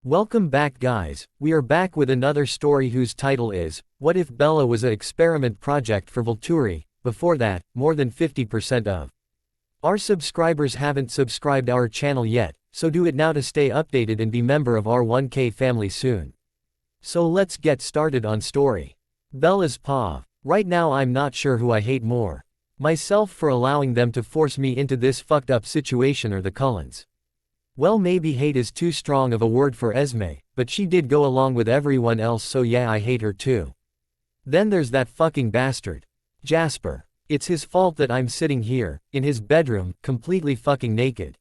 Welcome back guys, we are back with another story whose title is, What If Bella Was an Experiment Project for Volturi. Before that, more than 50% of our subscribers haven't subscribed our channel yet, so do it now to stay updated and be member of our 1K family soon. So let's get started on story. Bella's paw. Right now I'm not sure who I hate more. Myself for allowing them to force me into this fucked up situation or the Cullens. Well, maybe hate is too strong of a word for Esme, but she did go along with everyone else, so yeah, I hate her too. Then there's that fucking bastard. Jasper. It's his fault that I'm sitting here, in his bedroom, completely fucking naked.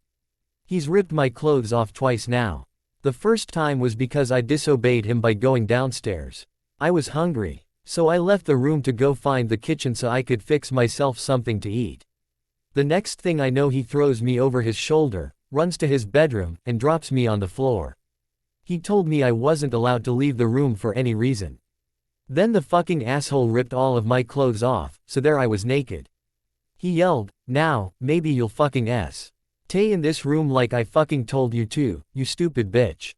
He's ripped my clothes off twice now. The first time was because I disobeyed him by going downstairs. I was hungry, so I left the room to go find the kitchen so I could fix myself something to eat. The next thing I know, he throws me over his shoulder, runs to his bedroom, and drops me on the floor. He told me I wasn't allowed to leave the room for any reason. Then the fucking asshole ripped all of my clothes off, so there I was naked. He yelled, "Now, maybe you'll fucking stay in this room like I fucking told you to, you stupid bitch."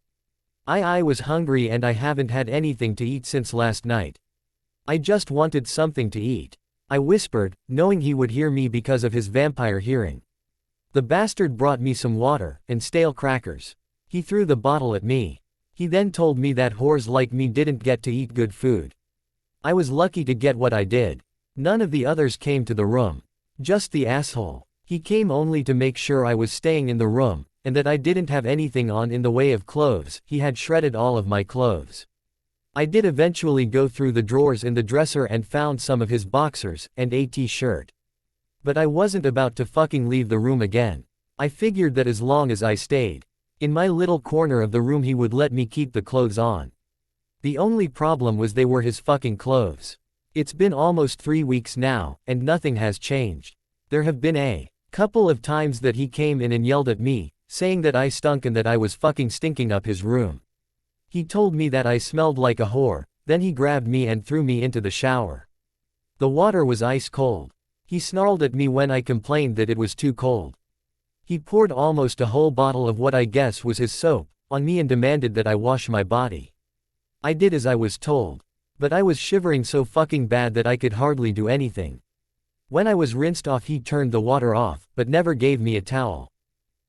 I was hungry and I haven't had anything to eat since last night. I just wanted something to eat. I whispered, knowing he would hear me because of his vampire hearing. The bastard brought me some water and stale crackers. He threw the bottle at me. He then told me that whores like me didn't get to eat good food. I was lucky to get what I did. None of the others came to the room. Just the asshole. He came only to make sure I was staying in the room, and that I didn't have anything on in the way of clothes. He had shredded all of my clothes. I did eventually go through the drawers in the dresser and found some of his boxers and a t-shirt. But I wasn't about to fucking leave the room again. I figured that as long as I stayed in my little corner of the room, he would let me keep the clothes on. The only problem was they were his fucking clothes. It's been almost 3 weeks now, and nothing has changed. There have been a couple of times that he came in and yelled at me, saying that I stunk and that I was fucking stinking up his room. He told me that I smelled like a whore, then he grabbed me and threw me into the shower. The water was ice cold. He snarled at me when I complained that it was too cold. He poured almost a whole bottle of what I guess was his soap on me and demanded that I wash my body. I did as I was told. But I was shivering so fucking bad that I could hardly do anything. When I was rinsed off, he turned the water off, but never gave me a towel.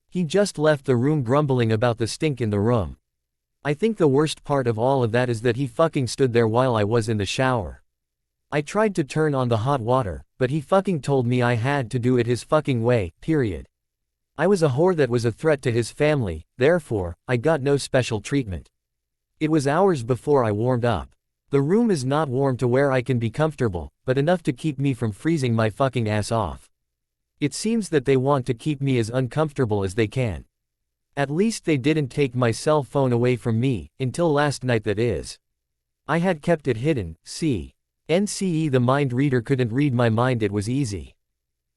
He just left the room grumbling about the stink in the room. I think the worst part of all of that is that he fucking stood there while I was in the shower. I tried to turn on the hot water, but he fucking told me I had to do it his fucking way, period. I was a whore that was a threat to his family, therefore, I got no special treatment. It was hours before I warmed up. The room is not warm to where I can be comfortable, but enough to keep me from freezing my fucking ass off. It seems that they want to keep me as uncomfortable as they can. At least they didn't take my cell phone away from me, until last night that is. I had kept it hidden, NCE the mind reader couldn't read my mind, it was easy.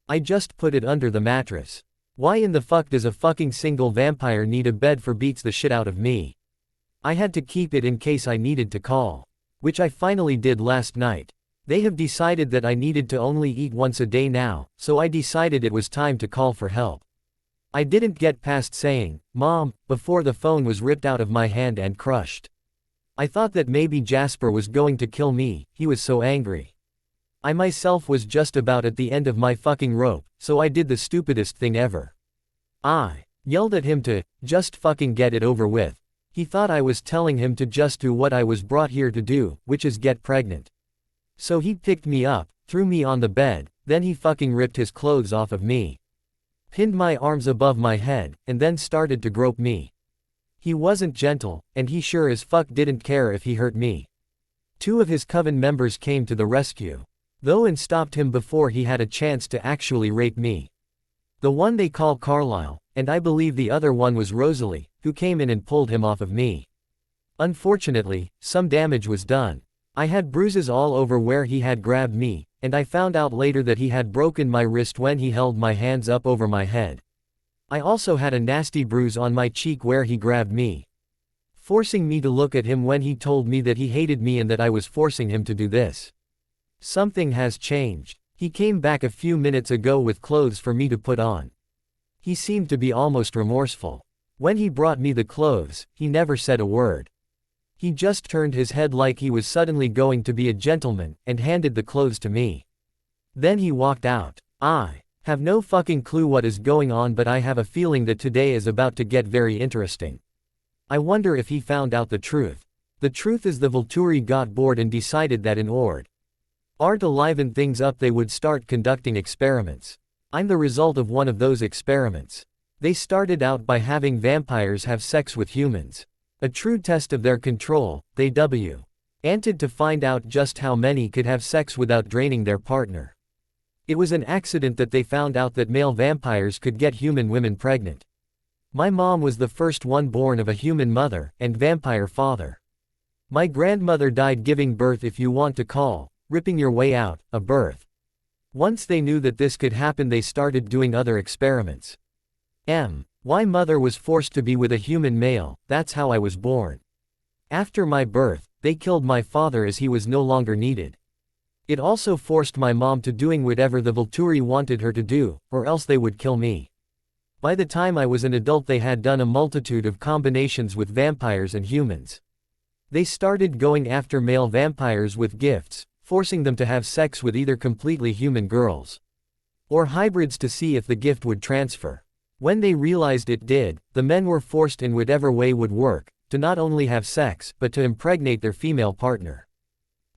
I just put it under the mattress. Why in the fuck does a fucking single vampire need a bed for beats the shit out of me? I had to keep it in case I needed to call. Which I finally did last night. They have decided that I needed to only eat once a day now, so I decided it was time to call for help. I didn't get past saying, "Mom," before the phone was ripped out of my hand and crushed. I thought that maybe Jasper was going to kill me, he was so angry. I myself was just about at the end of my fucking rope, so I did the stupidest thing ever. I yelled at him to just fucking get it over with. He thought I was telling him to just do what I was brought here to do, which is get pregnant. So he picked me up, threw me on the bed, then he fucking ripped his clothes off of me, pinned my arms above my head, and then started to grope me. He wasn't gentle, and he sure as fuck didn't care if he hurt me. 2 of his coven members came to the rescue, though, and stopped him before he had a chance to actually rape me. The one they call Carlisle, and I believe the other one was Rosalie, who came in and pulled him off of me. Unfortunately, some damage was done. I had bruises all over where he had grabbed me, and I found out later that he had broken my wrist when he held my hands up over my head. I also had a nasty bruise on my cheek where he grabbed me, forcing me to look at him when he told me that he hated me and that I was forcing him to do this. Something has changed. He came back a few minutes ago with clothes for me to put on. He seemed to be almost remorseful. When he brought me the clothes, he never said a word. He just turned his head like he was suddenly going to be a gentleman, and handed the clothes to me. Then he walked out. I have no fucking clue what is going on, but I have a feeling that today is about to get very interesting. I wonder if he found out the truth. The truth is the Volturi got bored and decided that in order to liven things up they would start conducting experiments. I'm the result of one of those experiments. They started out by having vampires have sex with humans. A true test of their control, they wanted to find out just how many could have sex without draining their partner. It was an accident that they found out that male vampires could get human women pregnant. My mom was the first one born of a human mother and vampire father. My grandmother died giving birth, if you want to call ripping your way out a birth. Once they knew that this could happen, they started doing other experiments. My mother was forced to be with a human male, that's how I was born. After my birth, they killed my father as he was no longer needed. It also forced my mom to doing whatever the Volturi wanted her to do, or else they would kill me. By the time I was an adult they had done a multitude of combinations with vampires and humans. They started going after male vampires with gifts, forcing them to have sex with either completely human girls or hybrids to see if the gift would transfer. When they realized it did, the men were forced in whatever way would work, to not only have sex, but to impregnate their female partner.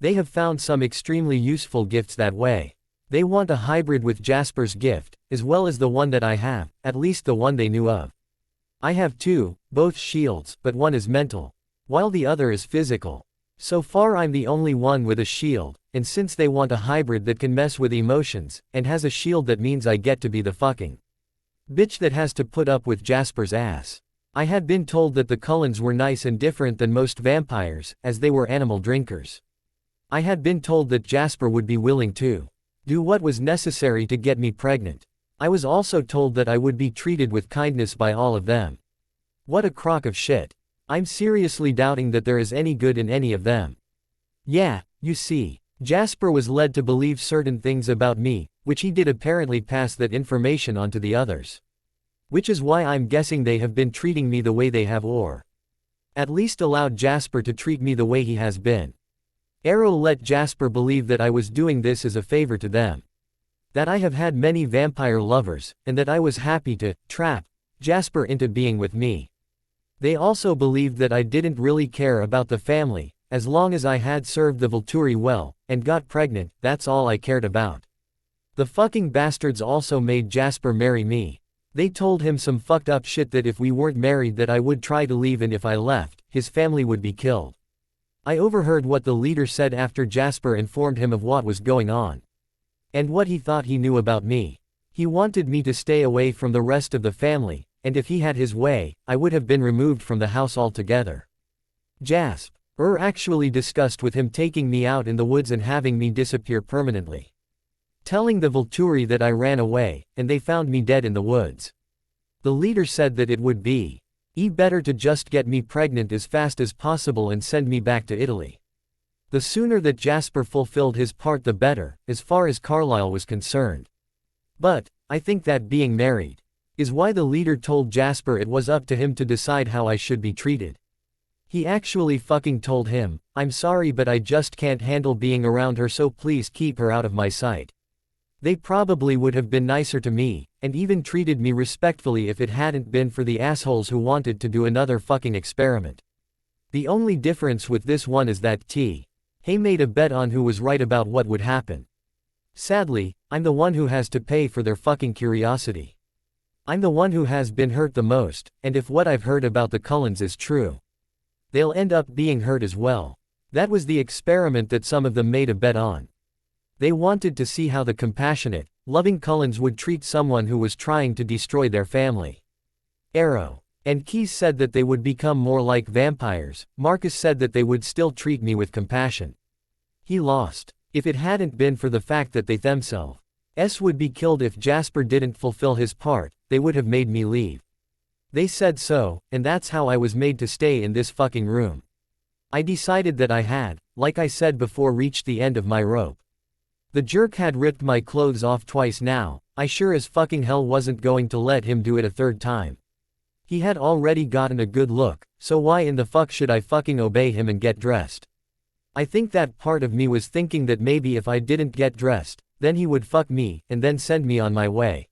They have found some extremely useful gifts that way. They want a hybrid with Jasper's gift, as well as the one that I have, at least the one they knew of. I have two, both shields, but one is mental, while the other is physical. So far I'm the only one with a shield, and since they want a hybrid that can mess with emotions, and has a shield, that means I get to be the fucking bitch that has to put up with Jasper's ass. I had been told that the Cullens were nice and different than most vampires, as they were animal drinkers. I had been told that Jasper would be willing to do what was necessary to get me pregnant. I was also told that I would be treated with kindness by all of them. What a crock of shit. I'm seriously doubting that there is any good in any of them. Yeah, you see, Jasper was led to believe certain things about me, which he did apparently pass that information on to the others. Which is why I'm guessing they have been treating me the way they have, or at least allowed Jasper to treat me the way he has been. Arrow let Jasper believe that I was doing this as a favor to them. That I have had many vampire lovers, and that I was happy to trap Jasper into being with me. They also believed that I didn't really care about the family, as long as I had served the Volturi well, and got pregnant, that's all I cared about. The fucking bastards also made Jasper marry me. They told him some fucked up shit that if we weren't married that I would try to leave, and if I left, his family would be killed. I overheard what the leader said after Jasper informed him of what was going on. And what he thought he knew about me. He wanted me to stay away from the rest of the family, and if he had his way, I would have been removed from the house altogether. Jasper actually discussed with him taking me out in the woods and having me disappear permanently. Telling the Volturi that I ran away, and they found me dead in the woods. The leader said that it would be better to just get me pregnant as fast as possible and send me back to Italy. The sooner that Jasper fulfilled his part the better, as far as Carlisle was concerned. But I think that being married is why the leader told Jasper it was up to him to decide how I should be treated. He actually fucking told him, "I'm sorry but I just can't handle being around her, so please keep her out of my sight." They probably would have been nicer to me, and even treated me respectfully if it hadn't been for the assholes who wanted to do another fucking experiment. The only difference with this one is that He made a bet on who was right about what would happen. Sadly, I'm the one who has to pay for their fucking curiosity. I'm the one who has been hurt the most, and if what I've heard about the Cullens is true, they'll end up being hurt as well. That was the experiment that some of them made a bet on. They wanted to see how the compassionate, loving Cullens would treat someone who was trying to destroy their family. Arrow and Keys said that they would become more like vampires. Marcus said that they would still treat me with compassion. He lost. If it hadn't been for the fact that they themselves would be killed if Jasper didn't fulfill his part, they would have made me leave. They said so, and that's how I was made to stay in this fucking room. I decided that I had, like I said before, reached the end of my rope. The jerk had ripped my clothes off twice now. I sure as fucking hell wasn't going to let him do it a third time. He had already gotten a good look, so why in the fuck should I fucking obey him and get dressed? I think that part of me was thinking that maybe if I didn't get dressed, then he would fuck me, and then send me on my way.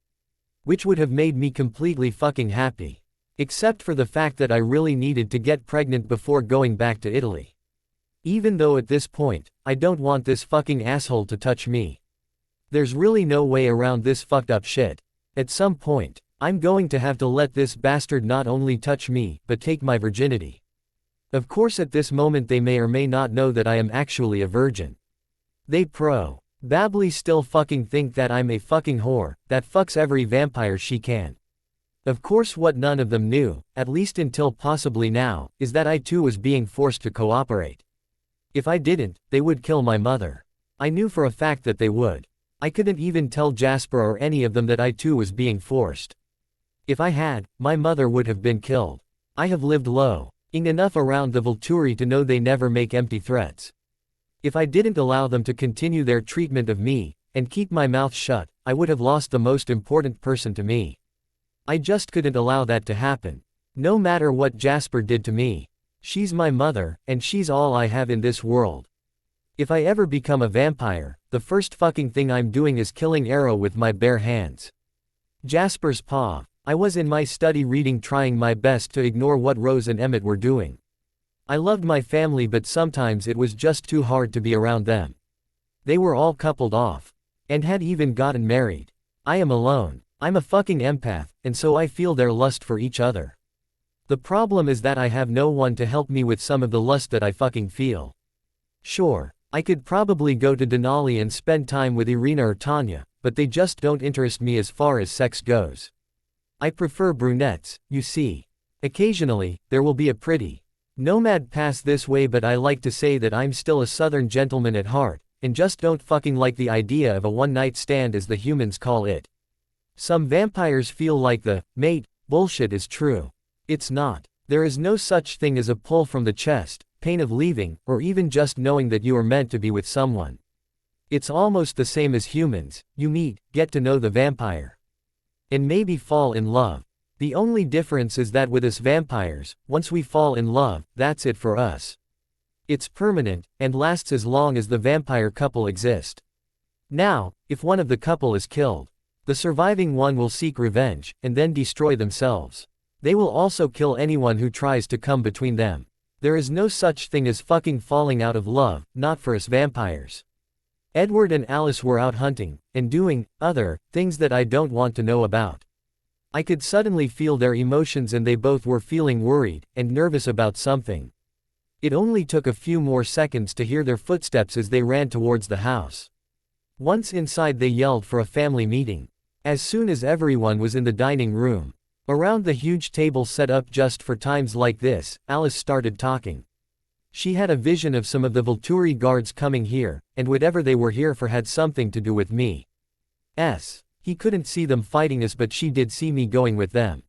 Which would have made me completely fucking happy. Except for the fact that I really needed to get pregnant before going back to Italy. Even though at this point, I don't want this fucking asshole to touch me. There's really no way around this fucked up shit. At some point, I'm going to have to let this bastard not only touch me, but take my virginity. Of course at this moment they may or may not know that I am actually a virgin. They probably still fucking think that I'm a fucking whore, that fucks every vampire she can. Of course what none of them knew, at least until possibly now, is that I too was being forced to cooperate. If I didn't, they would kill my mother. I knew for a fact that they would. I couldn't even tell Jasper or any of them that I too was being forced. If I had, my mother would have been killed. I have lived low enough around the Volturi to know they never make empty threats. If I didn't allow them to continue their treatment of me, and keep my mouth shut, I would have lost the most important person to me. I just couldn't allow that to happen. No matter what Jasper did to me. She's my mother, and she's all I have in this world. If I ever become a vampire, the first fucking thing I'm doing is killing Arrow with my bare hands. Jasper's paw. I was in my study reading, trying my best to ignore what Rose and Emmett were doing. I loved my family, but sometimes it was just too hard to be around them. They were all coupled off. And had even gotten married. I am alone. I'm a fucking empath, and so I feel their lust for each other. The problem is that I have no one to help me with some of the lust that I fucking feel. Sure, I could probably go to Denali and spend time with Irina or Tanya, but they just don't interest me as far as sex goes. I prefer brunettes, you see. Occasionally, there will be a pretty nomad pass this way, but I like to say that I'm still a southern gentleman at heart, and just don't fucking like the idea of a one-night stand as the humans call it. Some vampires feel like the mate bullshit is true. It's not. There is no such thing as a pull from the chest, pain of leaving, or even just knowing that you are meant to be with someone. It's almost the same as humans. You meet, get to know the vampire, and maybe fall in love. The only difference is that with us vampires, once we fall in love, that's it for us. It's permanent, and lasts as long as the vampire couple exist. Now, if one of the couple is killed, the surviving one will seek revenge, and then destroy themselves. They will also kill anyone who tries to come between them. There is no such thing as fucking falling out of love, not for us vampires. Edward and Alice were out hunting, and doing other things that I don't want to know about. I could suddenly feel their emotions, and they both were feeling worried and nervous about something. It only took a few more seconds to hear their footsteps as they ran towards the house. Once inside, they yelled for a family meeting. As soon as everyone was in the dining room, around the huge table set up just for times like this, Alice started talking. She had a vision of some of the Volturi guards coming here, and whatever they were here for had something to do with me. He couldn't see them fighting us, but she did see me going with them.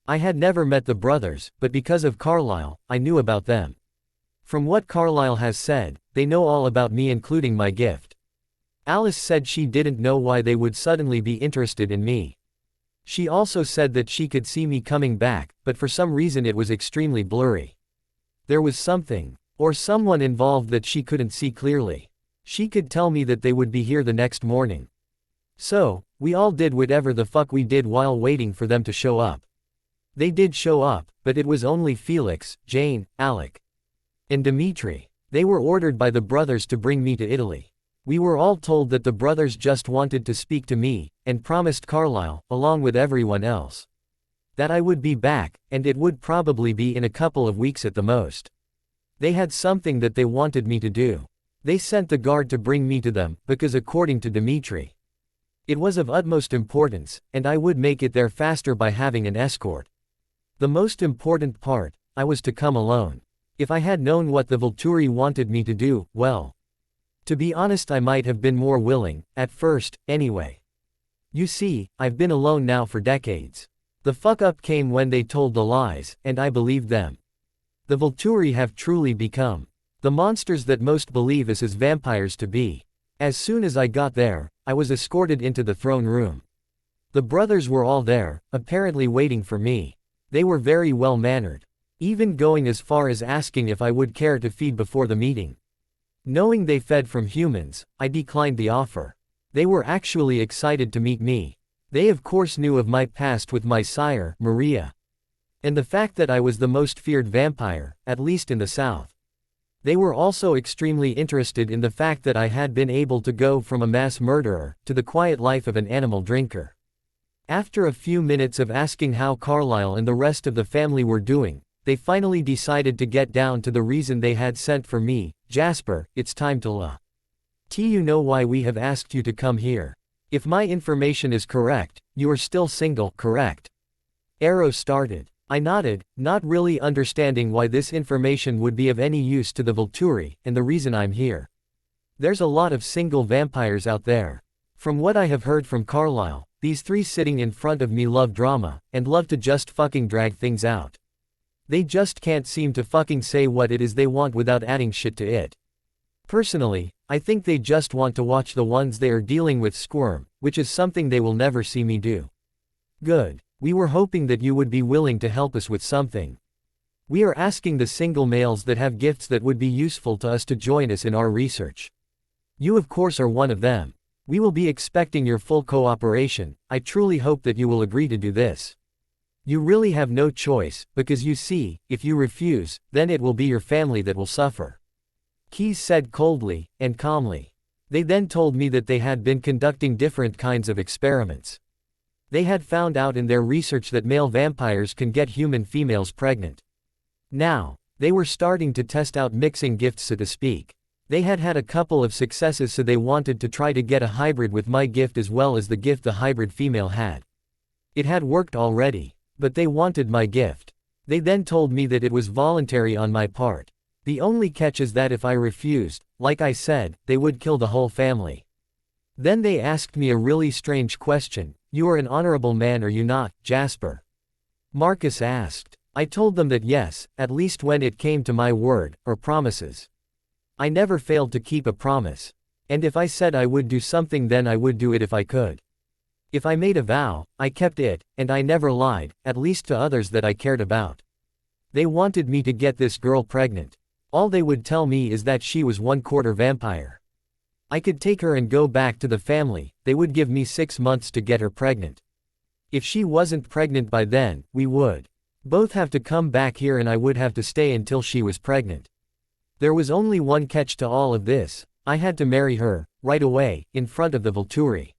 I had never met the brothers, but because of Carlisle, I knew about them. From what Carlisle has said, they know all about me, including my gift. Alice said she didn't know why they would suddenly be interested in me. She also said that she could see me coming back, but for some reason it was extremely blurry. There was something, or someone involved that she couldn't see clearly. She could tell me that they would be here the next morning. So, we all did whatever the fuck we did while waiting for them to show up. They did show up, but it was only Felix, Jane, Alec, and Dimitri. They were ordered by the brothers to bring me to Italy. We were all told that the brothers just wanted to speak to me, and promised Carlisle, along with everyone else, that I would be back, and it would probably be in a couple of weeks at the most. They had something that they wanted me to do. They sent the guard to bring me to them, because according to Dimitri, it was of utmost importance, and I would make it there faster by having an escort. The most important part, I was to come alone. If I had known what the Volturi wanted me to do, well, to be honest, I might have been more willing, at first, anyway. You see, I've been alone now for decades. The fuck up came when they told the lies, and I believed them. The Volturi have truly become the monsters that most believe us as vampires to be. As soon as I got there, I was escorted into the throne room. The brothers were all there, apparently waiting for me. They were very well-mannered, even going as far as asking if I would care to feed before the meeting. Knowing they fed from humans, I declined the offer. They were actually excited to meet me. They of course knew of my past with my sire, Maria. And the fact that I was the most feared vampire, at least in the south. They were also extremely interested in the fact that I had been able to go from a mass murderer to the quiet life of an animal drinker. After a few minutes of asking how Carlisle and the rest of the family were doing, they finally decided to get down to the reason they had sent for me. Jasper, it's time to you know why we have asked you to come here. If my information is correct, you are still single, correct? Arrow started. I nodded, not really understanding why this information would be of any use to the Volturi, and the reason I'm here. There's a lot of single vampires out there. From what I have heard from Carlisle, these three sitting in front of me love drama, and love to just fucking drag things out. They just can't seem to fucking say what it is they want without adding shit to it. Personally, I think they just want to watch the ones they are dealing with squirm, which is something they will never see me do. Good. We were hoping that you would be willing to help us with something. We are asking the single males that have gifts that would be useful to us to join us in our research. You of course are one of them. We will be expecting your full cooperation. I truly hope that you will agree to do this. You really have no choice, because you see, if you refuse, then it will be your family that will suffer. Keyes said coldly and calmly. They then told me that they had been conducting different kinds of experiments. They had found out in their research that male vampires can get human females pregnant. Now, they were starting to test out mixing gifts, so to speak. They had had a couple of successes, so they wanted to try to get a hybrid with my gift as well as the gift the hybrid female had. It had worked already, but they wanted my gift. They then told me that it was voluntary on my part. The only catch is that if I refused, like I said, they would kill the whole family. Then they asked me a really strange question. You are an honorable man, are you not, Jasper? Marcus asked. I told them that yes, at least when it came to my word, or promises. I never failed to keep a promise. And if I said I would do something, then I would do it if I could. If I made a vow, I kept it, and I never lied, at least to others that I cared about. They wanted me to get this girl pregnant. All they would tell me is that she was 1/4 vampire. I could take her and go back to the family. They would give me 6 months to get her pregnant. If she wasn't pregnant by then, we would both have to come back here and I would have to stay until she was pregnant. There was only one catch to all of this. I had to marry her, right away, in front of the Volturi.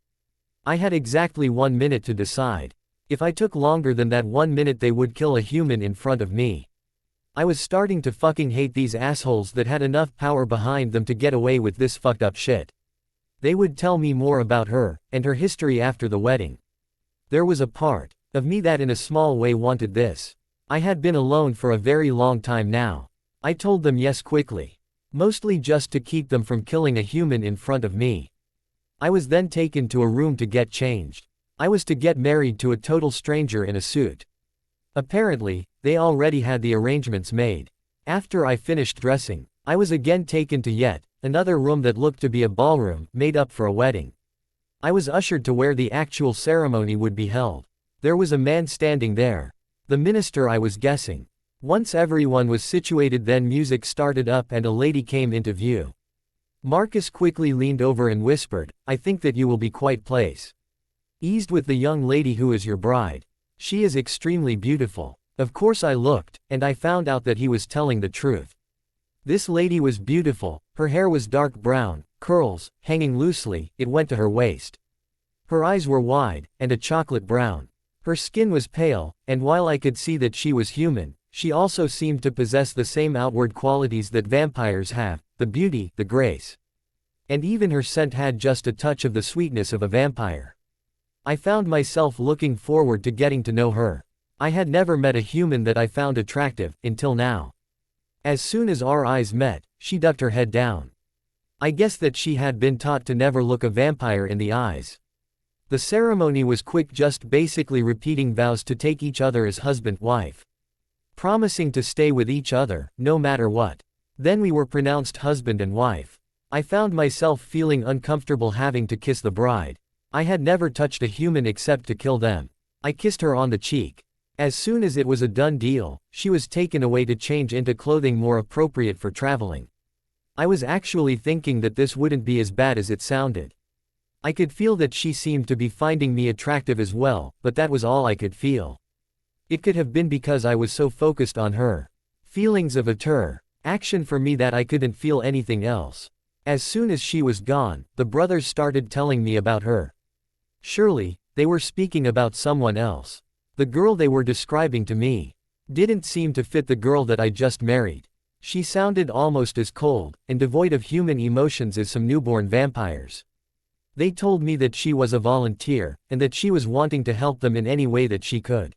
I had exactly 1 minute to decide. If I took longer than that 1 minute, they would kill a human in front of me. I was starting to fucking hate these assholes that had enough power behind them to get away with this fucked up shit. They would tell me more about her, and her history after the wedding. There was a part of me that in a small way wanted this. I had been alone for a very long time now. I told them yes quickly. Mostly just to keep them from killing a human in front of me. I was then taken to a room to get changed. I was to get married to a total stranger in a suit. Apparently, they already had the arrangements made. After I finished dressing, I was again taken to yet another room that looked to be a ballroom, made up for a wedding. I was ushered to where the actual ceremony would be held. There was a man standing there. The minister, I was guessing. Once everyone was situated, then music started up and a lady came into view. Marcus quickly leaned over and whispered, I think that you will be quite pleased with the young lady who is your bride. She is extremely beautiful. Of course I looked, and I found out that he was telling the truth. This lady was beautiful. Her hair was dark brown, curls, hanging loosely, it went to her waist. Her eyes were wide, and a chocolate brown. Her skin was pale, and while I could see that she was human, she also seemed to possess the same outward qualities that vampires have, the beauty, the grace. And even her scent had just a touch of the sweetness of a vampire. I found myself looking forward to getting to know her. I had never met a human that I found attractive, until now. As soon as our eyes met, she ducked her head down. I guess that she had been taught to never look a vampire in the eyes. The ceremony was quick, just basically repeating vows to take each other as husband-wife. Promising to stay with each other, no matter what. Then we were pronounced husband and wife. I found myself feeling uncomfortable having to kiss the bride. I had never touched a human except to kill them. I kissed her on the cheek. As soon as it was a done deal, she was taken away to change into clothing more appropriate for traveling. I was actually thinking that this wouldn't be as bad as it sounded. I could feel that she seemed to be finding me attractive as well, but that was all I could feel. It could have been because I was so focused on her feelings of action for me that I couldn't feel anything else. As soon as she was gone, the brothers started telling me about her. Surely, they were speaking about someone else. The girl they were describing to me didn't seem to fit the girl that I just married. She sounded almost as cold and devoid of human emotions as some newborn vampires. They told me that she was a volunteer, and that she was wanting to help them in any way that she could.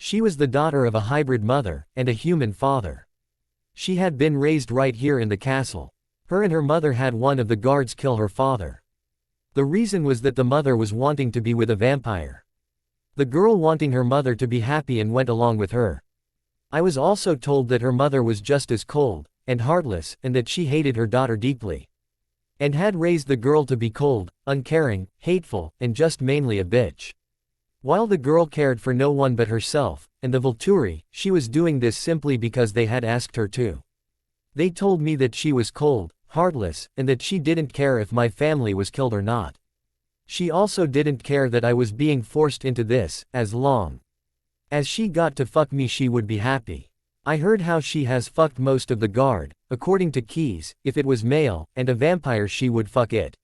She was the daughter of a hybrid mother and a human father. She had been raised right here in the castle. Her and her mother had one of the guards kill her father. The reason was that the mother was wanting to be with a vampire. The girl wanting her mother to be happy and went along with her. I was also told that her mother was just as cold and heartless, and that she hated her daughter deeply, and had raised the girl to be cold, uncaring, hateful, and just mainly a bitch. While the girl cared for no one but herself and the Volturi, she was doing this simply because they had asked her to. They told me that she was cold, heartless, and that she didn't care if my family was killed or not. She also didn't care that I was being forced into this, as long as she got to fuck me she would be happy. I heard how she has fucked most of the guard, according to Keys. If it was male and a vampire she would fuck it.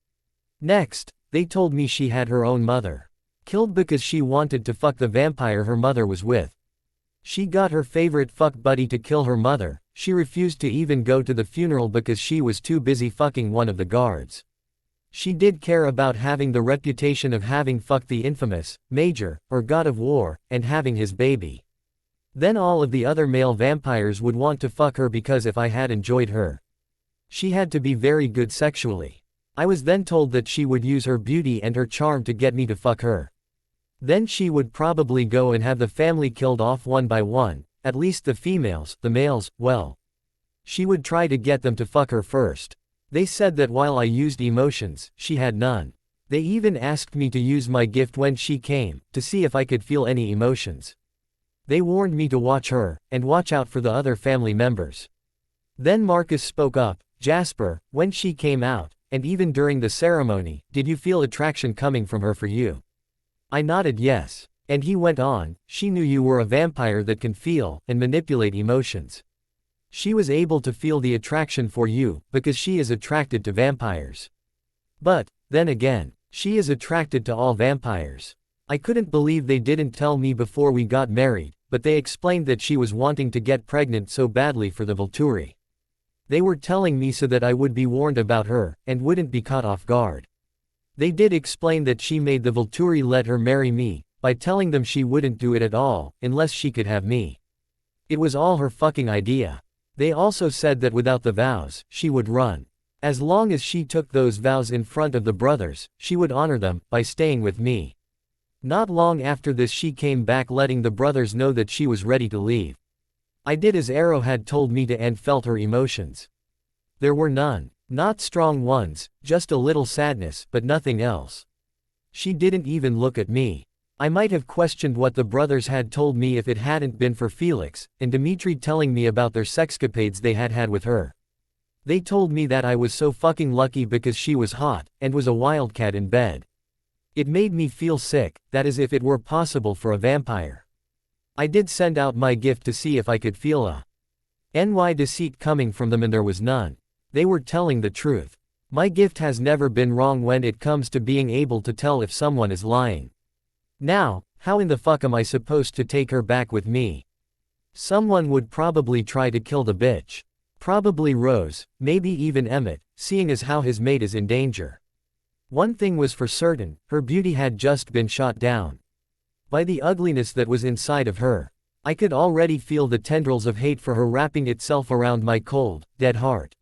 Next, they told me she had her own mother killed because she wanted to fuck the vampire her mother was with. She got her favorite fuck buddy to kill her mother. She refused to even go to the funeral because she was too busy fucking one of the guards. She did care about having the reputation of having fucked the infamous Major, or God of War, and having his baby. Then all of the other male vampires would want to fuck her because if I had enjoyed her, she had to be very good sexually. I was then told that she would use her beauty and her charm to get me to fuck her. Then she would probably go and have the family killed off one by one, at least the females. The males, well, she would try to get them to fuck her first. They said that while I used emotions, she had none. They even asked me to use my gift when she came, to see if I could feel any emotions. They warned me to watch her, and watch out for the other family members. Then Marcus spoke up. Jasper, when she came out, and even during the ceremony, did you feel attraction coming from her for you? I nodded yes. And he went on, she knew you were a vampire that can feel and manipulate emotions. She was able to feel the attraction for you, because she is attracted to vampires. But, then again, she is attracted to all vampires. I couldn't believe they didn't tell me before we got married, but they explained that she was wanting to get pregnant so badly for the Volturi. They were telling me so that I would be warned about her, and wouldn't be caught off guard. They did explain that she made the Volturi let her marry me, by telling them she wouldn't do it at all, unless she could have me. It was all her fucking idea. They also said that without the vows, she would run. As long as she took those vows in front of the brothers, she would honor them, by staying with me. Not long after this she came back letting the brothers know that she was ready to leave. I did as Arrow had told me to and felt her emotions. There were none. Not strong ones, just a little sadness, but nothing else. She didn't even look at me. I might have questioned what the brothers had told me if it hadn't been for Felix and Dimitri telling me about their sexcapades they had had with her. They told me that I was so fucking lucky because she was hot and was a wildcat in bed. It made me feel sick, that is if it were possible for a vampire. I did send out my gift to see if I could feel a deceit coming from them, and there was none. They were telling the truth. My gift has never been wrong when it comes to being able to tell if someone is lying. Now, how in the fuck am I supposed to take her back with me? Someone would probably try to kill the bitch. Probably Rose, maybe even Emmett, seeing as how his mate is in danger. One thing was for certain, her beauty had just been shot down by the ugliness that was inside of her. I could already feel the tendrils of hate for her wrapping itself around my cold, dead heart.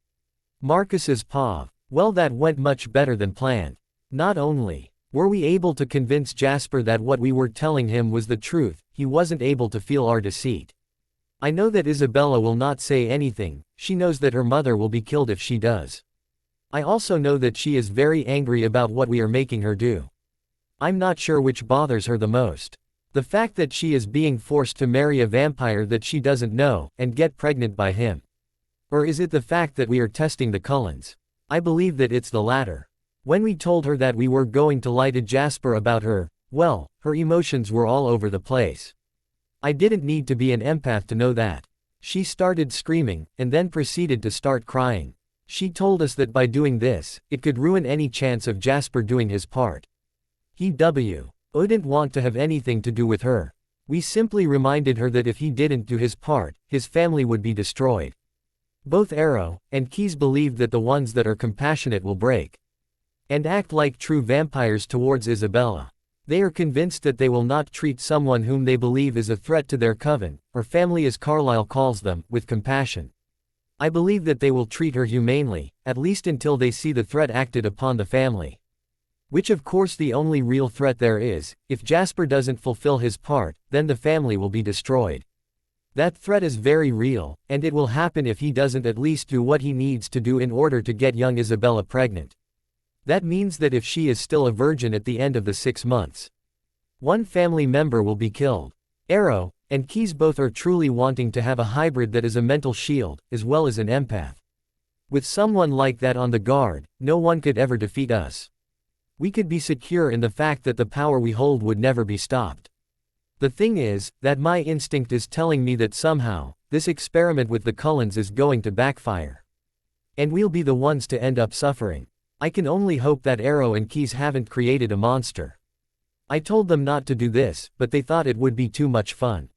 Marcus's paw. Well, that went much better than planned. Not only were we able to convince Jasper that what we were telling him was the truth, he wasn't able to feel our deceit. I know that Isabella will not say anything. She knows that her mother will be killed if she does. I also know that she is very angry about what we are making her do. I'm not sure which bothers her the most. The fact that she is being forced to marry a vampire that she doesn't know, and get pregnant by him. Or is it the fact that we are testing the Cullens? I believe that it's the latter. When we told her that we were going to lie to Jasper about her, well, her emotions were all over the place. I didn't need to be an empath to know that. She started screaming, and then proceeded to start crying. She told us that by doing this, it could ruin any chance of Jasper doing his part. He wouldn't want to have anything to do with her. We simply reminded her that if he didn't do his part, his family would be destroyed. Both Arrow and Keys believed that the ones that are compassionate will break and act like true vampires towards Isabella. They are convinced that they will not treat someone whom they believe is a threat to their coven, or family as Carlyle calls them, with compassion. I believe that they will treat her humanely, at least until they see the threat acted upon the family. Which of course the only real threat there is. If Jasper doesn't fulfill his part, then the family will be destroyed. That threat is very real, and it will happen if he doesn't at least do what he needs to do in order to get young Isabella pregnant. That means that if she is still a virgin at the end of the 6 months, one family member will be killed. Arrow and Keys both are truly wanting to have a hybrid that is a mental shield, as well as an empath. With someone like that on the guard, no one could ever defeat us. We could be secure in the fact that the power we hold would never be stopped. The thing is, that my instinct is telling me that somehow, this experiment with the Cullens is going to backfire. And we'll be the ones to end up suffering. I can only hope that Arrow and Keys haven't created a monster. I told them not to do this, but they thought it would be too much fun.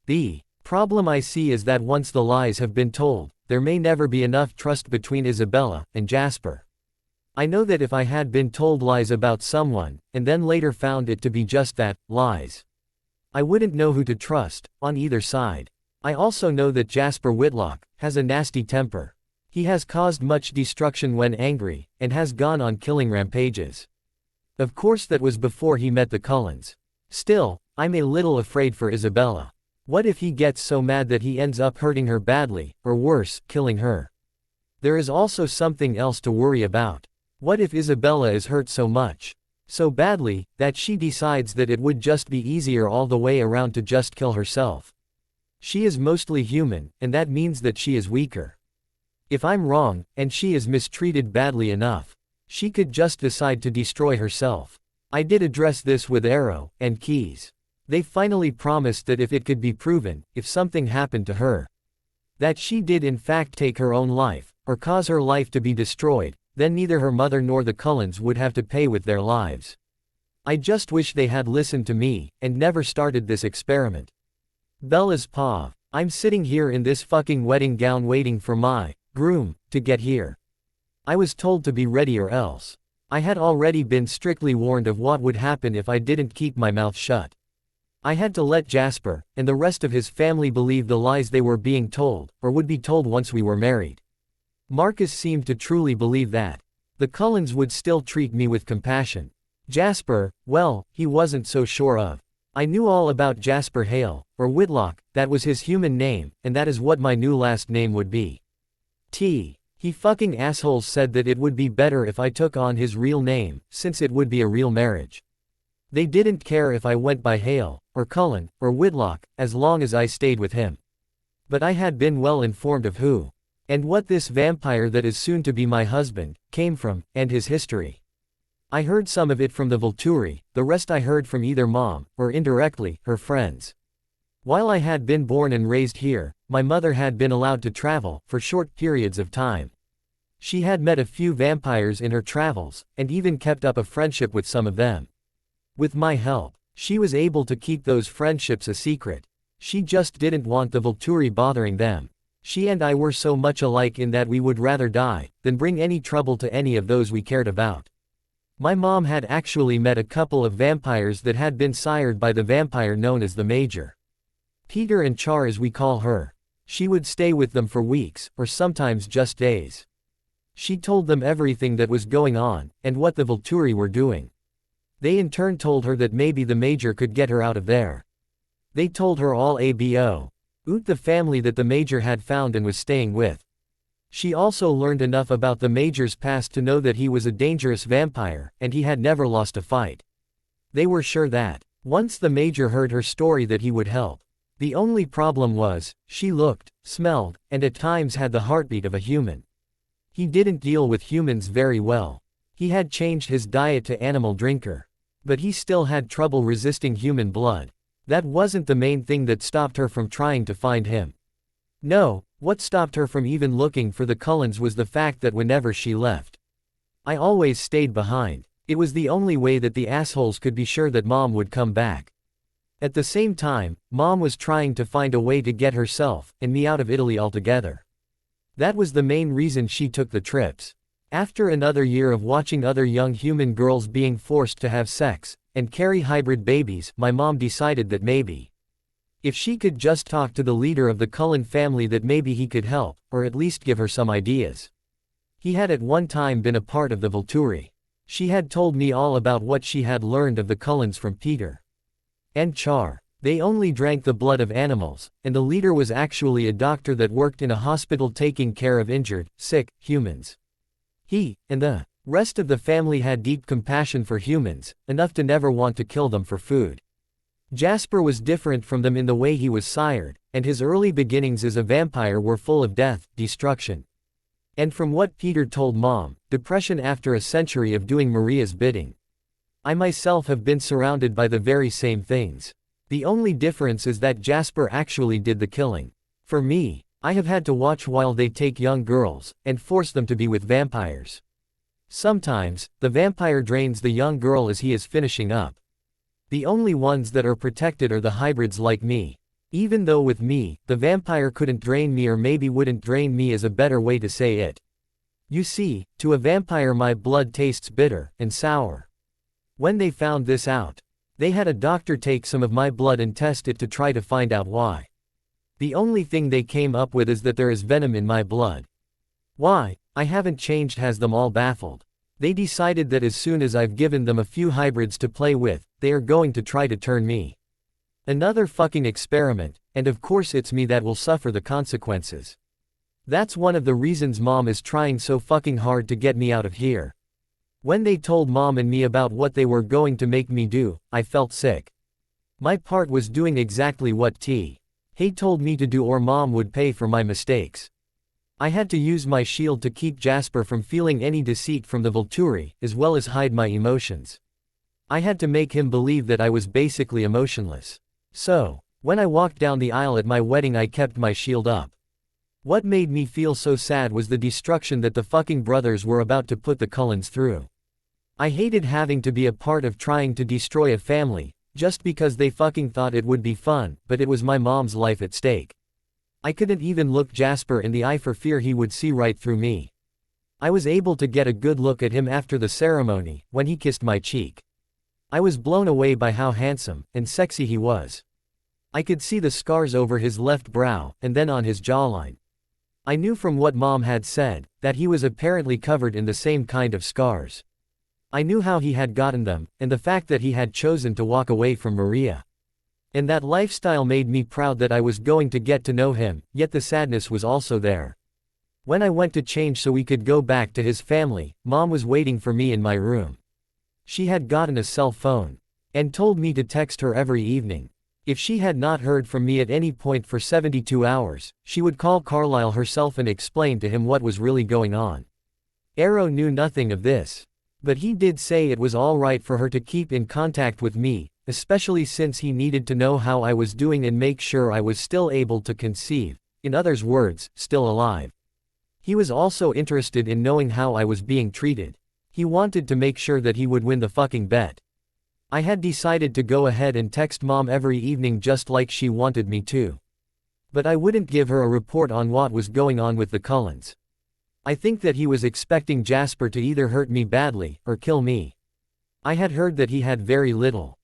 The problem I see is that once the lies have been told, there may never be enough trust between Isabella and Jasper. I know that if I had been told lies about someone, and then later found it to be just that, lies, I wouldn't know who to trust, on either side. I also know that Jasper Whitlock has a nasty temper. He has caused much destruction when angry, and has gone on killing rampages. Of course that was before he met the Cullens. Still, I'm a little afraid for Isabella. What if he gets so mad that he ends up hurting her badly, or worse, killing her? There is also something else to worry about. What if Isabella is hurt so much, so badly, that she decides that it would just be easier all the way around to just kill herself? She is mostly human, and that means that she is weaker. If I'm wrong, and she is mistreated badly enough, she could just decide to destroy herself. I did address this with Arrow and Keys. They finally promised that if it could be proven, if something happened to her, that she did in fact take her own life, or cause her life to be destroyed, then neither her mother nor the Cullens would have to pay with their lives. I just wish they had listened to me, and never started this experiment. Bella's paw. I'm sitting here in this fucking wedding gown waiting for my groom to get here. I was told to be ready or else. I had already been strictly warned of what would happen if I didn't keep my mouth shut. I had to let Jasper and the rest of his family believe the lies they were being told, or would be told once we were married. Marcus seemed to truly believe that the Cullens would still treat me with compassion. Jasper, well, he wasn't so sure of. I knew all about Jasper Hale, or Whitlock, that was his human name, and that is what my new last name would be. He fucking assholes said that it would be better if I took on his real name, since it would be a real marriage. They didn't care if I went by Hale, or Cullen, or Whitlock, as long as I stayed with him. But I had been well informed of who and what this vampire that is soon to be my husband came from, and his history. I heard some of it from the Volturi, the rest I heard from either mom, or indirectly, her friends. While I had been born and raised here, my mother had been allowed to travel, for short periods of time. She had met a few vampires in her travels, and even kept up a friendship with some of them. With my help, she was able to keep those friendships a secret. She just didn't want the Volturi bothering them. She and I were so much alike in that we would rather die than bring any trouble to any of those we cared about. My mom had actually met a couple of vampires that had been sired by the vampire known as the Major. Peter and Char as we call her. She would stay with them for weeks, or sometimes just days. She told them everything that was going on, and what the Volturi were doing. They in turn told her that maybe the Major could get her out of there. They told her all about the family that the Major had found and was staying with. She also learned enough about the Major's past to know that he was a dangerous vampire, and he had never lost a fight. They were sure that Once the Major heard her story that he would help. The only problem was, she looked, smelled, and at times had the heartbeat of a human. He didn't deal with humans very well. He had changed his diet to animal drinker. But he still had trouble resisting human blood. That wasn't the main thing that stopped her from trying to find him. No, what stopped her from even looking for the Cullens was the fact that whenever she left, I always stayed behind. It was the only way that the assholes could be sure that Mom would come back. At the same time, Mom was trying to find a way to get herself and me out of Italy altogether. That was the main reason she took the trips. After another year of watching other young human girls being forced to have sex and carry hybrid babies, my mom decided that maybe, if she could just talk to the leader of the Cullen family, that maybe he could help, or at least give her some ideas. He had at one time been a part of the Volturi. She had told me all about what she had learned of the Cullens from Peter and Char. They only drank the blood of animals, and the leader was actually a doctor that worked in a hospital taking care of injured, sick, humans. He, and the rest of the family had deep compassion for humans, enough to never want to kill them for food. Jasper was different from them in the way he was sired, and his early beginnings as a vampire were full of death, destruction. And from what Peter told Mom, depression after a century of doing Maria's bidding. I myself have been surrounded by the very same things. The only difference is that Jasper actually did the killing. For me, I have had to watch while they take young girls and force them to be with vampires. Sometimes, the vampire drains the young girl as he is finishing up. The only ones that are protected are the hybrids like me. Even though with me, the vampire couldn't drain me, or maybe wouldn't drain me is a better way to say it. You see, to a vampire my blood tastes bitter and sour. When they found this out, they had a doctor take some of my blood and test it to try to find out why. The only thing they came up with is that there is venom in my blood. Why I haven't changed has them all baffled. They decided that as soon as I've given them a few hybrids to play with, they are going to try to turn me. Another fucking experiment, and of course it's me that will suffer the consequences. That's one of the reasons Mom is trying so fucking hard to get me out of here. When they told Mom and me about what they were going to make me do, I felt sick. My part was doing exactly what Hay told me to do, or Mom would pay for my mistakes. I had to use my shield to keep Jasper from feeling any deceit from the Volturi, as well as hide my emotions. I had to make him believe that I was basically emotionless. So, when I walked down the aisle at my wedding I kept my shield up. What made me feel so sad was the destruction that the fucking brothers were about to put the Cullens through. I hated having to be a part of trying to destroy a family, just because they fucking thought it would be fun, but it was my mom's life at stake. I couldn't even look Jasper in the eye for fear he would see right through me. I was able to get a good look at him after the ceremony, when he kissed my cheek. I was blown away by how handsome and sexy he was. I could see the scars over his left brow, and then on his jawline. I knew from what Mom had said, that he was apparently covered in the same kind of scars. I knew how he had gotten them, and the fact that he had chosen to walk away from Maria. And that lifestyle made me proud that I was going to get to know him, yet the sadness was also there. When I went to change so we could go back to his family, Mom was waiting for me in my room. She had gotten a cell phone, and told me to text her every evening. If she had not heard from me at any point for 72 hours, she would call Carlisle herself and explain to him what was really going on. Arrow knew nothing of this. But he did say it was all right for her to keep in contact with me, especially since he needed to know how I was doing and make sure I was still able to conceive, in others' words, still alive. He was also interested in knowing how I was being treated. He wanted to make sure that he would win the fucking bet. I had decided to go ahead and text Mom every evening just like she wanted me to. But I wouldn't give her a report on what was going on with the Cullens. I think that he was expecting Jasper to either hurt me badly, or kill me. I had heard that he had very little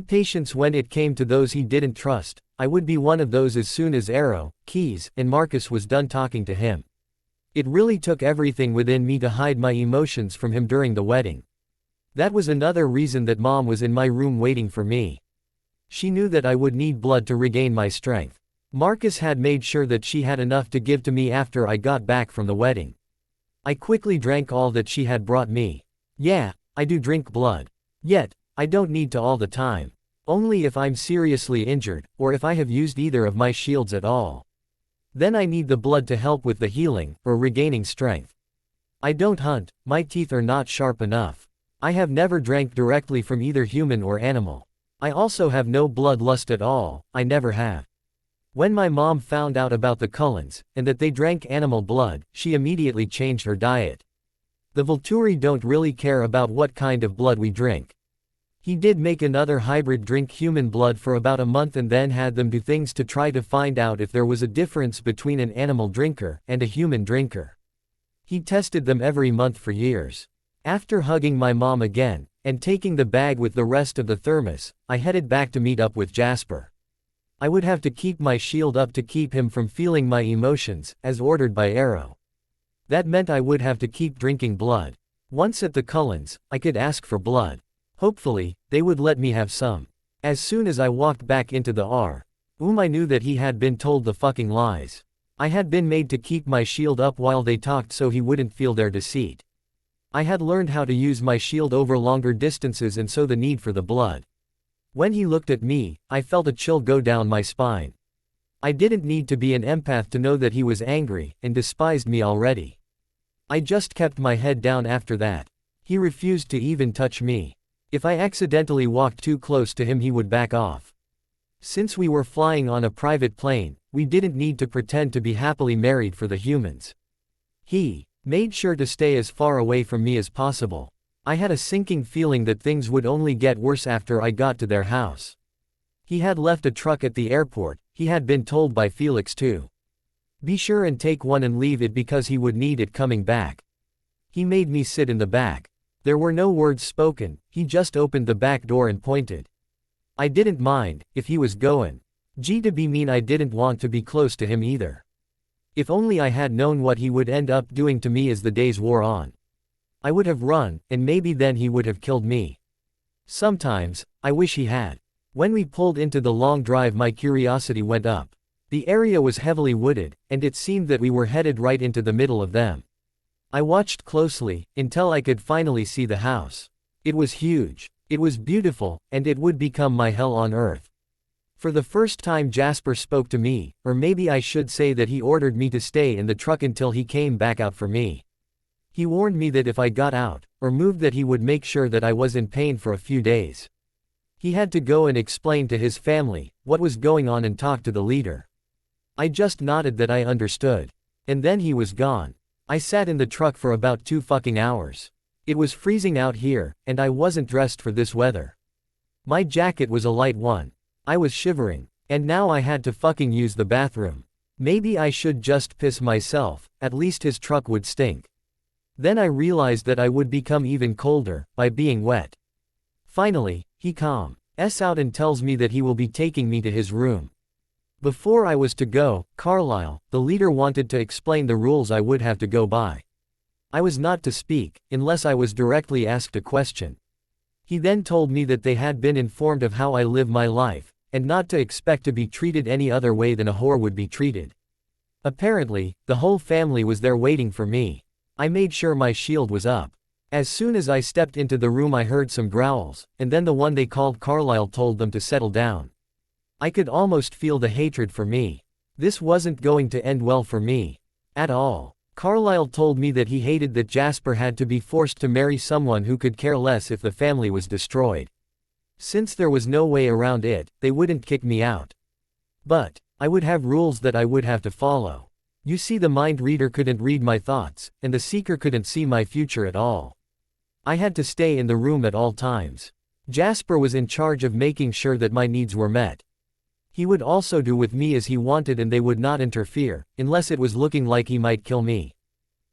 patience when it came to those he didn't trust. I would be one of those as soon as Arrow, Keys, and Marcus was done talking to him. It really took everything within me to hide my emotions from him during the wedding. That was another reason that Mom was in my room waiting for me. She knew that I would need blood to regain my strength. Marcus had made sure that she had enough to give to me after I got back from the wedding. I quickly drank all that she had brought me. Yeah, I do drink blood. Yet, I don't need to all the time. Only if I'm seriously injured, or if I have used either of my shields at all. Then I need the blood to help with the healing, or regaining strength. I don't hunt, my teeth are not sharp enough. I have never drank directly from either human or animal. I also have no bloodlust at all, I never have. When my mom found out about the Cullens, and that they drank animal blood, she immediately changed her diet. The Volturi don't really care about what kind of blood we drink. He did make another hybrid drink human blood for about a month and then had them do things to try to find out if there was a difference between an animal drinker and a human drinker. He tested them every month for years. After hugging my mom again, and taking the bag with the rest of the thermos, I headed back to meet up with Jasper. I would have to keep my shield up to keep him from feeling my emotions, as ordered by Arrow. That meant I would have to keep drinking blood. Once at the Cullens, I could ask for blood. Hopefully, they would let me have some. As soon as I walked back into the room, I knew that he had been told the fucking lies. I had been made to keep my shield up while they talked so he wouldn't feel their deceit. I had learned how to use my shield over longer distances and so the need for the blood. When he looked at me, I felt a chill go down my spine. I didn't need to be an empath to know that he was angry and despised me already. I just kept my head down after that. He refused to even touch me. If I accidentally walked too close to him he would back off. Since we were flying on a private plane, we didn't need to pretend to be happily married for the humans. He made sure to stay as far away from me as possible. I had a sinking feeling that things would only get worse after I got to their house. He had left a truck at the airport, he had been told by Felix to be sure and take one and leave it because he would need it coming back. He made me sit in the back. There were no words spoken, he just opened the back door and pointed. I didn't mind, if he was going. To be mean I didn't want to be close to him either. If only I had known what he would end up doing to me as the days wore on. I would have run, and maybe then he would have killed me. Sometimes, I wish he had. When we pulled into the long drive my curiosity went up. The area was heavily wooded, and it seemed that we were headed right into the middle of them. I watched closely, until I could finally see the house. It was huge. It was beautiful, and it would become my hell on earth. For the first time Jasper spoke to me, or maybe I should say that he ordered me to stay in the truck until he came back out for me. He warned me that if I got out, or moved that he would make sure that I was in pain for a few days. He had to go and explain to his family what was going on and talk to the leader. I just nodded that I understood. And then he was gone. I sat in the truck for about 2 fucking hours. It was freezing out here, and I wasn't dressed for this weather. My jacket was a light one. I was shivering. And now I had to fucking use the bathroom. Maybe I should just piss myself, at least his truck would stink. Then I realized that I would become even colder, by being wet. Finally, he calms out and tells me that he will be taking me to his room. Before I was to go, Carlisle, the leader, wanted to explain the rules I would have to go by. I was not to speak, unless I was directly asked a question. He then told me that they had been informed of how I live my life, and not to expect to be treated any other way than a whore would be treated. Apparently, the whole family was there waiting for me. I made sure my shield was up. As soon as I stepped into the room I heard some growls, and then the one they called Carlisle told them to settle down. I could almost feel the hatred for me. This wasn't going to end well for me. At all. Carlisle told me that he hated that Jasper had to be forced to marry someone who could care less if the family was destroyed. Since there was no way around it, they wouldn't kick me out. But I would have rules that I would have to follow. You see, the mind reader couldn't read my thoughts, and the seeker couldn't see my future at all. I had to stay in the room at all times. Jasper was in charge of making sure that my needs were met. He would also do with me as he wanted and they would not interfere, unless it was looking like he might kill me.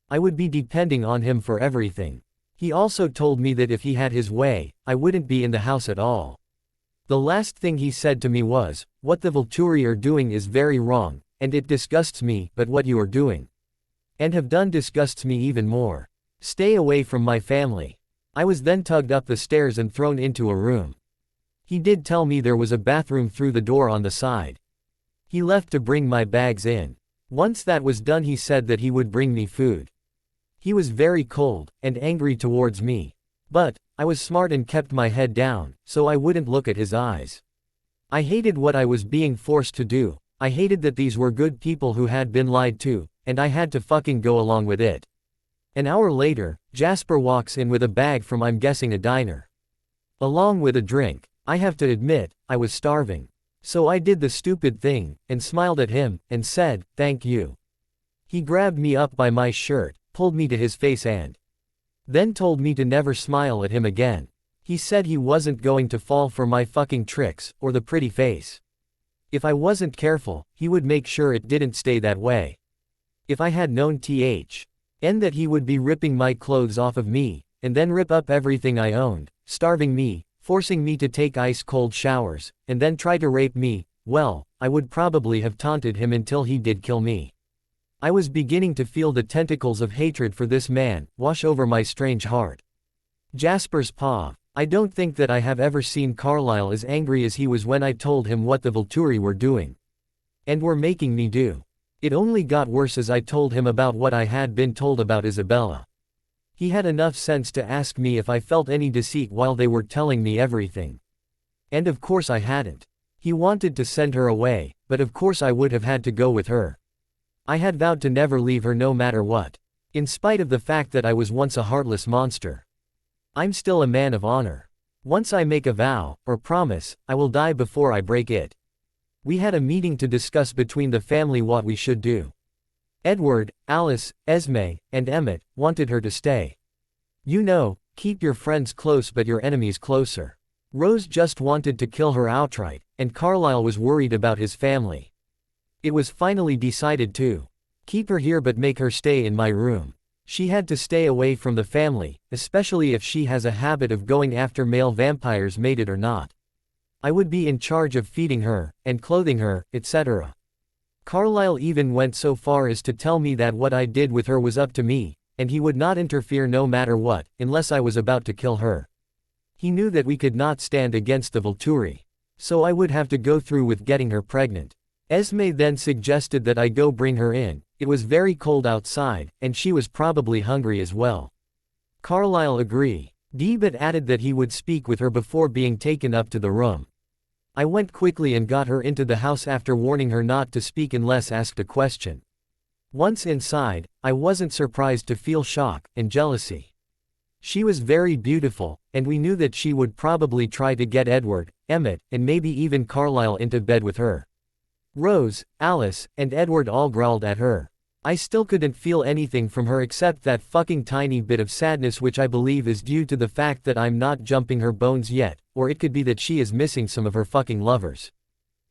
I would be depending on him for everything. He also told me that if he had his way, I wouldn't be in the house at all. The last thing he said to me was, "What the Volturi are doing is very wrong, and it disgusts me, but what you are doing and have done disgusts me even more. Stay away from my family." I was then tugged up the stairs and thrown into a room. He did tell me there was a bathroom through the door on the side. He left to bring my bags in. Once that was done he said that he would bring me food. He was very cold, and angry towards me. But I was smart and kept my head down, so I wouldn't look at his eyes. I hated what I was being forced to do. I hated that these were good people who had been lied to, and I had to fucking go along with it. An hour later, Jasper walks in with a bag from I'm guessing a diner. Along with a drink. I have to admit, I was starving. So I did the stupid thing, and smiled at him, and said, "Thank you." He grabbed me up by my shirt, pulled me to his face and then told me to never smile at him again. He said he wasn't going to fall for my fucking tricks, or the pretty face. If I wasn't careful, he would make sure it didn't stay that way. If I had known and that he would be ripping my clothes off of me, and then rip up everything I owned, starving me, forcing me to take ice-cold showers, and then try to rape me, well, I would probably have taunted him until he did kill me. I was beginning to feel the tentacles of hatred for this man wash over my strange heart. Jasper's paw. I don't think that I have ever seen Carlisle as angry as he was when I told him what the Volturi were doing. And were making me do. It only got worse as I told him about what I had been told about Isabella. He had enough sense to ask me if I felt any deceit while they were telling me everything. And of course I hadn't. He wanted to send her away, but of course I would have had to go with her. I had vowed to never leave her no matter what. In spite of the fact that I was once a heartless monster. I'm still a man of honor. Once I make a vow, or promise, I will die before I break it. We had a meeting to discuss between the family what we should do. Edward, Alice, Esme, and Emmett wanted her to stay. You know, keep your friends close but your enemies closer. Rose just wanted to kill her outright, and Carlisle was worried about his family. It was finally decided to keep her here but make her stay in my room. She had to stay away from the family, especially if she has a habit of going after male vampires, made it or not. I would be in charge of feeding her, and clothing her, etc. Carlisle even went so far as to tell me that what I did with her was up to me, and he would not interfere no matter what, unless I was about to kill her. He knew that we could not stand against the Volturi. So I would have to go through with getting her pregnant. Esme then suggested that I go bring her in. It was very cold outside, and she was probably hungry as well. Carlisle agreed, but added that he would speak with her before being taken up to the room. I went quickly and got her into the house after warning her not to speak unless asked a question. Once inside, I wasn't surprised to feel shock and jealousy. She was very beautiful, and we knew that she would probably try to get Edward, Emmett, and maybe even Carlisle into bed with her. Rose, Alice, and Edward all growled at her. I still couldn't feel anything from her except that fucking tiny bit of sadness, which I believe is due to the fact that I'm not jumping her bones yet, or it could be that she is missing some of her fucking lovers.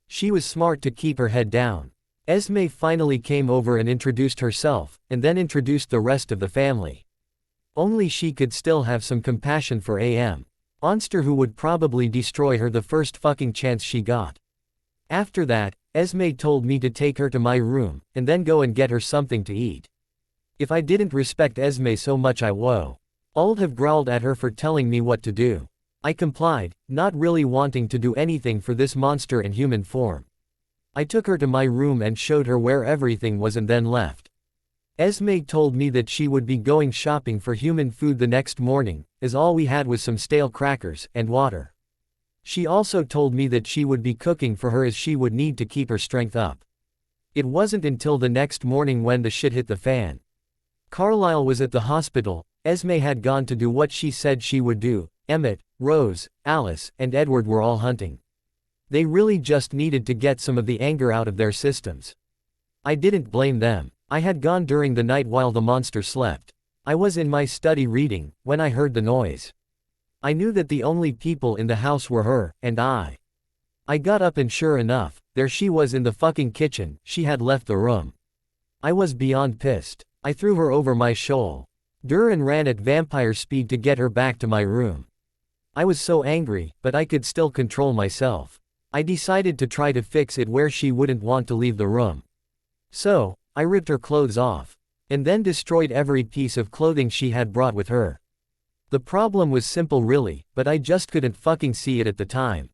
She was smart to keep her head down. Esme finally came over and introduced herself, and then introduced the rest of the family. Only she could still have some compassion for a monster who would probably destroy her the first fucking chance she got. After that, Esme told me to take her to my room, and then go and get her something to eat. If I didn't respect Esme so much I would have growled at her for telling me what to do. I complied, not really wanting to do anything for this monster in human form. I took her to my room and showed her where everything was and then left. Esme told me that she would be going shopping for human food the next morning, as all we had was some stale crackers and water. She also told me that she would be cooking for her as she would need to keep her strength up. It wasn't until the next morning when the shit hit the fan. Carlisle was at the hospital, Esme had gone to do what she said she would do, Emmett, Rose, Alice, and Edward were all hunting. They really just needed to get some of the anger out of their systems. I didn't blame them. I had gone during the night while the monster slept. I was in my study reading, when I heard the noise. I knew that the only people in the house were her and I. I got up and sure enough, there she was in the fucking kitchen. She had left the room. I was beyond pissed. I threw her over my shoulder and ran at vampire speed to get her back to my room. I was so angry, but I could still control myself. I decided to try to fix it where she wouldn't want to leave the room. So, I ripped her clothes off, and then destroyed every piece of clothing she had brought with her. The problem was simple really, but I just couldn't fucking see it at the time.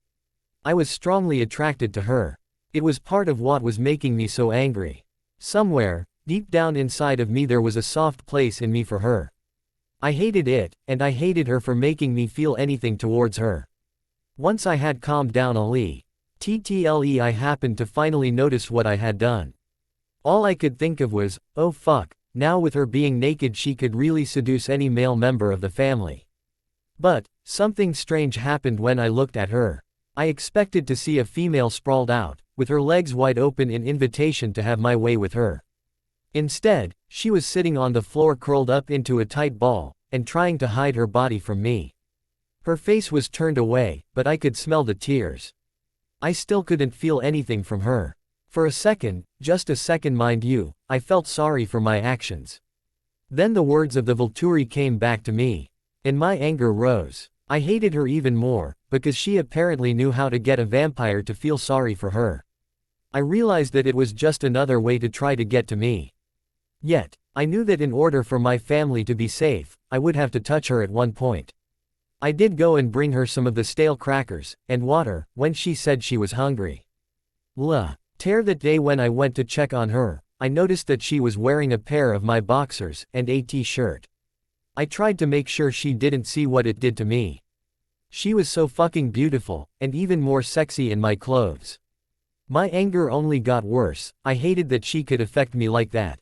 I was strongly attracted to her. It was part of what was making me so angry. Somewhere, deep down inside of me there was a soft place in me for her. I hated it, and I hated her for making me feel anything towards her. Once I had calmed down I happened to finally notice what I had done. All I could think of was, oh fuck, now with her being naked she could really seduce any male member of the family. But, something strange happened when I looked at her. I expected to see a female sprawled out, with her legs wide open in invitation to have my way with her. Instead, she was sitting on the floor curled up into a tight ball, and trying to hide her body from me. Her face was turned away, but I could smell the tears. I still couldn't feel anything from her. For a second, just a second mind you, I felt sorry for my actions. Then the words of the Volturi came back to me. And my anger rose. I hated her even more, because she apparently knew how to get a vampire to feel sorry for her. I realized that it was just another way to try to get to me. Yet, I knew that in order for my family to be safe, I would have to touch her at one point. I did go and bring her some of the stale crackers, and water, when she said she was hungry. That day when I went to check on her, I noticed that she was wearing a pair of my boxers, and a t-shirt. I tried to make sure she didn't see what it did to me. She was so fucking beautiful, and even more sexy in my clothes. My anger only got worse. I hated that she could affect me like that.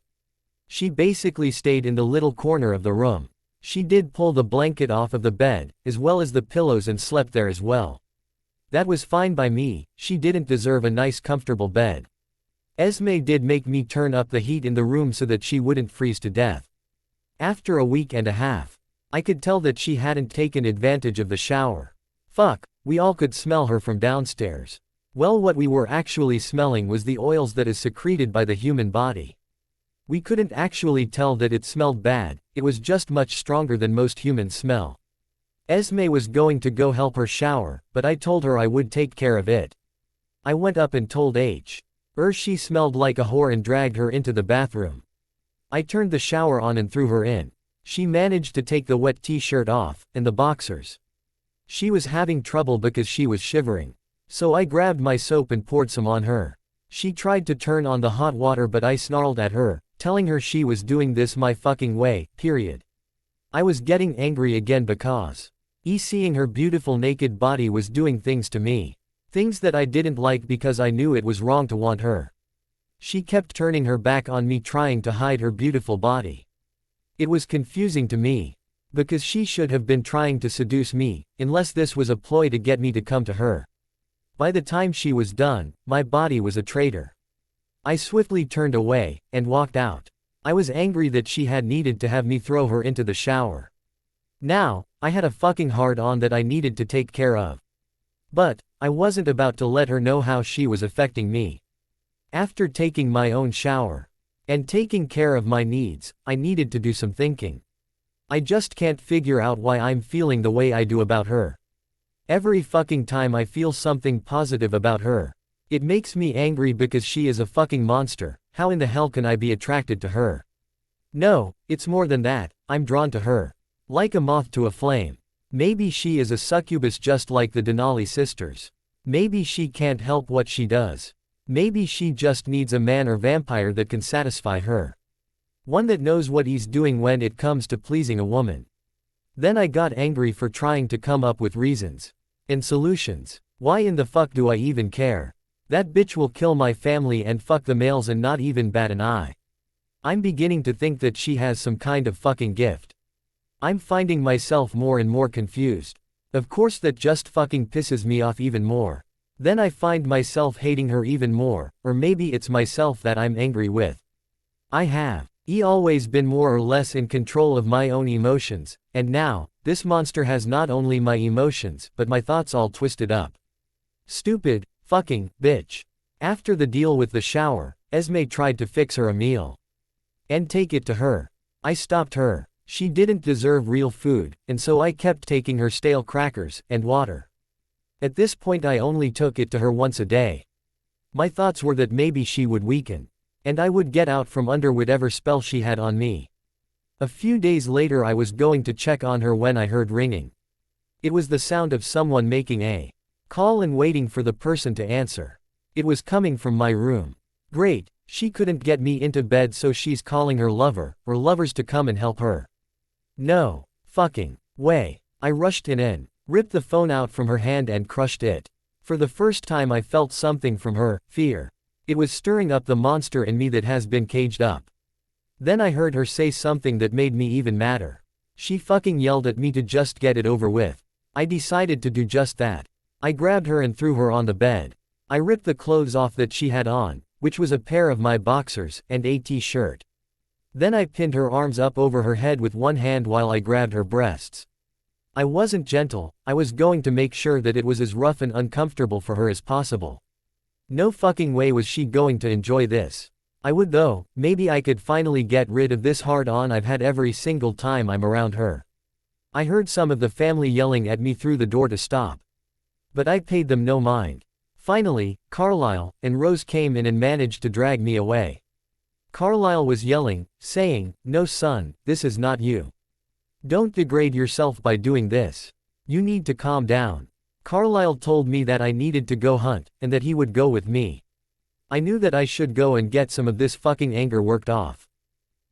She basically stayed in the little corner of the room. She did pull the blanket off of the bed, as well as the pillows, and slept there as well. That was fine by me. She didn't deserve a nice comfortable bed. Esme did make me turn up the heat in the room so that she wouldn't freeze to death. After a week and a half, I could tell that she hadn't taken advantage of the shower. Fuck, we all could smell her from downstairs. Well, what we were actually smelling was the oils that is secreted by the human body. We couldn't actually tell that it smelled bad, it was just much stronger than most humans smell. Esme was going to go help her shower, but I told her I would take care of it. I went up and told she smelled like a whore and dragged her into the bathroom. I turned the shower on and threw her in. She managed to take the wet t-shirt off, and the boxers. She was having trouble because she was shivering. So I grabbed my soap and poured some on her. She tried to turn on the hot water, but I snarled at her, telling her she was doing this my fucking way, period. I was getting angry again because seeing her beautiful naked body was doing things to me. Things that I didn't like because I knew it was wrong to want her. She kept turning her back on me, trying to hide her beautiful body. It was confusing to me. Because she should have been trying to seduce me, unless this was a ploy to get me to come to her. By the time she was done, my body was a traitor. I swiftly turned away, and walked out. I was angry that she had needed to have me throw her into the shower. Now, I had a fucking hard-on that I needed to take care of. But, I wasn't about to let her know how she was affecting me. After taking my own shower, and taking care of my needs, I needed to do some thinking. I just can't figure out why I'm feeling the way I do about her. Every fucking time I feel something positive about her, it makes me angry because she is a fucking monster. How in the hell can I be attracted to her? No, it's more than that, I'm drawn to her. Like a moth to a flame. Maybe she is a succubus just like the Denali sisters. Maybe she can't help what she does. Maybe she just needs a man or vampire that can satisfy her. One that knows what he's doing when it comes to pleasing a woman. Then I got angry for trying to come up with reasons and solutions. Why in the fuck do I even care? That bitch will kill my family and fuck the males and not even bat an eye. I'm beginning to think that she has some kind of fucking gift. I'm finding myself more and more confused. Of course that just fucking pisses me off even more. Then I find myself hating her even more, or maybe it's myself that I'm angry with. I have always been more or less in control of my own emotions, and now, this monster has not only my emotions, but my thoughts all twisted up. Stupid, fucking, bitch. After the deal with the shower, Esme tried to fix her a meal. And take it to her. I stopped her. She didn't deserve real food, and so I kept taking her stale crackers, and water. At this point I only took it to her once a day. My thoughts were that maybe she would weaken. And I would get out from under whatever spell she had on me. A few days later I was going to check on her when I heard ringing. It was the sound of someone making a call and waiting for the person to answer. It was coming from my room. Great, she couldn't get me into bed, so she's calling her lover, or lovers to come and help her. No, Fucking way. I rushed in, ripped the phone out from her hand and crushed it. For the first time I felt something from her, fear. It was stirring up the monster in me that has been caged up. Then I heard her say something that made me even madder. She fucking yelled at me to just get it over with. I decided to do just that. I grabbed her and threw her on the bed. I ripped the clothes off that she had on, which was a pair of my boxers, and a t-shirt. Then I pinned her arms up over her head with one hand while I grabbed her breasts. I wasn't gentle, I was going to make sure that it was as rough and uncomfortable for her as possible. No fucking way was she going to enjoy this. I would though, maybe I could finally get rid of this hard-on I've had every single time I'm around her. I heard some of the family yelling at me through the door to stop. But I paid them no mind. Finally, Carlisle and Rose came in and managed to drag me away. Carlisle was yelling, saying, "No son, this is not you. Don't degrade yourself by doing this. You need to calm down." Carlisle told me that I needed to go hunt, and that he would go with me. I knew that I should go and get some of this fucking anger worked off.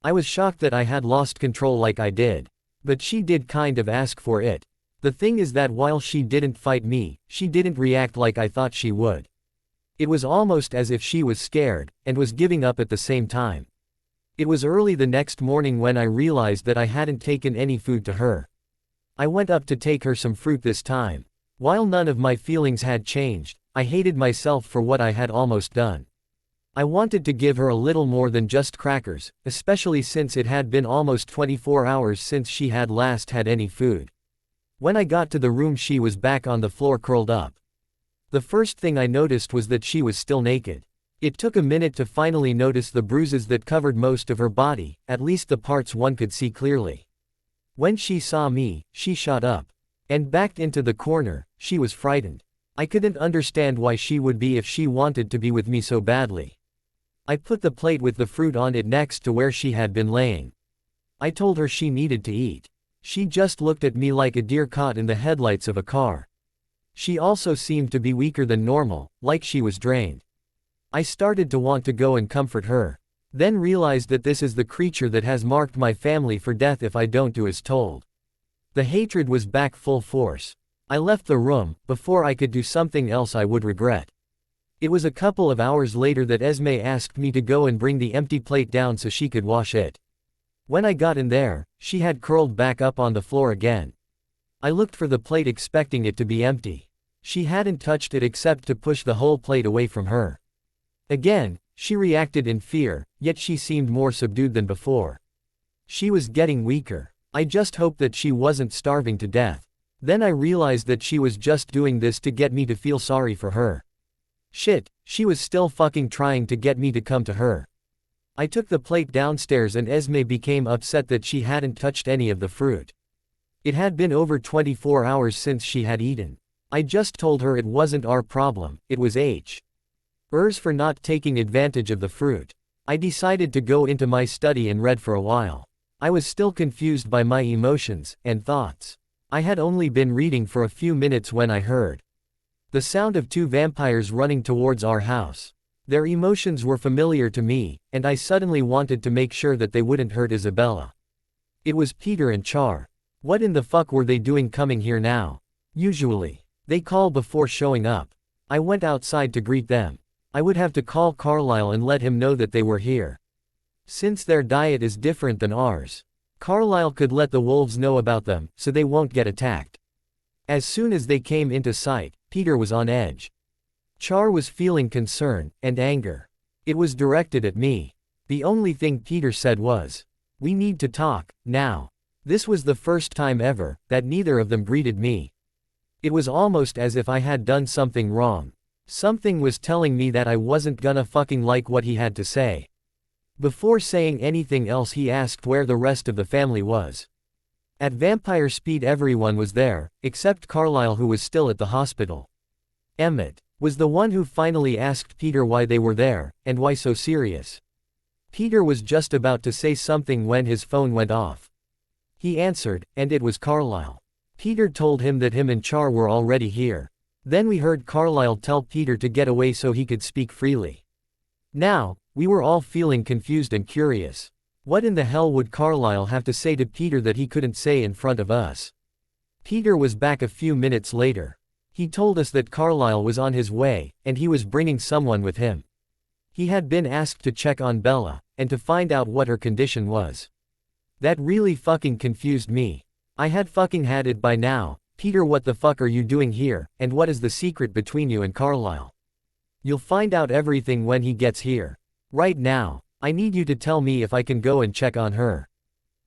I was shocked that I had lost control like I did. But she did kind of ask for it. The thing is that while she didn't fight me, she didn't react like I thought she would. It was almost as if she was scared, and was giving up at the same time. It was early the next morning when I realized that I hadn't taken any food to her. I went up to take her some fruit this time. While none of my feelings had changed, I hated myself for what I had almost done. I wanted to give her a little more than just crackers, especially since it had been almost 24 hours since she had last had any food. When I got to the room, she was back on the floor curled up. The first thing I noticed was that she was still naked. It took a minute to finally notice the bruises that covered most of her body, at least the parts one could see clearly. When she saw me, she shot up and backed into the corner. She was frightened. I couldn't understand why she would be if she wanted to be with me so badly. I put the plate with the fruit on it next to where she had been laying. I told her she needed to eat. She just looked at me like a deer caught in the headlights of a car. She also seemed to be weaker than normal, like she was drained. I started to want to go and comfort her. Then realized that this is the creature that has marked my family for death if I don't do as told. The hatred was back full force. I left the room, before I could do something else I would regret. It was a couple of hours later that Esme asked me to go and bring the empty plate down so she could wash it. When I got in there, she had curled back up on the floor again. I looked for the plate expecting it to be empty. She hadn't touched it except to push the whole plate away from her. Again, she reacted in fear, yet she seemed more subdued than before. She was getting weaker. I just hoped that she wasn't starving to death. Then I realized that she was just doing this to get me to feel sorry for her. Shit, she was still fucking trying to get me to come to her. I took the plate downstairs and Esme became upset that she hadn't touched any of the fruit. It had been over 24 hours since she had eaten. I just told her it wasn't our problem, it was hers for not taking advantage of the fruit. I decided to go into my study and read for a while. I was still confused by my emotions and thoughts. I had only been reading for a few minutes when I heard the sound of two vampires running towards our house. Their emotions were familiar to me, and I suddenly wanted to make sure that they wouldn't hurt Isabella. It was Peter and Char. What in the fuck were they doing coming here now? Usually, they call before showing up. I went outside to greet them. I would have to call Carlisle and let him know that they were here. Since their diet is different than ours, Carlisle could let the wolves know about them, so they won't get attacked. As soon as they came into sight, Peter was on edge. Char was feeling concern and anger. It was directed at me. The only thing Peter said was, "We need to talk, now." This was the first time ever that neither of them greeted me. It was almost as if I had done something wrong. Something was telling me that I wasn't gonna fucking like what he had to say. Before saying anything else, he asked where the rest of the family was. At vampire speed everyone was there, except Carlisle, who was still at the hospital. Emmett was the one who finally asked Peter why they were there, and why so serious. Peter was just about to say something when his phone went off. He answered, and it was Carlisle. Peter told him that him and Char were already here. Then we heard Carlisle tell Peter to get away so he could speak freely. Now, we were all feeling confused and curious. What in the hell would Carlisle have to say to Peter that he couldn't say in front of us? Peter was back a few minutes later. He told us that Carlisle was on his way, and he was bringing someone with him. He had been asked to check on Bella, and to find out what her condition was. That really fucking confused me. I had fucking had it by now. Peter, what the fuck are you doing here, and what is the secret between you and Carlisle? You'll find out everything when he gets here. Right now, I need you to tell me if I can go and check on her.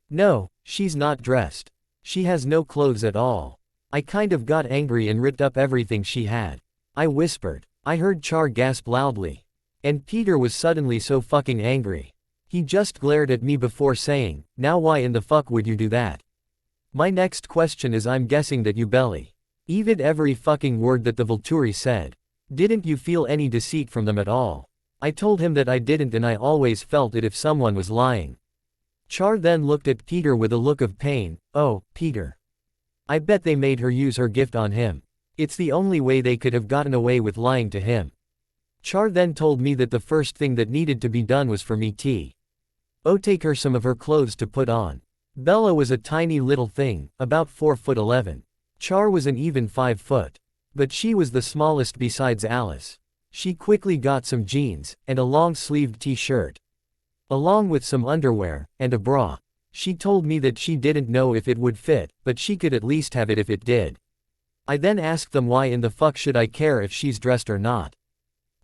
No, she's not dressed. She has no clothes at all. I kind of got angry and ripped up everything she had. I whispered. I heard Char gasp loudly. And Peter was suddenly so fucking angry. He just glared at me before saying, now why in the fuck would you do that? My next question is, I'm guessing that you belly. Even every fucking word that the Volturi said. Didn't you feel any deceit from them at all? I told him that I didn't, and I always felt it if someone was lying. Char then looked at Peter with a look of pain. Oh, Peter. I bet they made her use her gift on him. It's the only way they could have gotten away with lying to him. Char then told me that the first thing that needed to be done was for me to take her some of her clothes to put on. Bella was a tiny little thing, about 4'11". Char was an even 5 foot. But she was the smallest besides Alice. She quickly got some jeans, and a long-sleeved t-shirt. Along with some underwear, and a bra. She told me that she didn't know if it would fit, but she could at least have it if it did. I then asked them why in the fuck should I care if she's dressed or not.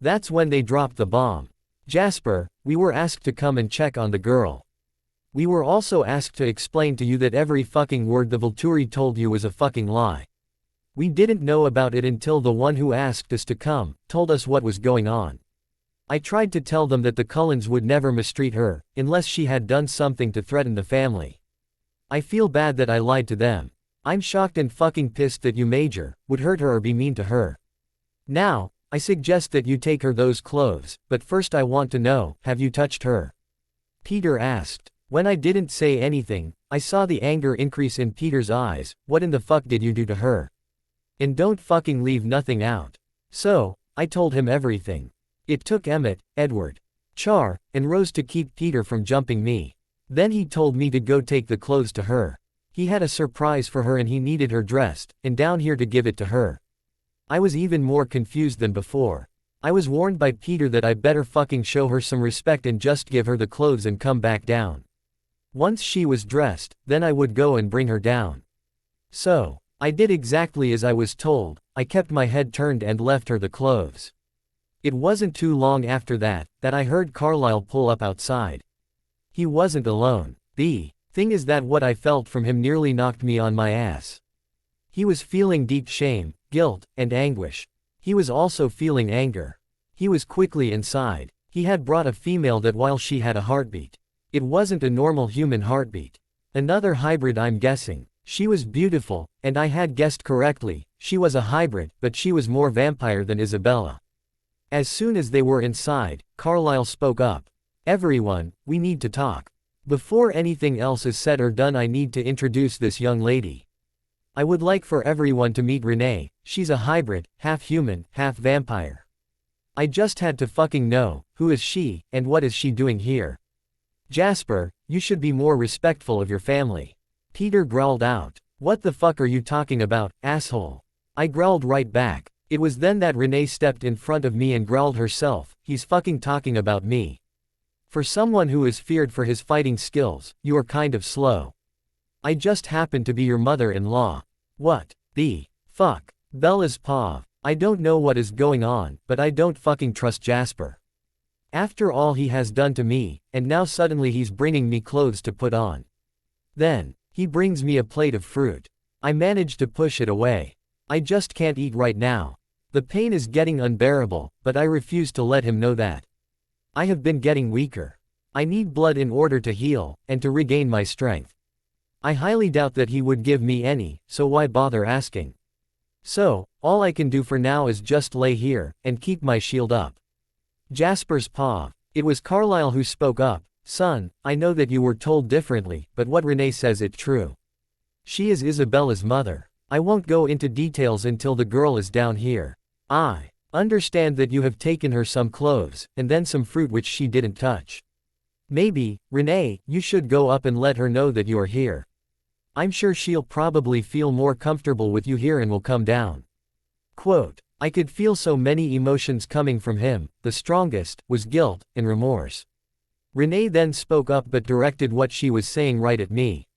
That's when they dropped the bomb. Jasper, we were asked to come and check on the girl. We were also asked to explain to you that every fucking word the Volturi told you was a fucking lie. We didn't know about it until the one who asked us to come told us what was going on. I tried to tell them that the Cullens would never mistreat her, unless she had done something to threaten the family. I feel bad that I lied to them. I'm shocked and fucking pissed that you, Major, would hurt her or be mean to her. Now, I suggest that you take her those clothes, but first I want to know, have you touched her? Peter asked. When I didn't say anything, I saw the anger increase in Peter's eyes. What in the fuck did you do to her? And don't fucking leave nothing out. So, I told him everything. It took Emmett, Edward, Char, and Rose to keep Peter from jumping me. Then he told me to go take the clothes to her. He had a surprise for her and he needed her dressed, and down here to give it to her. I was even more confused than before. I was warned by Peter that I better fucking show her some respect and just give her the clothes and come back down. Once she was dressed, then I would go and bring her down. So, I did exactly as I was told. I kept my head turned and left her the clothes. It wasn't too long after that I heard Carlisle pull up outside. He wasn't alone. The thing is that what I felt from him nearly knocked me on my ass. He was feeling deep shame, guilt, and anguish. He was also feeling anger. He was quickly inside. He had brought a female that while she had a heartbeat, it wasn't a normal human heartbeat. Another hybrid, I'm guessing. She was beautiful, and I had guessed correctly. She was a hybrid, but she was more vampire than Isabella. As soon as they were inside, Carlisle spoke up. Everyone, we need to talk. Before anything else is said or done, I need to introduce this young lady. I would like for everyone to meet Renee. She's a hybrid, half human, half vampire. I just had to fucking know, who is she, and what is she doing here? Jasper, you should be more respectful of your family. Peter growled out. What the fuck are you talking about, asshole? I growled right back. It was then that Renee stepped in front of me and growled herself, he's fucking talking about me. For someone who is feared for his fighting skills, you are kind of slow. I just happen to be your mother-in-law. What the fuck? Bella's paw. I don't know what is going on, but I don't fucking trust Jasper. After all he has done to me, and now suddenly he's bringing me clothes to put on. Then, he brings me a plate of fruit. I manage to push it away. I just can't eat right now. The pain is getting unbearable, but I refuse to let him know that. I have been getting weaker. I need blood in order to heal, and to regain my strength. I highly doubt that he would give me any, so why bother asking? So, all I can do for now is just lay here, and keep my shield up. Jasper's paw. It was Carlisle who spoke up. Son, I know that you were told differently, but what Renee says it's true. She is Isabella's mother. I won't go into details until the girl is down here. I understand that you have taken her some clothes, and then some fruit which she didn't touch. Maybe, Renee, you should go up and let her know that you are here. I'm sure she'll probably feel more comfortable with you here and will come down." Quote. I could feel so many emotions coming from him. The strongest was guilt and remorse. Renee then spoke up but directed what she was saying right at me.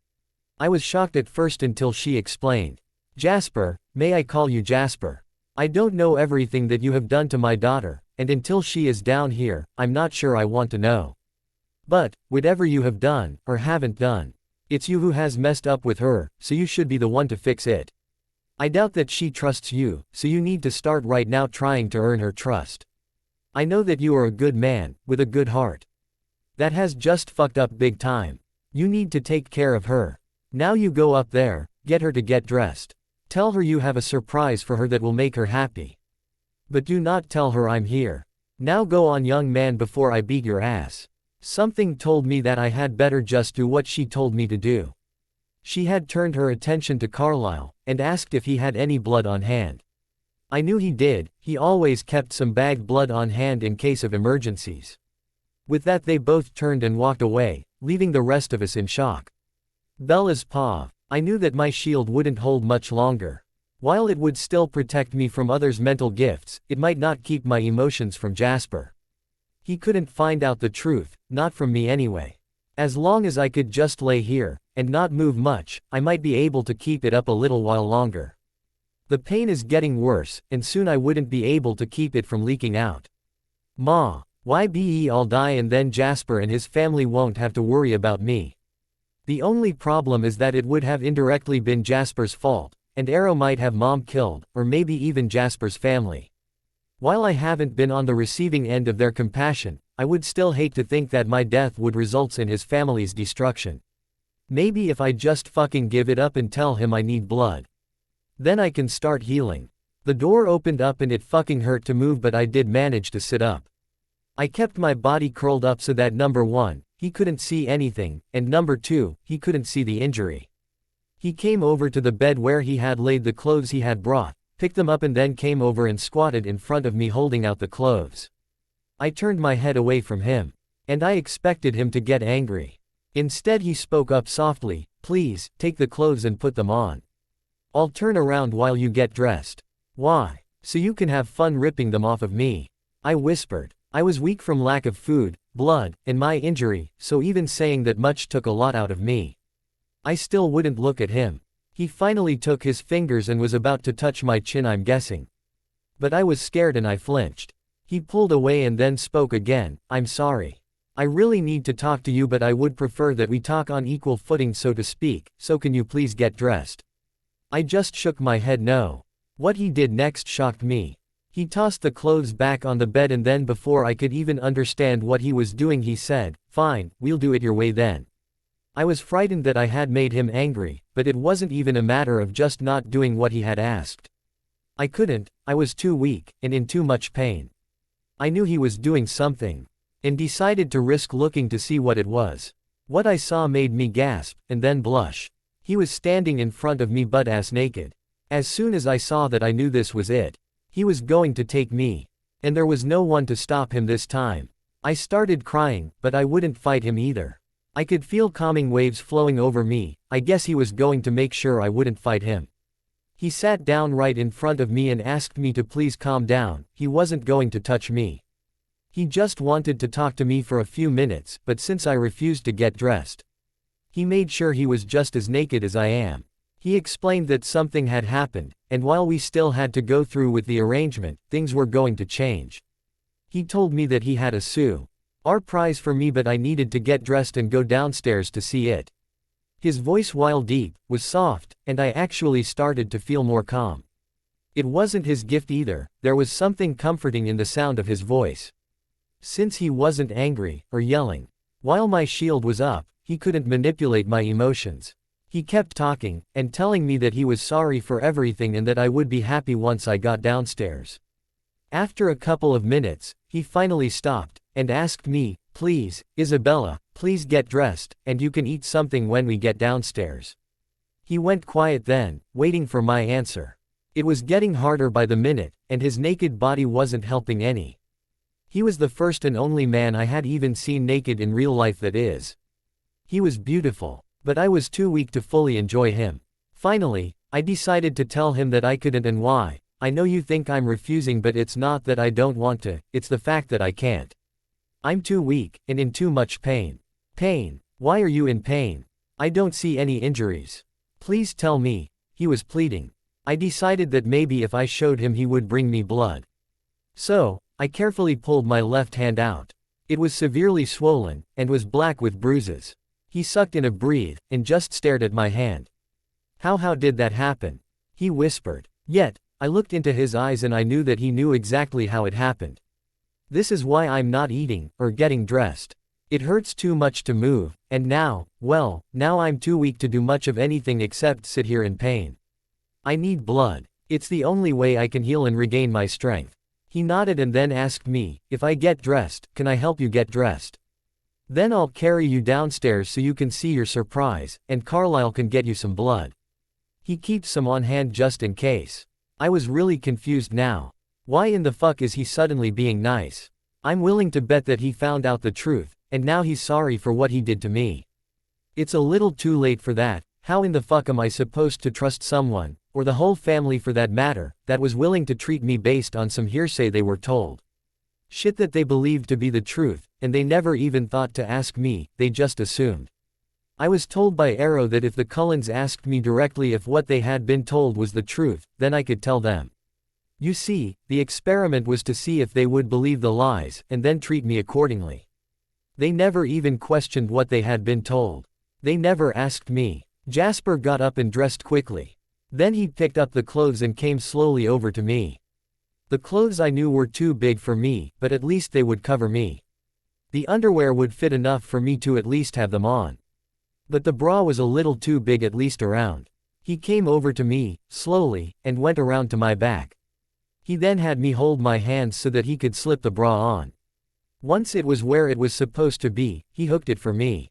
I was shocked at first until she explained. "Jasper, may I call you Jasper? I don't know everything that you have done to my daughter, and until she is down here, I'm not sure I want to know. But, whatever you have done, or haven't done, it's you who has messed up with her, so you should be the one to fix it. I doubt that she trusts you, so you need to start right now trying to earn her trust. I know that you are a good man, with a good heart. That has just fucked up big time. You need to take care of her. Now you go up there, get her to get dressed. Tell her you have a surprise for her that will make her happy. But do not tell her I'm here. Now go on, young man, before I beat your ass." Something told me that I had better just do what she told me to do. She had turned her attention to Carlisle, and asked if he had any blood on hand. I knew he did. He always kept some bagged blood on hand in case of emergencies. With that they both turned and walked away, leaving the rest of us in shock. Bella's paw. I knew that my shield wouldn't hold much longer. While it would still protect me from others' mental gifts, it might not keep my emotions from Jasper. He couldn't find out the truth, not from me anyway. As long as I could just lay here, and not move much, I might be able to keep it up a little while longer. The pain is getting worse, and soon I wouldn't be able to keep it from leaking out. Ma, I'll die and then Jasper and his family won't have to worry about me. The only problem is that it would have indirectly been Jasper's fault, and Arrow might have Mom killed, or maybe even Jasper's family. While I haven't been on the receiving end of their compassion, I would still hate to think that my death would result in his family's destruction. Maybe if I just fucking give it up and tell him I need blood. Then I can start healing. The door opened up and it fucking hurt to move, but I did manage to sit up. I kept my body curled up so that number 1, he couldn't see anything, and number 2, he couldn't see the injury. He came over to the bed where he had laid the clothes he had brought, picked them up and then came over and squatted in front of me holding out the clothes. I turned my head away from him. And I expected him to get angry. Instead he spoke up softly, "Please, take the clothes and put them on. I'll turn around while you get dressed." "Why?" "So you can have fun ripping them off of me," I whispered. I was weak from lack of food, blood, and my injury, so even saying that much took a lot out of me. I still wouldn't look at him. He finally took his fingers and was about to touch my chin, I'm guessing. But I was scared and I flinched. He pulled away and then spoke again. "I'm sorry. I really need to talk to you, but I would prefer that we talk on equal footing, so to speak, so can you please get dressed?" I just shook my head no. What he did next shocked me. He tossed the clothes back on the bed and then before I could even understand what he was doing he said, "Fine, we'll do it your way then." I was frightened that I had made him angry, but it wasn't even a matter of just not doing what he had asked. I couldn't, I was too weak, and in too much pain. I knew he was doing something, and decided to risk looking to see what it was. What I saw made me gasp, and then blush. He was standing in front of me butt-ass naked. As soon as I saw that I knew this was it. He was going to take me. And there was no one to stop him this time. I started crying, but I wouldn't fight him either. I could feel calming waves flowing over me. I guess he was going to make sure I wouldn't fight him. He sat down right in front of me and asked me to please calm down. He wasn't going to touch me. He just wanted to talk to me for a few minutes, but since I refused to get dressed, he made sure he was just as naked as I am. He explained that something had happened, and while we still had to go through with the arrangement, things were going to change. He told me that he had a our prize for me, but I needed to get dressed and go downstairs to see it. His voice, while deep, was soft, and I actually started to feel more calm. It wasn't his gift either, there was something comforting in the sound of his voice. Since he wasn't angry, or yelling, while my shield was up, he couldn't manipulate my emotions. He kept talking, and telling me that he was sorry for everything and that I would be happy once I got downstairs. After a couple of minutes, he finally stopped, and asked me, "Please, Isabella, please get dressed, and you can eat something when we get downstairs." He went quiet then, waiting for my answer. It was getting harder by the minute, and his naked body wasn't helping any. He was the first and only man I had even seen naked in real life, that is. He was beautiful, but I was too weak to fully enjoy him. Finally, I decided to tell him that I couldn't, and why. I know you think I'm refusing, but it's not that I don't want to, it's the fact that I can't. I'm too weak, and in too much pain. Pain? Why are you in pain? I don't see any injuries. Please tell me, he was pleading. I decided that maybe if I showed him he would bring me blood. So, I carefully pulled my left hand out. It was severely swollen, and was black with bruises. He sucked in a breath, and just stared at my hand. How did that happen? He whispered. Yet, I looked into his eyes and I knew that he knew exactly how it happened. This is why I'm not eating, or getting dressed. It hurts too much to move, and now I'm too weak to do much of anything except sit here in pain. I need blood. It's the only way I can heal and regain my strength. He nodded and then asked me, if I get dressed, can I help you get dressed? Then I'll carry you downstairs so you can see your surprise, and Carlisle can get you some blood. He keeps some on hand just in case. I was really confused now. Why in the fuck is he suddenly being nice? I'm willing to bet that he found out the truth, and now he's sorry for what he did to me. It's a little too late for that. How in the fuck am I supposed to trust someone, or the whole family for that matter, that was willing to treat me based on some hearsay they were told? Shit that they believed to be the truth, and they never even thought to ask me, they just assumed. I was told by Arrow that if the Cullens asked me directly if what they had been told was the truth, then I could tell them. You see, the experiment was to see if they would believe the lies, and then treat me accordingly. They never even questioned what they had been told. They never asked me. Jasper got up and dressed quickly. Then he picked up the clothes and came slowly over to me. The clothes I knew were too big for me, but at least they would cover me. The underwear would fit enough for me to at least have them on. But the bra was a little too big, at least around. He came over to me, slowly, and went around to my back. He then had me hold my hands so that he could slip the bra on. Once it was where it was supposed to be, he hooked it for me.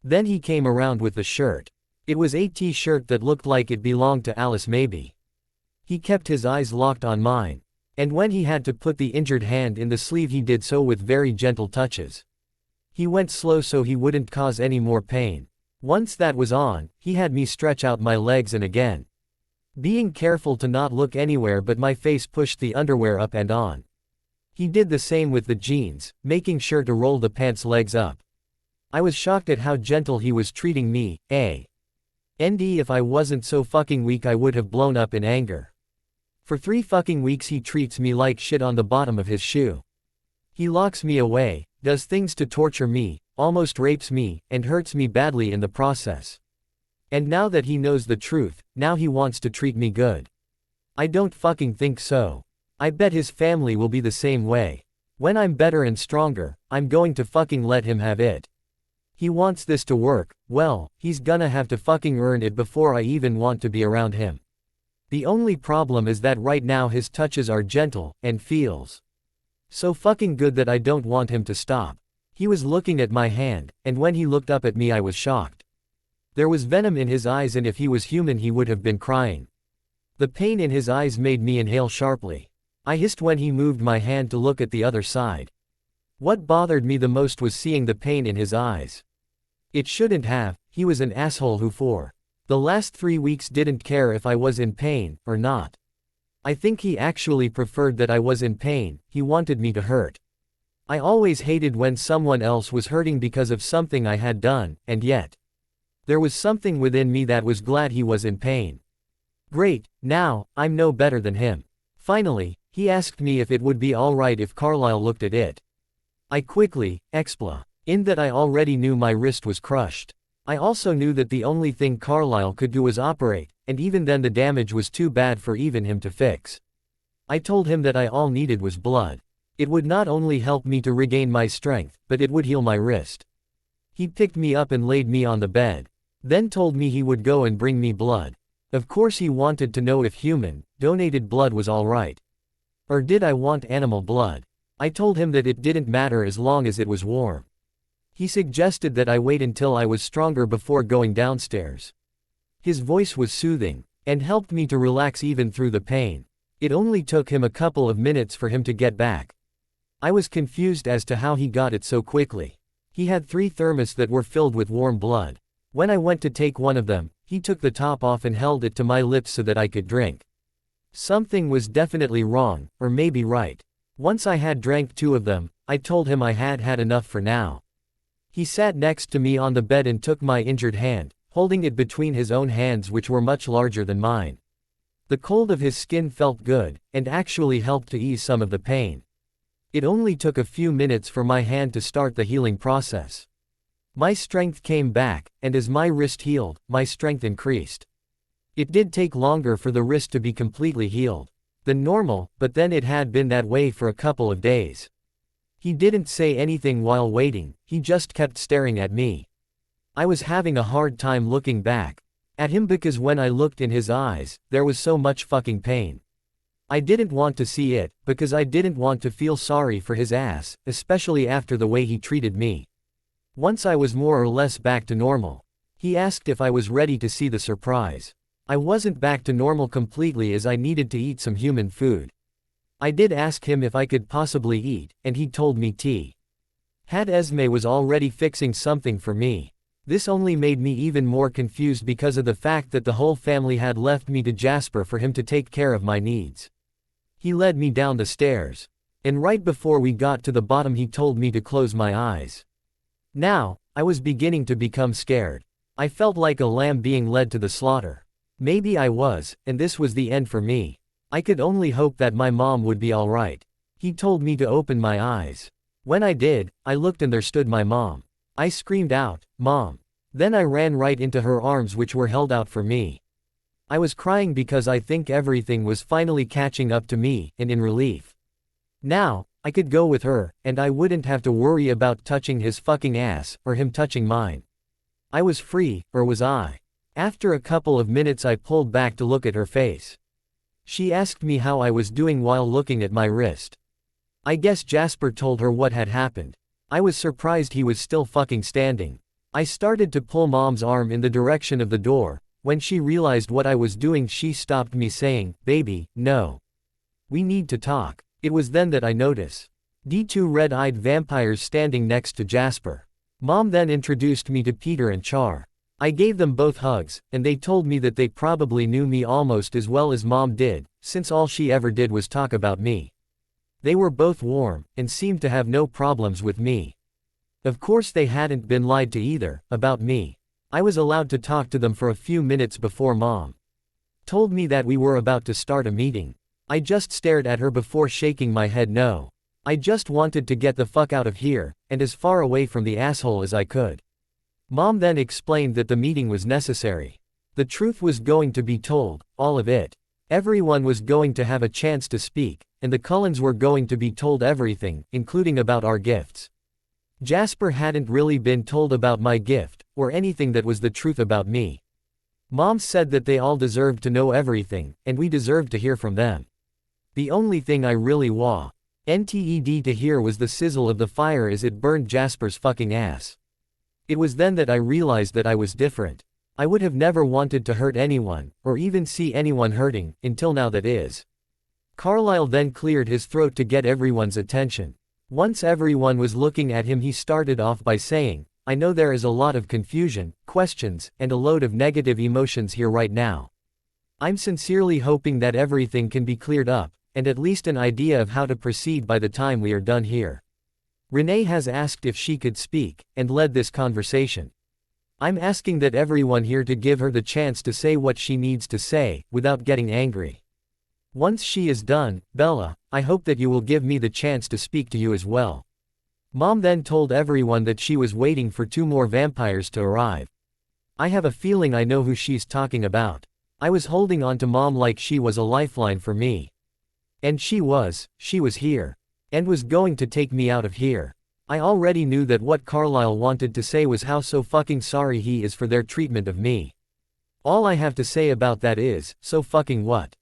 Then he came around with the shirt. It was a t-shirt that looked like it belonged to Alice maybe. He kept his eyes locked on mine. And when he had to put the injured hand in the sleeve, he did so with very gentle touches. He went slow so he wouldn't cause any more pain. Once that was on, he had me stretch out my legs and again, being careful to not look anywhere but my face, pushed the underwear up and on. He did the same with the jeans, making sure to roll the pants legs up. I was shocked at how gentle he was treating me. If I wasn't so fucking weak I would have blown up in anger. For 3 fucking weeks he treats me like shit on the bottom of his shoe. He locks me away, does things to torture me, almost rapes me, and hurts me badly in the process. And now that he knows the truth, now he wants to treat me good. I don't fucking think so. I bet his family will be the same way. When I'm better and stronger, I'm going to fucking let him have it. He wants this to work, well, he's gonna have to fucking earn it before I even want to be around him. The only problem is that right now his touches are gentle, and feels so fucking good that I don't want him to stop. He was looking at my hand, and when he looked up at me I was shocked. There was venom in his eyes, and if he was human he would have been crying. The pain in his eyes made me inhale sharply. I hissed when he moved my hand to look at the other side. What bothered me the most was seeing the pain in his eyes. It shouldn't have. He was an asshole who for the last 3 weeks didn't care if I was in pain or not. I think he actually preferred that I was in pain. He wanted me to hurt. I always hated when someone else was hurting because of something I had done, and yet there was something within me that was glad he was in pain. Great, now, I'm no better than him. Finally, he asked me if it would be alright if Carlisle looked at it. I quickly explained that I already knew my wrist was crushed. I also knew that the only thing Carlisle could do was operate, and even then the damage was too bad for even him to fix. I told him that all needed was blood. It would not only help me to regain my strength, but it would heal my wrist. He picked me up and laid me on the bed. Then told me he would go and bring me blood. Of course he wanted to know if human, donated blood was alright. Or did I want animal blood? I told him that it didn't matter as long as it was warm. He suggested that I wait until I was stronger before going downstairs. His voice was soothing, and helped me to relax even through the pain. It only took him a couple of minutes for him to get back. I was confused as to how he got it so quickly. He had 3 thermos that were filled with warm blood. When I went to take one of them, he took the top off and held it to my lips so that I could drink. Something was definitely wrong, or maybe right. Once I had drank 2 of them, I told him I had had enough for now. He sat next to me on the bed and took my injured hand, holding it between his own hands which were much larger than mine. The cold of his skin felt good, and actually helped to ease some of the pain. It only took a few minutes for my hand to start the healing process. My strength came back, and as my wrist healed, my strength increased. It did take longer for the wrist to be completely healed than normal, but then it had been that way for a couple of days. He didn't say anything while waiting, he just kept staring at me. I was having a hard time looking back at him because when I looked in his eyes, there was so much fucking pain. I didn't want to see it, because I didn't want to feel sorry for his ass, especially after the way he treated me. Once I was more or less back to normal, he asked if I was ready to see the surprise. I wasn't back to normal completely as I needed to eat some human food. I did ask him if I could possibly eat, and he told me tea. Had Esme was already fixing something for me. This only made me even more confused because of the fact that the whole family had left me to Jasper for him to take care of my needs. He led me down the stairs. And right before we got to the bottom he told me to close my eyes. Now, I was beginning to become scared. I felt like a lamb being led to the slaughter. Maybe I was, and this was the end for me. I could only hope that my mom would be alright. He told me to open my eyes. When I did, I looked and there stood my mom. I screamed out, "Mom!" Then I ran right into her arms which were held out for me. I was crying because I think everything was finally catching up to me, and in relief. Now, I could go with her, and I wouldn't have to worry about touching his fucking ass, or him touching mine. I was free, or was I? After a couple of minutes I pulled back to look at her face. She asked me how I was doing while looking at my wrist. I guess Jasper told her what had happened. I was surprised he was still fucking standing. I started to pull Mom's arm in the direction of the door. When she realized what I was doing she stopped me saying, "Baby, no. We need to talk." It was then that I noticed the 2 red-eyed vampires standing next to Jasper. Mom then introduced me to Peter and Char. I gave them both hugs, and they told me that they probably knew me almost as well as Mom did, since all she ever did was talk about me. They were both warm, and seemed to have no problems with me. Of course they hadn't been lied to either, about me. I was allowed to talk to them for a few minutes before Mom told me that we were about to start a meeting. I just stared at her before shaking my head no. I just wanted to get the fuck out of here, and as far away from the asshole as I could. Mom then explained that the meeting was necessary. The truth was going to be told, all of it. Everyone was going to have a chance to speak, and the Cullens were going to be told everything, including about our gifts. Jasper hadn't really been told about my gift, or anything that was the truth about me. Mom said that they all deserved to know everything, and we deserved to hear from them. The only thing I really wanted to hear was the sizzle of the fire as it burned Jasper's fucking ass. It was then that I realized that I was different. I would have never wanted to hurt anyone, or even see anyone hurting, until now that is. Carlyle then cleared his throat to get everyone's attention. Once everyone was looking at him he started off by saying, "I know there is a lot of confusion, questions, and a load of negative emotions here right now. I'm sincerely hoping that everything can be cleared up, and at least an idea of how to proceed by the time we are done here. Renee has asked if she could speak, and led this conversation. I'm asking that everyone here to give her the chance to say what she needs to say, without getting angry. Once she is done, Bella, I hope that you will give me the chance to speak to you as well." Mom then told everyone that she was waiting for 2 more vampires to arrive. I have a feeling I know who she's talking about. I was holding on to Mom like she was a lifeline for me. And she was here. And was going to take me out of here. I already knew that what Carlyle wanted to say was how so fucking sorry he is for their treatment of me. All I have to say about that is, so fucking what?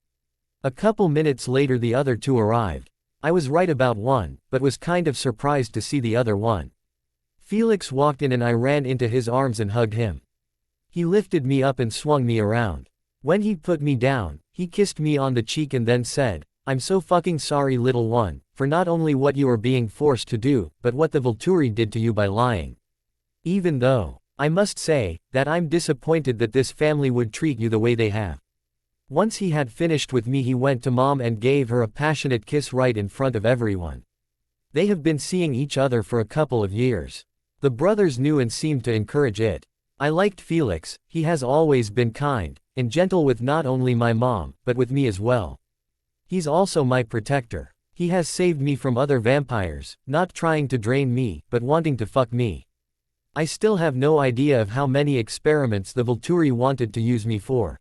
A couple minutes later the other 2 arrived. I was right about one, but was kind of surprised to see the other one. Felix walked in and I ran into his arms and hugged him. He lifted me up and swung me around. When he put me down, he kissed me on the cheek and then said, I'm so fucking sorry, little one, for not only what you are being forced to do, but what the Volturi did to you by lying. Even though, I must say, that I'm disappointed that this family would treat you the way they have. Once he had finished with me, he went to Mom and gave her a passionate kiss right in front of everyone. They have been seeing each other for a couple of years. The brothers knew and seemed to encourage it. I liked Felix. He has always been kind and gentle with not only my mom, but with me as well. He's also my protector. He has saved me from other vampires, not trying to drain me, but wanting to fuck me. I still have no idea of how many experiments the Volturi wanted to use me for.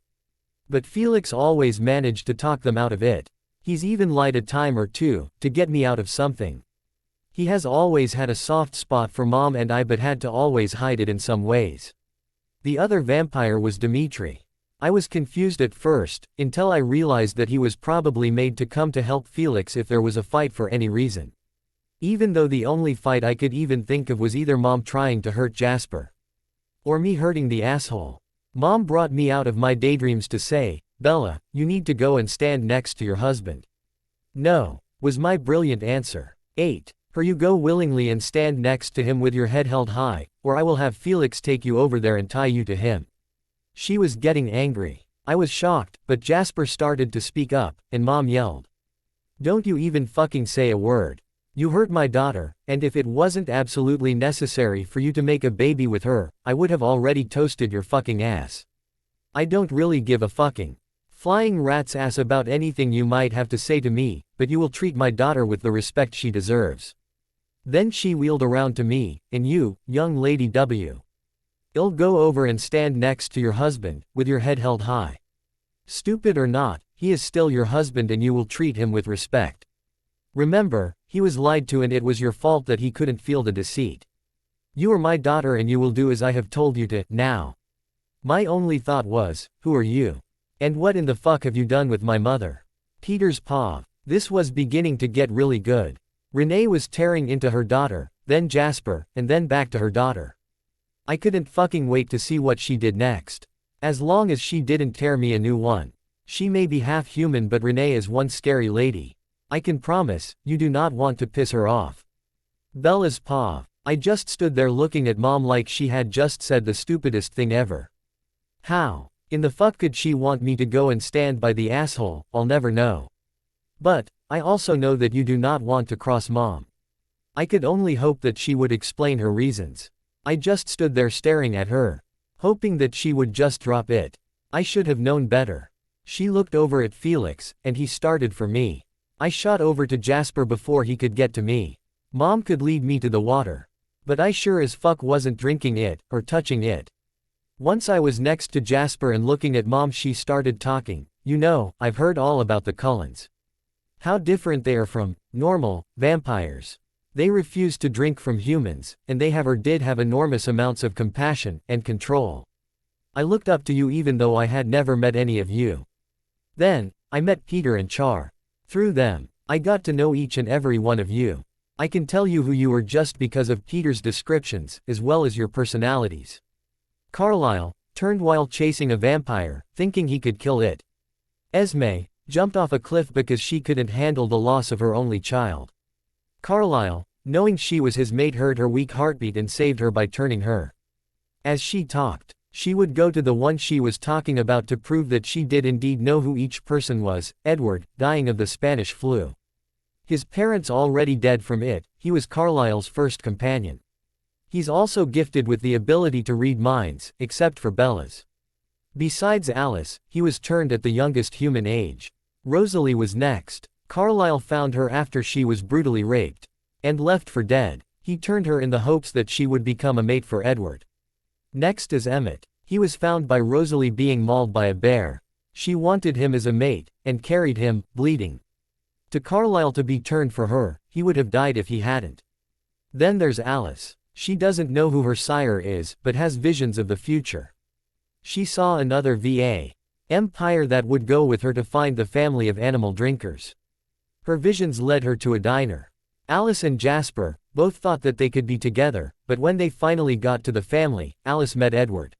But Felix always managed to talk them out of it. He's even lied a time or two, to get me out of something. He has always had a soft spot for Mom and I, but had to always hide it in some ways. The other vampire was Dimitri. I was confused at first, until I realized that he was probably made to come to help Felix if there was a fight for any reason. Even though the only fight I could even think of was either Mom trying to hurt Jasper, or me hurting the asshole. Mom brought me out of my daydreams to say, "Bella, you need to go and stand next to your husband." "No," was my brilliant answer. 8. "Her, you go willingly and stand next to him with your head held high, or I will have Felix take you over there and tie you to him." She was getting angry. I was shocked, but Jasper started to speak up, and Mom yelled, "Don't you even fucking say a word. You hurt my daughter, and if it wasn't absolutely necessary for you to make a baby with her, I would have already toasted your fucking ass. I don't really give a fucking flying rat's ass about anything you might have to say to me, but you will treat my daughter with the respect she deserves." Then she wheeled around to me, "And you, young lady I'll go over and stand next to your husband, with your head held high. Stupid or not, he is still your husband and you will treat him with respect. Remember, he was lied to and it was your fault that he couldn't feel the deceit. You are my daughter and you will do as I have told you to, now." My only thought was, who are you? And what in the fuck have you done with my mother? Peter's paw. This was beginning to get really good. Renee was tearing into her daughter, then Jasper, and then back to her daughter. I couldn't fucking wait to see what she did next. As long as she didn't tear me a new one. She may be half human, but Renee is one scary lady. I can promise, you do not want to piss her off. Bella's paw. I just stood there looking at Mom like she had just said the stupidest thing ever. How in the fuck could she want me to go and stand by the asshole? I'll never know. But I also know that you do not want to cross Mom. I could only hope that she would explain her reasons. I just stood there staring at her, hoping that she would just drop it. I should have known better. She looked over at Felix, and he started for me. I shot over to Jasper before he could get to me. Mom could lead me to the water, but I sure as fuck wasn't drinking it, or touching it. Once I was next to Jasper and looking at Mom, she started talking. "You know, I've heard all about the Cullens. How different they are from normal vampires. They refuse to drink from humans, and they have or did have enormous amounts of compassion and control. I looked up to you even though I had never met any of you. Then, I met Peter and Char. Through them, I got to know each and every one of you. I can tell you who you were just because of Peter's descriptions, as well as your personalities. Carlisle turned while chasing a vampire, thinking he could kill it. Esme jumped off a cliff because she couldn't handle the loss of her only child. Carlisle, knowing she was his mate, heard her weak heartbeat and saved her by turning her. As she talked, she would go to the one she was talking about to prove that she did indeed know who each person was. Edward, dying of the Spanish flu. His parents already dead from it, he was Carlisle's first companion. He's also gifted with the ability to read minds, except for Bella's. Besides Alice, he was turned at the youngest human age. Rosalie was next. Carlisle found her after she was brutally raped and left for dead. He turned her in the hopes that she would become a mate for Edward. Next is Emmett. He was found by Rosalie being mauled by a bear. She wanted him as a mate, and carried him, bleeding, to Carlisle to be turned for her. He would have died if he hadn't. Then there's Alice. She doesn't know who her sire is, but has visions of the future. She saw another vampire that would go with her to find the family of animal drinkers. Her visions led her to a diner. Alice and Jasper both thought that they could be together, but when they finally got to the family, Alice met Edward.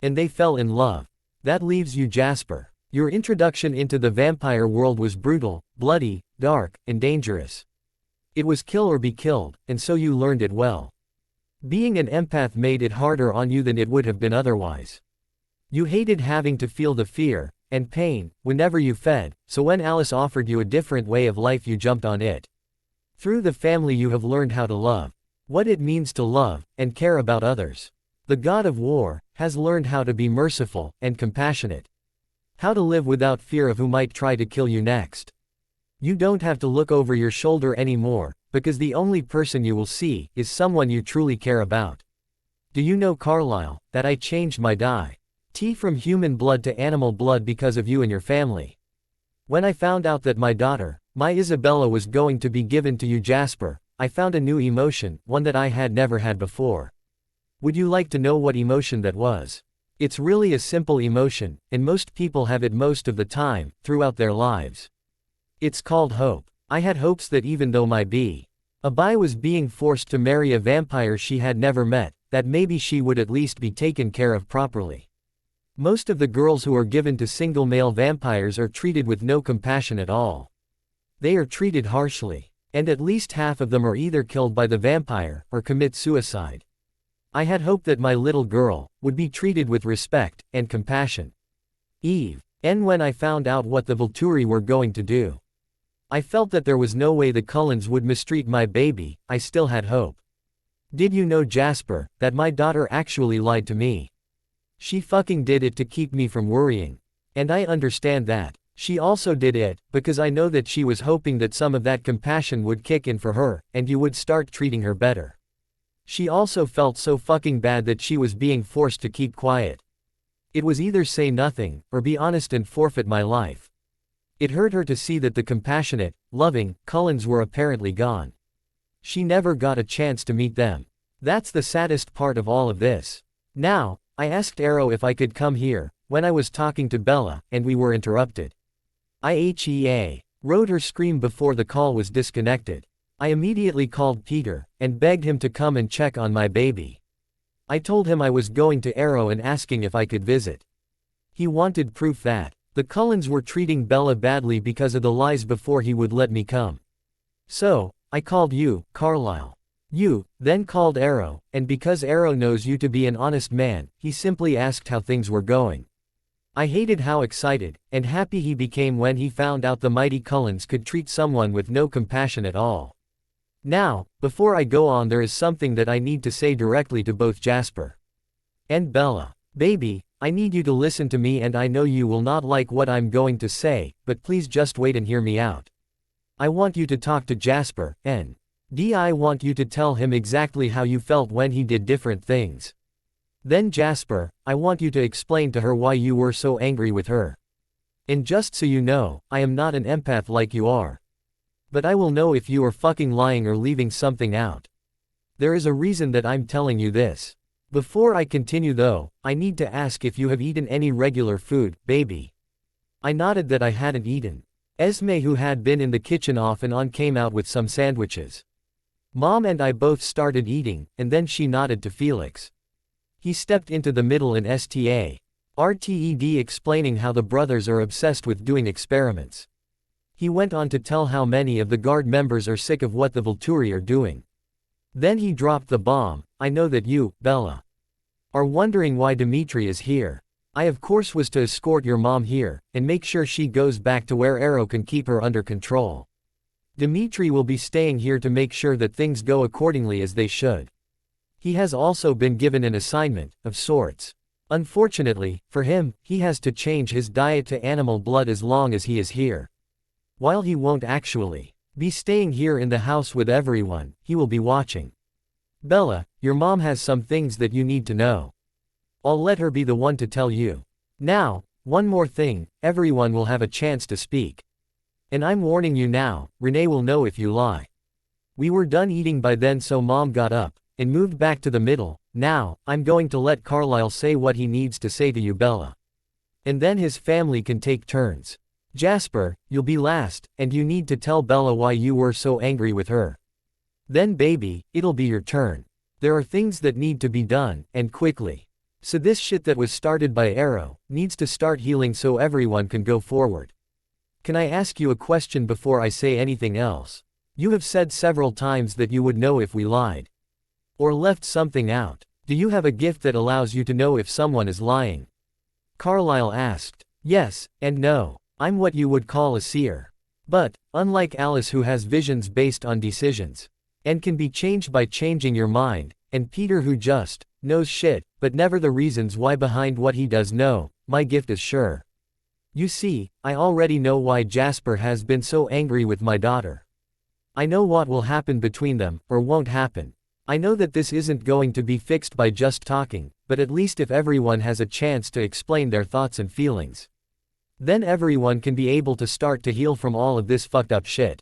And they fell in love. That leaves you, Jasper. Your introduction into the vampire world was brutal, bloody, dark, and dangerous. It was kill or be killed, and so you learned it well. Being an empath made it harder on you than it would have been otherwise. You hated having to feel the fear and pain whenever you fed, so when Alice offered you a different way of life you jumped on it. Through the family you have learned how to love, what it means to love and care about others. The god of war has learned how to be merciful and compassionate. How to live without fear of who might try to kill you next. You don't have to look over your shoulder anymore, because the only person you will see is someone you truly care about. Do you know, Carlisle, that I changed my dye from human blood to animal blood because of you and your family? When I found out that my daughter, my Isabella, was going to be given to you, Jasper, I found a new emotion, one that I had never had before. Would you like to know what emotion that was? It's really a simple emotion, and most people have it most of the time, throughout their lives. It's called hope. I had hopes that even though my Abby was being forced to marry a vampire she had never met, that maybe she would at least be taken care of properly. Most of the girls who are given to single male vampires are treated with no compassion at all. They are treated harshly, and at least half of them are either killed by the vampire or commit suicide. I had hoped that my little girl would be treated with respect and compassion. And when I found out what the Volturi were going to do, I felt that there was no way the Cullens would mistreat my baby. I still had hope. Did you know, Jasper, that my daughter actually lied to me? She fucking did it to keep me from worrying. And I understand that. She also did it because I know that she was hoping that some of that compassion would kick in for her, and you would start treating her better. She also felt so fucking bad that she was being forced to keep quiet. It was either say nothing, or be honest and forfeit my life. It hurt her to see that the compassionate, loving Cullens were apparently gone. She never got a chance to meet them. That's the saddest part of all of this. Now, I asked Arrow if I could come here, when I was talking to Bella, and we were interrupted. I wrote her scream before the call was disconnected. I immediately called Peter, and begged him to come and check on my baby. I told him I was going to Arrow and asking if I could visit. He wanted proof that the Cullens were treating Bella badly because of the lies before he would let me come. So, I called you, Carlisle. You then called Arrow, and because Arrow knows you to be an honest man, he simply asked how things were going. I hated how excited and happy he became when he found out the mighty Cullens could treat someone with no compassion at all. Now, before I go on, there is something that I need to say directly to both Jasper and Bella. Baby, I need you to listen to me, and I know you will not like what I'm going to say, but please just wait and hear me out. I want you to talk to Jasper, and I want you to tell him exactly how you felt when he did different things. Then Jasper, I want you to explain to her why you were so angry with her. And just so you know, I am not an empath like you are. But I will know if you are fucking lying or leaving something out. There is a reason that I'm telling you this. Before I continue though, I need to ask if you have eaten any regular food, baby. I nodded that I hadn't eaten. Esme, who had been in the kitchen off and on, came out with some sandwiches. Mom and I both started eating, and then she nodded to Felix. He stepped into the middle in RTED, explaining how the brothers are obsessed with doing experiments. He went on to tell how many of the guard members are sick of what the Volturi are doing. Then he dropped the bomb. I know that you, Bella, are wondering why Dimitri is here. I of course was to escort your mom here, and make sure she goes back to where Arrow can keep her under control. Dimitri will be staying here to make sure that things go accordingly as they should. He has also been given an assignment, of sorts. Unfortunately, for him, he has to change his diet to animal blood as long as he is here. While he won't actually be staying here in the house with everyone, he will be watching. Bella, your mom has some things that you need to know. I'll let her be the one to tell you. Now, one more thing, everyone will have a chance to speak. And I'm warning you now, Renee will know if you lie. We were done eating by then, so Mom got up and moved back to the middle. Now, I'm going to let Carlisle say what he needs to say to you, Bella. And then his family can take turns. Jasper, you'll be last, and you need to tell Bella why you were so angry with her. Then baby, it'll be your turn. There are things that need to be done, and quickly. So this shit that was started by Arrow needs to start healing so everyone can go forward. Can I ask you a question before I say anything else? You have said several times that you would know if we lied. Or left something out. Do you have a gift that allows you to know if someone is lying? Carlyle asked. Yes, and no. I'm what you would call a seer. But, unlike Alice who has visions based on decisions, and can be changed by changing your mind, and Peter who just knows shit, but never the reasons why behind what he does know, my gift is sure. You see, I already know why Jasper has been so angry with my daughter. I know what will happen between them, or won't happen. I know that this isn't going to be fixed by just talking, but at least if everyone has a chance to explain their thoughts and feelings, then everyone can be able to start to heal from all of this fucked up shit.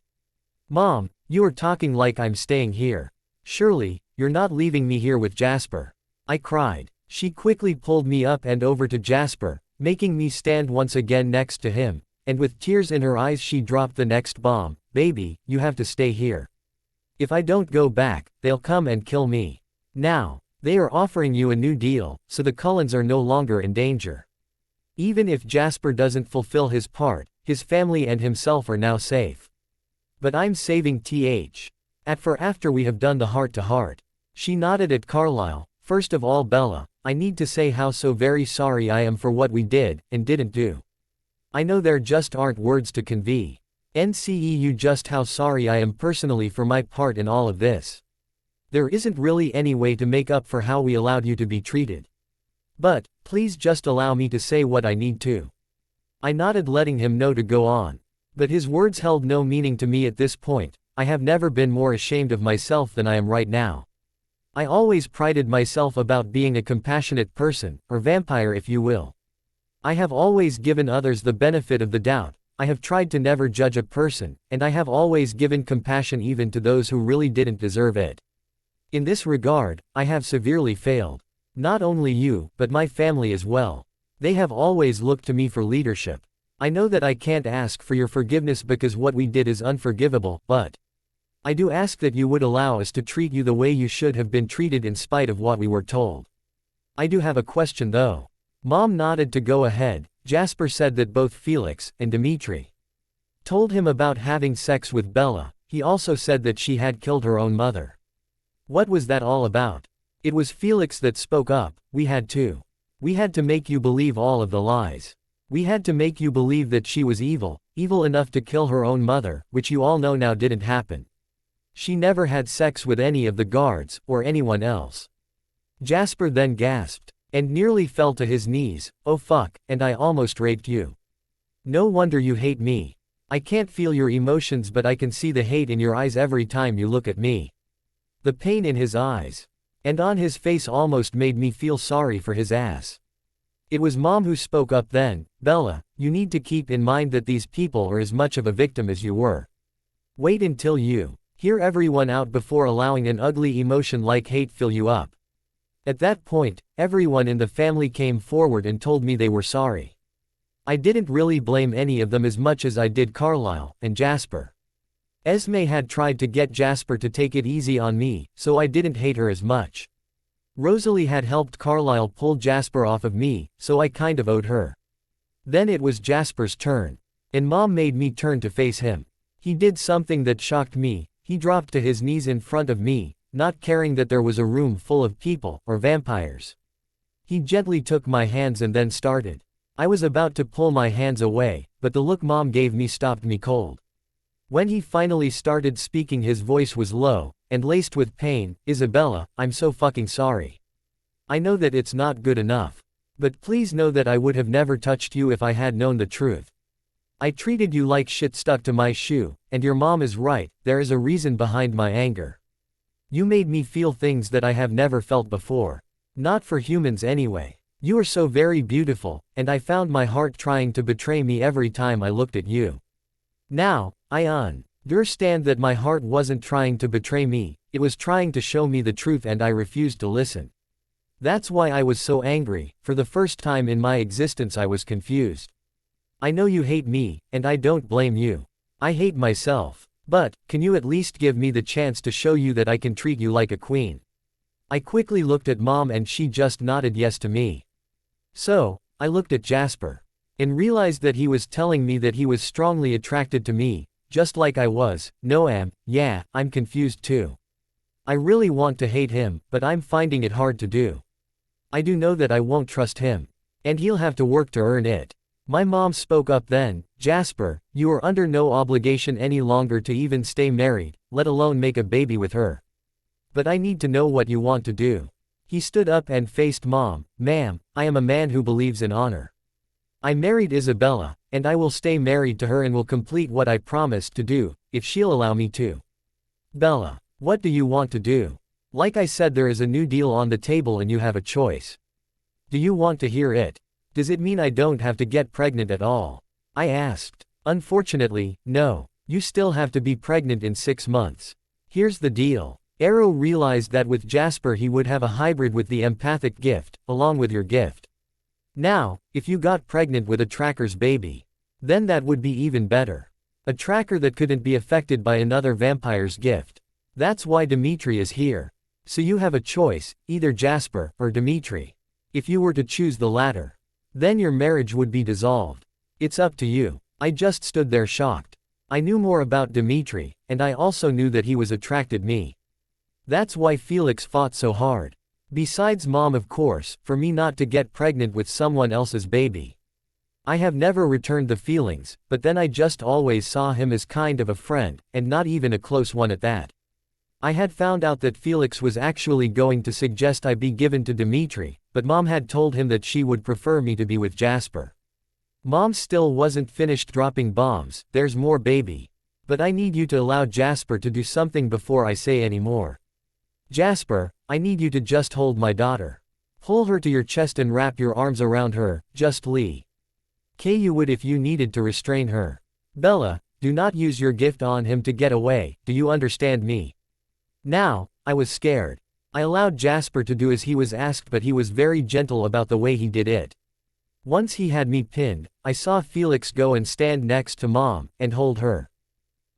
Mom, you are talking like I'm staying here. Surely, you're not leaving me here with Jasper. I cried. She quickly pulled me up and over to Jasper, making me stand once again next to him, and with tears in her eyes she dropped the next bomb. Baby, you have to stay here. If I don't go back, they'll come and kill me. Now, they are offering you a new deal, so the Cullens are no longer in danger. Even if Jasper doesn't fulfill his part, his family and himself are now safe. But I'm saving after we have done the heart-to-heart. She nodded at Carlyle. First of all, Bella, I need to say how so very sorry I am for what we did, and didn't do. I know there just aren't words to convey. NCEU just how sorry I am personally for my part in all of this. There isn't really any way to make up for how we allowed you to be treated. But, please just allow me to say what I need to. I nodded, letting him know to go on. But his words held no meaning to me at this point. I have never been more ashamed of myself than I am right now. I always prided myself about being a compassionate person, or vampire if you will. I have always given others the benefit of the doubt. I have tried to never judge a person, and I have always given compassion even to those who really didn't deserve it. In this regard, I have severely failed. Not only you, but my family as well. They have always looked to me for leadership. I know that I can't ask for your forgiveness because what we did is unforgivable, but I do ask that you would allow us to treat you the way you should have been treated in spite of what we were told. I do have a question though. Mom nodded to go ahead. Jasper said that both Felix and Dimitri told him about having sex with Bella. He also said that she had killed her own mother. What was that all about? It was Felix that spoke up. We had to make you believe all of the lies. We had to make you believe that she was evil enough to kill her own mother, which you all know now didn't happen. She never had sex with any of the guards, or anyone else. Jasper then gasped, and nearly fell to his knees. Oh fuck, and I almost raped you. No wonder you hate me. I can't feel your emotions, but I can see the hate in your eyes every time you look at me. The pain in his eyes and on his face almost made me feel sorry for his ass. It was Mom who spoke up then. Bella, you need to keep in mind that these people are as much of a victim as you were. Wait until you hear everyone out before allowing an ugly emotion like hate fill you up. At that point, everyone in the family came forward and told me they were sorry. I didn't really blame any of them as much as I did Carlyle and Jasper. Esme had tried to get Jasper to take it easy on me, so I didn't hate her as much. Rosalie had helped Carlyle pull Jasper off of me, so I kind of owed her. Then it was Jasper's turn. And Mom made me turn to face him. He did something that shocked me. He dropped to his knees in front of me, not caring that there was a room full of people, or vampires. He gently took my hands and then started. I was about to pull my hands away, but the look Mom gave me stopped me cold. When he finally started speaking, his voice was low, and laced with pain. Isabella, I'm so fucking sorry. I know that it's not good enough. But please know that I would have never touched you if I had known the truth. I treated you like shit stuck to my shoe, and your mom is right, there is a reason behind my anger. You made me feel things that I have never felt before. Not for humans anyway. You are so very beautiful, and I found my heart trying to betray me every time I looked at you. Now, I understand that my heart wasn't trying to betray me, it was trying to show me the truth and I refused to listen. That's why I was so angry. For the first time in my existence I was confused. I know you hate me, and I don't blame you. I hate myself. But, can you at least give me the chance to show you that I can treat you like a queen? I quickly looked at Mom and she just nodded yes to me. So, I looked at Jasper. and realized that he was telling me that he was strongly attracted to me, just like I was. No, yeah, I'm confused too. I really want to hate him, but I'm finding it hard to do. I do know that I won't trust him. And he'll have to work to earn it. My mom spoke up then. Jasper, you are under no obligation any longer to even stay married, let alone make a baby with her. But I need to know what you want to do. He stood up and faced Mom. Ma'am, I am a man who believes in honor. I married Isabella, and I will stay married to her and will complete what I promised to do, if she'll allow me to. Bella, what do you want to do? Like I said, there is a new deal on the table and you have a choice. Do you want to hear it? Does it mean I don't have to get pregnant at all? I asked. Unfortunately, no. You still have to be pregnant in 6 months. Here's the deal. Arrow realized that with Jasper he would have a hybrid with the empathic gift, along with your gift. Now, if you got pregnant with a tracker's baby, then that would be even better. A tracker that couldn't be affected by another vampire's gift. That's why Dimitri is here. So you have a choice, either Jasper or Dimitri. If you were to choose the latter, then your marriage would be dissolved. It's up to you. I just stood there shocked. I knew more about Dimitri, and I also knew that he was attracted me. That's why Felix fought so hard. Besides Mom, of course, for me not to get pregnant with someone else's baby. I have never returned the feelings, but then I just always saw him as kind of a friend, and not even a close one at that. I had found out that Felix was actually going to suggest I be given to Dimitri, but Mom had told him that she would prefer me to be with Jasper. Mom still wasn't finished dropping bombs. There's more, baby. But I need you to allow Jasper to do something before I say any more. Jasper, I need you to just hold my daughter. Pull her to your chest and wrap your arms around her, just Lee. You would if you needed to restrain her. Bella, do not use your gift on him to get away, do you understand me? Now, I was scared. I allowed Jasper to do as he was asked, but he was very gentle about the way he did it. Once he had me pinned, I saw Felix go and stand next to Mom, and hold her.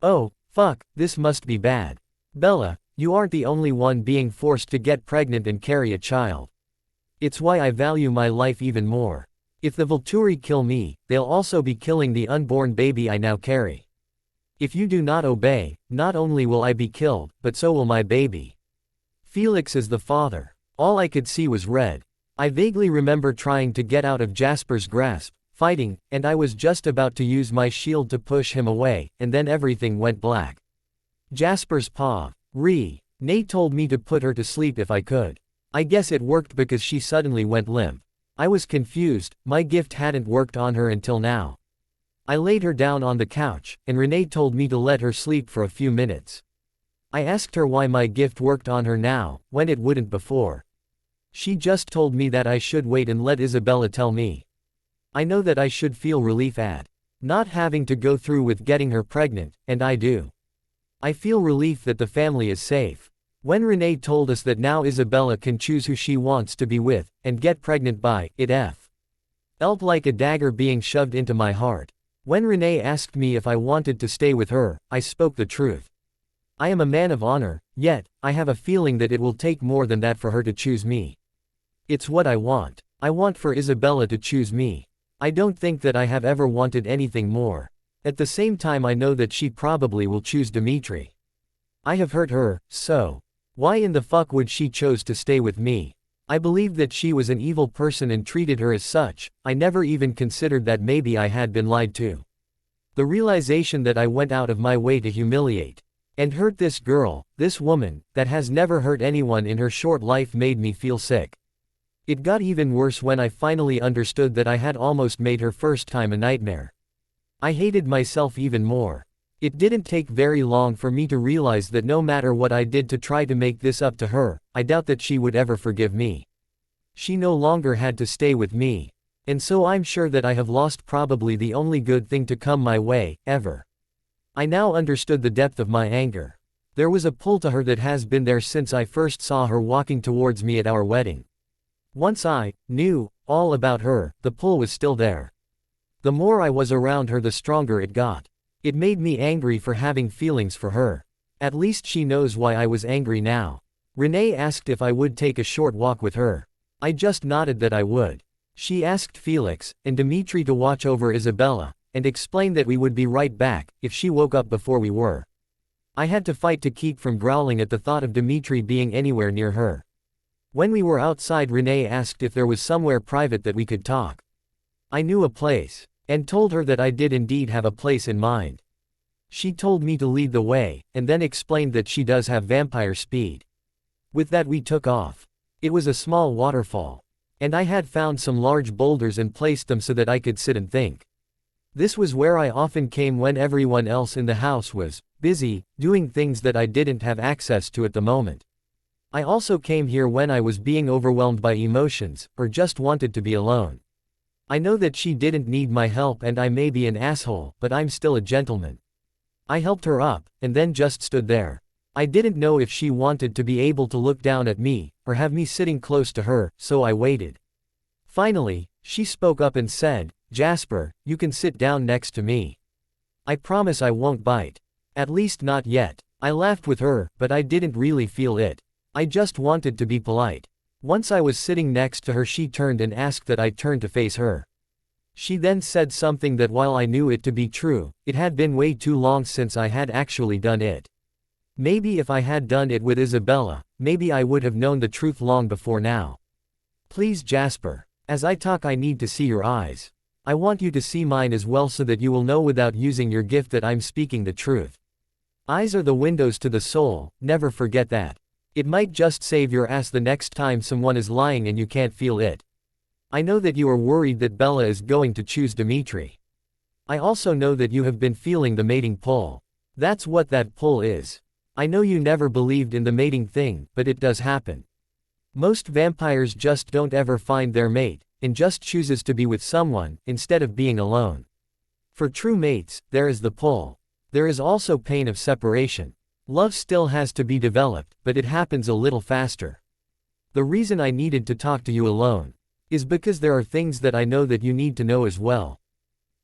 Oh, fuck, this must be bad. Bella, you aren't the only one being forced to get pregnant and carry a child. It's why I value my life even more. If the Volturi kill me, they'll also be killing the unborn baby I now carry. If you do not obey, not only will I be killed, but so will my baby. Felix is the father. All I could see was red. I vaguely remember trying to get out of Jasper's grasp, fighting, and I was just about to use my shield to push him away, and then everything went black. Jasper's paw. Renee told me to put her to sleep if I could. I guess it worked because she suddenly went limp. I was confused, my gift hadn't worked on her until now. I laid her down on the couch, and Renee told me to let her sleep for a few minutes. I asked her why my gift worked on her now, when it wouldn't before. She just told me that I should wait and let Isabella tell me. I know that I should feel relief at not having to go through with getting her pregnant, and I do. I feel relief that the family is safe. When Renee told us that now Isabella can choose who she wants to be with, and get pregnant by, it felt like a dagger being shoved into my heart. When Renee asked me if I wanted to stay with her, I spoke the truth. I am a man of honor, yet, I have a feeling that it will take more than that for her to choose me. It's what I want. I want for Isabella to choose me. I don't think that I have ever wanted anything more. At the same time, I know that she probably will choose Dimitri. I have hurt her, so why in the fuck would she chose to stay with me? I believed that she was an evil person and treated her as such. I never even considered that maybe I had been lied to. The realization that I went out of my way to humiliate and hurt this girl, this woman, that has never hurt anyone in her short life made me feel sick. It got even worse when I finally understood that I had almost made her first time a nightmare. I hated myself even more. It didn't take very long for me to realize that no matter what I did to try to make this up to her, I doubt that she would ever forgive me. She no longer had to stay with me. And so I'm sure that I have lost probably the only good thing to come my way, ever. I now understood the depth of my anger. There was a pull to her that has been there since I first saw her walking towards me at our wedding. Once I knew all about her, the pull was still there. The more I was around her, the stronger it got. It made me angry for having feelings for her. At least she knows why I was angry now. Renee asked if I would take a short walk with her. I just nodded that I would. She asked Felix and Dimitri to watch over Isabella, and explained that we would be right back if she woke up before we were. I had to fight to keep from growling at the thought of Dimitri being anywhere near her. When we were outside, Renee asked if there was somewhere private that we could talk. I knew a place, and told her that I did indeed have a place in mind. She told me to lead the way, and then explained that she does have vampire speed. With that we took off. It was a small waterfall. And I had found some large boulders and placed them so that I could sit and think. This was where I often came when everyone else in the house was busy, doing things that I didn't have access to at the moment. I also came here when I was being overwhelmed by emotions, or just wanted to be alone. I know that she didn't need my help and I may be an asshole, but I'm still a gentleman. I helped her up, and then just stood there. I didn't know if she wanted to be able to look down at me, or have me sitting close to her, so I waited. Finally, she spoke up and said, "Jasper, you can sit down next to me. I promise I won't bite. At least not yet." I laughed with her, but I didn't really feel it. I just wanted to be polite. Once I was sitting next to her, she turned and asked that I turn to face her. She then said something that, while I knew it to be true, it had been way too long since I had actually done it. Maybe if I had done it with Isabella, maybe I would have known the truth long before now. "Please, Jasper. As I talk, I need to see your eyes. I want you to see mine as well so that you will know without using your gift that I'm speaking the truth. Eyes are the windows to the soul, never forget that. It might just save your ass the next time someone is lying and you can't feel it. I know that you are worried that Bella is going to choose Dimitri. I also know that you have been feeling the mating pull. That's what that pull is. I know you never believed in the mating thing, but it does happen. Most vampires just don't ever find their mate, and just chooses to be with someone, instead of being alone. For true mates, there is the pull. There is also pain of separation. Love still has to be developed, but it happens a little faster. The reason I needed to talk to you alone is because there are things that I know that you need to know as well.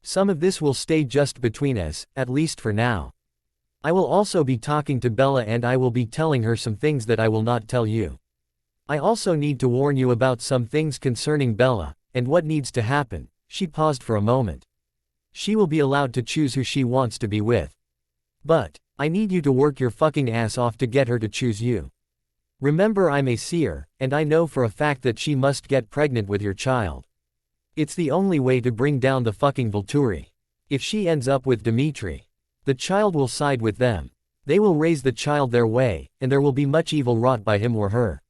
Some of this will stay just between us, at least for now. I will also be talking to Bella and I will be telling her some things that I will not tell you. I also need to warn you about some things concerning Bella, and what needs to happen." She paused for a moment. "She will be allowed to choose who she wants to be with. But I need you to work your fucking ass off to get her to choose you. Remember, I'm a seer, and I know for a fact that she must get pregnant with your child. It's the only way to bring down the fucking Volturi. If she ends up with Dimitri, the child will side with them. They will raise the child their way, and there will be much evil wrought by him or her.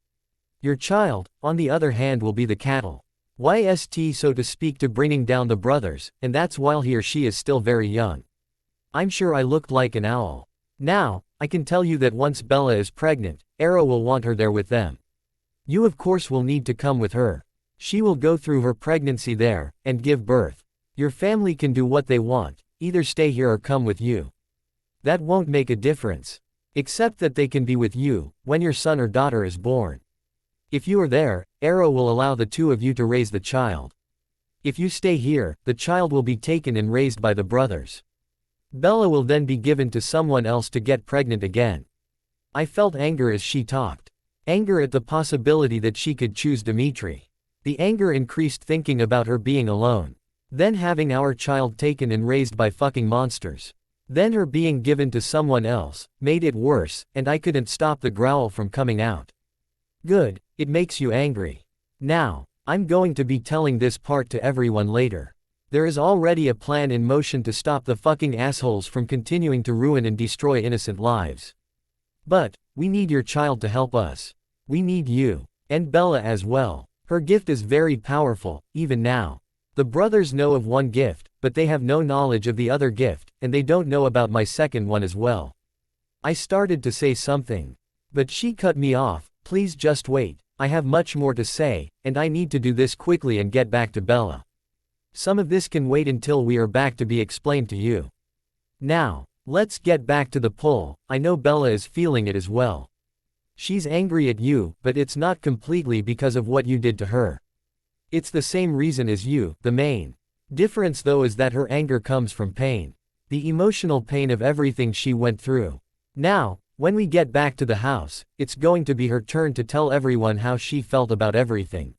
Your child, on the other hand, will be the cattle. YST, so to speak, to bringing down the brothers, and that's while he or she is still very young. I'm sure I looked like an owl. Now, I can tell you that once Bella is pregnant, Arrow will want her there with them. You of course will need to come with her. She will go through her pregnancy there, and give birth. Your family can do what they want, either stay here or come with you. That won't make a difference. Except that they can be with you, when your son or daughter is born. If you are there, Arrow will allow the two of you to raise the child. If you stay here, the child will be taken and raised by the brothers. Bella will then be given to someone else to get pregnant again." I felt anger as she talked. Anger at the possibility that she could choose Dimitri. The anger increased thinking about her being alone. Then having our child taken and raised by fucking monsters. Then her being given to someone else, made it worse, and I couldn't stop the growl from coming out. Good, it makes you angry. Now, I'm going to be telling this part to everyone later. There is already a plan in motion to stop the fucking assholes from continuing to ruin and destroy innocent lives. But we need your child to help us. We need you. And Bella as well. Her gift is very powerful, even now. The brothers know of one gift, but they have no knowledge of the other gift, and they don't know about my second one as well. I started to say something. But she cut me off. Please just wait. I have much more to say, and I need to do this quickly and get back to Bella. Some of this can wait until we are back to be explained to you. Now, let's get back to the pull. I know Bella is feeling it as well. She's angry at you, but it's not completely because of what you did to her. It's the same reason as you. The main difference though is that her anger comes from pain. The emotional pain of everything she went through. Now, when we get back to the house, it's going to be her turn to tell everyone how she felt about everything.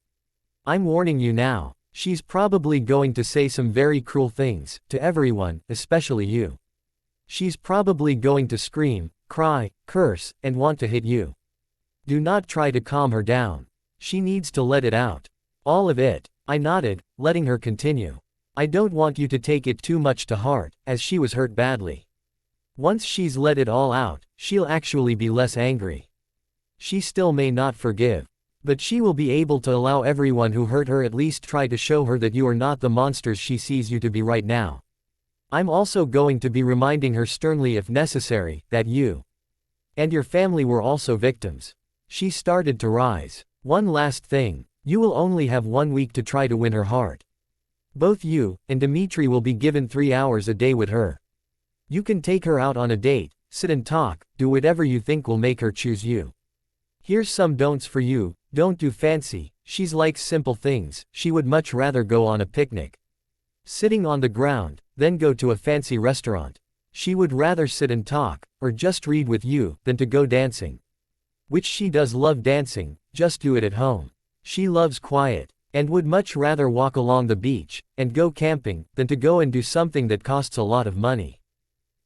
I'm warning you now. She's probably going to say some very cruel things, to everyone, especially you. She's probably going to scream, cry, curse, and want to hit you. Do not try to calm her down. She needs to let it out. All of it. I nodded, letting her continue. I don't want you to take it too much to heart, as she was hurt badly. Once she's let it all out, she'll actually be less angry. She still may not forgive. But she will be able to allow everyone who hurt her at least try to show her that you are not the monsters she sees you to be right now. I'm also going to be reminding her sternly if necessary, that you and your family were also victims. She started to rise. One last thing. You will only have 1 week to try to win her heart. Both you and Dimitri will be given 3 hours a day with her. You can take her out on a date, sit and talk, do whatever you think will make her choose you. Here's some don'ts for you. Don't do fancy, she's likes simple things, she would much rather go on a picnic. Sitting on the ground, then go to a fancy restaurant. She would rather sit and talk, or just read with you, than to go dancing. Which she does love dancing, just do it at home. She loves quiet, and would much rather walk along the beach, and go camping, than to go and do something that costs a lot of money.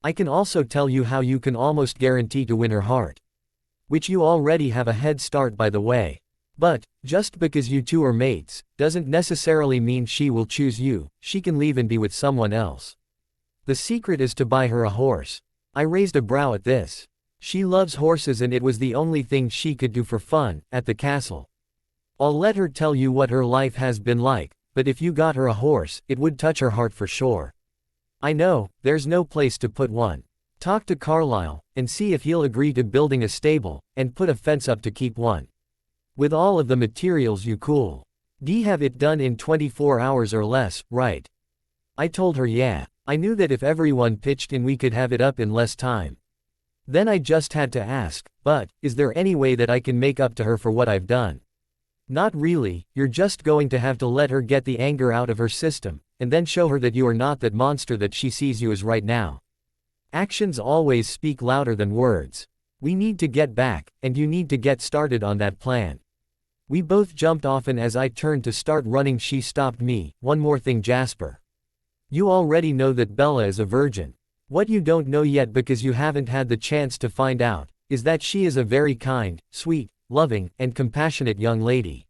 I can also tell you how you can almost guarantee to win her heart. Which you already have a head start by the way. But, just because you two are mates, doesn't necessarily mean she will choose you, she can leave and be with someone else. The secret is to buy her a horse. I raised a brow at this. She loves horses and it was the only thing she could do for fun, at the castle. I'll let her tell you what her life has been like, but if you got her a horse, it would touch her heart for sure. I know, there's no place to put one. Talk to Carlisle, and see if he'll agree to building a stable, and put a fence up to keep one. With all of the materials you cool. Have it done in 24 hours or less, right? I told her yeah, I knew that if everyone pitched in we could have it up in less time. Then I just had to ask, but, is there any way that I can make up to her for what I've done? Not really, you're just going to have to let her get the anger out of her system, and then show her that you are not that monster that she sees you as right now. Actions always speak louder than words. We need to get back, and you need to get started on that plan. We both jumped off and as I turned to start running she stopped me. One more thing Jasper. You already know that Bella is a virgin. What you don't know yet because you haven't had the chance to find out, is that she is a very kind, sweet, loving, and compassionate young lady.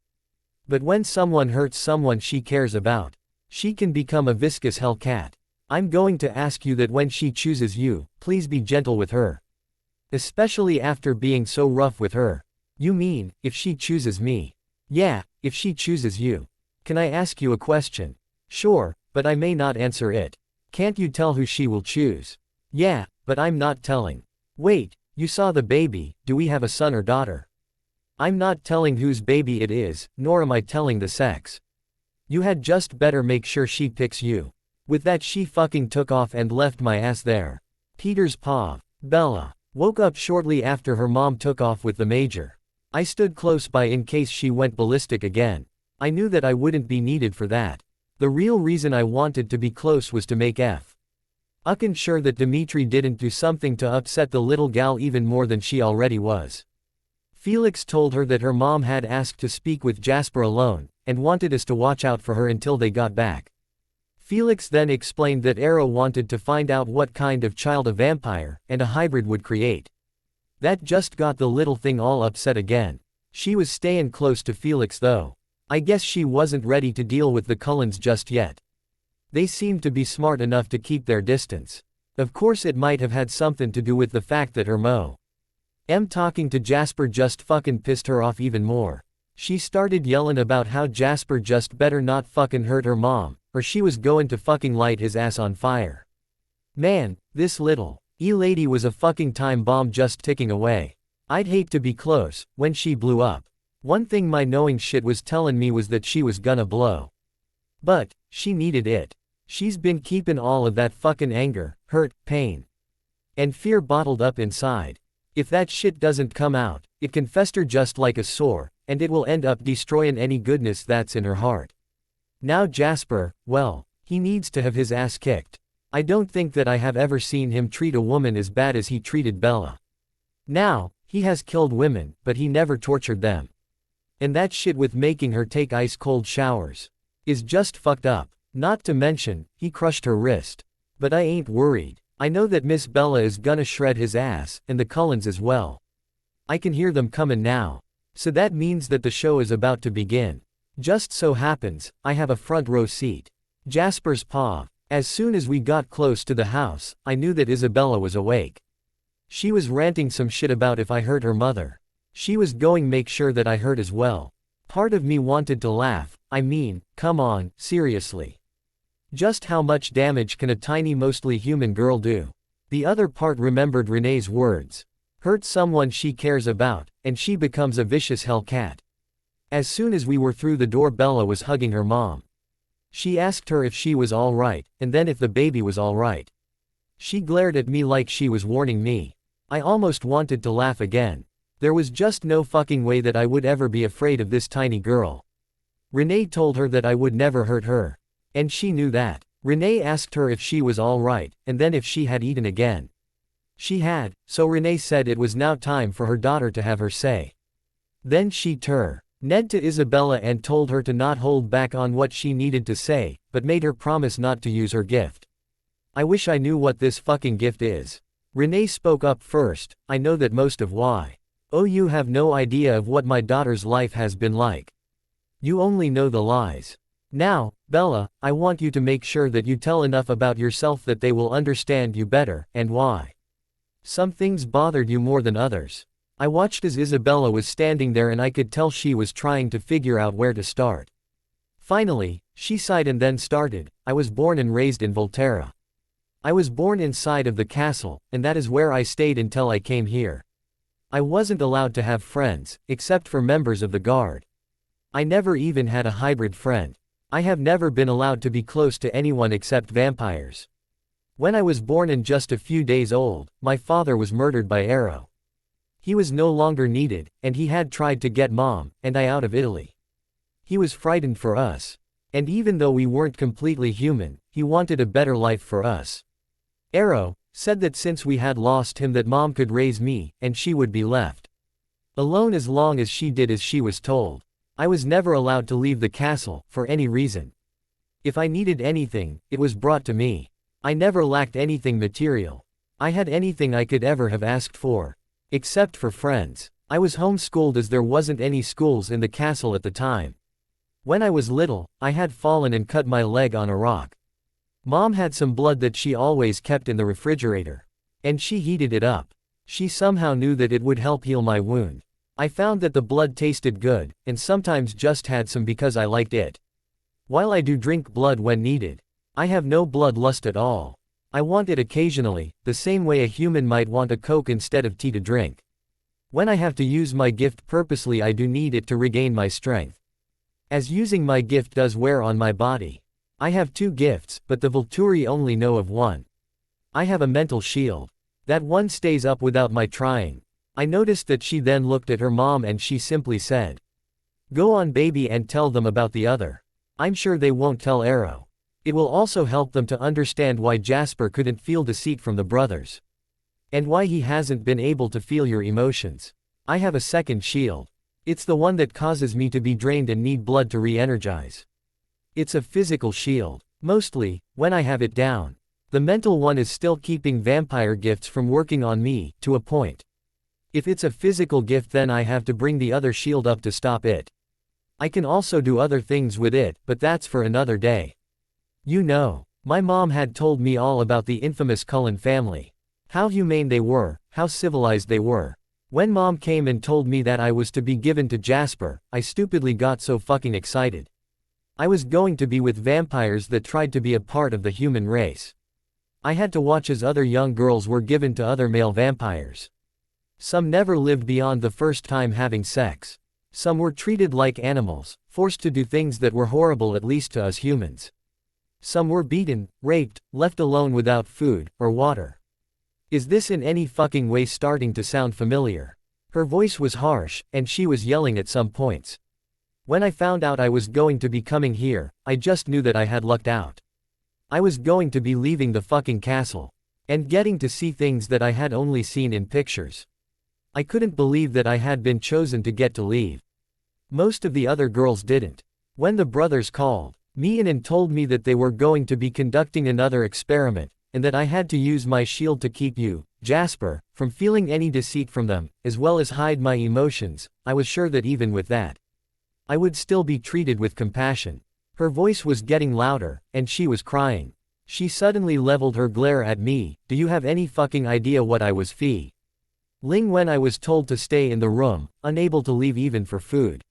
But when someone hurts someone she cares about, she can become a viscous hellcat. I'm going to ask you that when she chooses you, please be gentle with her. Especially after being so rough with her. You mean, if she chooses me? Yeah, if she chooses you. Can I ask you a question? Sure, but I may not answer it. Can't you tell who she will choose? Yeah, but I'm not telling. Wait, you saw the baby, do we have a son or daughter? I'm not telling whose baby it is, nor am I telling the sex. You had just better make sure she picks you. With that she fucking took off and left my ass there. Peter's paw. Bella woke up shortly after her mom took off with the major. I stood close by in case she went ballistic again. I knew that I wouldn't be needed for that. The real reason I wanted to be close was to make fucking sure that Dimitri didn't do something to upset the little gal even more than she already was. Felix told her that her mom had asked to speak with Jasper alone, and wanted us to watch out for her until they got back. Felix then explained that Arrow wanted to find out what kind of child a vampire and a hybrid would create. That just got the little thing all upset again. She was staying close to Felix though. I guess she wasn't ready to deal with the Cullens just yet. They seemed to be smart enough to keep their distance. Of course it might have had something to do with the fact that her talking to Jasper just fucking pissed her off even more. She started yelling about how Jasper just better not fucking hurt her mom, or she was going to fucking light his ass on fire. Man, this little lady was a fucking time bomb just ticking away. I'd hate to be close, when she blew up. One thing my knowing shit was telling me was that she was gonna blow. But, she needed it. She's been keeping all of that fucking anger, hurt, pain, and fear bottled up inside. If that shit doesn't come out, it can fester just like a sore, and it will end up destroying any goodness that's in her heart. Now Jasper, well, he needs to have his ass kicked. I don't think that I have ever seen him treat a woman as bad as he treated Bella. Now, he has killed women, but he never tortured them. And that shit with making her take ice-cold showers. is just fucked up. Not to mention, he crushed her wrist. But I ain't worried. I know that Miss Bella is gonna shred his ass, and the Cullens as well. I can hear them comin' now. So that means that the show is about to begin. Just so happens, I have a front row seat. Jasper's paw. As soon as we got close to the house, I knew that Isabella was awake. She was ranting some shit about if I hurt her mother. She was going make sure that I hurt as well. Part of me wanted to laugh. I mean, come on, seriously. Just how much damage can a tiny mostly human girl do? The other part remembered Renee's words. Hurt someone she cares about, and she becomes a vicious hellcat. As soon as we were through the door, Bella was hugging her mom. She asked her if she was alright, and then if the baby was alright. She glared at me like she was warning me. I almost wanted to laugh again. There was just no fucking way that I would ever be afraid of this tiny girl. Renee told her that I would never hurt her. And she knew that. Renee asked her if she was alright, and then if she had eaten again. She had, so Renee said it was now time for her daughter to have her say. Then she turned to Isabella and told her to not hold back on what she needed to say, but made her promise not to use her gift. I wish I knew what this fucking gift is. Renee spoke up first. I know that most of why. Oh, you have no idea of what my daughter's life has been like. You only know the lies. Now, Bella, I want you to make sure that you tell enough about yourself that they will understand you better, and why. Some things bothered you more than others. I watched as Isabella was standing there and I could tell she was trying to figure out where to start. Finally, she sighed and then started. I was born and raised in Volturi. I was born inside of the castle, and that is where I stayed until I came here. I wasn't allowed to have friends, except for members of the guard. I never even had a hybrid friend. I have never been allowed to be close to anyone except vampires. When I was born and just a few days old, my father was murdered by arrow. He was no longer needed, and he had tried to get Mom and I out of Italy. He was frightened for us. And even though we weren't completely human, he wanted a better life for us. Arrow said that since we had lost him that Mom could raise me, and she would be left alone as long as she did as she was told. I was never allowed to leave the castle, for any reason. If I needed anything, it was brought to me. I never lacked anything material. I had anything I could ever have asked for. Except for friends. I was homeschooled as there wasn't any schools in the castle at the time. When I was little, I had fallen and cut my leg on a rock. Mom had some blood that she always kept in the refrigerator. And she heated it up. She somehow knew that it would help heal my wound. I found that the blood tasted good, and sometimes just had some because I liked it. While I do drink blood when needed, I have no bloodlust at all. I want it occasionally, the same way a human might want a Coke instead of tea to drink. When I have to use my gift purposely, I do need it to regain my strength. As using my gift does wear on my body. I have 2 gifts, but the Volturi only know of one. I have a mental shield. That one stays up without my trying. I noticed that she then looked at her mom and she simply said, "Go on, baby, and tell them about the other. I'm sure they won't tell Arrow. It will also help them to understand why Jasper couldn't feel deceit from the brothers. And why he hasn't been able to feel your emotions. I have a second shield. It's the one that causes me to be drained and need blood to re-energize. It's a physical shield. Mostly, when I have it down. The mental one is still keeping vampire gifts from working on me, to a point. If it's a physical gift, then I have to bring the other shield up to stop it. I can also do other things with it, but that's for another day. You know, my mom had told me all about the infamous Cullen family. How humane they were, how civilized they were. When Mom came and told me that I was to be given to Jasper, I stupidly got so fucking excited. I was going to be with vampires that tried to be a part of the human race. I had to watch as other young girls were given to other male vampires. Some never lived beyond the first time having sex. Some were treated like animals, forced to do things that were horrible, at least to us humans. Some were beaten, raped, left alone without food or water. Is this in any fucking way starting to sound familiar? Her voice was harsh, and she was yelling at some points. When I found out I was going to be coming here, I just knew that I had lucked out. I was going to be leaving the fucking castle. And getting to see things that I had only seen in pictures. I couldn't believe that I had been chosen to get to leave. Most of the other girls didn't. When the brothers called, Me and told me that they were going to be conducting another experiment, and that I had to use my shield to keep you, Jasper, from feeling any deceit from them, as well as hide my emotions. I was sure that even with that, I would still be treated with compassion. Her voice was getting louder, and she was crying. She suddenly leveled her glare at me. Do you have any fucking idea what I was feeling when I was told to stay in the room, unable to leave even for food?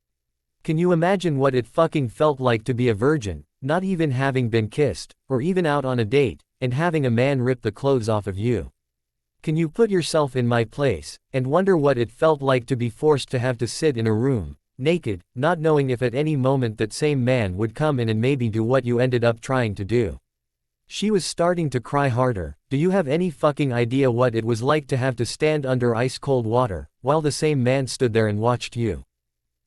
Can you imagine what it fucking felt like to be a virgin, not even having been kissed, or even out on a date, and having a man rip the clothes off of you? Can you put yourself in my place, and wonder what it felt like to be forced to have to sit in a room, naked, not knowing if at any moment that same man would come in and maybe do what you ended up trying to do? She was starting to cry harder. Do you have any fucking idea what it was like to have to stand under ice-cold water, while the same man stood there and watched you?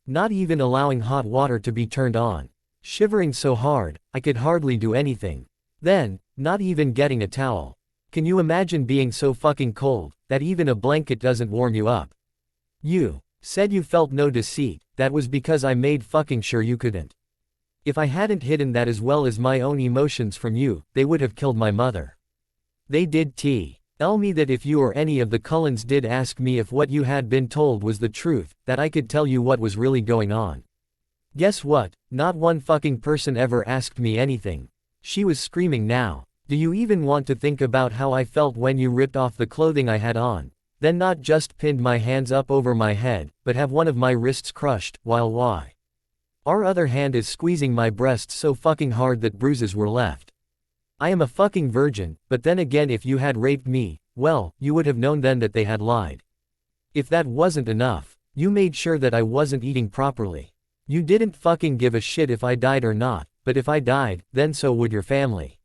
Not even allowing hot water to be turned on. Shivering so hard, I could hardly do anything. Then, not even getting a towel. Can you imagine being so fucking cold, that even a blanket doesn't warm you up? You said you felt no deceit. That was because I made fucking sure you couldn't. If I hadn't hidden that as well as my own emotions from you, they would have killed my mother. They did tell me that if you or any of the Cullens did ask me if what you had been told was the truth, that I could tell you what was really going on. Guess what? Not one fucking person ever asked me anything. She was screaming now. Do you even want to think about how I felt when you ripped off the clothing I had on? Then not just pinned my hands up over my head, but have one of my wrists crushed, while our other hand is squeezing my breasts so fucking hard that bruises were left. I am a fucking virgin, but then again if you had raped me, well, you would have known then that they had lied. If that wasn't enough, you made sure that I wasn't eating properly. You didn't fucking give a shit if I died or not, but if I died, then so would your family.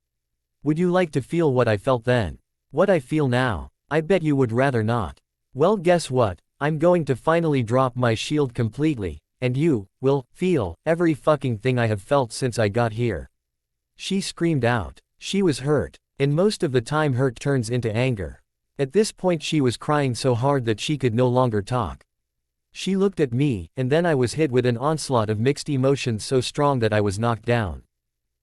Would you like to feel what I felt then? What I feel now? I bet you would rather not. Well, guess what? I'm going to finally drop my shield completely, and you will feel every fucking thing I have felt since I got here. She screamed out. She was hurt, and most of the time hurt turns into anger. At this point she was crying so hard that she could no longer talk. She looked at me, and then I was hit with an onslaught of mixed emotions so strong that I was knocked down.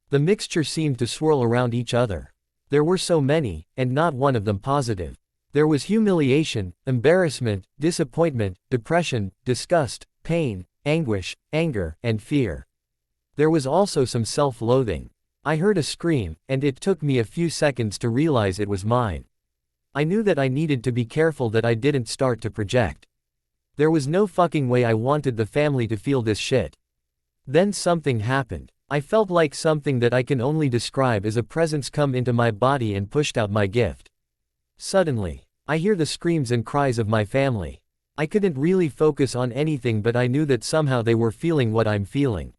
The mixture seemed to swirl around each other. There were so many, and not one of them positive. There was humiliation, embarrassment, disappointment, depression, disgust, pain, anguish, anger, and fear. There was also some self-loathing. I heard a scream, and it took me a few seconds to realize it was mine. I knew that I needed to be careful that I didn't start to project. There was no fucking way I wanted the family to feel this shit. Then something happened. I felt like something that I can only describe as a presence come into my body and pushed out my gift. Suddenly, I hear the screams and cries of my family. I couldn't really focus on anything, but I knew that somehow they were feeling what I'm feeling.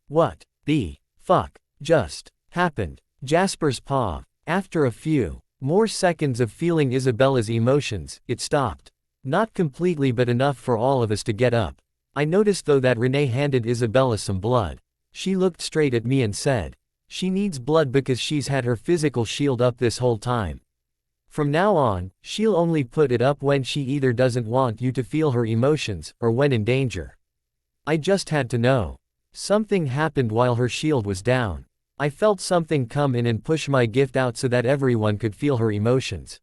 What the fuck just happened? Jasper's paw. After a few more seconds of feeling Isabella's emotions, it stopped. Not completely, but enough for all of us to get up. I noticed though that Renee handed Isabella some blood. She looked straight at me and said, "She needs blood because she's had her physical shield up this whole time. From now on, she'll only put it up when she either doesn't want you to feel her emotions, or when in danger." I just had to know. Something happened while her shield was down. I felt something come in and push my gift out so that everyone could feel her emotions.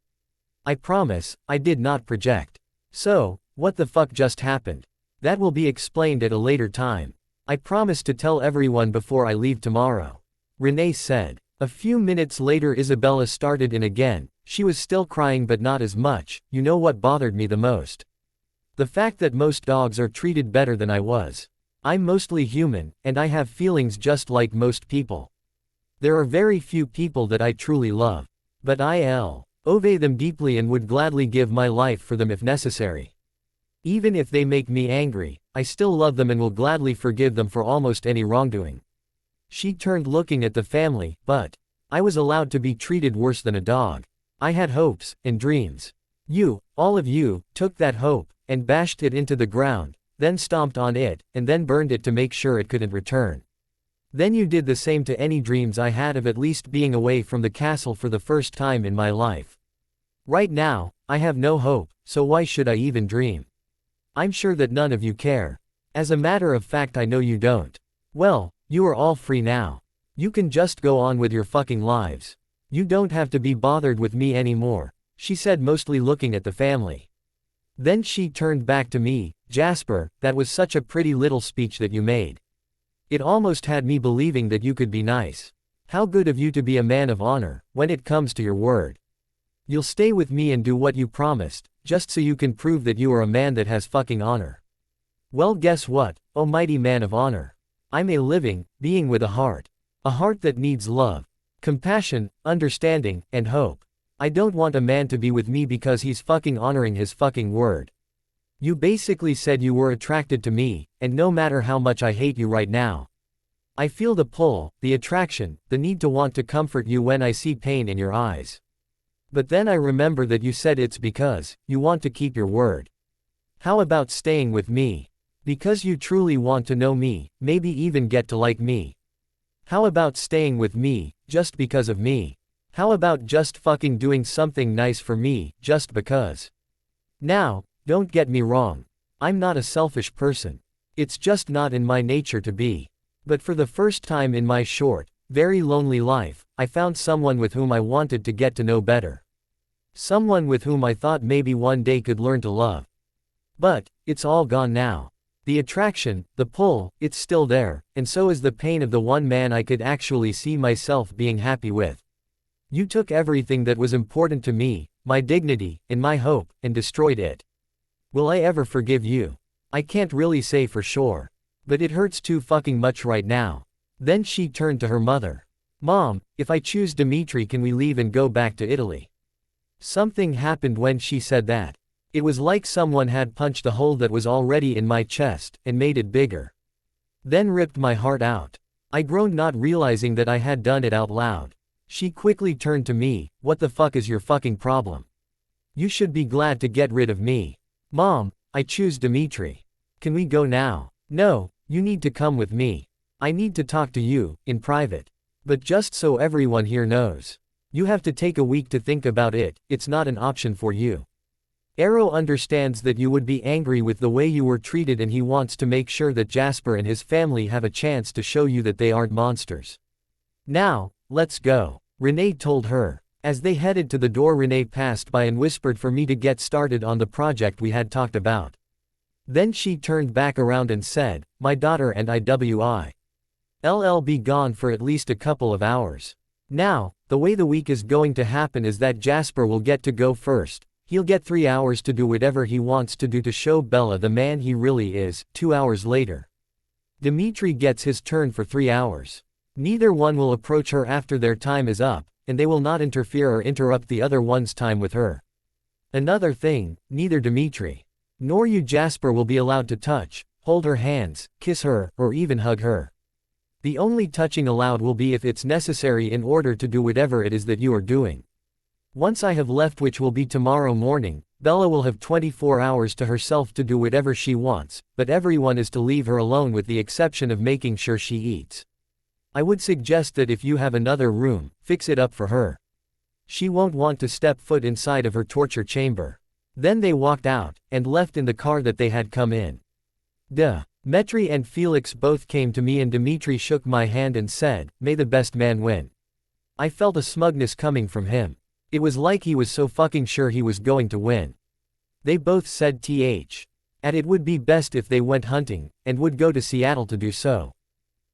I promise, I did not project. So, what the fuck just happened? That will be explained at a later time. I promise to tell everyone before I leave tomorrow. Renee said. A few minutes later Isabella started in again. She was still crying but not as much. You know what bothered me the most? The fact that most dogs are treated better than I was. I'm mostly human, and I have feelings just like most people. There are very few people that I truly love. But I love them deeply and would gladly give my life for them if necessary. Even if they make me angry, I still love them and will gladly forgive them for almost any wrongdoing. She turned looking at the family, but I was allowed to be treated worse than a dog. I had hopes and dreams. You, all of you, took that hope and bashed it into the ground, then stomped on it, and then burned it to make sure it couldn't return. Then you did the same to any dreams I had of at least being away from the castle for the first time in my life. Right now, I have no hope, so why should I even dream? I'm sure that none of you care. As a matter of fact, I know you don't. Well, you are all free now. You can just go on with your fucking lives. You don't have to be bothered with me anymore, she said, mostly looking at the family. Then she turned back to me. Jasper, that was such a pretty little speech that you made. It almost had me believing that you could be nice. How good of you to be a man of honor, when it comes to your word. You'll stay with me and do what you promised, just so you can prove that you are a man that has fucking honor. Well, guess what, oh mighty man of honor. I'm a living being with a heart. A heart that needs love, compassion, understanding, and hope. I don't want a man to be with me because he's fucking honoring his fucking word. You basically said you were attracted to me, and no matter how much I hate you right now, I feel the pull, the attraction, the need to want to comfort you when I see pain in your eyes. But then I remember that you said it's because you want to keep your word. How about staying with me? Because you truly want to know me, maybe even get to like me. How about staying with me, just because of me? How about just fucking doing something nice for me, just because? Now, don't get me wrong. I'm not a selfish person. It's just not in my nature to be. But for the first time in my short, very lonely life, I found someone with whom I wanted to get to know better. Someone with whom I thought maybe one day could learn to love. But, it's all gone now. The attraction, the pull, it's still there, and so is the pain of the one man I could actually see myself being happy with. You took everything that was important to me, my dignity, and my hope, and destroyed it. Will I ever forgive you? I can't really say for sure. But it hurts too fucking much right now. Then she turned to her mother. Mom, if I choose Dimitri, can we leave and go back to Italy? Something happened when she said that. It was like someone had punched a hole that was already in my chest, and made it bigger. Then ripped my heart out. I groaned, not realizing that I had done it out loud. She quickly turned to me. What the fuck is your fucking problem? You should be glad to get rid of me. Mom, I choose Dimitri. Can we go now? No, you need to come with me. I need to talk to you, in private. But just so everyone here knows. You have to take a week to think about it, it's not an option for you. Arrow understands that you would be angry with the way you were treated, and he wants to make sure that Jasper and his family have a chance to show you that they aren't monsters. Now, let's go, Renee told her. As they headed to the door, Renee passed by and whispered for me to get started on the project we had talked about. Then she turned back around and said, my daughter and I'll be gone for at least a couple of hours. Now, the way the week is going to happen is that Jasper will get to go first. He'll get 3 hours to do whatever he wants to do to show Bella the man he really is. 2 hours later, Dimitri gets his turn for 3 hours. Neither one will approach her after their time is up, and they will not interfere or interrupt the other one's time with her. Another thing, neither Dimitri nor you, Jasper, will be allowed to touch, hold her hands, kiss her, or even hug her. The only touching allowed will be if it's necessary in order to do whatever it is that you are doing. Once I have left, which will be tomorrow morning, Bella will have 24 hours to herself to do whatever she wants, but everyone is to leave her alone with the exception of making sure she eats. I would suggest that if you have another room, fix it up for her. She won't want to step foot inside of her torture chamber. Then they walked out, and left in the car that they had come in. Metri and Felix both came to me, and Dimitri shook my hand and said, may the best man win. I felt a smugness coming from him. It was like he was so fucking sure he was going to win. They both said and it would be best if they went hunting, and would go to Seattle to do so.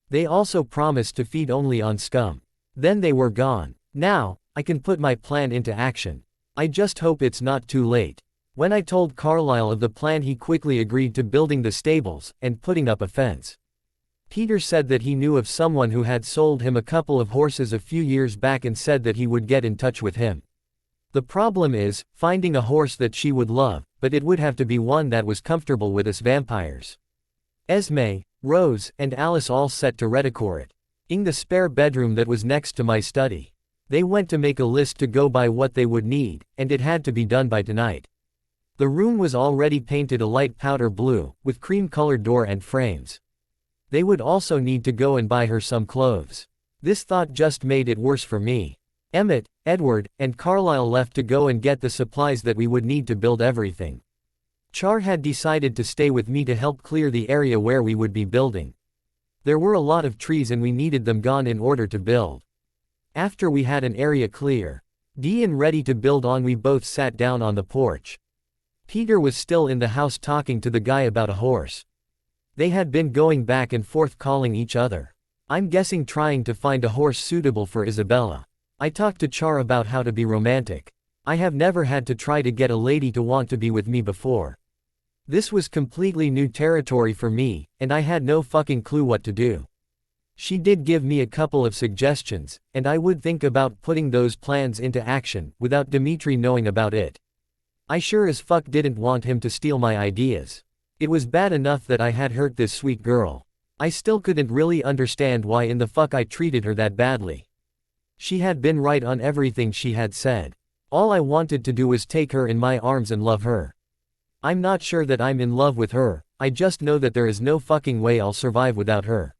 They also promised to feed only on scum. Then they were gone. Now, I can put my plan into action. I just hope it's not too late. When I told Carlisle of the plan, he quickly agreed to building the stables, and putting up a fence. Peter said that he knew of someone who had sold him a couple of horses a few years back and said that he would get in touch with him. The problem is, finding a horse that she would love, but it would have to be one that was comfortable with us vampires. Esme, Rose, and Alice all set to redecore it. In the spare bedroom that was next to my study. They went to make a list to go by what they would need, and it had to be done by tonight. The room was already painted a light powder blue, with cream-colored door and frames. They would also need to go and buy her some clothes. This thought just made it worse for me. Emmett, Edward, and Carlisle left to go and get the supplies that we would need to build everything. Char had decided to stay with me to help clear the area where we would be building. There were a lot of trees and we needed them gone in order to build. After we had an area clear, and ready to build on, we both sat down on the porch. Peter was still in the house talking to the guy about a horse. They had been going back and forth calling each other. I'm guessing trying to find a horse suitable for Isabella. I talked to Char about how to be romantic. I have never had to try to get a lady to want to be with me before. This was completely new territory for me, and I had no fucking clue what to do. She did give me a couple of suggestions, and I would think about putting those plans into action, without Dimitri knowing about it. I sure as fuck didn't want him to steal my ideas. It was bad enough that I had hurt this sweet girl. I still couldn't really understand why in the fuck I treated her that badly. She had been right on everything she had said. All I wanted to do was take her in my arms and love her. I'm not sure that I'm in love with her, I just know that there is no fucking way I'll survive without her.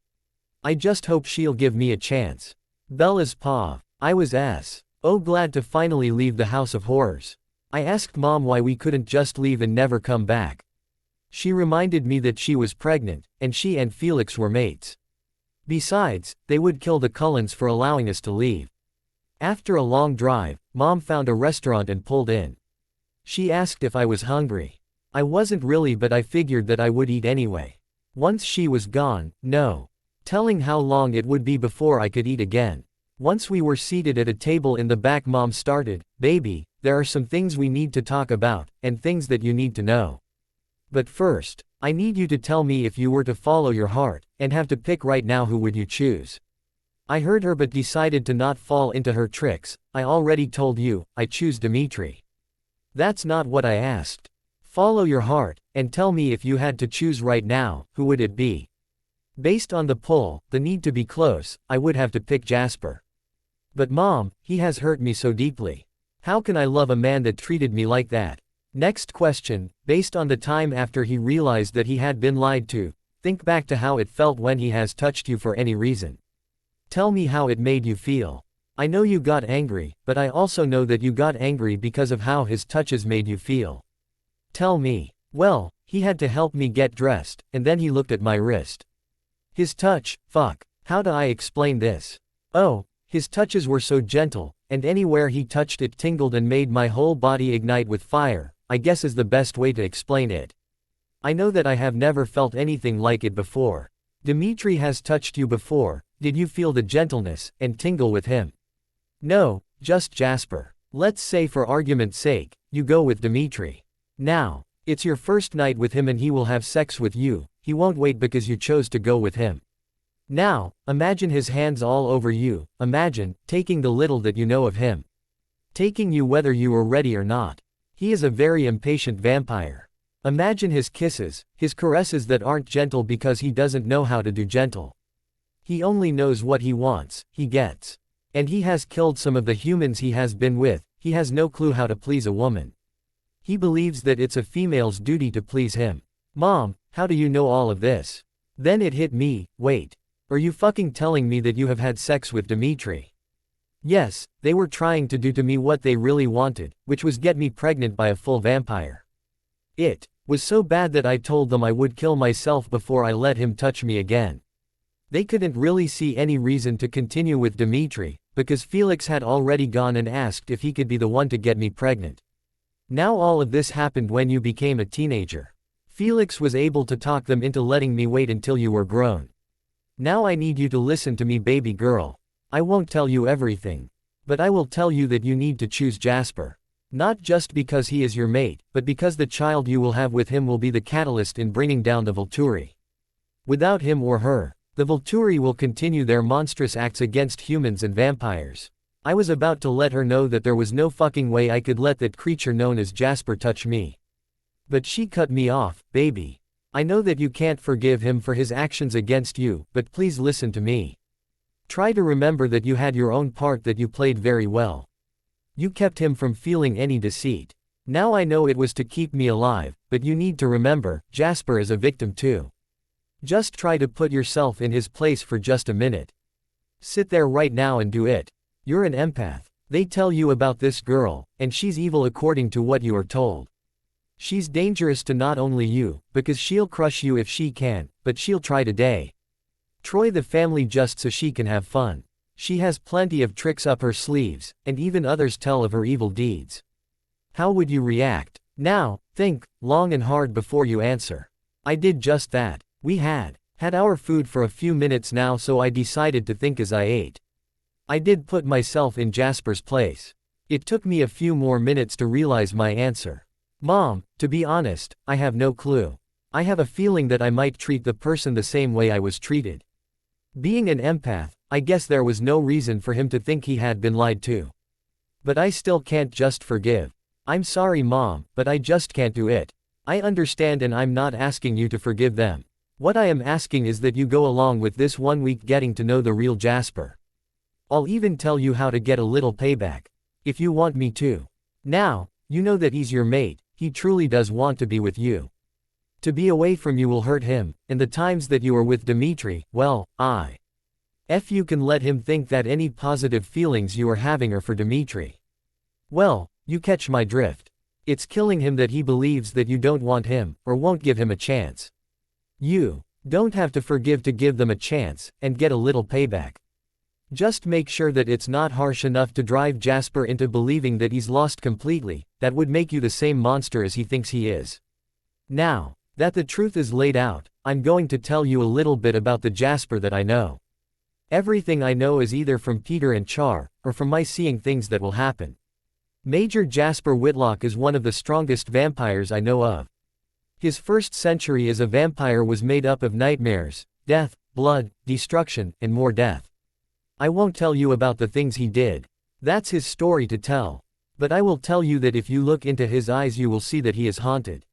I just hope she'll give me a chance. Bella's paw. I was glad to finally leave the house of horrors. I asked Mom why we couldn't just leave and never come back. She reminded me that she was pregnant, and she and Felix were mates. Besides, they would kill the Cullens for allowing us to leave. After a long drive, Mom found a restaurant and pulled in. She asked if I was hungry. I wasn't really, but I figured that I would eat anyway. Once she was gone, no telling how long it would be before I could eat again. Once we were seated at a table in the back, Mom started, "Baby, there are some things we need to talk about, and things that you need to know. But first, I need you to tell me, if you were to follow your heart, and have to pick right now, who would you choose?" I heard her but decided to not fall into her tricks. "I already told you, I choose Dimitri." "That's not what I asked. Follow your heart, and tell me, if you had to choose right now, who would it be?" Based on the pull, the need to be close, I would have to pick Jasper. "But Mom, he has hurt me so deeply. How can I love a man that treated me like that?" Next question, based on the time after he realized that he had been lied to, think back to how it felt when he has touched you for any reason. Tell me how it made you feel. I know you got angry, but I also know that you got angry because of how his touches made you feel. Tell me. "Well, he had to help me get dressed, and then he looked at my wrist. His touch, fuck. How do I explain this? Oh, his touches were so gentle, and anywhere he touched it tingled and made my whole body ignite with fire, I guess is the best way to explain it. I know that I have never felt anything like it before. Dimitri has touched you before. Did you feel the gentleness and tingle with him?" "No, just Jasper." "Let's say, for argument's sake, you go with Dimitri. Now, it's your first night with him and he will have sex with you. He won't wait because you chose to go with him. Now, imagine his hands all over you. Imagine taking the little that you know of him. Taking you whether you were ready or not. He is a very impatient vampire. Imagine his kisses, his caresses that aren't gentle because he doesn't know how to do gentle. He only knows what he wants, he gets. And he has killed some of the humans he has been with. He has no clue how to please a woman. He believes that it's a female's duty to please him." "Mom, how do you know all of this?" Then it hit me. Wait. Are you fucking telling me that you have had sex with Dimitri? Yes, they were trying to do to me what they really wanted, which was get me pregnant by a full vampire. It was so bad that I told them I would kill myself before I let him touch me again. They couldn't really see any reason to continue with Dimitri, because Felix had already gone and asked if he could be the one to get me pregnant. Now all of this happened when you became a teenager. Felix was able to talk them into letting me wait until you were grown. Now I need you to listen to me, baby girl. I won't tell you everything. But I will tell you that you need to choose Jasper. Not just because he is your mate, but because the child you will have with him will be the catalyst in bringing down the Volturi. Without him or her, the Volturi will continue their monstrous acts against humans and vampires. I was about to let her know that there was no fucking way I could let that creature known as Jasper touch me. But she cut me off. "Baby. I know that you can't forgive him for his actions against you, but please listen to me. Try to remember that you had your own part that you played very well. You kept him from feeling any deceit. Now I know it was to keep me alive, but you need to remember, Jasper is a victim too. Just try to put yourself in his place for just a minute. Sit there right now and do it. You're an empath. They tell you about this girl, and she's evil according to what you are told. She's dangerous to not only you, because she'll crush you if she can, but she'll try today. Troy the family just so she can have fun. She has plenty of tricks up her sleeves, and even others tell of her evil deeds. How would you react? Now, think long and hard before you answer. I did just that. We had our food for a few minutes now, so I decided to think as I ate. I did put myself in Jasper's place. It took me a few more minutes to realize my answer. Mom, to be honest, I have no clue. I have a feeling that I might treat the person the same way I was treated. Being an empath, I guess there was no reason for him to think he had been lied to. But I still can't just forgive. I'm sorry, Mom, but I just can't do it. I understand, and I'm not asking you to forgive them. What I am asking is that you go along with this 1 week getting to know the real Jasper. I'll even tell you how to get a little payback. If you want me to. Now, you know that he's your mate, he truly does want to be with you. To be away from you will hurt him, and the times that you are with Dimitri, well, you can let him think that any positive feelings you are having are for Dimitri. Well, you catch my drift. It's killing him that he believes that you don't want him, or won't give him a chance. You don't have to forgive to give them a chance, and get a little payback. Just make sure that it's not harsh enough to drive Jasper into believing that he's lost completely. That would make you the same monster as he thinks he is. Now that the truth is laid out, I'm going to tell you a little bit about the Jasper that I know. Everything I know is either from Peter and Char, or from my seeing things that will happen. Major Jasper Whitlock is one of the strongest vampires I know of. His first century as a vampire was made up of nightmares, death, blood, destruction, and more death. I won't tell you about the things he did. That's his story to tell. But I will tell you that if you look into his eyes you will see that he is haunted.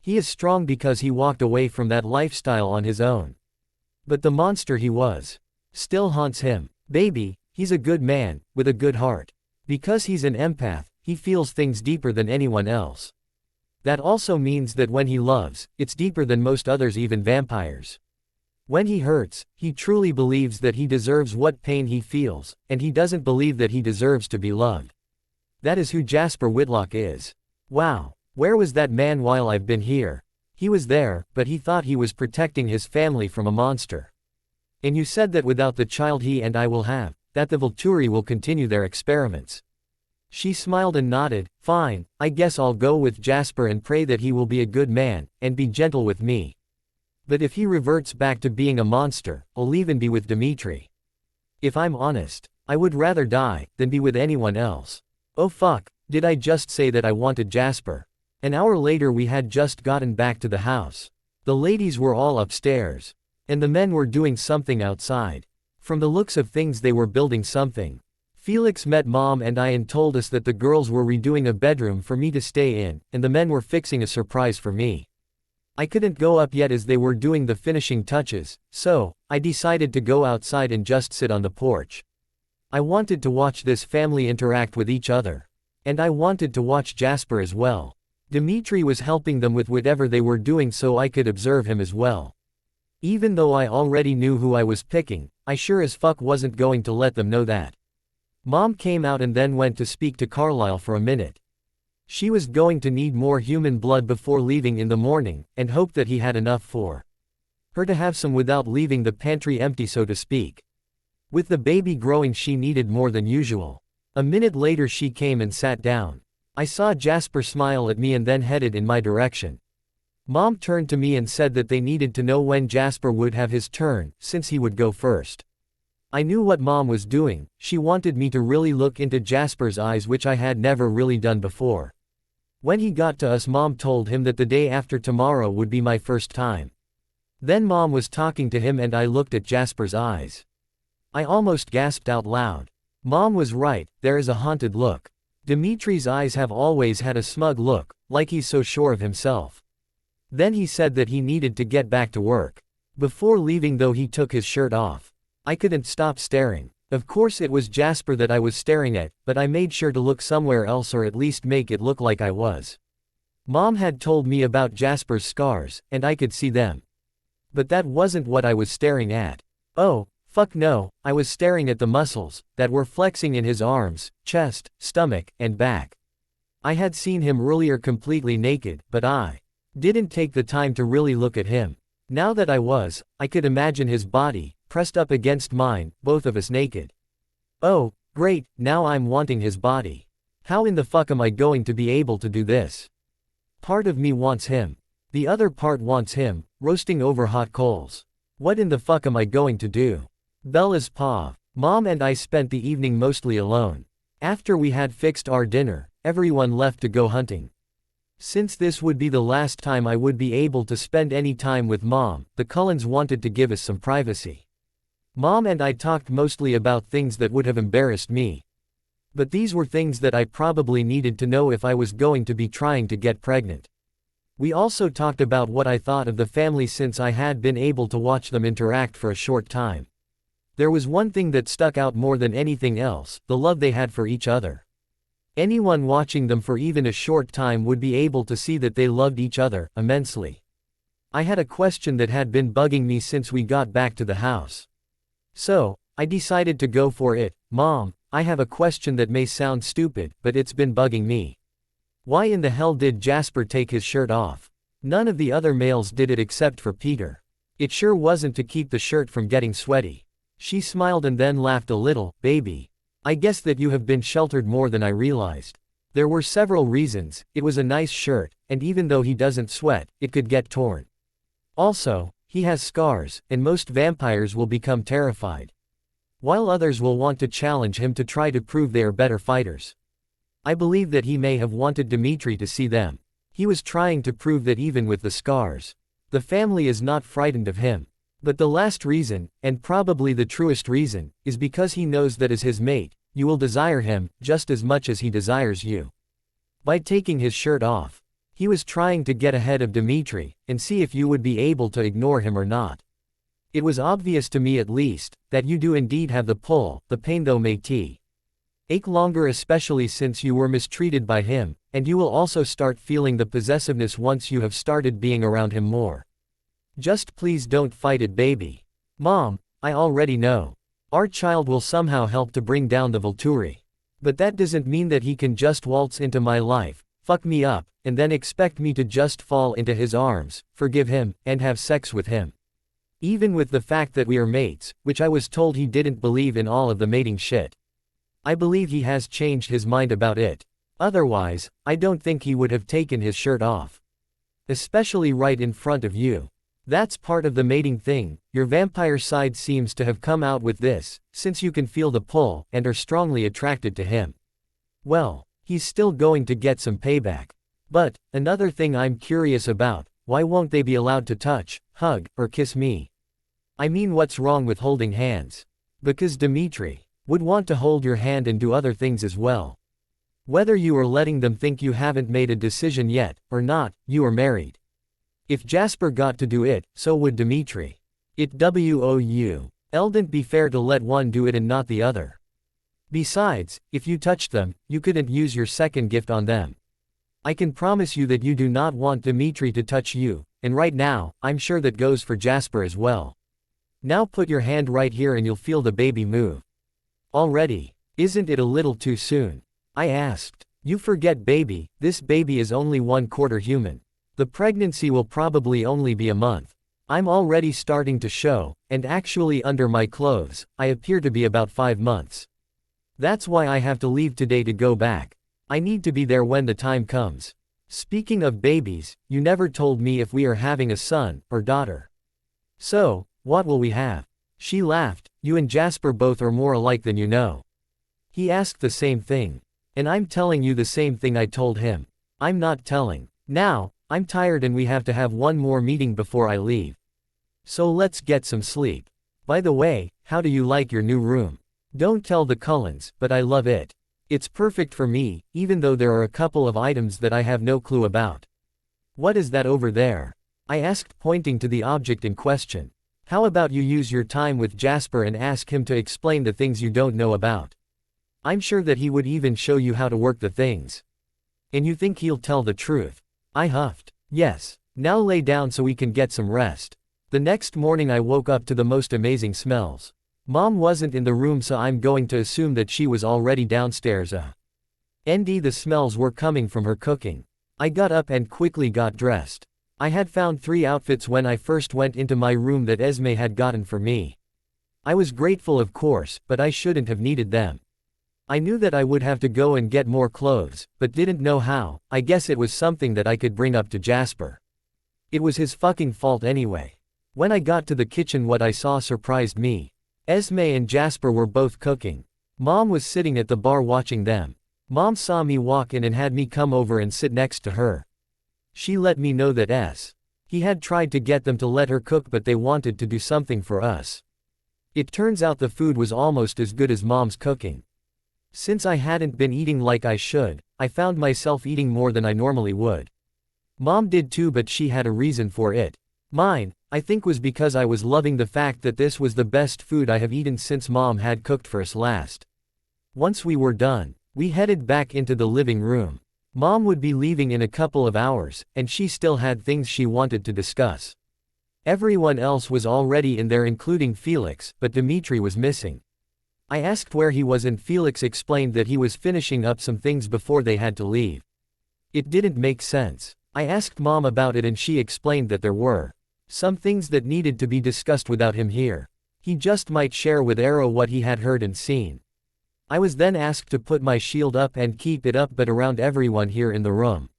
He is strong because he walked away from that lifestyle on his own. But the monster he was still haunts him. Baby, he's a good man, with a good heart. Because he's an empath, he feels things deeper than anyone else. That also means that when he loves, it's deeper than most others, even vampires. When he hurts, he truly believes that he deserves what pain he feels, and he doesn't believe that he deserves to be loved. That is who Jasper Whitlock is. Wow, where was that man while I've been here? He was there, but he thought he was protecting his family from a monster. And you said that without the child he and I will have, that the Volturi will continue their experiments. She smiled and nodded. Fine, I guess I'll go with Jasper and pray that he will be a good man, and be gentle with me. But if he reverts back to being a monster, I'll even be with Dimitri. If I'm honest, I would rather die than be with anyone else. Oh fuck, did I just say that I wanted Jasper? An hour later we had just gotten back to the house. The ladies were all upstairs. And the men were doing something outside. From the looks of things they were building something. Felix met Mom and I and told us that the girls were redoing a bedroom for me to stay in, and the men were fixing a surprise for me. I couldn't go up yet as they were doing the finishing touches, so I decided to go outside and just sit on the porch. I wanted to watch this family interact with each other. And I wanted to watch Jasper as well. Dimitri was helping them with whatever they were doing so I could observe him as well. Even though I already knew who I was picking, I sure as fuck wasn't going to let them know that. Mom came out and then went to speak to Carlisle for a minute. She was going to need more human blood before leaving in the morning, and hoped that he had enough for her to have some without leaving the pantry empty, so to speak. With the baby growing she needed more than usual. A minute later she came and sat down. I saw Jasper smile at me and then headed in my direction. Mom turned to me and said that they needed to know when Jasper would have his turn, since he would go first. I knew what Mom was doing. She wanted me to really look into Jasper's eyes, which I had never really done before. When he got to us, Mom told him that the day after tomorrow would be my first time. Then Mom was talking to him and I looked at Jasper's eyes. I almost gasped out loud. Mom was right, there is a haunted look. Dimitri's eyes have always had a smug look, like he's so sure of himself. Then he said that he needed to get back to work. Before leaving though he took his shirt off. I couldn't stop staring. Of course it was Jasper that I was staring at, but I made sure to look somewhere else, or at least make it look like I was. Mom had told me about Jasper's scars, and I could see them. But that wasn't what I was staring at. Oh, fuck no, I was staring at the muscles that were flexing in his arms, chest, stomach, and back. I had seen him earlier completely naked, but I didn't take the time to really look at him. Now that I could imagine his body, pressed up against mine, both of us naked. Oh, great, now I'm wanting his body. How in the fuck am I going to be able to do this? Part of me wants him. The other part wants him, roasting over hot coals. What in the fuck am I going to do? Bella's paw. Mom and I spent the evening mostly alone. After we had fixed our dinner, everyone left to go hunting. Since this would be the last time I would be able to spend any time with Mom, the Cullens wanted to give us some privacy. Mom and I talked mostly about things that would have embarrassed me. But these were things that I probably needed to know if I was going to be trying to get pregnant. We also talked about what I thought of the family since I had been able to watch them interact for a short time. There was one thing that stuck out more than anything else, the love they had for each other. Anyone watching them for even a short time would be able to see that they loved each other immensely. I had a question that had been bugging me since we got back to the house. So, I decided to go for it. Mom, I have a question that may sound stupid, but it's been bugging me. Why in the hell did Jasper take his shirt off? None of the other males did it except for Peter. It sure wasn't to keep the shirt from getting sweaty. She smiled and then laughed a little. Baby. I guess that you have been sheltered more than I realized. There were several reasons. It was a nice shirt, and even though he doesn't sweat, it could get torn. Also, he has scars, and most vampires will become terrified. While others will want to challenge him to try to prove they are better fighters. I believe that he may have wanted Dimitri to see them. He was trying to prove that even with the scars, the family is not frightened of him. But the last reason, and probably the truest reason, is because he knows that as his mate, you will desire him, just as much as he desires you. By taking his shirt off, he was trying to get ahead of Dimitri, and see if you would be able to ignore him or not. It was obvious to me at least, that you do indeed have the pull, the pain though may ache longer, especially since you were mistreated by him, and you will also start feeling the possessiveness once you have started being around him more. Just please don't fight it, baby. Mom, I already know. Our child will somehow help to bring down the Volturi. But that doesn't mean that he can just waltz into my life, fuck me up, and then expect me to just fall into his arms, forgive him, and have sex with him. Even with the fact that we are mates, which I was told he didn't believe in all of the mating shit. I believe he has changed his mind about it. Otherwise, I don't think he would have taken his shirt off. Especially right in front of you. That's part of the mating thing. Your vampire side seems to have come out with this, since you can feel the pull, and are strongly attracted to him. Well, he's still going to get some payback. But, another thing I'm curious about, why won't they be allowed to touch, hug, or kiss me? I mean, what's wrong with holding hands? Because Dimitri would want to hold your hand and do other things as well. Whether you are letting them think you haven't made a decision yet, or not, you are married. If Jasper got to do it, so would Dimitri. It wouldn't be fair to let one do it and not the other. Besides, if you touched them, you couldn't use your second gift on them. I can promise you that you do not want Dimitri to touch you, and right now, I'm sure that goes for Jasper as well. Now put your hand right here and you'll feel the baby move. Already? Isn't it a little too soon? I asked. You forget, baby, this baby is only 1/4 human. The pregnancy will probably only be a month. I'm already starting to show, and actually under my clothes, I appear to be about 5 months. That's why I have to leave today to go back. I need to be there when the time comes. Speaking of babies, you never told me if we are having a son or daughter. So, what will we have? She laughed. You and Jasper both are more alike than you know. He asked the same thing. And I'm telling you the same thing I told him. I'm not telling. Now, I'm tired and we have to have one more meeting before I leave. So let's get some sleep. By the way, how do you like your new room? Don't tell the Cullens, but I love it. It's perfect for me, even though there are a couple of items that I have no clue about. What is that over there? I asked, pointing to the object in question. How about you use your time with Jasper and ask him to explain the things you don't know about? I'm sure that he would even show you how to work the things. And you think he'll tell the truth? I huffed. Yes. Now lay down so we can get some rest. The next morning I woke up to the most amazing smells. Mom wasn't in the room, so I'm going to assume that she was already downstairs. The smells were coming from her cooking. I got up and quickly got dressed. I had found 3 outfits when I first went into my room that Esme had gotten for me. I was grateful of course, but I shouldn't have needed them. I knew that I would have to go and get more clothes, but didn't know how. I guess it was something that I could bring up to Jasper. It was his fucking fault anyway. When I got to the kitchen, what I saw surprised me. Esme and Jasper were both cooking. Mom was sitting at the bar watching them. Mom saw me walk in and had me come over and sit next to her. She let me know that he had tried to get them to let her cook, but they wanted to do something for us. It turns out the food was almost as good as Mom's cooking. Since I hadn't been eating like I should, I found myself eating more than I normally would. Mom did too, but she had a reason for it. Mine, I think, was because I was loving the fact that this was the best food I have eaten since Mom had cooked for us last. Once we were done, we headed back into the living room. Mom would be leaving in a couple of hours, and she still had things she wanted to discuss. Everyone else was already in there, including Felix, but Dimitri was missing. I asked where he was and Felix explained that he was finishing up some things before they had to leave. It didn't make sense. I asked Mom about it and she explained that there were some things that needed to be discussed without him here. He just might share with Arrow what he had heard and seen. I was then asked to put my shield up and keep it up but around everyone here in the room.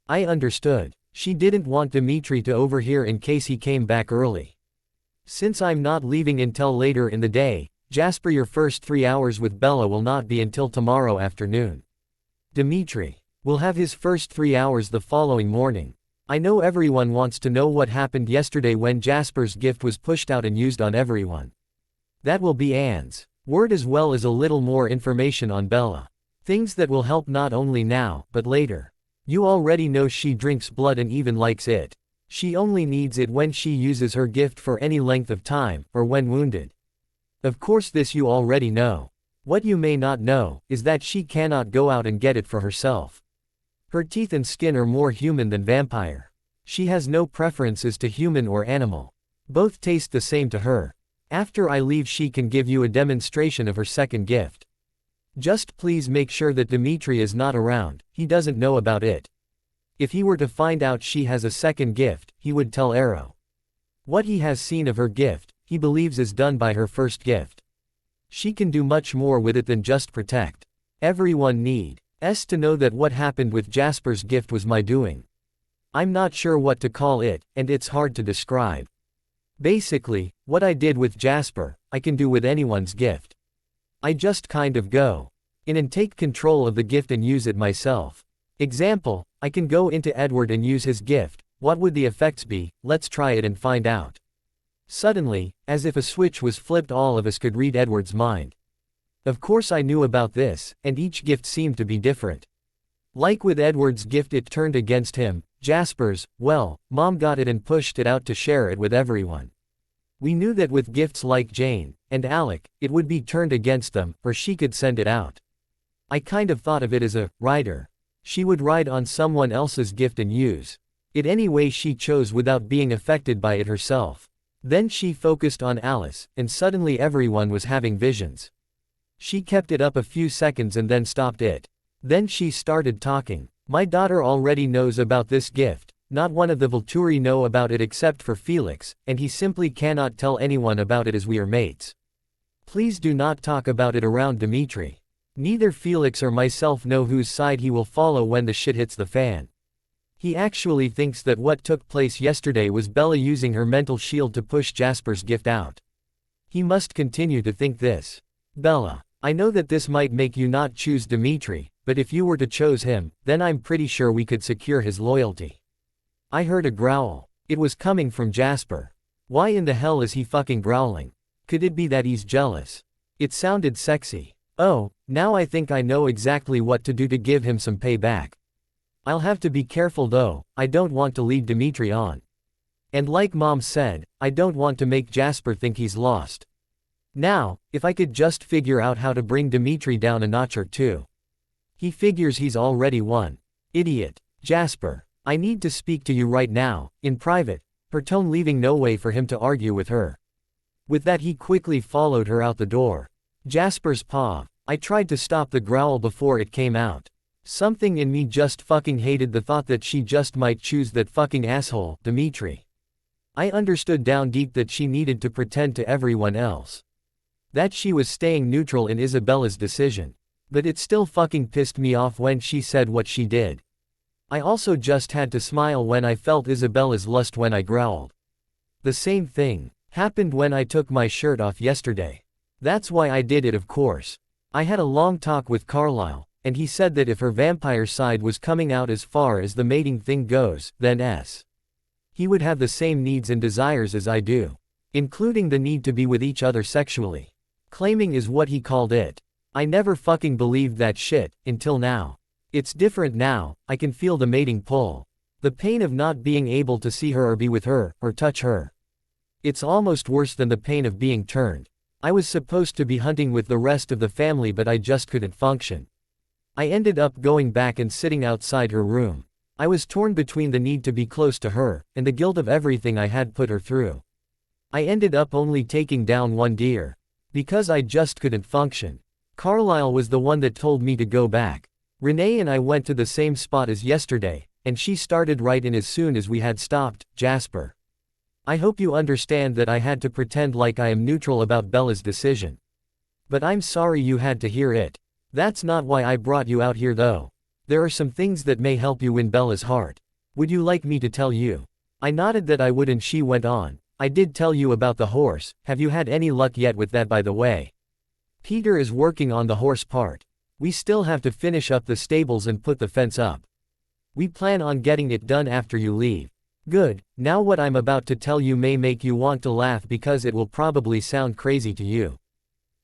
I understood. She didn't want Dimitri to overhear in case he came back early. Since I'm not leaving until later in the day, Jasper, your first 3 hours with Bella will not be until tomorrow afternoon. Dimitri will have his first 3 hours the following morning. I know everyone wants to know what happened yesterday when Jasper's gift was pushed out and used on everyone. That will be Anne's word as well as a little more information on Bella. Things that will help not only now, but later. You already know she drinks blood and even likes it. She only needs it when she uses her gift for any length of time, or when wounded. Of course this you already know. What you may not know, is that she cannot go out and get it for herself. Her teeth and skin are more human than vampire. She has no preferences to human or animal. Both taste the same to her. After I leave she can give you a demonstration of her second gift. Just please make sure that Dimitri is not around, he doesn't know about it. If he were to find out she has a second gift, he would tell Arrow. What he has seen of her gift, he believes is done by her first gift. She can do much more with it than just protect. Everyone needs to know that what happened with Jasper's gift was my doing. I'm not sure what to call it, and it's hard to describe. Basically, what I did with Jasper, I can do with anyone's gift. I just kind of go in and take control of the gift and use it myself. Example, I can go into Edward and use his gift. What would the effects be? Let's try it and find out. Suddenly, as if a switch was flipped, all of us could read Edward's mind. Of course I knew about this, and each gift seemed to be different. Like with Edward's gift it turned against him. Jasper's, well, Mom got it and pushed it out to share it with everyone. We knew that with gifts like Jane and Alec, it would be turned against them, or she could send it out. I kind of thought of it as a rider. She would ride on someone else's gift and use it any way she chose without being affected by it herself. Then she focused on Alice, and suddenly everyone was having visions. She kept it up a few seconds and then stopped it. Then she started talking. My daughter already knows about this gift. Not one of the Volturi know about it except for Felix, and he simply cannot tell anyone about it as we are mates. Please do not talk about it around Dimitri. Neither Felix or myself know whose side he will follow when the shit hits the fan. He actually thinks that what took place yesterday was Bella using her mental shield to push Jasper's gift out. He must continue to think this. Bella, I know that this might make you not choose Dimitri, but if you were to choose him, then I'm pretty sure we could secure his loyalty. I heard a growl. It was coming from Jasper. Why in the hell is he fucking growling? Could it be that he's jealous? It sounded sexy. Oh, now I think I know exactly what to do to give him some payback. I'll have to be careful though, I don't want to lead Dimitri on. And like Mom said, I don't want to make Jasper think he's lost. Now, if I could just figure out how to bring Dimitri down a notch or two. He figures he's already won. Idiot. Jasper, I need to speak to you right now, in private, her tone leaving no way for him to argue with her. With that he quickly followed her out the door. Jasper's paw. I tried to stop the growl before it came out. Something in me just fucking hated the thought that she just might choose that fucking asshole, Dimitri. I understood down deep that she needed to pretend to everyone else. That she was staying neutral in Isabella's decision. But it still fucking pissed me off when she said what she did. I also just had to smile when I felt Isabella's lust when I growled. The same thing happened when I took my shirt off yesterday. That's why I did it, of course. I had a long talk with Carlisle, and he said that if her vampire side was coming out as far as the mating thing goes, then he would have the same needs and desires as I do. Including the need to be with each other sexually. Claiming is what he called it. I never fucking believed that shit, until now. It's different now, I can feel the mating pull. The pain of not being able to see her or be with her, or touch her. It's almost worse than the pain of being turned. I was supposed to be hunting with the rest of the family, but I just couldn't function. I ended up going back and sitting outside her room. I was torn between the need to be close to her, and the guilt of everything I had put her through. I ended up only taking down one deer. Because I just couldn't function. Carlisle was the one that told me to go back. Renee and I went to the same spot as yesterday, and she started right in as soon as we had stopped. Jasper. I hope you understand that I had to pretend like I am neutral about Bella's decision. But I'm sorry you had to hear it. That's not why I brought you out here though. There are some things that may help you win Bella's heart. Would you like me to tell you? I nodded that I would, and she went on. I did tell you about the horse. Have you had any luck yet with that, by the way? Peter is working on the horse part. We still have to finish up the stables and put the fence up. We plan on getting it done after you leave. Good. Now what I'm about to tell you may make you want to laugh because it will probably sound crazy to you.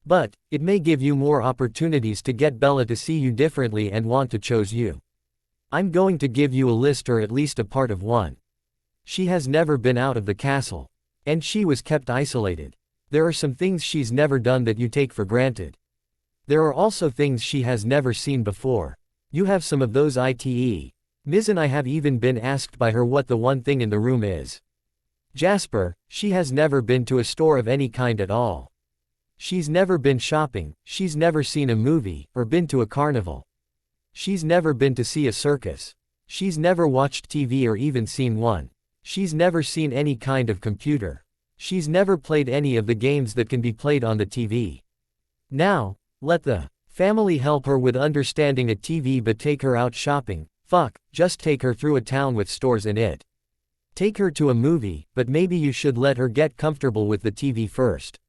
But it may give you more opportunities to get Bella to see you differently and want to choose you. I'm going to give you a list, or at least a part of one. She has never been out of the castle. And she was kept isolated. There are some things she's never done that you take for granted. There are also things she has never seen before. You have some of those, ite. Miz and I have even been asked by her what the one thing in the room is. Jasper, she has never been to a store of any kind at all. She's never been shopping, she's never seen a movie, or been to a carnival. She's never been to see a circus. She's never watched TV or even seen one. She's never seen any kind of computer. She's never played any of the games that can be played on the TV. Now, let the family help her with understanding a TV, but take her out shopping. Fuck, just take her through a town with stores in it. Take her to a movie, but maybe you should let her get comfortable with the TV first.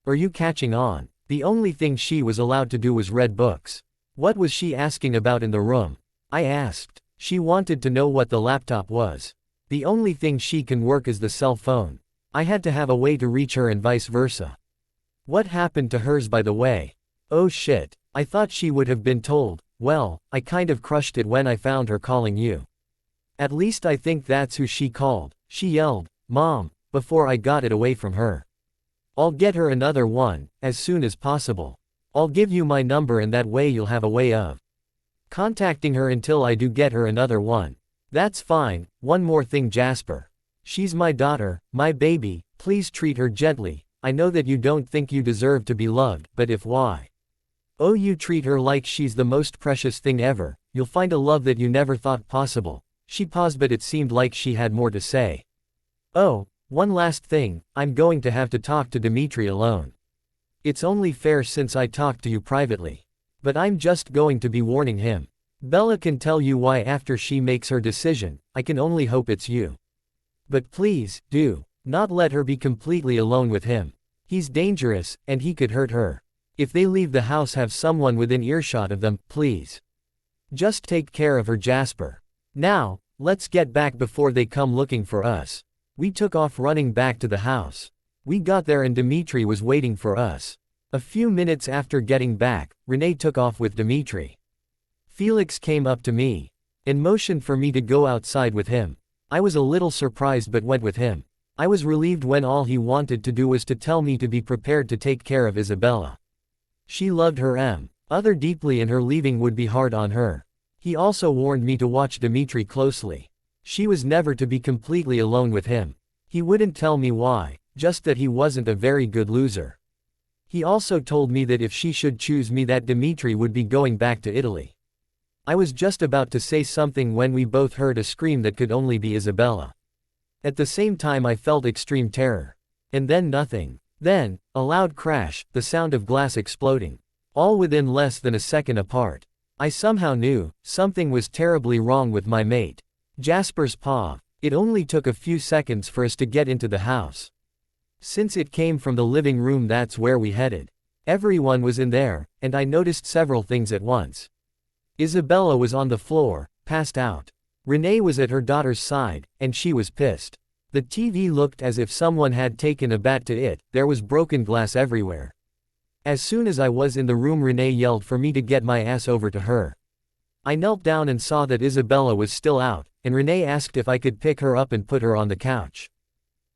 Are you catching on? The only thing she was allowed to do was read books. What was she asking about in the room? I asked. She wanted to know what the laptop was. The only thing she can work is the cell phone. I had to have a way to reach her and vice versa. What happened to hers, by the way? Oh shit, I thought she would have been told. Well, I kind of crushed it when I found her calling you. At least I think that's who she called. She yelled, "Mom," before I got it away from her. I'll get her another one, as soon as possible. I'll give you my number, and that way you'll have a way of contacting her until I do get her another one. That's fine. One more thing, Jasper. She's my daughter, my baby, please treat her gently. I know that you don't think you deserve to be loved, but if you treat her like she's the most precious thing ever, you'll find a love that you never thought possible. She paused, but it seemed like she had more to say. Oh, one last thing, I'm going to have to talk to Dimitri alone. It's only fair since I talked to you privately. But I'm just going to be warning him. Bella can tell you why after she makes her decision. I can only hope it's you. But please, do not let her be completely alone with him. He's dangerous, and he could hurt her. If they leave the house, have someone within earshot of them, please. Just take care of her, Jasper. Now, let's get back before they come looking for us. We took off running back to the house. We got there and Dimitri was waiting for us. A few minutes after getting back, Renee took off with Dimitri. Felix came up to me and motioned for me to go outside with him. I was a little surprised but went with him. I was relieved when all he wanted to do was to tell me to be prepared to take care of Isabella. She loved her other deeply, and her leaving would be hard on her. He also warned me to watch Dimitri closely. She was never to be completely alone with him. He wouldn't tell me why, just that he wasn't a very good loser. He also told me that if she should choose me, that Dimitri would be going back to Italy. I was just about to say something when we both heard a scream that could only be Isabella. At the same time I felt extreme terror. And then nothing. Then, a loud crash, the sound of glass exploding. All within less than a second apart. I somehow knew, something was terribly wrong with my mate. Jasper's paw. It only took a few seconds for us to get into the house. Since it came from the living room, that's where we headed. Everyone was in there, and I noticed several things at once. Isabella was on the floor, passed out. Renee was at her daughter's side, and she was pissed. The TV looked as if someone had taken a bat to it. There was broken glass everywhere. As soon as I was in the room, Renee yelled for me to get my ass over to her. I knelt down and saw that Isabella was still out, and Renee asked if I could pick her up and put her on the couch.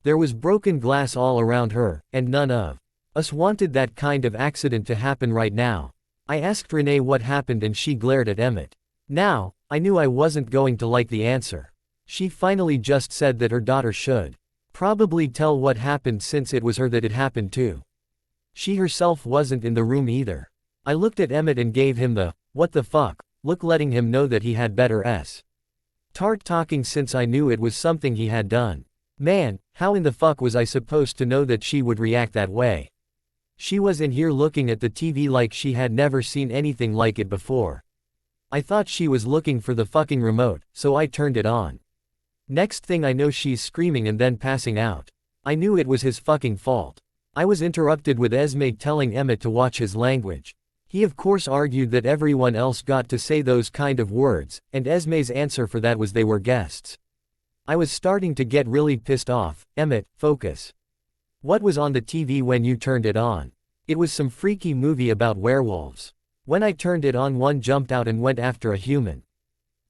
There was broken glass all around her, and none of us wanted that kind of accident to happen right now. I asked Renee what happened and she glared at Emmett. Now, I knew I wasn't going to like the answer. She finally just said that her daughter should probably tell what happened since it was her that it happened to. She herself wasn't in the room either. I looked at Emmett and gave him the, "What the fuck?" look, letting him know that he had better start talking since I knew it was something he had done. Man, how in the fuck was I supposed to know that she would react that way? She was in here looking at the TV like she had never seen anything like it before. I thought she was looking for the fucking remote, so I turned it on. Next thing I know, she's screaming and then passing out. I knew it was his fucking fault. I was interrupted with Esme telling Emmett to watch his language. He of course argued that everyone else got to say those kind of words, and Esme's answer for that was they were guests. I was starting to get really pissed off. Emmett, focus. What was on the TV when you turned it on? It was some freaky movie about werewolves. When I turned it on, one jumped out and went after a human.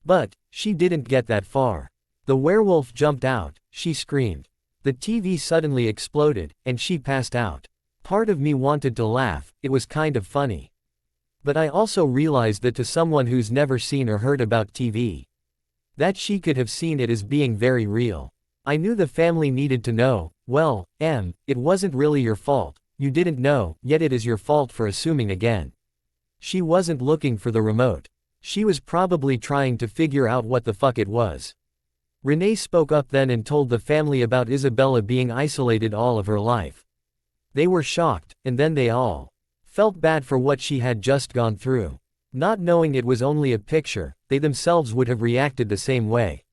But she didn't get that far. The werewolf jumped out, she screamed. The TV suddenly exploded, and she passed out. Part of me wanted to laugh, it was kind of funny. But I also realized that to someone who's never seen or heard about TV, that she could have seen it as being very real. I knew the family needed to know. Well, it wasn't really your fault. You didn't know, yet it is your fault for assuming again. She wasn't looking for the remote. She was probably trying to figure out what the fuck it was. Renee spoke up then and told the family about Isabella being isolated all of her life. They were shocked, and then they all felt bad for what she had just gone through. Not knowing it was only a picture, they themselves would have reacted the same way.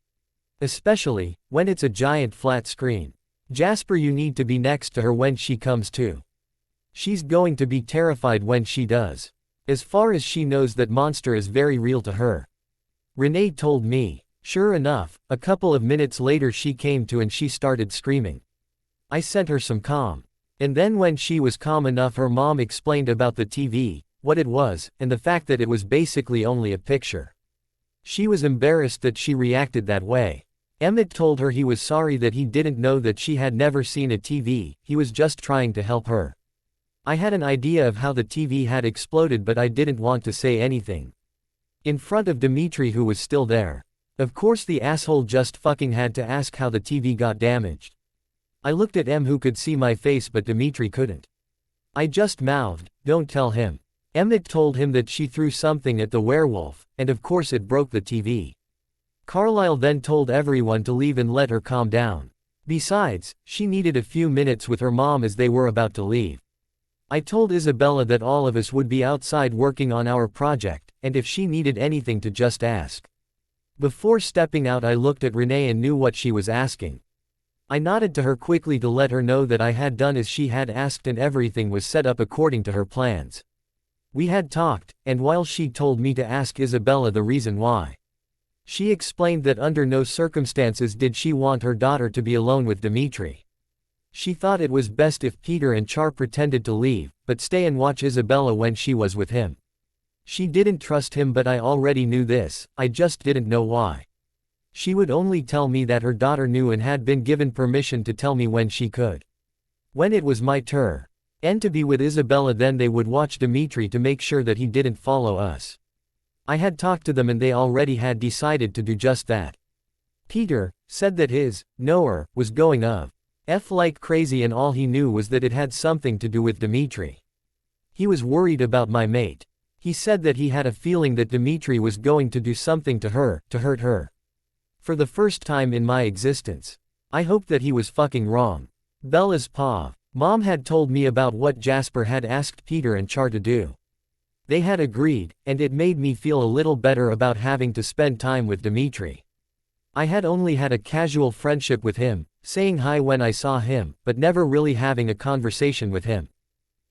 Especially, when it's a giant flat screen. Jasper, you need to be next to her when she comes to. She's going to be terrified when she does. As far as she knows, that monster is very real to her. Renee told me. Sure enough, a couple of minutes later she came to and she started screaming. I sent her some calm. And then when she was calm enough, her mom explained about the TV, what it was, and the fact that it was basically only a picture. She was embarrassed that she reacted that way. Emmett told her he was sorry that he didn't know that she had never seen a TV, he was just trying to help her. I had an idea of how the TV had exploded, but I didn't want to say anything in front of Dimitri, who was still there. Of course the asshole just fucking had to ask how the TV got damaged. I looked at who could see my face, but Dimitri couldn't. I just mouthed, "Don't tell him." Emmett told him that she threw something at the werewolf, and of course it broke the TV. Carlisle then told everyone to leave and let her calm down. Besides, she needed a few minutes with her mom as they were about to leave. I told Isabella that all of us would be outside working on our project, and if she needed anything to just ask. Before stepping out, I looked at Renee and knew what she was asking. I nodded to her quickly to let her know that I had done as she had asked and everything was set up according to her plans. We had talked, and while she told me to ask Isabella the reason why, she explained that under no circumstances did she want her daughter to be alone with Dimitri. She thought it was best if Peter and Char pretended to leave, but stay and watch Isabella when she was with him. She didn't trust him, but I already knew this, I just didn't know why. She would only tell me that her daughter knew and had been given permission to tell me when she could. When it was my turn to be with Isabella, then they would watch Dimitri to make sure that he didn't follow us. I had talked to them and they already had decided to do just that. Peter said that his knower was going like crazy, and all he knew was that it had something to do with Dimitri. He was worried about my mate. He said that he had a feeling that Dimitri was going to do something to her, to hurt her. For the first time in my existence, I hoped that he was fucking wrong. Bella's paw. Mom had told me about what Jasper had asked Peter and Char to do. They had agreed, and it made me feel a little better about having to spend time with Dimitri. I had only had a casual friendship with him, saying hi when I saw him, but never really having a conversation with him.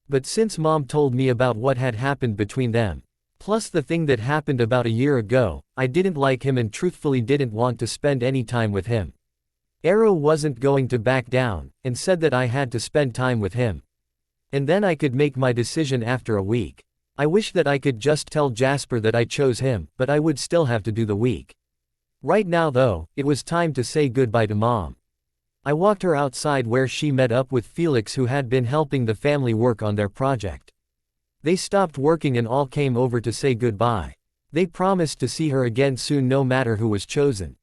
But since Mom told me about what had happened between them, plus the thing that happened about a year ago, I didn't like him and truthfully didn't want to spend any time with him. Arrow wasn't going to back down, and said that I had to spend time with him. And then I could make my decision after a week. I wish that I could just tell Jasper that I chose him, but I would still have to do the week. Right now though, it was time to say goodbye to Mom. I walked her outside where she met up with Felix, who had been helping the family work on their project. They stopped working and all came over to say goodbye. They promised to see her again soon no matter who was chosen.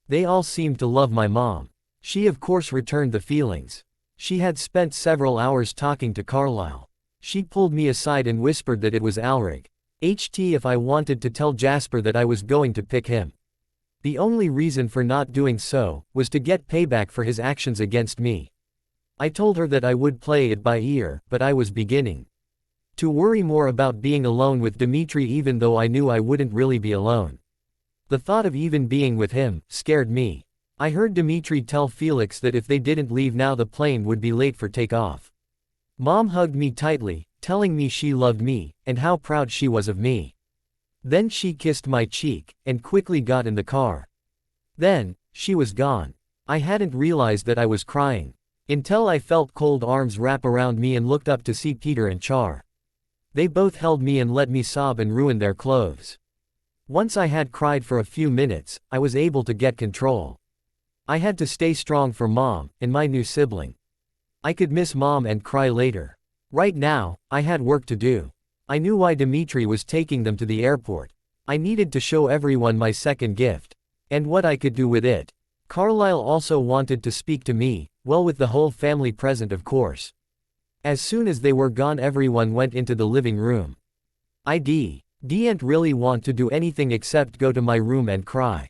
They all seemed to love my mom. She of course returned the feelings. She had spent several hours talking to Carlisle. She pulled me aside and whispered that it was Alrig. If I wanted to tell Jasper that I was going to pick him. The only reason for not doing so was to get payback for his actions against me. I told her that I would play it by ear, but I was beginning to worry more about being alone with Dimitri, even though I knew I wouldn't really be alone. The thought of even being with him scared me. I heard Dimitri tell Felix that if they didn't leave now the plane would be late for takeoff. Mom hugged me tightly, telling me she loved me, and how proud she was of me. Then she kissed my cheek, and quickly got in the car. Then, she was gone. I hadn't realized that I was crying, until I felt cold arms wrap around me and looked up to see Peter and Char. They both held me and let me sob and ruin their clothes. Once I had cried for a few minutes, I was able to get control. I had to stay strong for Mom, and my new sibling. I could miss Mom and cry later. Right now, I had work to do. I knew why Dimitri was taking them to the airport. I needed to show everyone my second gift. And what I could do with it. Carlisle also wanted to speak to me, well, with the whole family present of course. As soon as they were gone, everyone went into the living room. I didn't really want to do anything except go to my room and cry.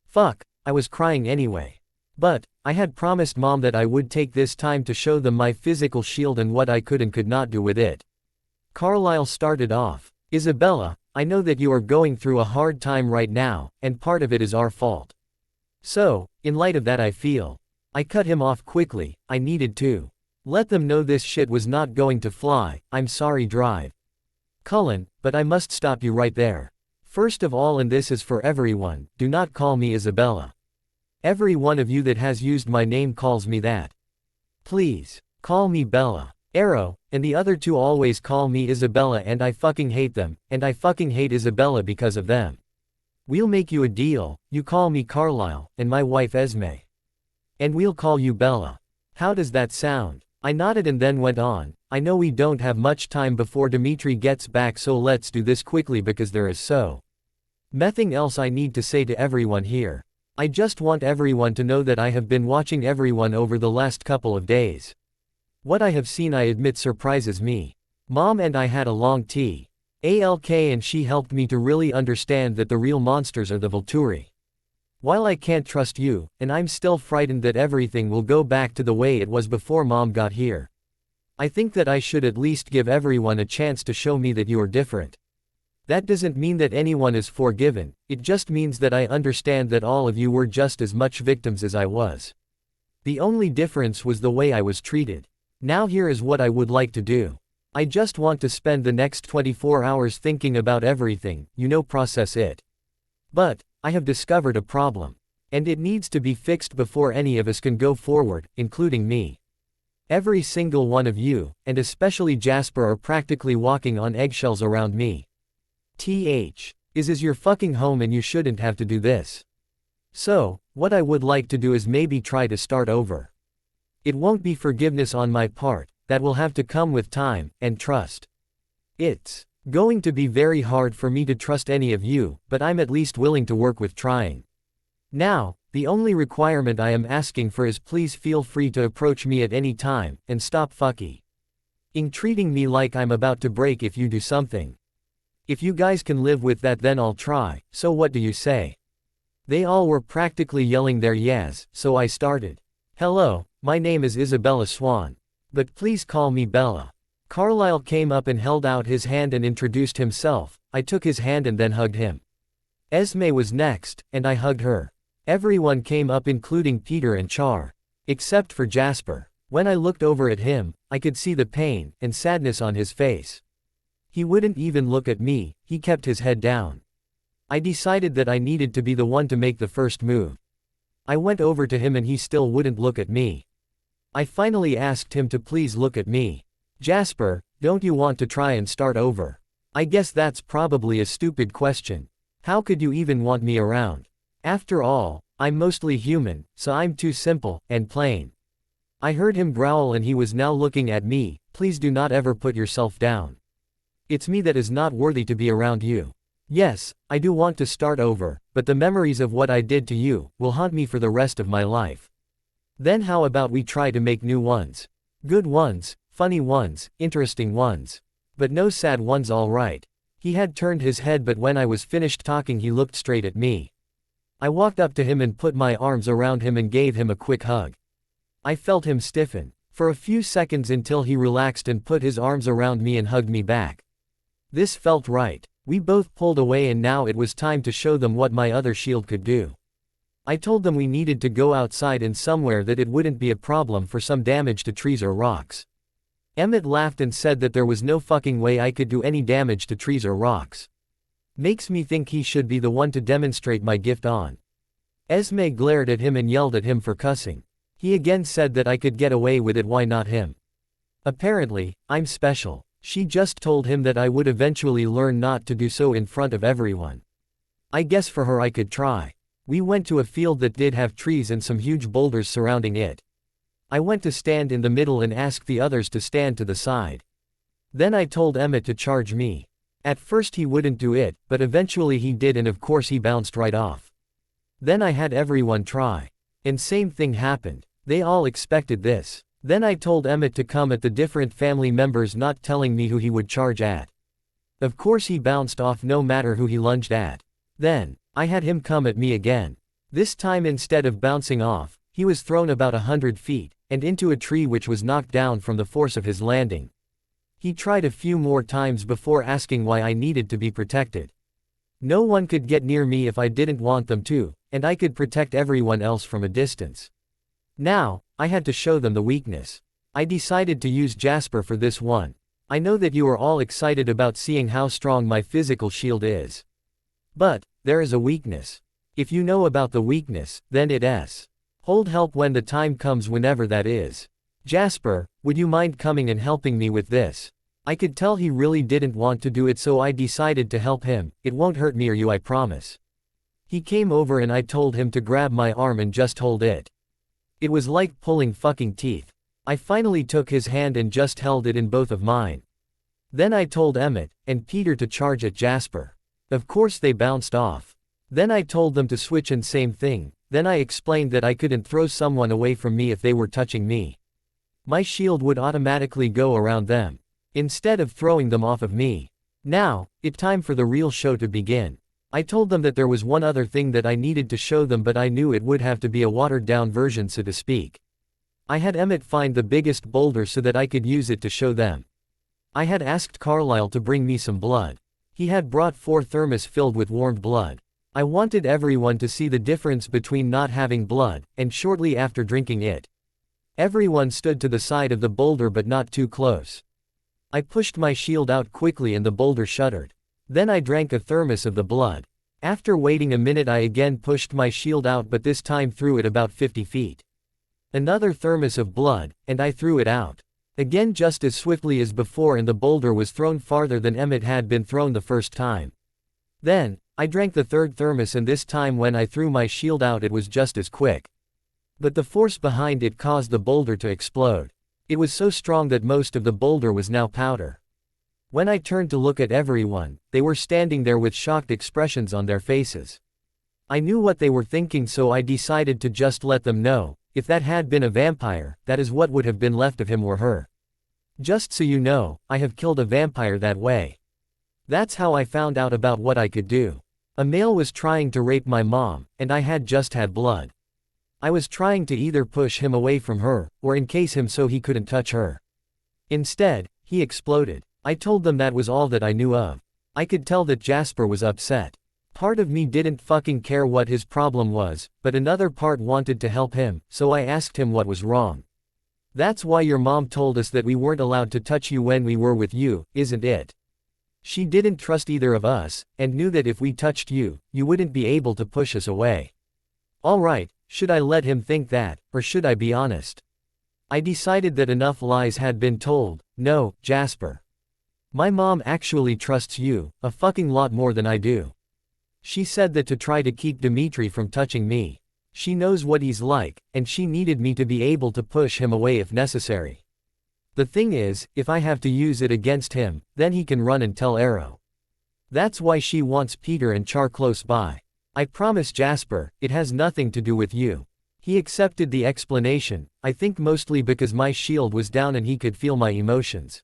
Fuck, I was crying anyway. But, I had promised Mom that I would take this time to show them my physical shield and what I could and could not do with it. Carlisle started off. Isabella, I know that you are going through a hard time right now, and part of it is our fault. So, in light of that I cut him off quickly. I needed to let them know this shit was not going to fly. I'm sorry, Drive. Cullen, but I must stop you right there. First of all, and this is for everyone, do not call me Isabella. Every one of you that has used my name calls me that. Please, call me Bella. Arrow, and the other two always call me Isabella and I fucking hate them, and I fucking hate Isabella because of them. We'll make you a deal, you call me Carlisle, and my wife Esme. And we'll call you Bella. How does that sound? I nodded and then went on. I know we don't have much time before Dimitri gets back, so let's do this quickly because there is so nothing else I need to say to everyone here. I just want everyone to know that I have been watching everyone over the last couple of days. What I have seen, I admit, surprises me. Mom and I had a long talk, and she helped me to really understand that the real monsters are the Volturi. While I can't trust you, and I'm still frightened that everything will go back to the way it was before Mom got here, I think that I should at least give everyone a chance to show me that you are different. That doesn't mean that anyone is forgiven, it just means that I understand that all of you were just as much victims as I was. The only difference was the way I was treated. Now here is what I would like to do. I just want to spend the next 24 hours thinking about everything, process it. But, I have discovered a problem. And it needs to be fixed before any of us can go forward, including me. Every single one of you, and especially Jasper, are practically walking on eggshells around me. Is your fucking home and you shouldn't have to do this. So, what I would like to do is maybe try to start over. It won't be forgiveness on my part, that will have to come with time, and trust. It's going to be very hard for me to trust any of you, but I'm at least willing to work with trying. Now, the only requirement I am asking for is please feel free to approach me at any time, and stop fucking treating me like I'm about to break if you do something. If you guys can live with that, then I'll try, so what do you say? They all were practically yelling their yes, so I started. Hello, my name is Isabella Swan. But please call me Bella. Carlyle came up and held out his hand and introduced himself. I took his hand and then hugged him. Esme was next, and I hugged her. Everyone came up including Peter and Char. Except for Jasper. When I looked over at him, I could see the pain and sadness on his face. He wouldn't even look at me, he kept his head down. I decided that I needed to be the one to make the first move. I went over to him and he still wouldn't look at me. I finally asked him to please look at me. Jasper, don't you want to try and start over? I guess that's probably a stupid question. How could you even want me around? After all, I'm mostly human, so I'm too simple and plain. I heard him growl and he was now looking at me. Please do not ever put yourself down. It's me that is not worthy to be around you. Yes, I do want to start over, but the memories of what I did to you will haunt me for the rest of my life. Then how about we try to make new ones? Good ones, funny ones, interesting ones. But no sad ones, all right. He had turned his head, but when I was finished talking he looked straight at me. I walked up to him and put my arms around him and gave him a quick hug. I felt him stiffen for a few seconds until he relaxed and put his arms around me and hugged me back. This felt right. We both pulled away and now it was time to show them what my other shield could do. I told them we needed to go outside and somewhere that it wouldn't be a problem for some damage to trees or rocks. Emmett laughed and said that there was no fucking way I could do any damage to trees or rocks. Makes me think he should be the one to demonstrate my gift on. Esme glared at him and yelled at him for cussing. He again said that I could get away with it, why not him? Apparently, I'm special. She just told him that I would eventually learn not to do so in front of everyone. I guess for her I could try. We went to a field that did have trees and some huge boulders surrounding it. I went to stand in the middle and asked the others to stand to the side. Then I told Emmett to charge me. At first he wouldn't do it, but eventually he did and of course he bounced right off. Then I had everyone try. And same thing happened. They all expected this. Then I told Emmett to come at the different family members, not telling me who he would charge at. Of course he bounced off no matter who he lunged at. Then, I had him come at me again. This time instead of bouncing off, he was thrown about 100 feet, and into a tree which was knocked down from the force of his landing. He tried a few more times before asking why I needed to be protected. No one could get near me if I didn't want them to, and I could protect everyone else from a distance. Now, I had to show them the weakness. I decided to use Jasper for this one. I know that you are all excited about seeing how strong my physical shield is. But, there is a weakness. If you know about the weakness, then it's hold help when the time comes, whenever that is. Jasper, would you mind coming and helping me with this? I could tell he really didn't want to do it, so I decided to help him. It won't hurt me or you, I promise. He came over and I told him to grab my arm and just hold it. It was like pulling fucking teeth. I finally took his hand and just held it in both of mine. Then I told Emmett and Peter to charge at Jasper. Of course they bounced off. Then I told them to switch and same thing. Then I explained that I couldn't throw someone away from me if they were touching me. My shield would automatically go around them, instead of throwing them off of me. Now, it's time for the real show to begin. I told them that there was one other thing that I needed to show them, but I knew it would have to be a watered-down version, so to speak. I had Emmett find the biggest boulder so that I could use it to show them. I had asked Carlyle to bring me some blood. He had brought 4 thermos filled with warmed blood. I wanted everyone to see the difference between not having blood, and shortly after drinking it. Everyone stood to the side of the boulder but not too close. I pushed my shield out quickly and the boulder shuddered. Then I drank a thermos of the blood. After waiting a minute I again pushed my shield out, but this time threw it about 50 feet. Another thermos of blood, and I threw it out. Again just as swiftly as before, and the boulder was thrown farther than Emmett had been thrown the first time. Then, I drank the third thermos, and this time when I threw my shield out it was just as quick. But the force behind it caused the boulder to explode. It was so strong that most of the boulder was now powder. When I turned to look at everyone, they were standing there with shocked expressions on their faces. I knew what they were thinking, so I decided to just let them know, if that had been a vampire, that is what would have been left of him or her. Just so you know, I have killed a vampire that way. That's how I found out about what I could do. A male was trying to rape my mom, and I had just had blood. I was trying to either push him away from her, or encase him so he couldn't touch her. Instead, he exploded. I told them that was all that I knew of. I could tell that Jasper was upset. Part of me didn't fucking care what his problem was, but another part wanted to help him, so I asked him what was wrong. That's why your mom told us that we weren't allowed to touch you when we were with you, isn't it? She didn't trust either of us, and knew that if we touched you, you wouldn't be able to push us away. Alright, should I let him think that, or should I be honest? I decided that enough lies had been told. No, Jasper. My mom actually trusts you, a fucking lot more than I do. She said that to try to keep Dimitri from touching me. She knows what he's like, and she needed me to be able to push him away if necessary. The thing is, if I have to use it against him, then he can run and tell Arrow. That's why she wants Peter and Char close by. I promise Jasper, it has nothing to do with you. He accepted the explanation, I think mostly because my shield was down and he could feel my emotions.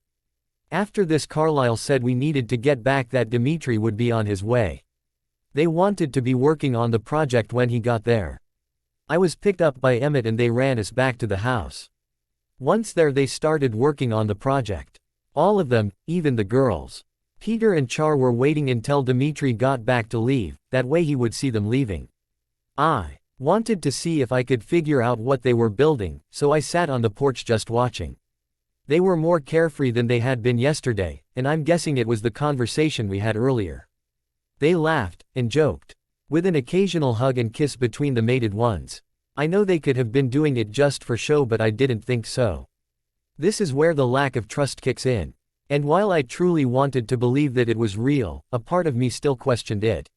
After this, Carlisle said we needed to get back, that Dimitri would be on his way. They wanted to be working on the project when he got there. I was picked up by Emmett and they ran us back to the house. Once there, they started working on the project. All of them, even the girls. Peter and Char were waiting until Dimitri got back to leave, that way he would see them leaving. I wanted to see if I could figure out what they were building, so I sat on the porch just watching. They were more carefree than they had been yesterday, and I'm guessing it was the conversation we had earlier. They laughed and joked, with an occasional hug and kiss between the mated ones. I know they could have been doing it just for show, but I didn't think so. This is where the lack of trust kicks in. And while I truly wanted to believe that it was real, a part of me still questioned it.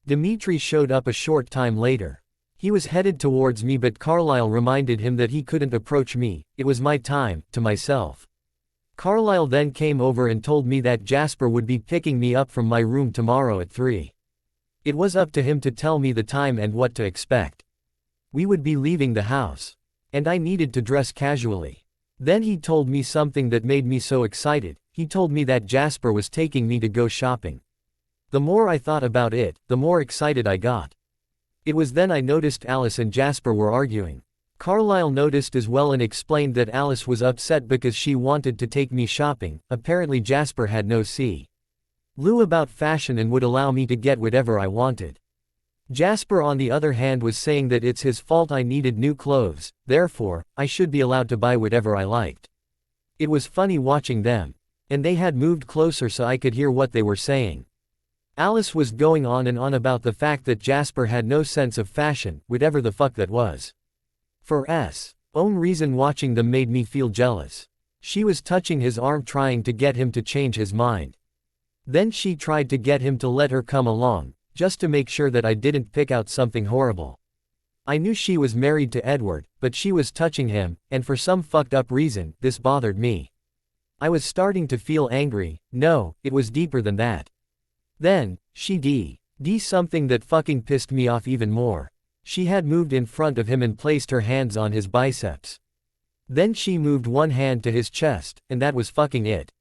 Dimitri showed up a short time later. He was headed towards me, but Carlisle reminded him that he couldn't approach me, it was my time, to myself. Carlisle then came over and told me that Jasper would be picking me up from my room tomorrow at 3. It was up to him to tell me the time and what to expect. We would be leaving the house. And I needed to dress casually. Then he told me something that made me so excited. He told me that Jasper was taking me to go shopping. The more I thought about it, the more excited I got. It was then I noticed Alice and Jasper were arguing. Carlisle noticed as well and explained that Alice was upset because she wanted to take me shopping. Apparently Jasper had no clue about fashion and would allow me to get whatever I wanted. Jasper on the other hand was saying that it's his fault I needed new clothes, therefore, I should be allowed to buy whatever I liked. It was funny watching them. And they had moved closer so I could hear what they were saying. Alice was going on and on about the fact that Jasper had no sense of fashion, whatever the fuck that was. For S. own reason, watching them made me feel jealous. She was touching his arm trying to get him to change his mind. Then she tried to get him to let her come along, just to make sure that I didn't pick out something horrible. I knew she was married to Edward, but she was touching him, and for some fucked up reason, this bothered me. I was starting to feel angry. No, it was deeper than that. Then, she did something that fucking pissed me off even more. She had moved in front of him and placed her hands on his biceps. Then she moved one hand to his chest, and that was fucking it.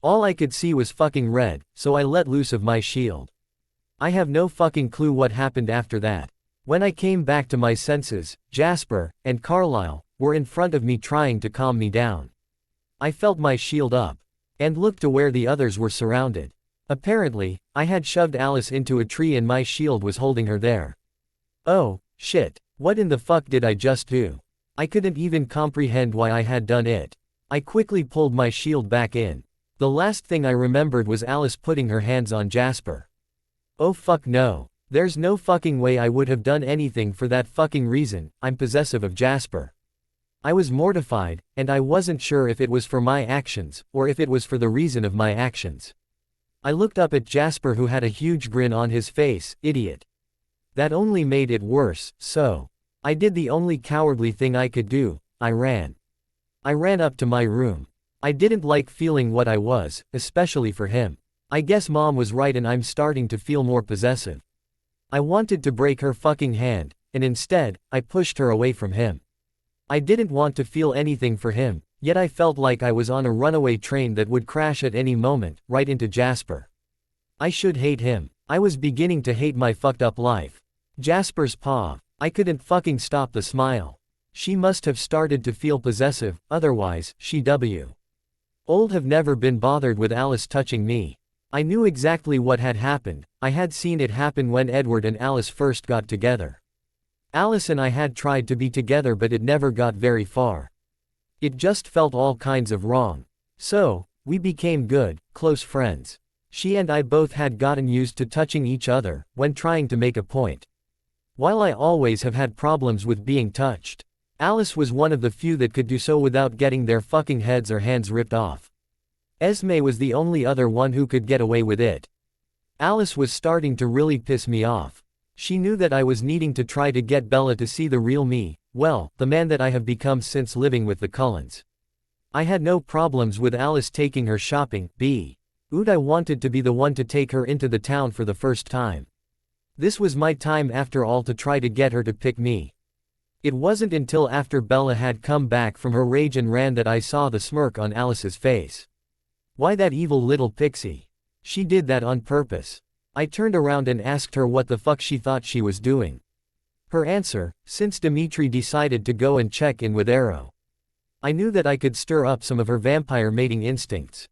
All I could see was fucking red, so I let loose of my shield. I have no fucking clue what happened after that. When I came back to my senses, Jasper and Carlisle were in front of me trying to calm me down. I felt my shield up and looked to where the others were surrounded. Apparently, I had shoved Alice into a tree and my shield was holding her there. Oh, shit, what in the fuck did I just do? I couldn't even comprehend why I had done it. I quickly pulled my shield back in. The last thing I remembered was Alice putting her hands on Jasper. Oh fuck no. There's no fucking way I would have done anything for that fucking reason. I'm possessive of Jasper. I was mortified, and I wasn't sure if it was for my actions, or if it was for the reason of my actions. I looked up at Jasper, who had a huge grin on his face. Idiot. That only made it worse, so I did the only cowardly thing I could do. I ran. I ran up to my room. I didn't like feeling what I was, especially for him. I guess Mom was right and I'm starting to feel more possessive. I wanted to break her fucking hand, and instead, I pushed her away from him. I didn't want to feel anything for him, yet I felt like I was on a runaway train that would crash at any moment, right into Jasper. I should hate him. I was beginning to hate my fucked up life. Jasper's paw. I couldn't fucking stop the smile. She must have started to feel possessive, otherwise, old have never been bothered with Alice touching me. I knew exactly what had happened. I had seen it happen when Edward and Alice first got together. Alice and I had tried to be together but it never got very far. It just felt all kinds of wrong. So, we became good, close friends. She and I both had gotten used to touching each other, when trying to make a point. While I always have had problems with being touched, Alice was one of the few that could do so without getting their fucking heads or hands ripped off. Esme was the only other one who could get away with it. Alice was starting to really piss me off. She knew that I was needing to try to get Bella to see the real me, well, the man that I have become since living with the Cullens. I had no problems with Alice taking her shopping, I wanted to be the one to take her into the town for the first time. This was my time after all to try to get her to pick me. It wasn't until after Bella had come back from her rage and ran that I saw the smirk on Alice's face. Why that evil little pixie? She did that on purpose. I turned around and asked her what the fuck she thought she was doing. Her answer, since Dimitri decided to go and check in with Arrow. I knew that I could stir up some of her vampire mating instincts.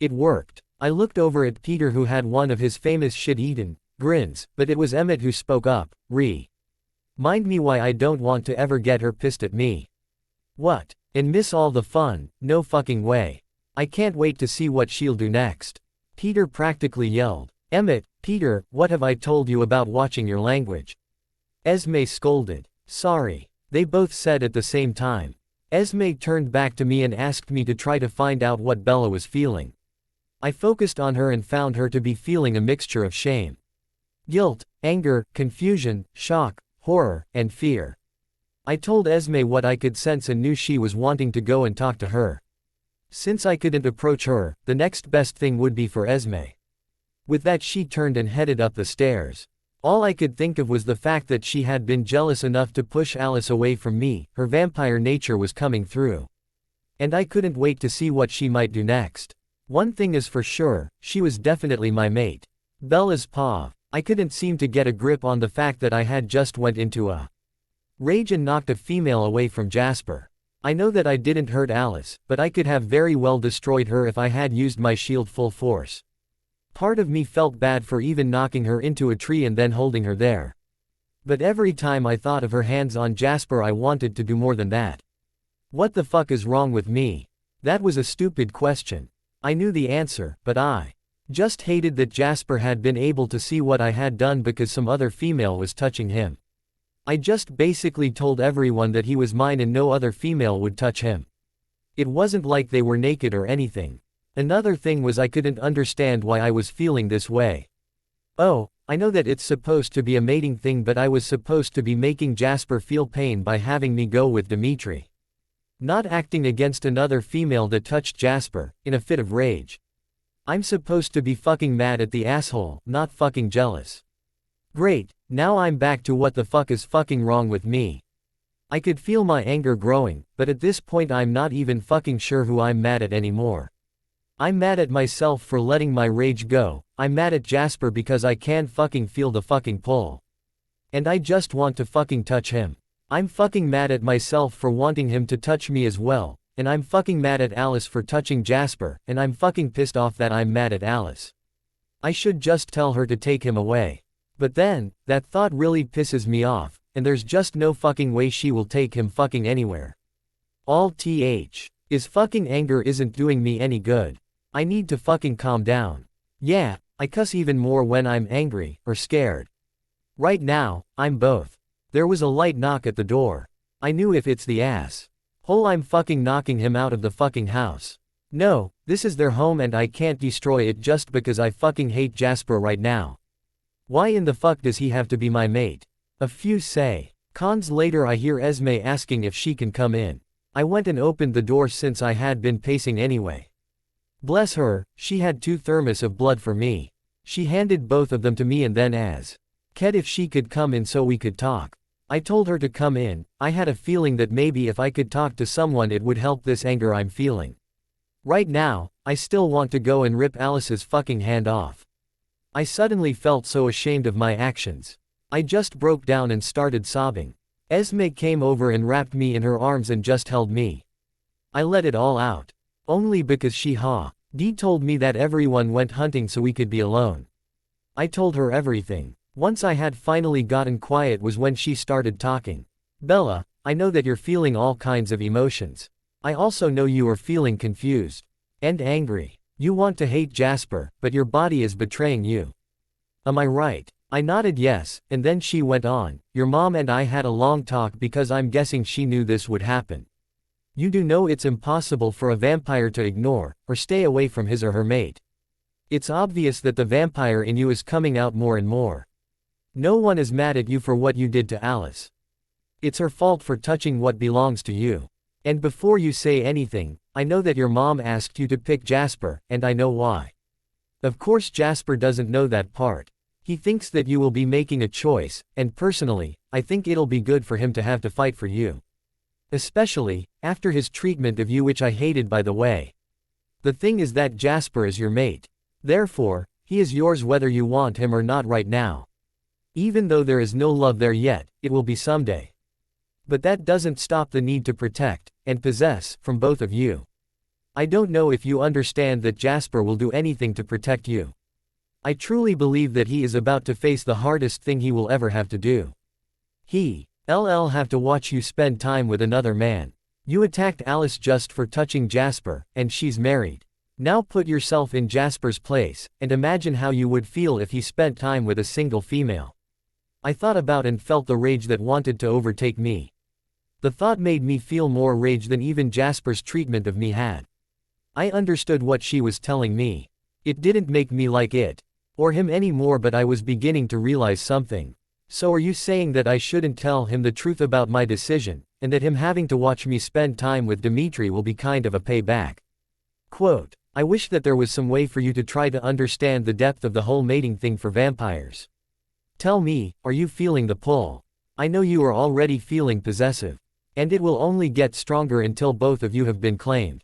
It worked. I looked over at Peter who had one of his famous shit-eaten grins, but it was Emmett who spoke up, Mind me why I don't want to ever get her pissed at me. What? And miss all the fun? No fucking way. I can't wait to see what she'll do next. Peter practically yelled. Emmett, Peter, what have I told you about watching your language? Esme scolded. Sorry. They both said at the same time. Esme turned back to me and asked me to try to find out what Bella was feeling. I focused on her and found her to be feeling a mixture of shame, guilt, anger, confusion, shock, horror, and fear. I told Esme what I could sense and knew she was wanting to go and talk to her. Since I couldn't approach her, the next best thing would be for Esme. With that she turned and headed up the stairs. All I could think of was the fact that she had been jealous enough to push Alice away from me, her vampire nature was coming through. And I couldn't wait to see what she might do next. One thing is for sure, she was definitely my mate. Bella's paw. I couldn't seem to get a grip on the fact that I had just went into a rage and knocked a female away from Jasper. I know that I didn't hurt Alice, but I could have very well destroyed her if I had used my shield full force. Part of me felt bad for even knocking her into a tree and then holding her there. But every time I thought of her hands on Jasper I wanted to do more than that. What the fuck is wrong with me? That was a stupid question. I knew the answer, but I just hated that Jasper had been able to see what I had done because some other female was touching him. I just basically told everyone that he was mine and no other female would touch him. It wasn't like they were naked or anything. Another thing was I couldn't understand why I was feeling this way. Oh, I know that it's supposed to be a mating thing, but I was supposed to be making Jasper feel pain by having me go with Dimitri. Not acting against another female that touched Jasper, in a fit of rage. I'm supposed to be fucking mad at the asshole, not fucking jealous. Great, now I'm back to what the fuck is fucking wrong with me. I could feel my anger growing, but at this point I'm not even fucking sure who I'm mad at anymore. I'm mad at myself for letting my rage go, I'm mad at Jasper because I can't fucking feel the fucking pull. And I just want to fucking touch him. I'm fucking mad at myself for wanting him to touch me as well, and I'm fucking mad at Alice for touching Jasper, and I'm fucking pissed off that I'm mad at Alice. I should just tell her to take him away. But then, that thought really pisses me off, and there's just no fucking way she will take him fucking anywhere. All is fucking anger isn't doing me any good. I need to fucking calm down. Yeah, I cuss even more when I'm angry, or scared. Right now, I'm both. There was a light knock at the door. I knew if it's the asshole I'm fucking knocking him out of the fucking house. No, this is their home and I can't destroy it just because I fucking hate Jasper right now. Why in the fuck does he have to be my mate? A few say. Cons later I hear Esme asking if she can come in. I went and opened the door since I had been pacing anyway. Bless her, she had 2 thermos of blood for me. She handed both of them to me and then asked if she could come in so we could talk. I told her to come in. I had a feeling that maybe if I could talk to someone it would help this anger I'm feeling. Right now, I still want to go and rip Alice's fucking hand off. I suddenly felt so ashamed of my actions. I just broke down and started sobbing. Esme came over and wrapped me in her arms and just held me. I let it all out. Only because Dee told me that everyone went hunting so we could be alone. I told her everything. Once I had finally gotten quiet was when she started talking. Bella, I know that you're feeling all kinds of emotions. I also know you are feeling confused. And angry. You want to hate Jasper, but your body is betraying you. Am I right? I nodded yes, and then she went on, your mom and I had a long talk because I'm guessing she knew this would happen. You do know it's impossible for a vampire to ignore, or stay away from his or her mate. It's obvious that the vampire in you is coming out more and more. No one is mad at you for what you did to Alice. It's her fault for touching what belongs to you. And before you say anything, I know that your mom asked you to pick Jasper, and I know why. Of course Jasper doesn't know that part. He thinks that you will be making a choice, and personally, I think it'll be good for him to have to fight for you. Especially, after his treatment of you, which I hated, by the way. The thing is that Jasper is your mate. Therefore, he is yours whether you want him or not right now. Even though there is no love there yet, it will be someday. But that doesn't stop the need to protect, and possess, from both of you. I don't know if you understand that Jasper will do anything to protect you. I truly believe that he is about to face the hardest thing he will ever have to do. He'll have to watch you spend time with another man. You attacked Alice just for touching Jasper, and she's married. Now put yourself in Jasper's place, and imagine how you would feel if he spent time with a single female. I thought about and felt the rage that wanted to overtake me. The thought made me feel more rage than even Jasper's treatment of me had. I understood what she was telling me. It didn't make me like it or him anymore, but I was beginning to realize something. So are you saying that I shouldn't tell him the truth about my decision, and that him having to watch me spend time with Dimitri will be kind of a payback? Quote, I wish that there was some way for you to try to understand the depth of the whole mating thing for vampires. Tell me, are you feeling the pull? I know you are already feeling possessive. And it will only get stronger until both of you have been claimed.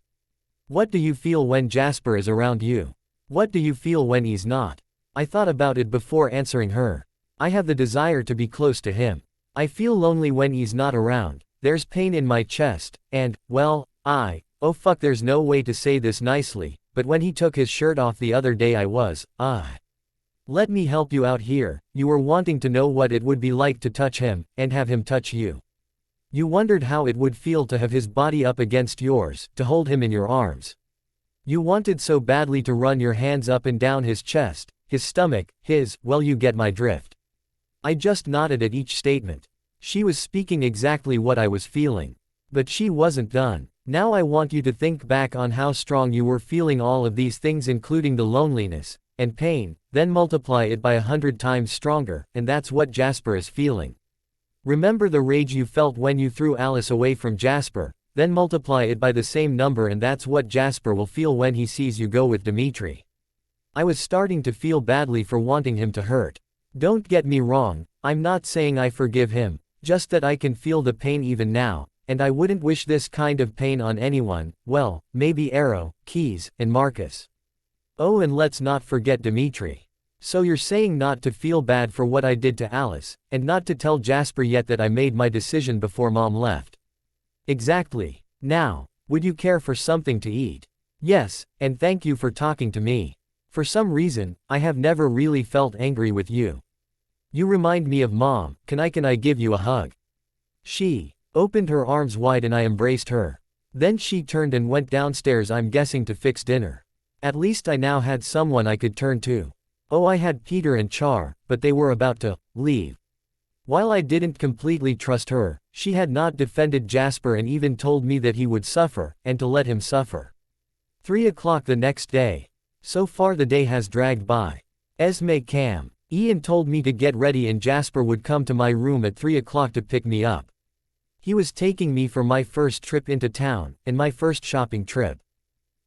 What do you feel when Jasper is around you? What do you feel when he's not? I thought about it before answering her. I have the desire to be close to him. I feel lonely when he's not around. There's pain in my chest, and, well, oh fuck, there's no way to say this nicely, but when he took his shirt off the other day let me help you out here. You were wanting to know what it would be like to touch him, and have him touch you. You wondered how it would feel to have his body up against yours, to hold him in your arms. You wanted so badly to run your hands up and down his chest, his stomach, well, you get my drift. I just nodded at each statement. She was speaking exactly what I was feeling. But she wasn't done. Now I want you to think back on how strong you were feeling all of these things, including the loneliness and pain, then multiply it by 100 times stronger, and that's what Jasper is feeling. Remember the rage you felt when you threw Alice away from Jasper, then multiply it by the same number, and that's what Jasper will feel when he sees you go with Dimitri. I was starting to feel badly for wanting him to hurt. Don't get me wrong, I'm not saying I forgive him, just that I can feel the pain even now, and I wouldn't wish this kind of pain on anyone, well, maybe Arrow, Keys, and Marcus. Oh, and let's not forget Dimitri. So you're saying not to feel bad for what I did to Alice, and not to tell Jasper yet that I made my decision before Mom left. Exactly. Now, would you care for something to eat? Yes, and thank you for talking to me. For some reason, I have never really felt angry with you. You remind me of Mom. Can I give you a hug? She opened her arms wide and I embraced her. Then she turned and went downstairs, I'm guessing to fix dinner. At least I now had someone I could turn to. Oh, I had Peter and Char, but they were about to leave. While I didn't completely trust her, she had not defended Jasper and even told me that he would suffer, and to let him suffer. 3 o'clock the next day. So far the day has dragged by. Esme came. Ian told me to get ready and Jasper would come to my room at 3 o'clock to pick me up. He was taking me for my first trip into town, and my first shopping trip.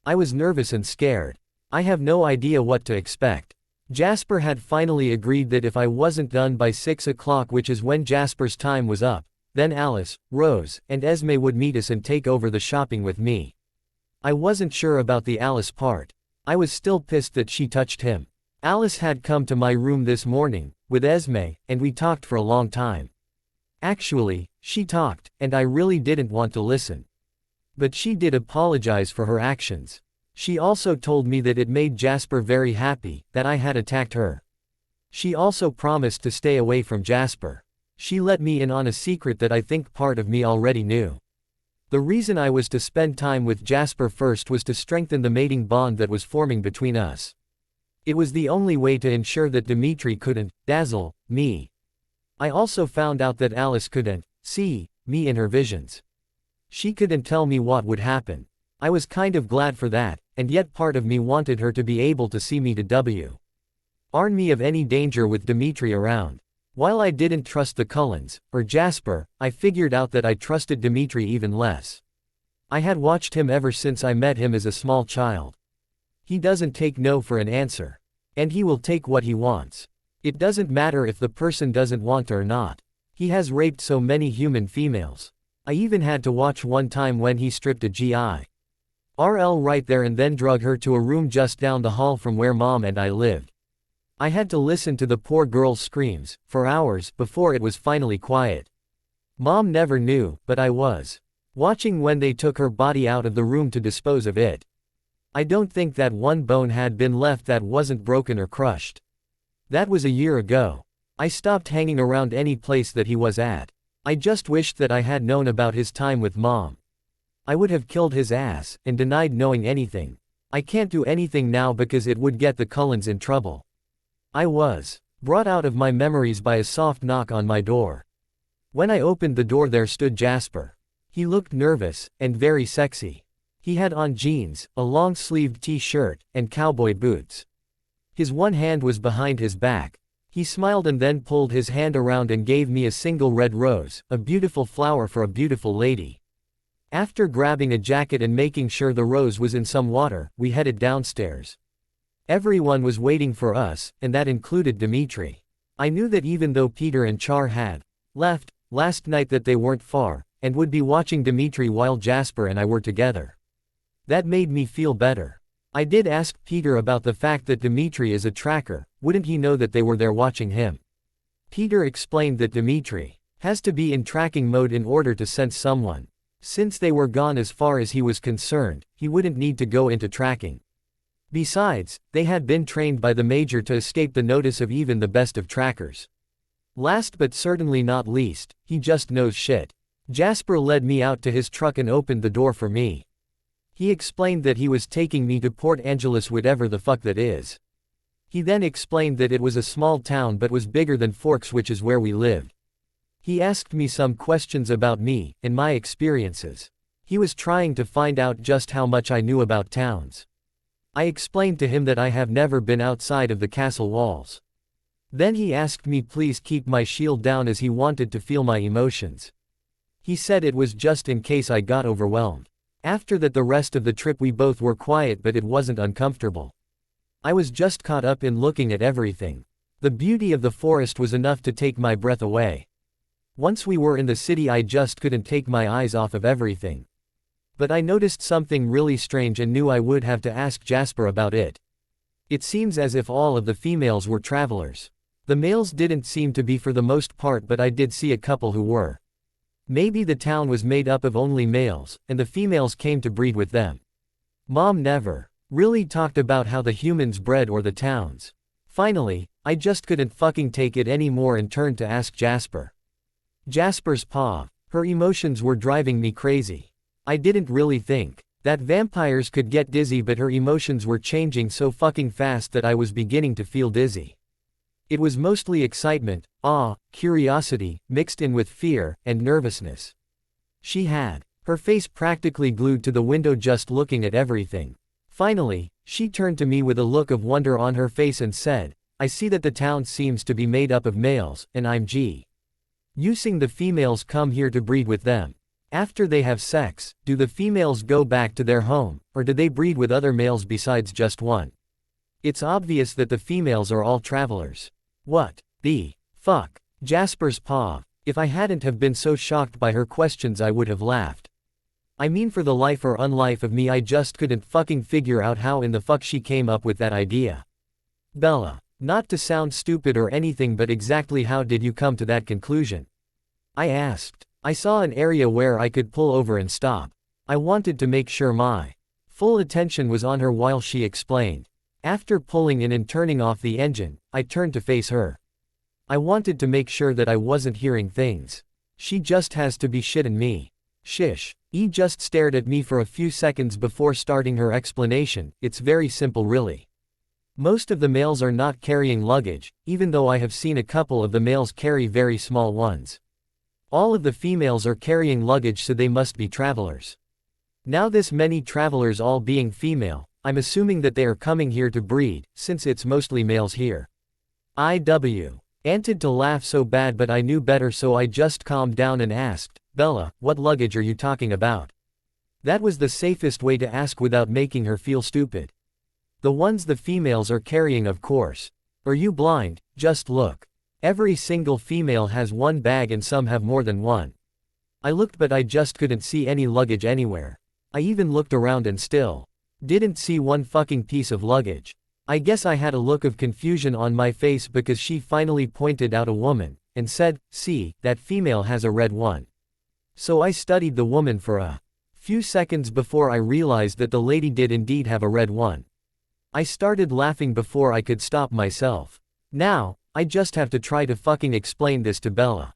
I was nervous and scared. I have no idea what to expect. Jasper had finally agreed that if I wasn't done by 6 o'clock, which is when Jasper's time was up, then Alice, Rose, and Esme would meet us and take over the shopping with me. I wasn't sure about the Alice part. I was still pissed that she touched him. Alice had come to my room this morning, with Esme, and we talked for a long time. Actually, she talked, and I really didn't want to listen. But she did apologize for her actions. She also told me that it made Jasper very happy, that I had attacked her. She also promised to stay away from Jasper. She let me in on a secret that I think part of me already knew. The reason I was to spend time with Jasper first was to strengthen the mating bond that was forming between us. It was the only way to ensure that Dimitri couldn't dazzle me. I also found out that Alice couldn't see me in her visions. She couldn't tell me what would happen. I was kind of glad for that, and yet part of me wanted her to be able to see me to warn me of any danger with Dimitri around. While I didn't trust the Cullens, or Jasper, I figured out that I trusted Dimitri even less. I had watched him ever since I met him as a small child. He doesn't take no for an answer. And he will take what he wants. It doesn't matter if the person doesn't want or not. He has raped so many human females. I even had to watch one time when he stripped a GI.RL right there and then drug her to a room just down the hall from where Mom and I lived. I had to listen to the poor girl's screams, for hours, before it was finally quiet. Mom never knew, but I was watching when they took her body out of the room to dispose of it. I don't think that one bone had been left that wasn't broken or crushed. That was a year ago. I stopped hanging around any place that he was at. I just wished that I had known about his time with Mom. I would have killed his ass, and denied knowing anything. I can't do anything now because it would get the Cullens in trouble. I was brought out of my memories by a soft knock on my door. When I opened the door there stood Jasper. He looked nervous, and very sexy. He had on jeans, a long-sleeved t-shirt, and cowboy boots. His one hand was behind his back. He smiled and then pulled his hand around and gave me a single red rose, a beautiful flower for a beautiful lady. After grabbing a jacket and making sure the rose was in some water, we headed downstairs. Everyone was waiting for us, and that included Dimitri. I knew that even though Peter and Char had left last night that they weren't far, and would be watching Dimitri while Jasper and I were together. That made me feel better. I did ask Peter about the fact that Dimitri is a tracker, wouldn't he know that they were there watching him? Peter explained that Dimitri has to be in tracking mode in order to sense someone. Since they were gone as far as he was concerned, he wouldn't need to go into tracking. Besides, they had been trained by the Major to escape the notice of even the best of trackers. Last but certainly not least, he just knows shit. Jasper led me out to his truck and opened the door for me. He explained that he was taking me to Port Angeles, whatever the fuck that is. He then explained that it was a small town but was bigger than Forks, which is where we lived. He asked me some questions about me, and my experiences. He was trying to find out just how much I knew about towns. I explained to him that I have never been outside of the castle walls. Then he asked me please keep my shield down as he wanted to feel my emotions. He said it was just in case I got overwhelmed. After that the rest of the trip we both were quiet, but it wasn't uncomfortable. I was just caught up in looking at everything. The beauty of the forest was enough to take my breath away. Once we were in the city I just couldn't take my eyes off of everything. But I noticed something really strange and knew I would have to ask Jasper about it. It seems as if all of the females were travelers. The males didn't seem to be for the most part, but I did see a couple who were. Maybe the town was made up of only males, and the females came to breed with them. Mom never really talked about how the humans bred or the towns. Finally, I just couldn't fucking take it anymore and turned to ask Jasper. Jasper's paw. Her emotions were driving me crazy. I didn't really think that vampires could get dizzy, but her emotions were changing so fucking fast that I was beginning to feel dizzy. It was mostly excitement, awe, curiosity, mixed in with fear, and nervousness. She had her face practically glued to the window just looking at everything. Finally, she turned to me with a look of wonder on her face and said, I see that the town seems to be made up of males, and I'm using the females come here to breed with them. After they have sex, do the females go back to their home, or do they breed with other males besides just one? It's obvious that the females are all travelers. What the fuck? Jasper's paw. If I hadn't have been so shocked by her questions I would have laughed. I mean, for the life or unlife of me I just couldn't fucking figure out how in the fuck she came up with that idea. Bella. Not to sound stupid or anything, but exactly how did you come to that conclusion? I asked. I saw an area where I could pull over and stop. I wanted to make sure my full attention was on her while she explained. After pulling in and turning off the engine, I turned to face her. I wanted to make sure that I wasn't hearing things. She just has to be shitting me. Shish. E just stared at me for a few seconds before starting her explanation. It's very simple really. Most of the males are not carrying luggage, even though I have seen a couple of the males carry very small ones. All of the females are carrying luggage, so they must be travelers. Now this many travelers all being female, I'm assuming that they are coming here to breed, since it's mostly males here. IW. Wanted to laugh so bad, but I knew better, so I just calmed down and asked, Bella, what luggage are you talking about? That was the safest way to ask without making her feel stupid. The ones the females are carrying, of course. Are you blind? Just look. Every single female has one bag and some have more than one. I looked, but I just couldn't see any luggage anywhere. I even looked around and still didn't see one fucking piece of luggage. I guess I had a look of confusion on my face because she finally pointed out a woman and said, see, that female has a red one. So I studied the woman for a few seconds before I realized that the lady did indeed have a red one. I started laughing before I could stop myself. Now, I just have to try to fucking explain this to Bella.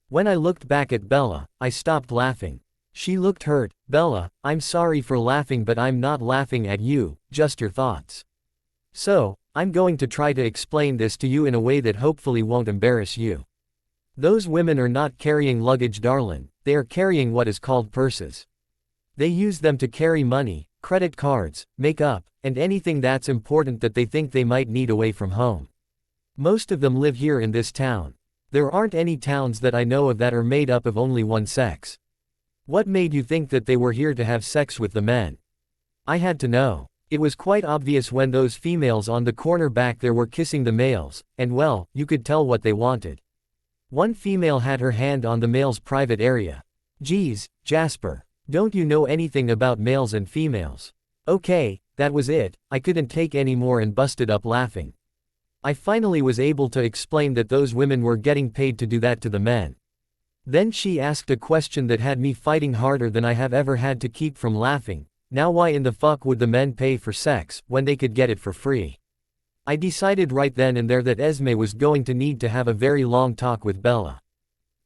When I looked back at Bella, I stopped laughing. She looked hurt. Bella, I'm sorry for laughing, but I'm not laughing at you, just your thoughts. So, I'm going to try to explain this to you in a way that hopefully won't embarrass you. Those women are not carrying luggage, darling, they are carrying what is called purses. They use them to carry money, credit cards, makeup, and anything that's important that they think they might need away from home. Most of them live here in this town. There aren't any towns that I know of that are made up of only one sex. What made you think that they were here to have sex with the men? I had to know. It was quite obvious when those females on the corner back there were kissing the males, and well, you could tell what they wanted. One female had her hand on the male's private area. Geez, Jasper. Don't you know anything about males and females? Okay, that was it. I couldn't take any more and busted up laughing. I finally was able to explain that those women were getting paid to do that to the men. Then she asked a question that had me fighting harder than I have ever had to keep from laughing. Now why in the fuck would the men pay for sex, when they could get it for free? I decided right then and there that Esme was going to need to have a very long talk with Bella.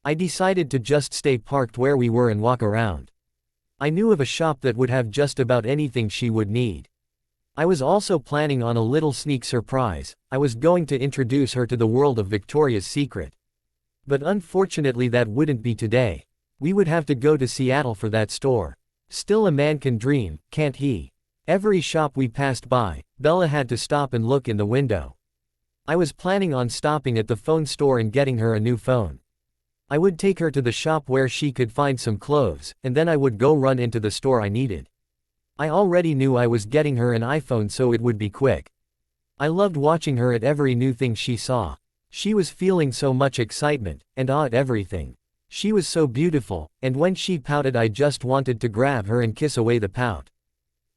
I decided to just stay parked where we were and walk around. I knew of a shop that would have just about anything she would need. I was also planning on a little sneak surprise. I was going to introduce her to the world of Victoria's Secret. But unfortunately that wouldn't be today. We would have to go to Seattle for that store. Still, a man can dream, can't he? Every shop we passed by, Bella had to stop and look in the window. I was planning on stopping at the phone store and getting her a new phone. I would take her to the shop where she could find some clothes, and then I would go run into the store I needed. I already knew I was getting her an iPhone, so it would be quick. I loved watching her at every new thing she saw. She was feeling so much excitement and awe at everything. She was so beautiful, and when she pouted I just wanted to grab her and kiss away the pout.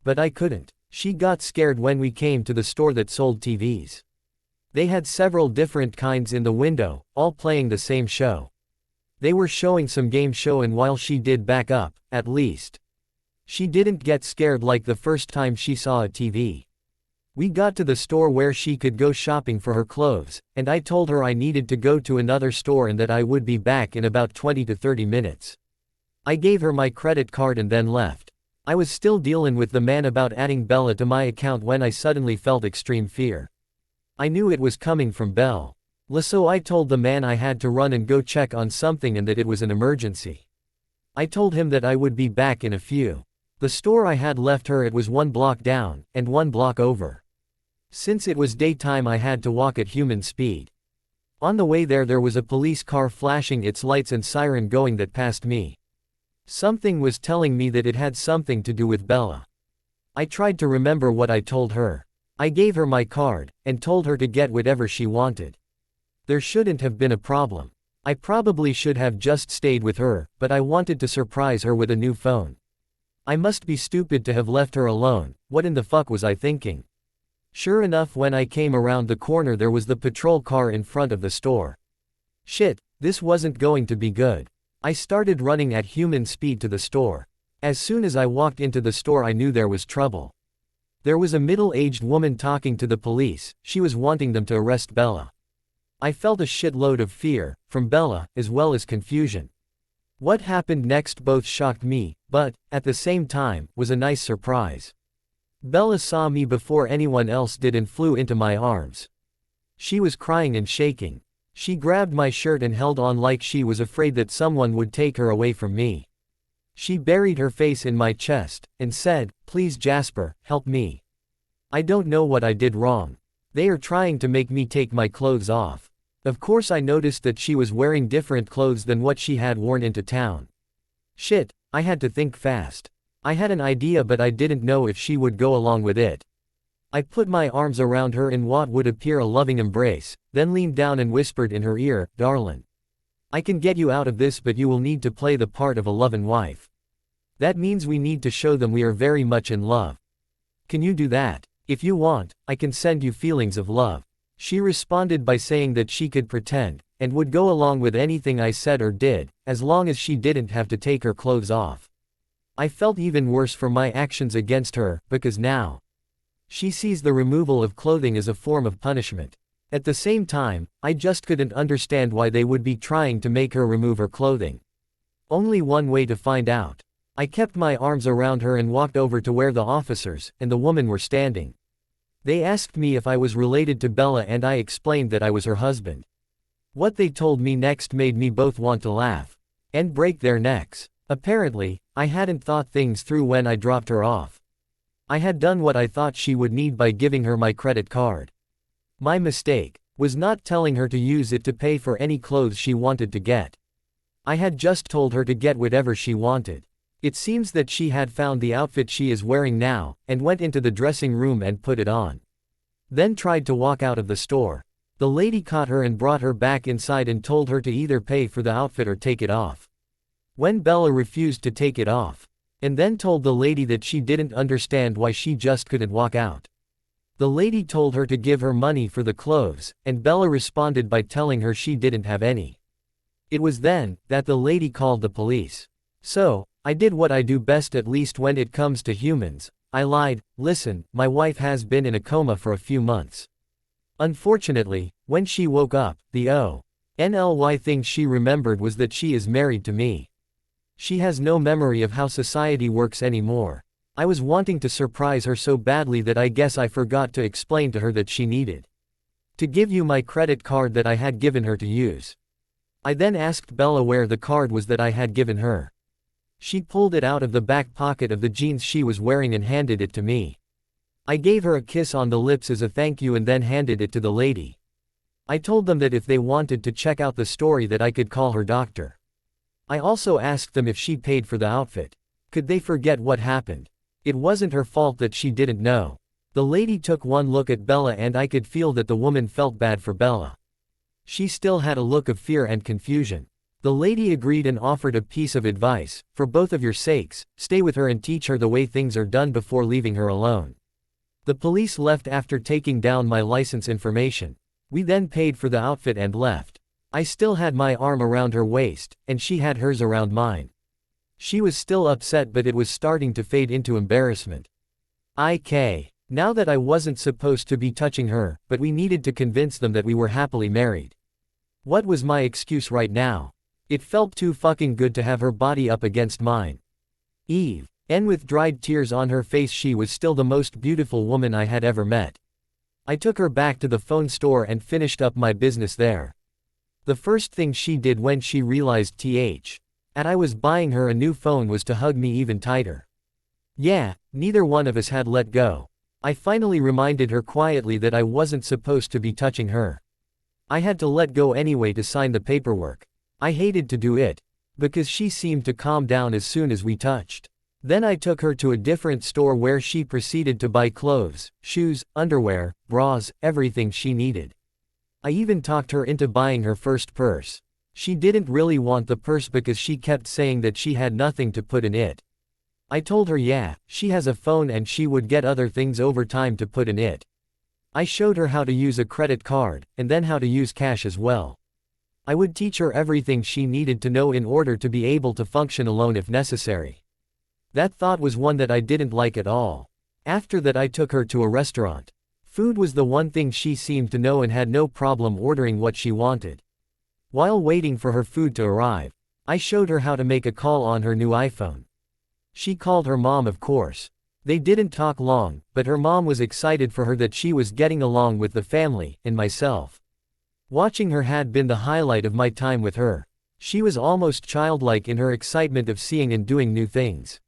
But I couldn't. She got scared when we came to the store that sold TVs. They had several different kinds in the window, all playing the same show. They were showing some game show, and while she did back up, at least she didn't get scared like the first time she saw a TV. We got to the store where she could go shopping for her clothes, and I told her I needed to go to another store and that I would be back in about 20 to 30 minutes. I gave her my credit card and then left. I was still dealing with the man about adding Bella to my account when I suddenly felt extreme fear. I knew it was coming from Bella. So I told the man I had to run and go check on something and that it was an emergency. I told him that I would be back in a few. The store I had left her at was 1 block down, and 1 block over. Since it was daytime I had to walk at human speed. On the way there was a police car flashing its lights and siren going that passed me. Something was telling me that it had something to do with Bella. I tried to remember what I told her. I gave her my card, and told her to get whatever she wanted. There shouldn't have been a problem. I probably should have just stayed with her, but I wanted to surprise her with a new phone. I must be stupid to have left her alone. What in the fuck was I thinking? Sure enough, when I came around the corner there was the patrol car in front of the store. Shit, this wasn't going to be good. I started running at human speed to the store. As soon as I walked into the store I knew there was trouble. There was a middle-aged woman talking to the police. She was wanting them to arrest Bella. I felt a shitload of fear, from Bella, as well as confusion. What happened next both shocked me, but, at the same time, was a nice surprise. Bella saw me before anyone else did and flew into my arms. She was crying and shaking. She grabbed my shirt and held on like she was afraid that someone would take her away from me. She buried her face in my chest, and said, "Please Jasper, help me. I don't know what I did wrong. They are trying to make me take my clothes off." Of course I noticed that she was wearing different clothes than what she had worn into town. Shit, I had to think fast. I had an idea but I didn't know if she would go along with it. I put my arms around her in what would appear a loving embrace, then leaned down and whispered in her ear, "Darlin'. I can get you out of this but you will need to play the part of a lovin' wife. That means we need to show them we are very much in love. Can you do that? If you want, I can send you feelings of love." She responded by saying that she could pretend, and would go along with anything I said or did, as long as she didn't have to take her clothes off. I felt even worse for my actions against her, because now she sees the removal of clothing as a form of punishment. At the same time, I just couldn't understand why they would be trying to make her remove her clothing. Only one way to find out. I kept my arms around her and walked over to where the officers and the woman were standing. They asked me if I was related to Bella and I explained that I was her husband. What they told me next made me both want to laugh and break their necks. Apparently, I hadn't thought things through when I dropped her off. I had done what I thought she would need by giving her my credit card. My mistake was not telling her to use it to pay for any clothes she wanted to get. I had just told her to get whatever she wanted. It seems that she had found the outfit she is wearing now, and went into the dressing room and put it on. Then tried to walk out of the store. The lady caught her and brought her back inside and told her to either pay for the outfit or take it off. When Bella refused to take it off, and then told the lady that she didn't understand why she just couldn't walk out. The lady told her to give her money for the clothes, and Bella responded by telling her she didn't have any. It was then that the lady called the police. So, I did what I do best, at least when it comes to humans. I lied. "Listen, my wife has been in a coma for a few months. Unfortunately, when she woke up, the only thing she remembered was that she is married to me. She has no memory of how society works anymore." I was wanting to surprise her so badly that I guess I forgot to explain to her that she needed to give you my credit card that I had given her to use. I then asked Bella where the card was that I had given her. She pulled it out of the back pocket of the jeans she was wearing and handed it to me. I gave her a kiss on the lips as a thank you and then handed it to the lady. I told them that if they wanted to check out the story that I could call her doctor. I also asked them if she paid for the outfit. Could they forget what happened? It wasn't her fault that she didn't know. The lady took one look at Bella and I could feel that the woman felt bad for Bella. She still had a look of fear and confusion. The lady agreed and offered a piece of advice: "For both of your sakes, stay with her and teach her the way things are done before leaving her alone." The police left after taking down my license information. We then paid for the outfit and left. I still had my arm around her waist, and she had hers around mine. She was still upset but it was starting to fade into embarrassment. Now that I wasn't supposed to be touching her, but we needed to convince them that we were happily married. What was my excuse right now? It felt too fucking good to have her body up against mine. And with dried tears on her face, she was still the most beautiful woman I had ever met. I took her back to the phone store and finished up my business there. The first thing she did when she realized I was buying her a new phone was to hug me even tighter. Yeah, neither one of us had let go. I finally reminded her quietly that I wasn't supposed to be touching her. I had to let go anyway to sign the paperwork. I hated to do it, because she seemed to calm down as soon as we touched. Then I took her to a different store where she proceeded to buy clothes, shoes, underwear, bras, everything she needed. I even talked her into buying her first purse. She didn't really want the purse because she kept saying that she had nothing to put in it. I told her she has a phone and she would get other things over time to put in it. I showed her how to use a credit card, and then how to use cash as well. I would teach her everything she needed to know in order to be able to function alone if necessary. That thought was one that I didn't like at all. After that I took her to a restaurant. Food was the one thing she seemed to know and had no problem ordering what she wanted. While waiting for her food to arrive, I showed her how to make a call on her new iPhone. She called her mom, of course. They didn't talk long, but her mom was excited for her that she was getting along with the family, and myself. Watching her had been the highlight of my time with her. She was almost childlike in her excitement of seeing and doing new things.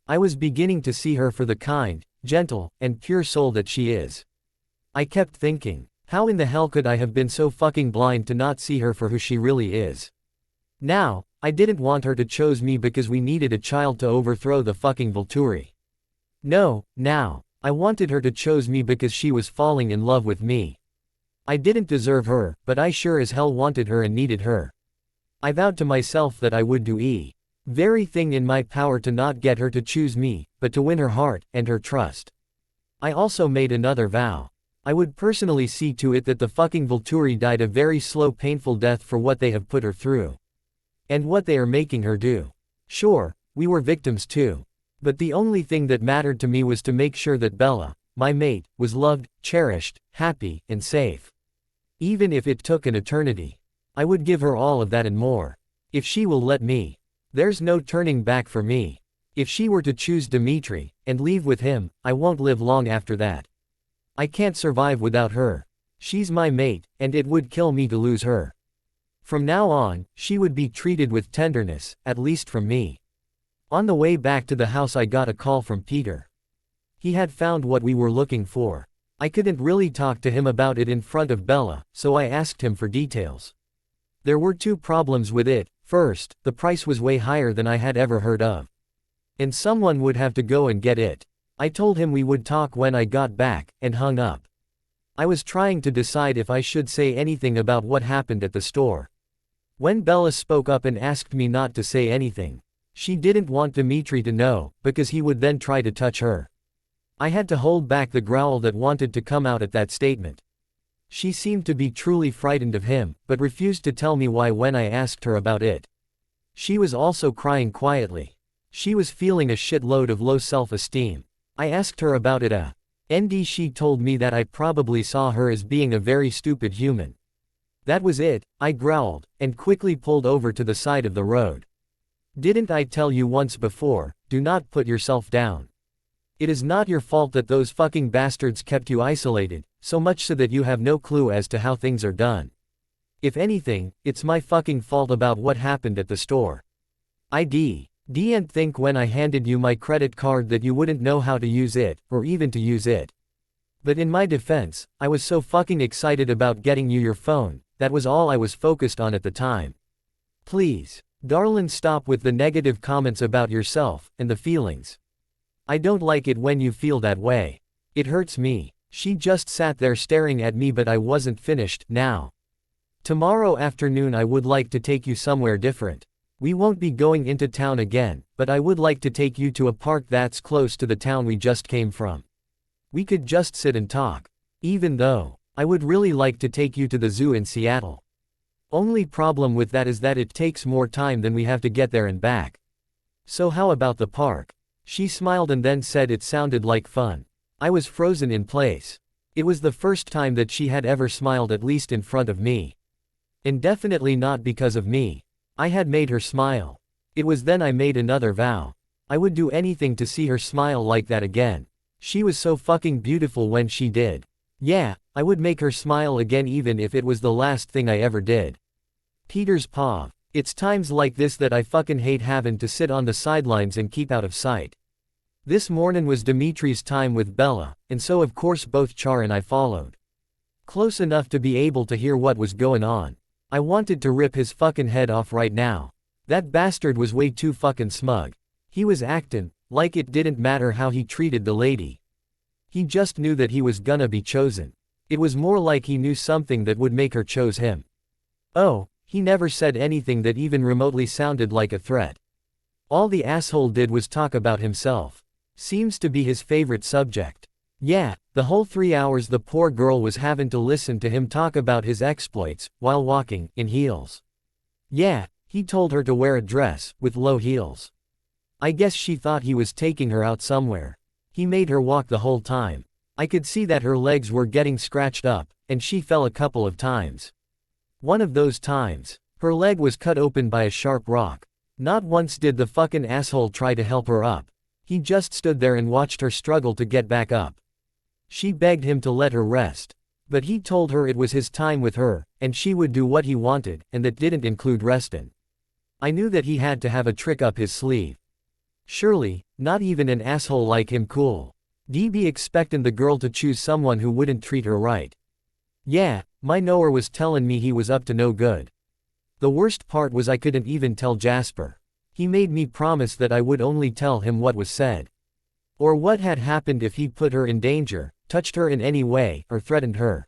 I was beginning to see her for the kind, gentle, and pure soul that she is. I kept thinking, how in the hell could I have been so fucking blind to not see her for who she really is? Now, I didn't want her to choose me because we needed a child to overthrow the fucking Volturi. No, now, I wanted her to choose me because she was falling in love with me. I didn't deserve her, but I sure as hell wanted her and needed her. I vowed to myself that I would do everything in my power to not get her to choose me, but to win her heart, and her trust. I also made another vow. I would personally see to it that the fucking Volturi died a very slow painful death for what they have put her through. And what they are making her do. Sure, we were victims too. But the only thing that mattered to me was to make sure that Bella, my mate, was loved, cherished, happy, and safe. Even if it took an eternity. I would give her all of that and more. If she will let me. There's no turning back for me. If she were to choose Dimitri, and leave with him, I won't live long after that. I can't survive without her. She's my mate, and it would kill me to lose her. From now on, she would be treated with tenderness, at least from me. On the way back to the house I got a call from Peter. He had found what we were looking for. I couldn't really talk to him about it in front of Bella, so I asked him for details. There were two problems with it. First, the price was way higher than I had ever heard of. And someone would have to go and get it. I told him we would talk when I got back, and hung up. I was trying to decide if I should say anything about what happened at the store. When Bella spoke up and asked me not to say anything. She didn't want Dimitri to know, because he would then try to touch her. I had to hold back the growl that wanted to come out at that statement. She seemed to be truly frightened of him, but refused to tell me why when I asked her about it. She was also crying quietly. She was feeling a shitload of low self-esteem. I asked her about it and she told me that I probably saw her as being a very stupid human. That was it, I growled, and quickly pulled over to the side of the road. Didn't I tell you once before, do not put yourself down. It is not your fault that those fucking bastards kept you isolated, so much so that you have no clue as to how things are done. If anything, it's my fucking fault about what happened at the store. I didn't think when I handed you my credit card that you wouldn't know how to use it, or even to use it. But in my defense, I was so fucking excited about getting you your phone, that was all I was focused on at the time. Please, darlin', stop with the negative comments about yourself, and the feelings. I don't like it when you feel that way. It hurts me. She just sat there staring at me, but I wasn't finished. Now. Tomorrow afternoon I would like to take you somewhere different. We won't be going into town again, but I would like to take you to a park that's close to the town we just came from. We could just sit and talk. Even though, I would really like to take you to the zoo in Seattle. Only problem with that is that it takes more time than we have to get there and back. So how about the park? She smiled and then said it sounded like fun. I was frozen in place. It was the first time that she had ever smiled, at least in front of me. And definitely not because of me. I had made her smile. It was then I made another vow. I would do anything to see her smile like that again. She was so fucking beautiful when she did. Yeah, I would make her smile again even if it was the last thing I ever did. Peter's paw. It's times like this that I fucking hate having to sit on the sidelines and keep out of sight. This morning was Dimitri's time with Bella, and so of course both Char and I followed. Close enough to be able to hear what was going on. I wanted to rip his fucking head off right now. That bastard was way too fucking smug. He was actin' like it didn't matter how he treated the lady. He just knew that he was gonna be chosen. It was more like he knew something that would make her choose him. Oh, he never said anything that even remotely sounded like a threat. All the asshole did was talk about himself. Seems to be his favorite subject. Yeah, the whole 3 hours the poor girl was having to listen to him talk about his exploits, while walking, in heels. Yeah, he told her to wear a dress, with low heels. I guess she thought he was taking her out somewhere. He made her walk the whole time. I could see that her legs were getting scratched up, and she fell a couple of times. One of those times, her leg was cut open by a sharp rock. Not once did the fucking asshole try to help her up. He just stood there and watched her struggle to get back up. She begged him to let her rest. But he told her it was his time with her, and she would do what he wanted, and that didn't include restin'. I knew that he had to have a trick up his sleeve. Surely, not even an asshole like him cool. D be expectin' the girl to choose someone who wouldn't treat her right. Yeah, my knower was tellin' me he was up to no good. The worst part was I couldn't even tell Jasper. He made me promise that I would only tell him what was said. Or what had happened if he put her in danger, touched her in any way, or threatened her.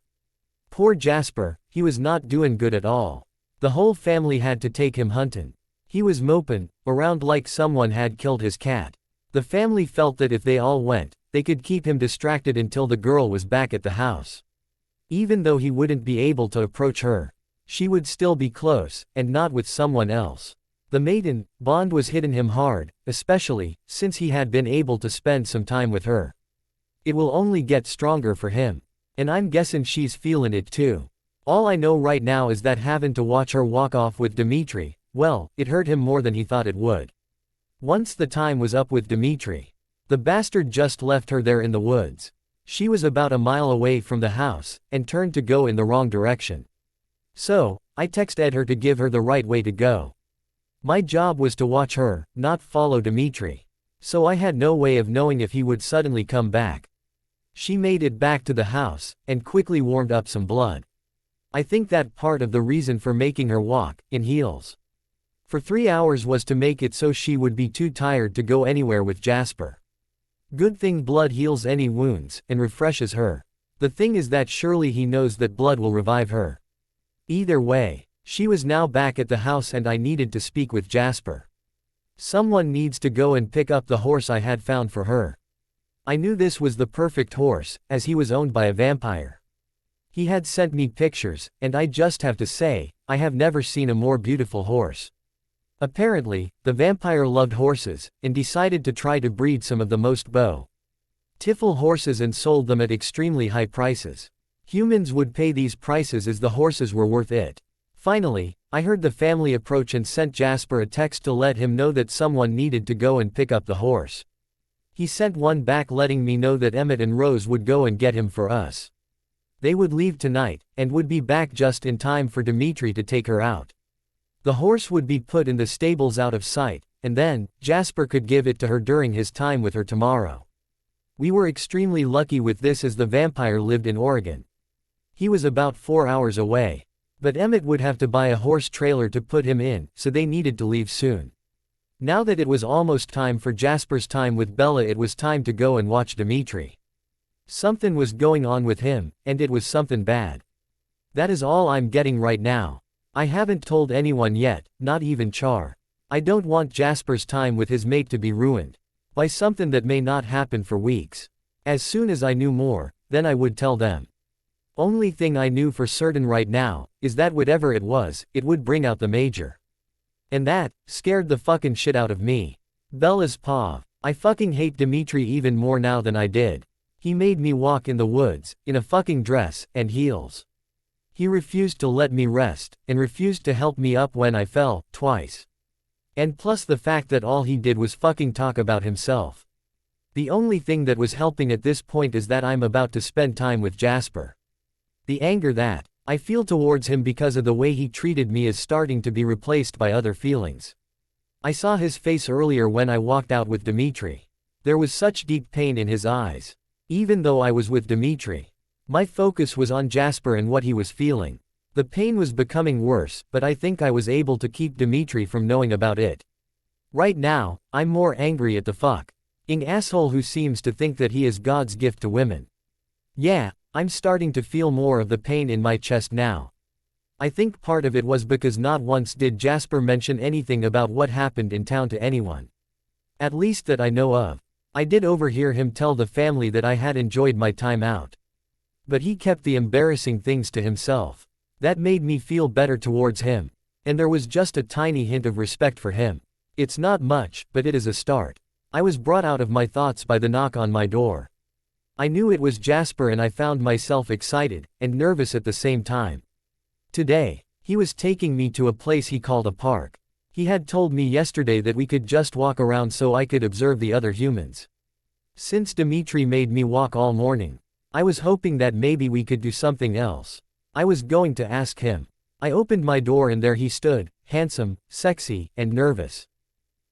Poor Jasper, he was not doing good at all. The whole family had to take him huntin'. He was mopin' around like someone had killed his cat. The family felt that if they all went, they could keep him distracted until the girl was back at the house. Even though he wouldn't be able to approach her, she would still be close, and not with someone else. The maiden bond was hitting him hard, especially since he had been able to spend some time with her. It will only get stronger for him. And I'm guessing she's feeling it too. All I know right now is that having to watch her walk off with Dmitri, well, it hurt him more than he thought it would. Once the time was up with Dmitri, the bastard just left her there in the woods. She was about a mile away from the house, and turned to go in the wrong direction. So, I texted her to give her the right way to go. My job was to watch her, not follow Dmitri. So I had no way of knowing if he would suddenly come back. She made it back to the house, and quickly warmed up some blood. I think that part of the reason for making her walk, in heels, for 3 hours was to make it so she would be too tired to go anywhere with Jasper. Good thing blood heals any wounds, and refreshes her. The thing is that surely he knows that blood will revive her. Either way, she was now back at the house and I needed to speak with Jasper. Someone needs to go and pick up the horse I had found for her. I knew this was the perfect horse, as he was owned by a vampire. He had sent me pictures, and I just have to say, I have never seen a more beautiful horse. Apparently, the vampire loved horses, and decided to try to breed some of the most beautiful horses and sold them at extremely high prices. Humans would pay these prices as the horses were worth it. Finally, I heard the family approach and sent Jasper a text to let him know that someone needed to go and pick up the horse. He sent one back letting me know that Emmett and Rose would go and get him for us. They would leave tonight, and would be back just in time for Dmitri to take her out. The horse would be put in the stables out of sight, and then, Jasper could give it to her during his time with her tomorrow. We were extremely lucky with this as the vampire lived in Oregon. He was about 4 hours away. But Emmett would have to buy a horse trailer to put him in, so they needed to leave soon. Now that it was almost time for Jasper's time with Bella, it was time to go and watch Dmitri. Something was going on with him, and it was something bad. That is all I'm getting right now. I haven't told anyone yet, not even Char. I don't want Jasper's time with his mate to be ruined by something that may not happen for weeks. As soon as I knew more, then I would tell them. Only thing I knew for certain right now, is that whatever it was, it would bring out the major. And that scared the fucking shit out of me. Bella's paw. I fucking hate Dmitri even more now than I did. He made me walk in the woods, in a fucking dress, and heels. He refused to let me rest, and refused to help me up when I fell, twice. And plus the fact that all he did was fucking talk about himself. The only thing that was helping at this point is that I'm about to spend time with Jasper. The anger that I feel towards him because of the way he treated me is starting to be replaced by other feelings. I saw his face earlier when I walked out with Dmitri. There was such deep pain in his eyes. Even though I was with Dmitri, my focus was on Jasper and what he was feeling. The pain was becoming worse, but I think I was able to keep Dmitri from knowing about it. Right now, I'm more angry at the fucking asshole who seems to think that he is God's gift to women. Yeah, I'm starting to feel more of the pain in my chest now. I think part of it was because not once did Jasper mention anything about what happened in town to anyone. At least that I know of. I did overhear him tell the family that I had enjoyed my time out. But he kept the embarrassing things to himself. That made me feel better towards him. And there was just a tiny hint of respect for him. It's not much, but it is a start. I was brought out of my thoughts by the knock on my door. I knew it was Jasper and I found myself excited and nervous at the same time. Today, he was taking me to a place he called a park. He had told me yesterday that we could just walk around so I could observe the other humans. Since Dimitri made me walk all morning, I was hoping that maybe we could do something else. I was going to ask him. I opened my door and there he stood, handsome, sexy, and nervous.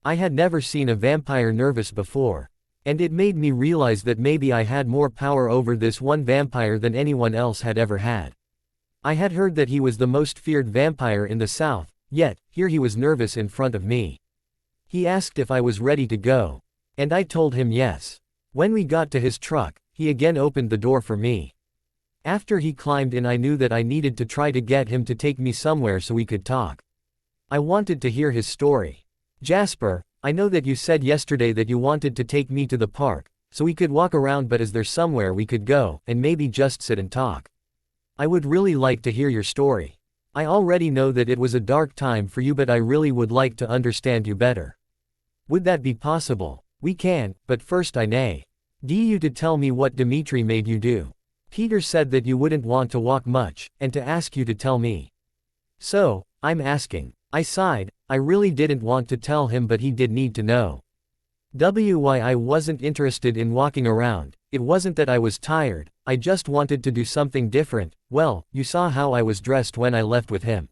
I had never seen a vampire nervous before. And it made me realize that maybe I had more power over this one vampire than anyone else had ever had. I had heard that he was the most feared vampire in the South, yet, here he was nervous in front of me. He asked if I was ready to go. And I told him yes. When we got to his truck, he again opened the door for me. After he climbed in, I knew that I needed to try to get him to take me somewhere so we could talk. I wanted to hear his story. Jasper, I know that you said yesterday that you wanted to take me to the park, so we could walk around, but is there somewhere we could go, and maybe just sit and talk? I would really like to hear your story. I already know that it was a dark time for you, but I really would like to understand you better. Would that be possible? We can, but first I need you to tell me what Dimitri made you do. Peter said that you wouldn't want to walk much, and to ask you to tell me. So, I'm asking. I sighed. I really didn't want to tell him, but he did need to know. Why I wasn't interested in walking around. It wasn't that I was tired, I just wanted to do something different. Well, you saw how I was dressed when I left with him.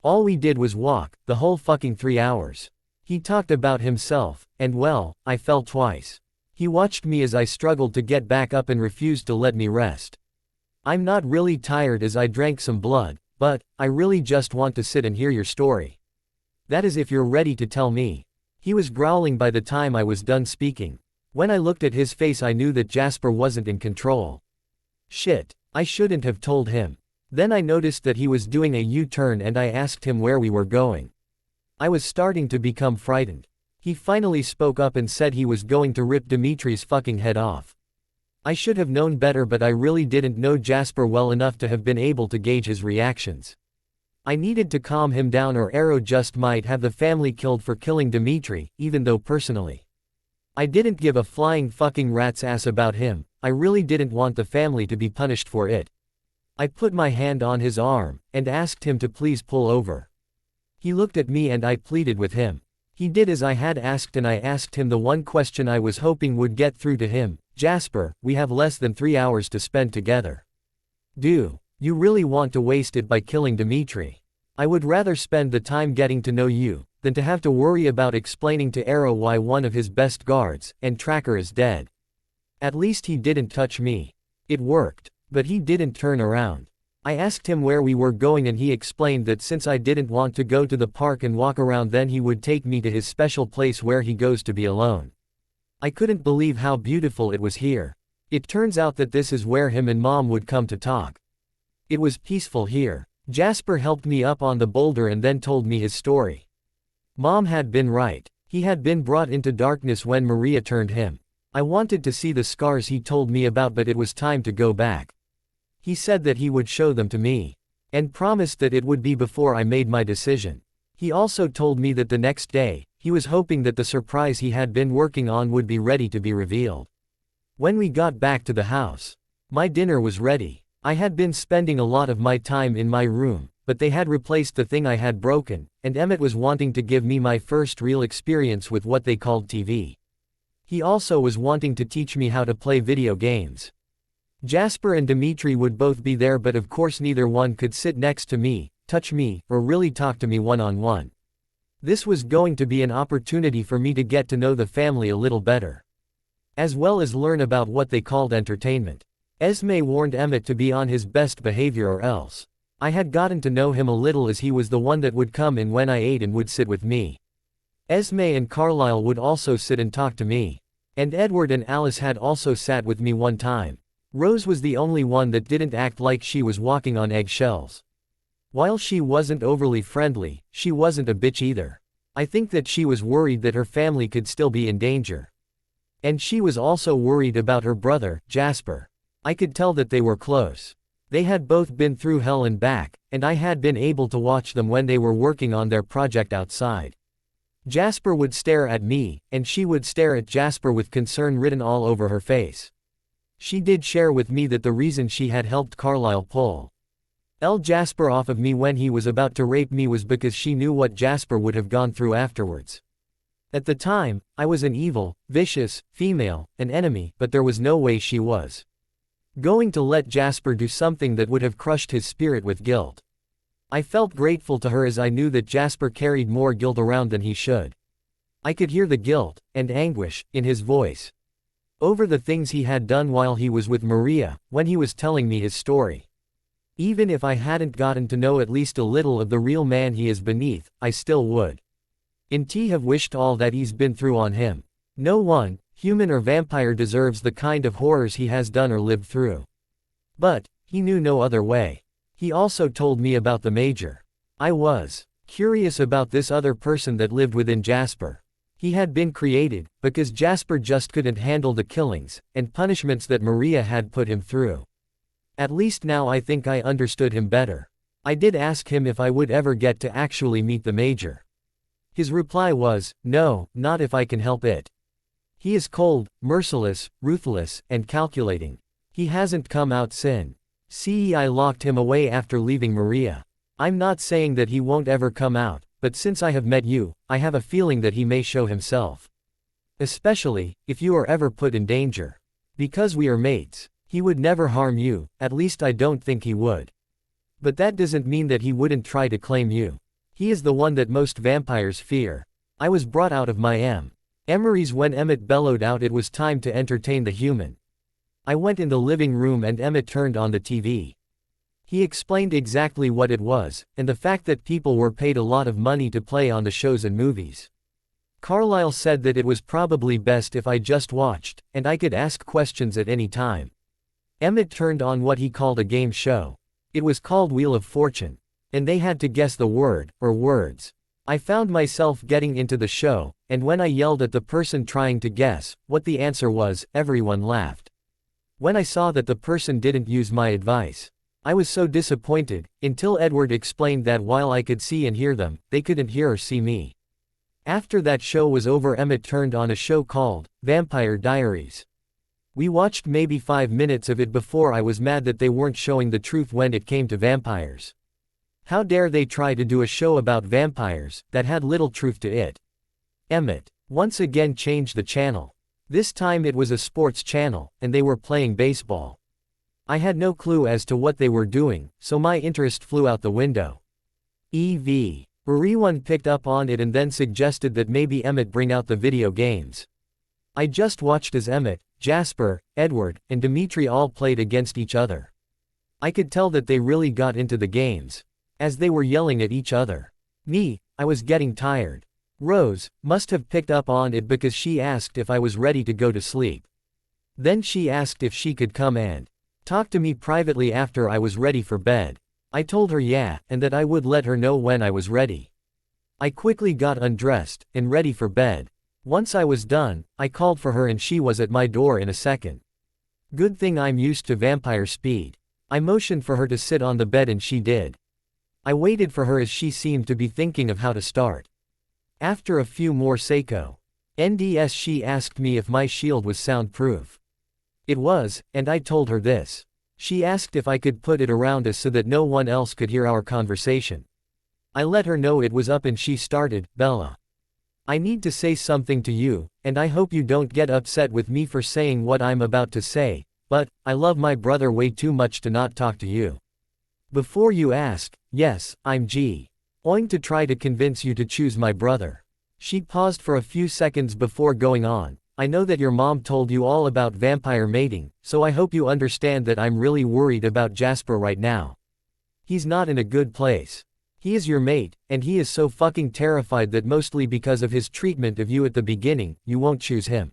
All we did was walk, the whole fucking 3 hours. He talked about himself, and well, I fell twice. He watched me as I struggled to get back up and refused to let me rest. I'm not really tired as I drank some blood, but I really just want to sit and hear your story. That is if you're ready to tell me. He was growling by the time I was done speaking. When I looked at his face, I knew that Jasper wasn't in control. Shit, I shouldn't have told him. Then I noticed that he was doing a U-turn and I asked him where we were going. I was starting to become frightened. He finally spoke up and said he was going to rip Dimitri's fucking head off. I should have known better, but I really didn't know Jasper well enough to have been able to gauge his reactions. I needed to calm him down or Arrow just might have the family killed for killing Dimitri, even though personally I didn't give a flying fucking rat's ass about him. I really didn't want the family to be punished for it. I put my hand on his arm and asked him to please pull over. He looked at me and I pleaded with him. He did as I had asked and I asked him the one question I was hoping would get through to him. Jasper, we have less than 3 hours to spend together. Do you really want to waste it by killing Dimitri? I would rather spend the time getting to know you than to have to worry about explaining to Arrow why one of his best guards and tracker is dead. At least he didn't touch me. It worked, but he didn't turn around. I asked him where we were going and he explained that since I didn't want to go to the park and walk around, then he would take me to his special place where he goes to be alone. I couldn't believe how beautiful it was here. It turns out that this is where him and Mom would come to talk. It was peaceful here. Jasper helped me up on the boulder and then told me his story. Mom had been right. He had been brought into darkness when Maria turned him. I wanted to see the scars he told me about, but it was time to go back. He said that he would show them to me. And promised that it would be before I made my decision. He also told me that the next day, he was hoping that the surprise he had been working on would be ready to be revealed. When we got back to the house, my dinner was ready. I had been spending a lot of my time in my room, but they had replaced the thing I had broken, and Emmett was wanting to give me my first real experience with what they called TV. He also was wanting to teach me how to play video games. Jasper and Dimitri would both be there, but of course neither one could sit next to me, touch me, or really talk to me one-on-one. This was going to be an opportunity for me to get to know the family a little better, as well as learn about what they called entertainment. Esme warned Emmett to be on his best behavior or else. I had gotten to know him a little as he was the one that would come in when I ate and would sit with me. Esme and Carlisle would also sit and talk to me. And Edward and Alice had also sat with me one time. Rose was the only one that didn't act like she was walking on eggshells. While she wasn't overly friendly, she wasn't a bitch either. I think that she was worried that her family could still be in danger. And she was also worried about her brother, Jasper. I could tell that they were close. They had both been through hell and back, and I had been able to watch them when they were working on their project outside. Jasper would stare at me, and she would stare at Jasper with concern written all over her face. She did share with me that the reason she had helped Carlisle pull Jasper off of me when he was about to rape me was because she knew what Jasper would have gone through afterwards. At the time, I was an evil, vicious, female, an enemy, but there was no way she was going to let Jasper do something that would have crushed his spirit with guilt. I felt grateful to her as I knew that Jasper carried more guilt around than he should. I could hear the guilt and anguish in his voice over the things he had done while he was with Maria, when he was telling me his story. Even if I hadn't gotten to know at least a little of the real man he is beneath, I still would have wished all that he's been through on him. No one, human or vampire, deserves the kind of horrors he has done or lived through. But he knew no other way. He also told me about the Major. I was curious about this other person that lived within Jasper. He had been created because Jasper just couldn't handle the killings and punishments that Maria had put him through. At least now I think I understood him better. I did ask him if I would ever get to actually meet the Major. His reply was, "No, not if I can help it. He is cold, merciless, ruthless, and calculating. He hasn't come out since I locked him away after leaving Maria. I'm not saying that he won't ever come out, but since I have met you, I have a feeling that he may show himself. Especially, if you are ever put in danger. Because we are mates. He would never harm you, at least I don't think he would. But that doesn't mean that he wouldn't try to claim you. He is the one that most vampires fear." I was brought out of my Emery's when Emmett bellowed out it was time to entertain the human. I went in the living room and Emmett turned on the TV. He explained exactly what it was, and the fact that people were paid a lot of money to play on the shows and movies. Carlisle said that it was probably best if I just watched, and I could ask questions at any time. Emmett turned on what he called a game show. It was called Wheel of Fortune. And they had to guess the word, or words. I found myself getting into the show, and when I yelled at the person trying to guess what the answer was, everyone laughed. When I saw that the person didn't use my advice, I was so disappointed, until Edward explained that while I could see and hear them, they couldn't hear or see me. After that show was over, Emmett turned on a show called Vampire Diaries. We watched maybe 5 minutes of it before I was mad that they weren't showing the truth when it came to vampires. How dare they try to do a show about vampires that had little truth to it? Emmett once again changed the channel. This time it was a sports channel, and they were playing baseball. I had no clue as to what they were doing, so my interest flew out the window. Everyone picked up on it and then suggested that maybe Emmett bring out the video games. I just watched as Emmett, Jasper, Edward, and Dimitri all played against each other. I could tell that they really got into the games, as they were yelling at each other. I was getting tired. Rose must have picked up on it because she asked if I was ready to go to sleep. Then she asked if she could come and talk to me privately after I was ready for bed. I told her yeah, and that I would let her know when I was ready. I quickly got undressed and ready for bed. Once I was done, I called for her and she was at my door in a second. Good thing I'm used to vampire speed. I motioned for her to sit on the bed and she did. I waited for her as she seemed to be thinking of how to start. After a few more Seiko NDS, she asked me if my shield was soundproof. It was, and I told her this. She asked if I could put it around us so that no one else could hear our conversation. I let her know it was up and she started, "Bella, I need to say something to you, and I hope you don't get upset with me for saying what I'm about to say, but I love my brother way too much to not talk to you. Before you ask, yes, I'm going to try to convince you to choose my brother." She paused for a few seconds before going on. "I know that your mom told you all about vampire mating, so I hope you understand that I'm really worried about Jasper right now. He's not in a good place. He is your mate, and he is so fucking terrified that mostly because of his treatment of you at the beginning, you won't choose him.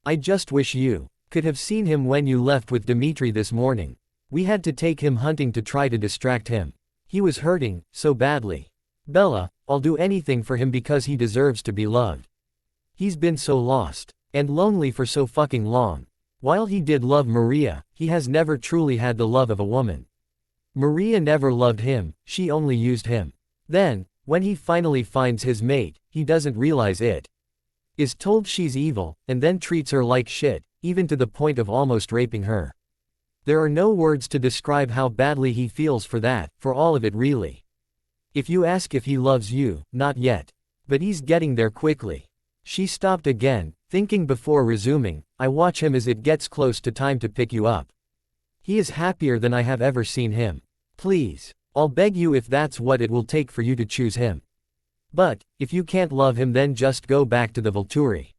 I just wish you could have seen him when you left with Dimitri this morning. We had to take him hunting to try to distract him. He was hurting so badly. Bella, I'll do anything for him because he deserves to be loved. He's been so lost. And lonely for so fucking long. While he did love Maria, he has never truly had the love of a woman. Maria never loved him, she only used him. Then, when he finally finds his mate, he doesn't realize it. Is told she's evil, and then treats her like shit, even to the point of almost raping her. There are no words to describe how badly he feels for that, for all of it really. If you ask if he loves you, not yet. But he's getting there quickly. She stopped again, thinking before resuming, I watch him as it gets close to time to pick you up. He is happier than I have ever seen him. Please. I'll beg you if that's what it will take for you to choose him. But, if you can't love him then just go back to the Volturi.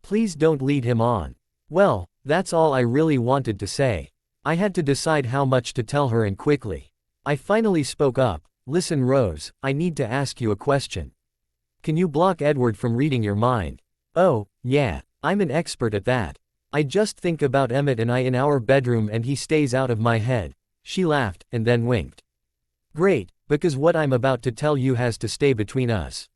Please don't lead him on. Well, that's all I really wanted to say. I had to decide how much to tell her and quickly. I finally spoke up, listen Rose, I need to ask you a question. Can you block Edward from reading your mind? Oh, yeah, I'm an expert at that. I just think about Emmett and I in our bedroom and he stays out of my head. She laughed, and then winked. Great, because what I'm about to tell you has to stay between us.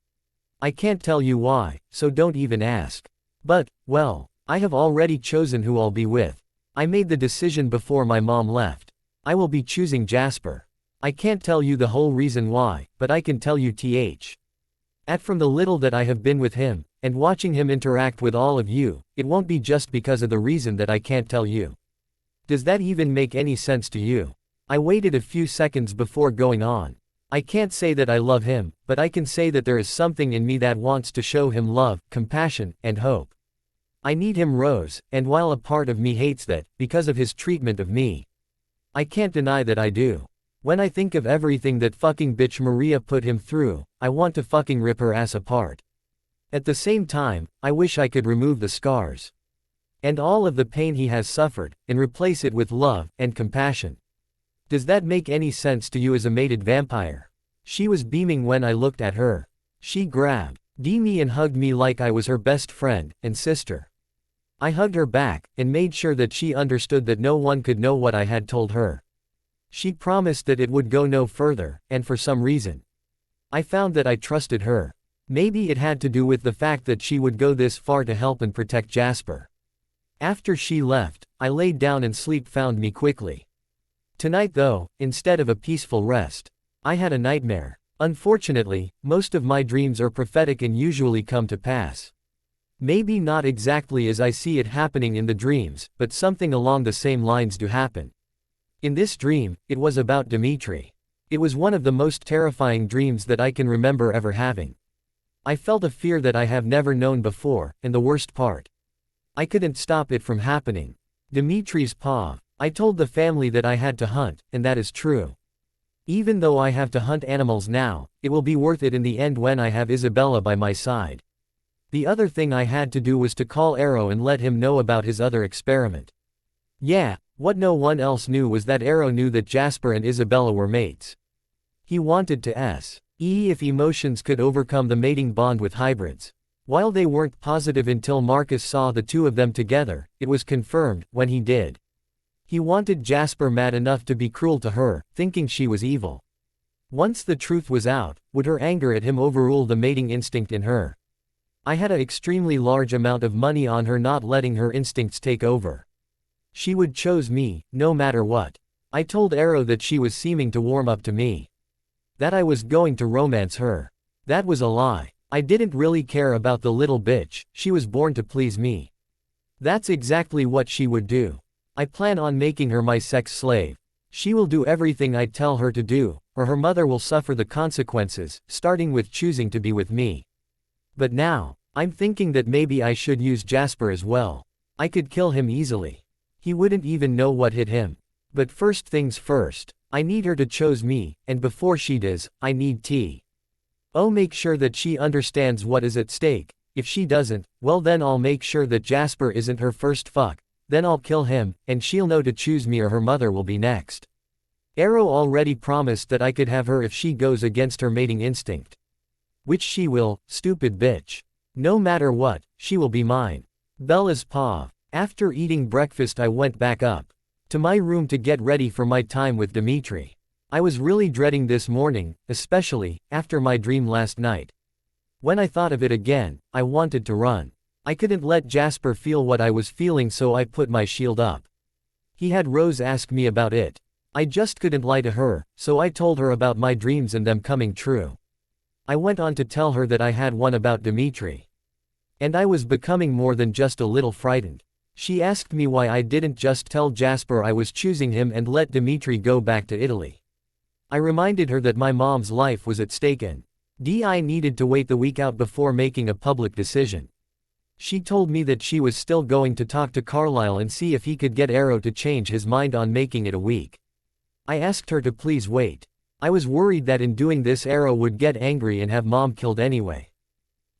I can't tell you why, so don't even ask. But, well, I have already chosen who I'll be with. I made the decision before my mom left. I will be choosing Jasper. I can't tell you the whole reason why, but I can tell you from the little that I have been with him, and watching him interact with all of you, it won't be just because of the reason that I can't tell you. Does that even make any sense to you? I waited a few seconds before going on. I can't say that I love him, but I can say that there is something in me that wants to show him love, compassion, and hope. I need him Rose, and while a part of me hates that, because of his treatment of me, I can't deny that I do. When I think of everything that fucking bitch Maria put him through, I want to fucking rip her ass apart. At the same time, I wish I could remove the scars. And all of the pain he has suffered, and replace it with love, and compassion. Does that make any sense to you as a mated vampire? She was beaming when I looked at her. She grabbed me and hugged me like I was her best friend, and sister. I hugged her back, and made sure that she understood that no one could know what I had told her. She promised that it would go no further, and for some reason, I found that I trusted her. Maybe it had to do with the fact that she would go this far to help and protect Jasper. After she left, I laid down and sleep found me quickly. Tonight though, instead of a peaceful rest, I had a nightmare. Unfortunately, most of my dreams are prophetic and usually come to pass. Maybe not exactly as I see it happening in the dreams, but something along the same lines do happen. In this dream, it was about Dimitri. It was one of the most terrifying dreams that I can remember ever having. I felt a fear that I have never known before, and the worst part, I couldn't stop it from happening. Dimitri's paw. I told the family that I had to hunt, and that is true. Even though I have to hunt animals now, it will be worth it in the end when I have Isabella by my side. The other thing I had to do was to call Arrow and let him know about his other experiment. Yeah, what no one else knew was that Arrow knew that Jasper and Isabella were mates. He wanted to see if emotions could overcome the mating bond with hybrids. While they weren't positive until Marcus saw the two of them together, it was confirmed when he did. He wanted Jasper mad enough to be cruel to her, thinking she was evil. Once the truth was out, would her anger at him overrule the mating instinct in her? I had an extremely large amount of money on her not letting her instincts take over. She would choose me, no matter what. I told Arrow that she was seeming to warm up to me. That I was going to romance her. That was a lie. I didn't really care about the little bitch, she was born to please me. That's exactly what she would do. I plan on making her my sex slave. She will do everything I tell her to do, or her mother will suffer the consequences, starting with choosing to be with me. But now, I'm thinking that maybe I should use Jasper as well. I could kill him easily. He wouldn't even know what hit him. But first things first, I need her to choose me, and before she does, I need make sure that she understands what is at stake. If she doesn't, well then I'll make sure that Jasper isn't her first fuck, then I'll kill him, and she'll know to choose me or her mother will be next. Arrow already promised that I could have her if she goes against her mating instinct. Which she will, stupid bitch. No matter what, she will be mine. Bella's paw. After eating breakfast I went back up to my room to get ready for my time with Dimitri. I was really dreading this morning, especially after my dream last night. When I thought of it again, I wanted to run. I couldn't let Jasper feel what I was feeling, so I put my shield up. He had Rose ask me about it. I just couldn't lie to her, so I told her about my dreams and them coming true. I went on to tell her that I had one about Dimitri. And I was becoming more than just a little frightened. She asked me why I didn't just tell Jasper I was choosing him and let Dimitri go back to Italy. I reminded her that my mom's life was at stake and I needed to wait the week out before making a public decision. She told me that she was still going to talk to Carlisle and see if he could get Arrow to change his mind on making it a week. I asked her to please wait. I was worried that in doing this Arrow would get angry and have Mom killed anyway.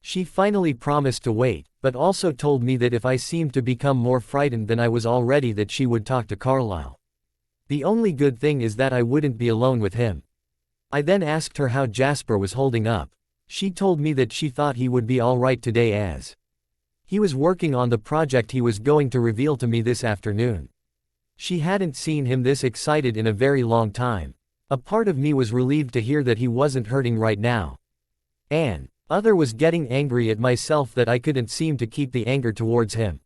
She finally promised to wait, but also told me that if I seemed to become more frightened than I was already that she would talk to Carlisle. The only good thing is that I wouldn't be alone with him. I then asked her how Jasper was holding up. She told me that she thought he would be alright today as he was working on the project he was going to reveal to me this afternoon. She hadn't seen him this excited in a very long time. A part of me was relieved to hear that he wasn't hurting right now. Other was getting angry at myself that I couldn't seem to keep the anger towards him.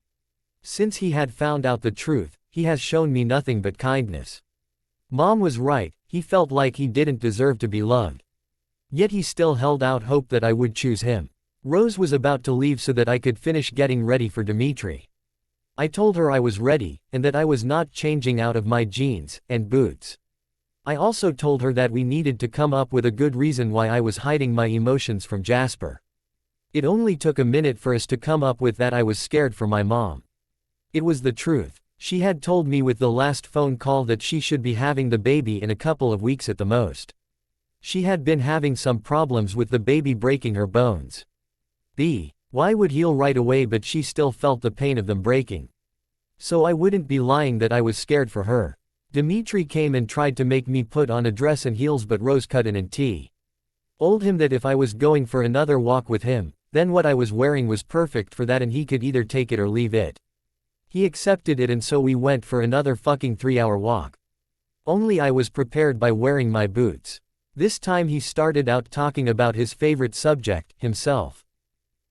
Since he had found out the truth, he has shown me nothing but kindness. Mom was right, he felt like he didn't deserve to be loved. Yet he still held out hope that I would choose him. Rose was about to leave so that I could finish getting ready for Dimitri. I told her I was ready, and that I was not changing out of my jeans and boots. I also told her that we needed to come up with a good reason why I was hiding my emotions from Jasper. It only took a minute for us to come up with that I was scared for my mom. It was the truth. She had told me with the last phone call that she should be having the baby in a couple of weeks at the most. She had been having some problems with the baby breaking her bones. Why would heal right away, but she still felt the pain of them breaking. So I wouldn't be lying that I was scared for her. Dimitri came and tried to make me put on a dress and heels, but Rose cut in and told him that if I was going for another walk with him, then what I was wearing was perfect for that and he could either take it or leave it. He accepted it, and so we went for another fucking 3-hour walk. Only I was prepared by wearing my boots. This time he started out talking about his favorite subject, himself.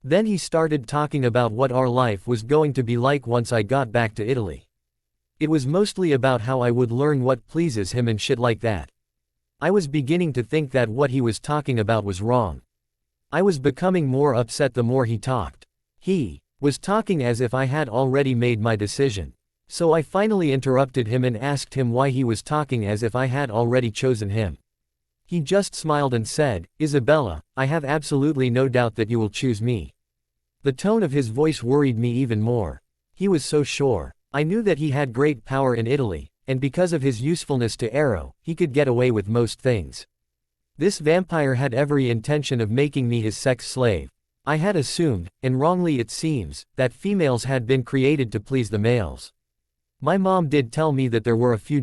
Then he started talking about what our life was going to be like once I got back to Italy. It was mostly about how I would learn what pleases him and shit like that. I was beginning to think that what he was talking about was wrong. I was becoming more upset the more he talked. He was talking as if I had already made my decision. So I finally interrupted him and asked him why he was talking as if I had already chosen him. He just smiled and said, "Isabella, I have absolutely no doubt that you will choose me." The tone of his voice worried me even more. He was so sure. I knew that he had great power in Italy, and because of his usefulness to Arrow, he could get away with most things. This vampire had every intention of making me his sex slave. I had assumed, and wrongly it seems, that females had been created to please the males. My mom did tell me that there were a few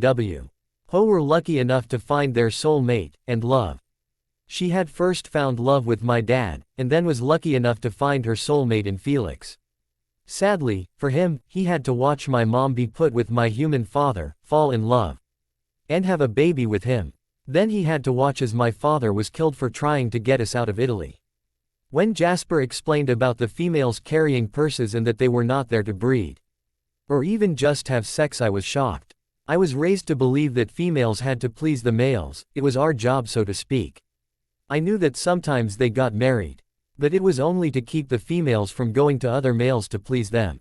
who were lucky enough to find their soul mate, and love. She had first found love with my dad, and then was lucky enough to find her soulmate in Felix. Sadly, for him, he had to watch my mom be put with my human father, fall in love, and have a baby with him. Then he had to watch as my father was killed for trying to get us out of Italy. When Jasper explained about the females carrying purses and that they were not there to breed, or even just have sex, I was shocked. I was raised to believe that females had to please the males, it was our job, so to speak. I knew that sometimes they got married, but it was only to keep the females from going to other males to please them.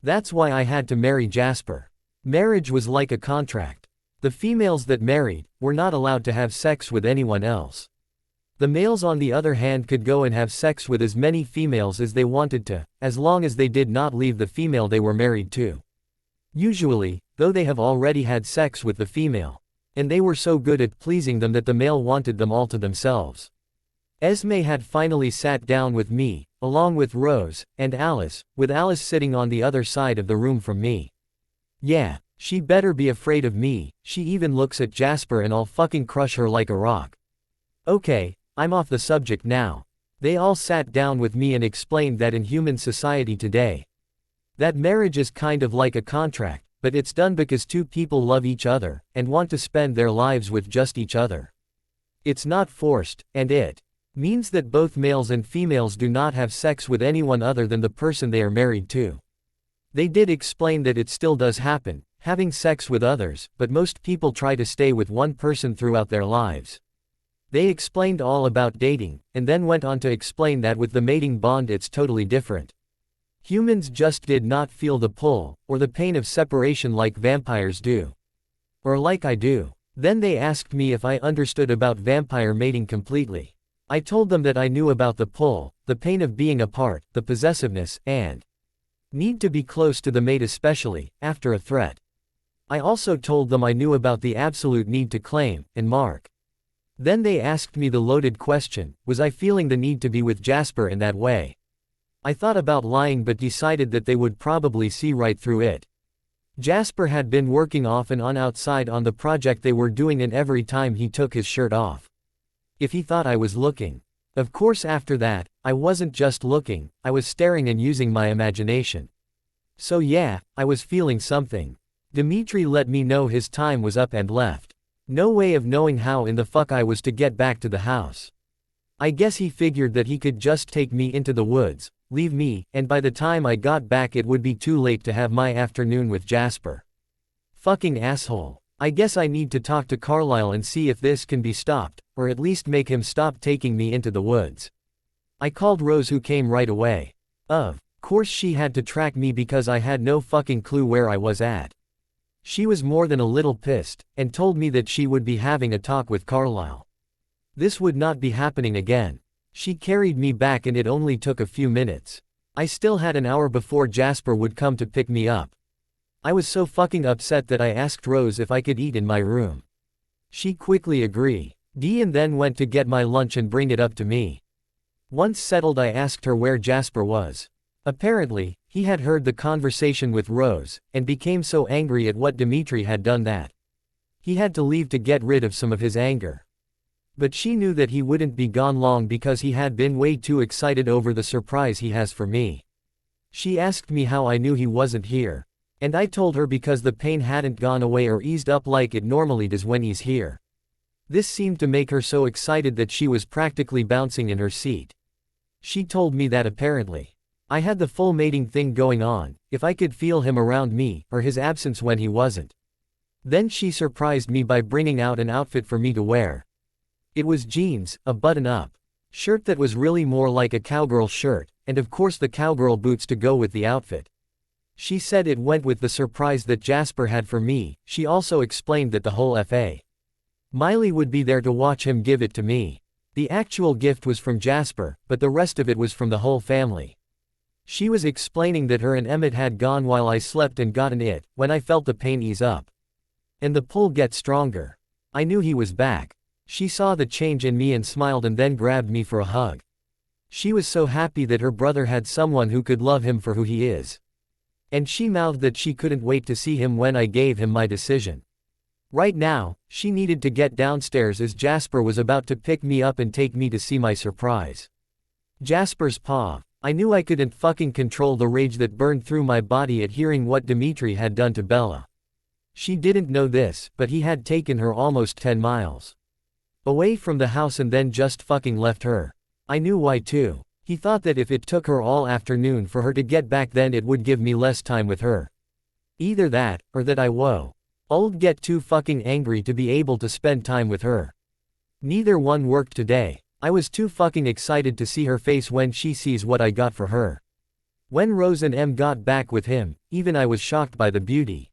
That's why I had to marry Jasper. Marriage was like a contract. The females that married were not allowed to have sex with anyone else. The males, on the other hand, could go and have sex with as many females as they wanted to, as long as they did not leave the female they were married to. Usually, though, they have already had sex with the female, and they were so good at pleasing them that the male wanted them all to themselves. Esme had finally sat down with me, along with Rose, and Alice, with Alice sitting on the other side of the room from me. Yeah, she better be afraid of me. She even looks at Jasper and I'll fucking crush her like a rock. Okay, I'm off the subject now. They all sat down with me and explained that in human society today, that marriage is kind of like a contract, but it's done because two people love each other, and want to spend their lives with just each other. It's not forced, and it Means that both males and females do not have sex with anyone other than the person they are married to. They did explain that it still does happen, having sex with others, but most people try to stay with one person throughout their lives. They explained all about dating, and then went on to explain that with the mating bond it's totally different. Humans just did not feel the pull, or the pain of separation like vampires do. Or like I do. Then they asked me if I understood about vampire mating completely. I told them that I knew about the pull, the pain of being apart, the possessiveness, and need to be close to the mate especially, after a threat. I also told them I knew about the absolute need to claim, and mark. Then they asked me the loaded question, was I feeling the need to be with Jasper in that way? I thought about lying but decided that they would probably see right through it. Jasper had been working off and on outside on the project they were doing, and every time he took his shirt off, if he thought I was looking. Of course after that, I wasn't just looking, I was staring and using my imagination. So yeah, I was feeling something. Dimitri let me know his time was up and left. No way of knowing how in the fuck I was to get back to the house. I guess he figured that he could just take me into the woods, leave me, and by the time I got back it would be too late to have my afternoon with Jasper. Fucking asshole. I guess I need to talk to Carlisle and see if this can be stopped, or at least make him stop taking me into the woods. I called Rose, who came right away. Of course she had to track me because I had no fucking clue where I was at. She was more than a little pissed, and told me that she would be having a talk with Carlisle. This would not be happening again. She carried me back and it only took a few minutes. I still had an hour before Jasper would come to pick me up. I was so fucking upset that I asked Rose if I could eat in my room. She quickly agreed, and then went to get my lunch and bring it up to me. Once settled, I asked her where Jasper was. Apparently, he had heard the conversation with Rose, and became so angry at what Dimitri had done that he had to leave to get rid of some of his anger. But she knew that he wouldn't be gone long because he had been way too excited over the surprise he has for me. She asked me how I knew he wasn't here. And I told her because the pain hadn't gone away or eased up like it normally does when he's here. This seemed to make her so excited that she was practically bouncing in her seat. She told me that apparently I had the full mating thing going on, if I could feel him around me, or his absence when he wasn't. Then she surprised me by bringing out an outfit for me to wear. It was jeans, a button-up shirt that was really more like a cowgirl shirt, and of course the cowgirl boots to go with the outfit. She said it went with the surprise that Jasper had for me. She also explained that the whole F.A. Miley would be there to watch him give it to me. The actual gift was from Jasper, but the rest of it was from the whole family. She was explaining that her and Emmett had gone while I slept and gotten it, when I felt the pain ease up. And the pull get stronger. I knew he was back. She saw the change in me and smiled and then grabbed me for a hug. She was so happy that her brother had someone who could love him for who he is. And she mouthed that she couldn't wait to see him when I gave him my decision. Right now, she needed to get downstairs as Jasper was about to pick me up and take me to see my surprise. Jasper's paw. I knew I couldn't fucking control the rage that burned through my body at hearing what Dimitri had done to Bella. She didn't know this, but he had taken her almost 10 miles away from the house and then just fucking left her. I knew why too. He thought that if it took her all afternoon for her to get back, then it would give me less time with her. Either that, or that I would get too fucking angry to be able to spend time with her. Neither one worked today. I was too fucking excited to see her face when she sees what I got for her. When Rose and Em got back with him, even I was shocked by the beauty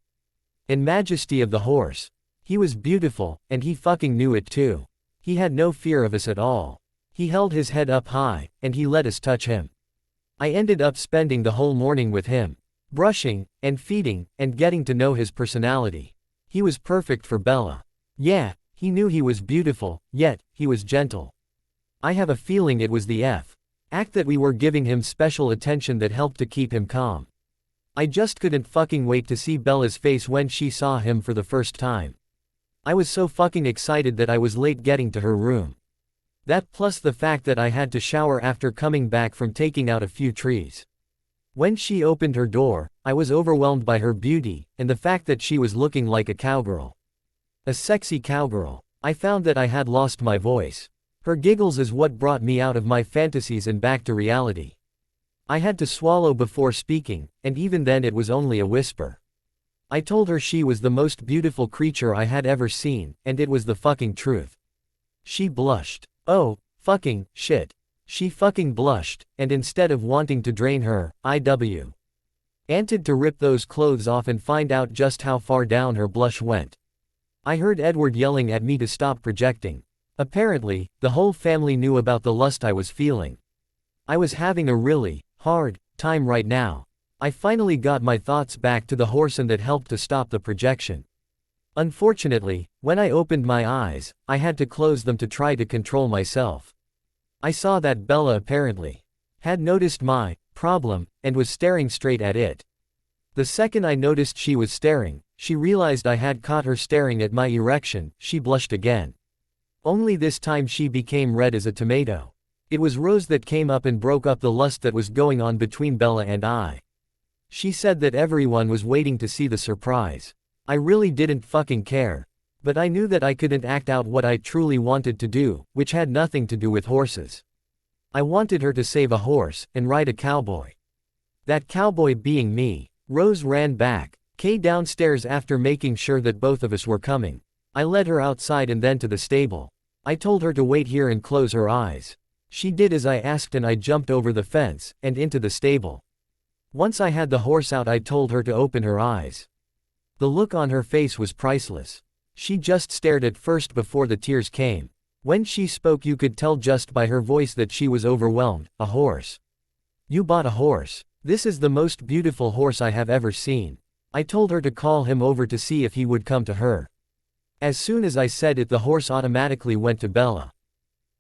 and majesty of the horse. He was beautiful, and he fucking knew it too. He had no fear of us at all. He held his head up high, and he let us touch him. I ended up spending the whole morning with him, brushing, and feeding, and getting to know his personality. He was perfect for Bella. Yeah, he knew he was beautiful, yet, he was gentle. I have a feeling it was the act that we were giving him special attention that helped to keep him calm. I just couldn't fucking wait to see Bella's face when she saw him for the first time. I was so fucking excited that I was late getting to her room. That plus the fact that I had to shower after coming back from taking out a few trees. When she opened her door, I was overwhelmed by her beauty, and the fact that she was looking like a cowgirl. A sexy cowgirl. I found that I had lost my voice. Her giggles is what brought me out of my fantasies and back to reality. I had to swallow before speaking, and even then it was only a whisper. I told her she was the most beautiful creature I had ever seen, and it was the fucking truth. She blushed. Oh, fucking shit. She fucking blushed, and instead of wanting to drain her, anted to rip those clothes off and find out just how far down her blush went. I heard Edward yelling at me to stop projecting. Apparently, the whole family knew about the lust I was feeling. I was having a really hard time right now. I finally got my thoughts back to the horse, and that helped to stop the projection. Unfortunately, when I opened my eyes, I had to close them to try to control myself. I saw that Bella apparently had noticed my problem, and was staring straight at it. The second I noticed she was staring, she realized I had caught her staring at my erection. She blushed again. Only this time she became red as a tomato. It was Rose that came up and broke up the lust that was going on between Bella and I. She said that everyone was waiting to see the surprise. I really didn't fucking care. But I knew that I couldn't act out what I truly wanted to do, which had nothing to do with horses. I wanted her to save a horse, and ride a cowboy. That cowboy being me. Rose ran back, Kay downstairs after making sure that both of us were coming. I led her outside and then to the stable. I told her to wait here and close her eyes. She did as I asked, and I jumped over the fence, and into the stable. Once I had the horse out, I told her to open her eyes. The look on her face was priceless. She just stared at first before the tears came. When she spoke, you could tell just by her voice that she was overwhelmed. A horse. You bought a horse. This is the most beautiful horse I have ever seen. I told her to call him over to see if he would come to her. As soon as I said it, the horse automatically went to Bella.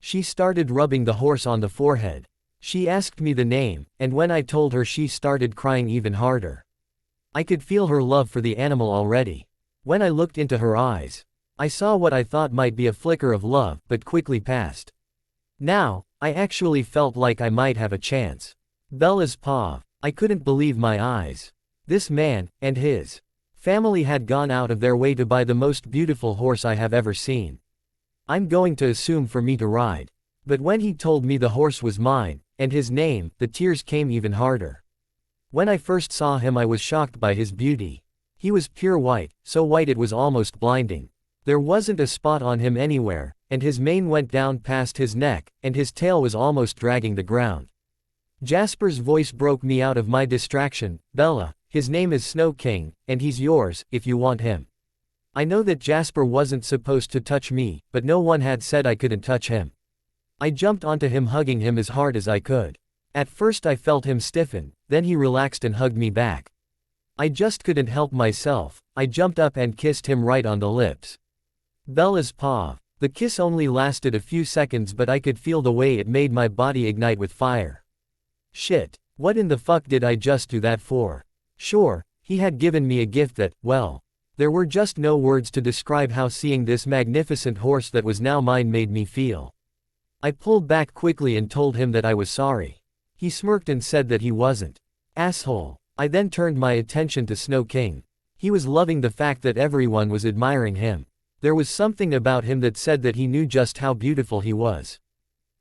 She started rubbing the horse on the forehead. She asked me the name, and when I told her, she started crying even harder. I could feel her love for the animal already. When I looked into her eyes, I saw what I thought might be a flicker of love, but quickly passed. Now, I actually felt like I might have a chance. Bella's paw. I couldn't believe my eyes. This man, and his family had gone out of their way to buy the most beautiful horse I have ever seen. I'm going to assume for me to ride. But when he told me the horse was mine, and his name, the tears came even harder. When I first saw him, I was shocked by his beauty. He was pure white, so white it was almost blinding. There wasn't a spot on him anywhere, and his mane went down past his neck, and his tail was almost dragging the ground. Jasper's voice broke me out of my distraction. Bella, his name is Snow King, and he's yours, if you want him. I know that Jasper wasn't supposed to touch me, but no one had said I couldn't touch him. I jumped onto him, hugging him as hard as I could. At first I felt him stiffen, then he relaxed and hugged me back. I just couldn't help myself. I jumped up and kissed him right on the lips. Bella's paw. The kiss only lasted a few seconds, but I could feel the way it made my body ignite with fire. Shit. What in the fuck did I just do that for? Sure, he had given me a gift that, well, there were just no words to describe how seeing this magnificent horse that was now mine made me feel. I pulled back quickly and told him that I was sorry. He smirked and said that he wasn't. Asshole. I then turned my attention to Snow King. He was loving the fact that everyone was admiring him. There was something about him that said that he knew just how beautiful he was.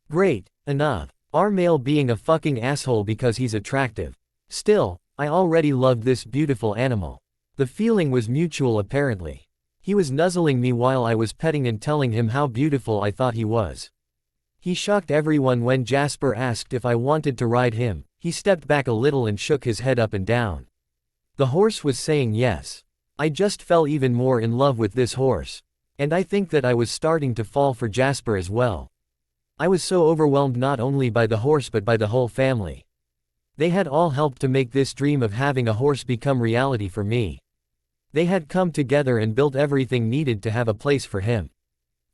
Great enough. Our male being a fucking asshole because he's attractive. Still, I already loved this beautiful animal. The feeling was mutual apparently. He was nuzzling me while I was petting and telling him how beautiful I thought he was. He shocked everyone when Jasper asked if I wanted to ride him. He stepped back a little and shook his head up and down. The horse was saying yes. I just fell even more in love with this horse. And I think that I was starting to fall for Jasper as well. I was so overwhelmed not only by the horse but by the whole family. They had all helped to make this dream of having a horse become reality for me. They had come together and built everything needed to have a place for him.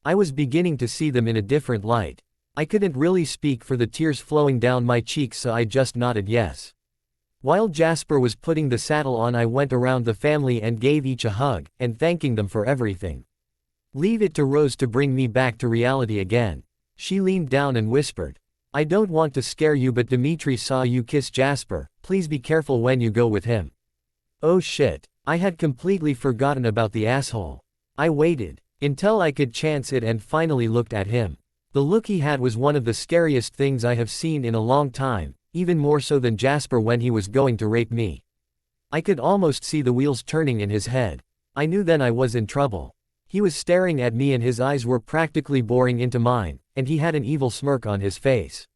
I was beginning to see them in a different light. I couldn't really speak for the tears flowing down my cheeks, so I just nodded yes. While Jasper was putting the saddle on, I went around the family and gave each a hug, and thanking them for everything. Leave it to Rose to bring me back to reality again. She leaned down and whispered, I don't want to scare you, but Dimitri saw you kiss Jasper. Please be careful when you go with him. Oh shit. I had completely forgotten about the asshole. I waited until I could chance it and finally looked at him. The look he had was one of the scariest things I have seen in a long time, even more so than Jasper when he was going to rape me. I could almost see the wheels turning in his head. I knew then I was in trouble. He was staring at me and his eyes were practically boring into mine, and he had an evil smirk on his face.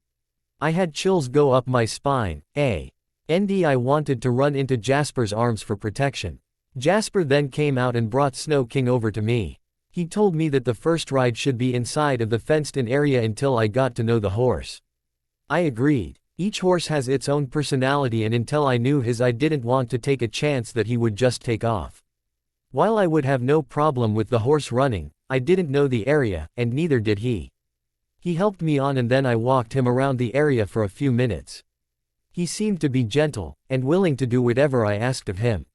I had chills go up my spine. I wanted to run into Jasper's arms for protection. Jasper then came out and brought Snow King over to me. He told me that the first ride should be inside of the fenced-in area until I got to know the horse. I agreed. Each horse has its own personality, and until I knew his, I didn't want to take a chance that he would just take off. While I would have no problem with the horse running, I didn't know the area, and neither did he. He helped me on and then I walked him around the area for a few minutes. He seemed to be gentle, and willing to do whatever I asked of him.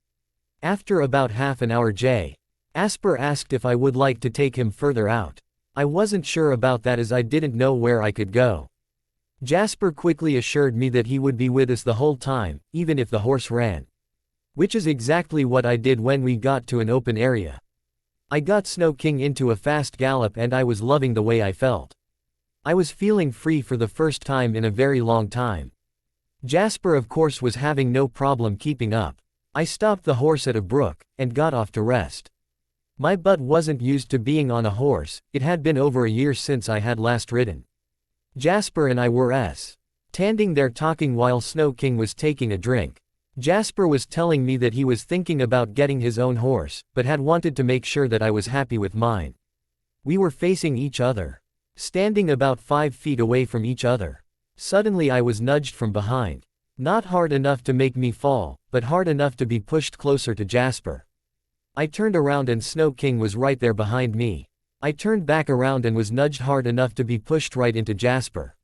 After about half an hour Jasper asked if I would like to take him further out. I wasn't sure about that as I didn't know where I could go. Jasper quickly assured me that he would be with us the whole time, even if the horse ran. Which is exactly what I did when we got to an open area. I got Snow King into a fast gallop and I was loving the way I felt. I was feeling free for the first time in a very long time. Jasper of course was having no problem keeping up. I stopped the horse at a brook, and got off to rest. My butt wasn't used to being on a horse, it had been over a year since I had last ridden. Jasper and I were standing there talking while Snow King was taking a drink. Jasper was telling me that he was thinking about getting his own horse, but had wanted to make sure that I was happy with mine. We were facing each other, standing about 5 feet away from each other. Suddenly I was nudged from behind. Not hard enough to make me fall, but hard enough to be pushed closer to Jasper. I turned around and Snow King was right there behind me. I turned back around and was nudged hard enough to be pushed right into Jasper.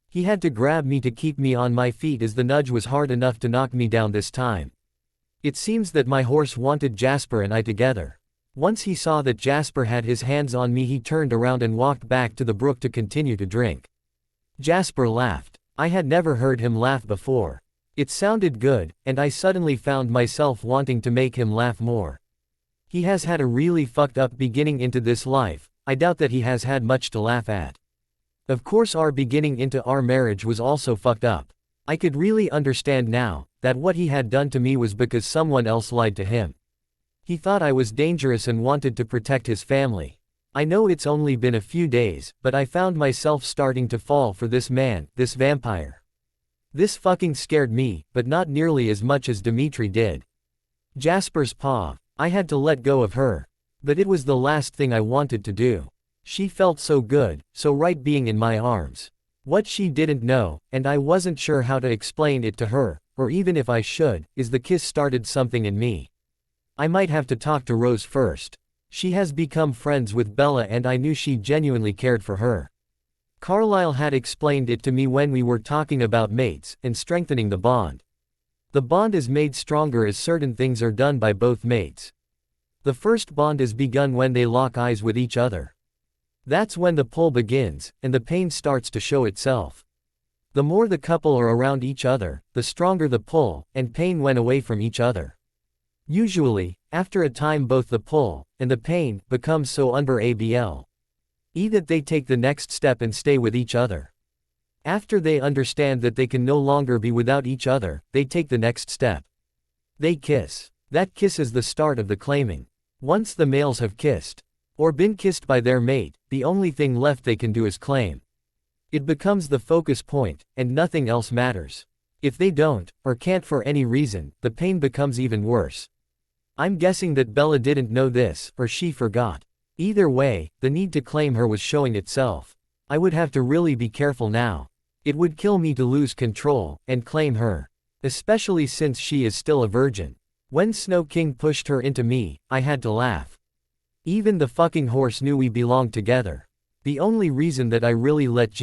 He had to grab me to keep me on my feet as the nudge was hard enough to knock me down this time. It seems that my horse wanted Jasper and I together. Once he saw that Jasper had his hands on me, he turned around and walked back to the brook to continue to drink. Jasper laughed. I had never heard him laugh before. It sounded good, and I suddenly found myself wanting to make him laugh more. He has had a really fucked up beginning into this life. I doubt that he has had much to laugh at. Of course our beginning into our marriage was also fucked up. I could really understand now, that what he had done to me was because someone else lied to him. He thought I was dangerous and wanted to protect his family. I know it's only been a few days, but I found myself starting to fall for this man, this vampire. This fucking scared me, but not nearly as much as Dimitri did. Jasper's paw. I had to let go of her. But it was the last thing I wanted to do. She felt so good, so right being in my arms. What she didn't know, and I wasn't sure how to explain it to her, or even if I should, is the kiss started something in me. I might have to talk to Rose first. She has become friends with Bella and I knew she genuinely cared for her. Carlisle had explained it to me when we were talking about mates, and strengthening the bond. The bond is made stronger as certain things are done by both mates. The first bond is begun when they lock eyes with each other. That's when the pull begins, and the pain starts to show itself. The more the couple are around each other, the stronger the pull, and pain when away from each other. Usually, after a time both the pull, and the pain, becomes so unbearable that they take the next step and stay with each other. After they understand that they can no longer be without each other, they take the next step. They kiss. That kiss is the start of the claiming. Once the males have kissed, or been kissed by their mate, the only thing left they can do is claim. It becomes the focus point, and nothing else matters. If they don't, or can't for any reason, the pain becomes even worse. I'm guessing that Bella didn't know this, or she forgot. Either way, the need to claim her was showing itself. I would have to really be careful now. It would kill me to lose control, and claim her. Especially since she is still a virgin. When Snow King pushed her into me, I had to laugh. Even the fucking horse knew we belonged together. The only reason that I really let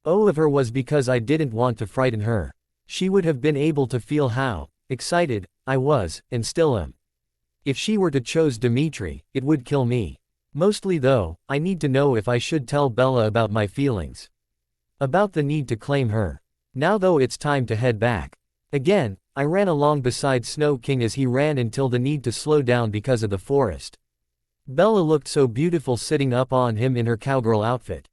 go of her was because I didn't want to frighten her. She would have been able to feel how excited I was, and still am. If she were to choose Dimitri, it would kill me. Mostly though, I need to know if I should tell Bella about my feelings. About the need to claim her. Now though it's time to head back. Again, I ran along beside Snow King as he ran until the need to slow down because of the forest. Bella looked so beautiful sitting up on him in her cowgirl outfit.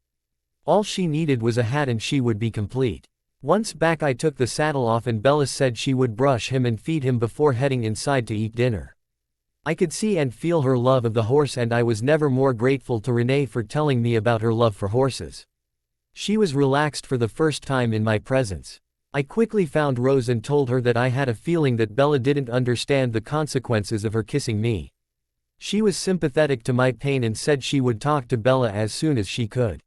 All she needed was a hat and she would be complete. Once back I took the saddle off and Bella said she would brush him and feed him before heading inside to eat dinner. I could see and feel her love of the horse and I was never more grateful to Renee for telling me about her love for horses. She was relaxed for the first time in my presence. I quickly found Rose and told her that I had a feeling that Bella didn't understand the consequences of her kissing me. She was sympathetic to my pain and said she would talk to Bella as soon as she could.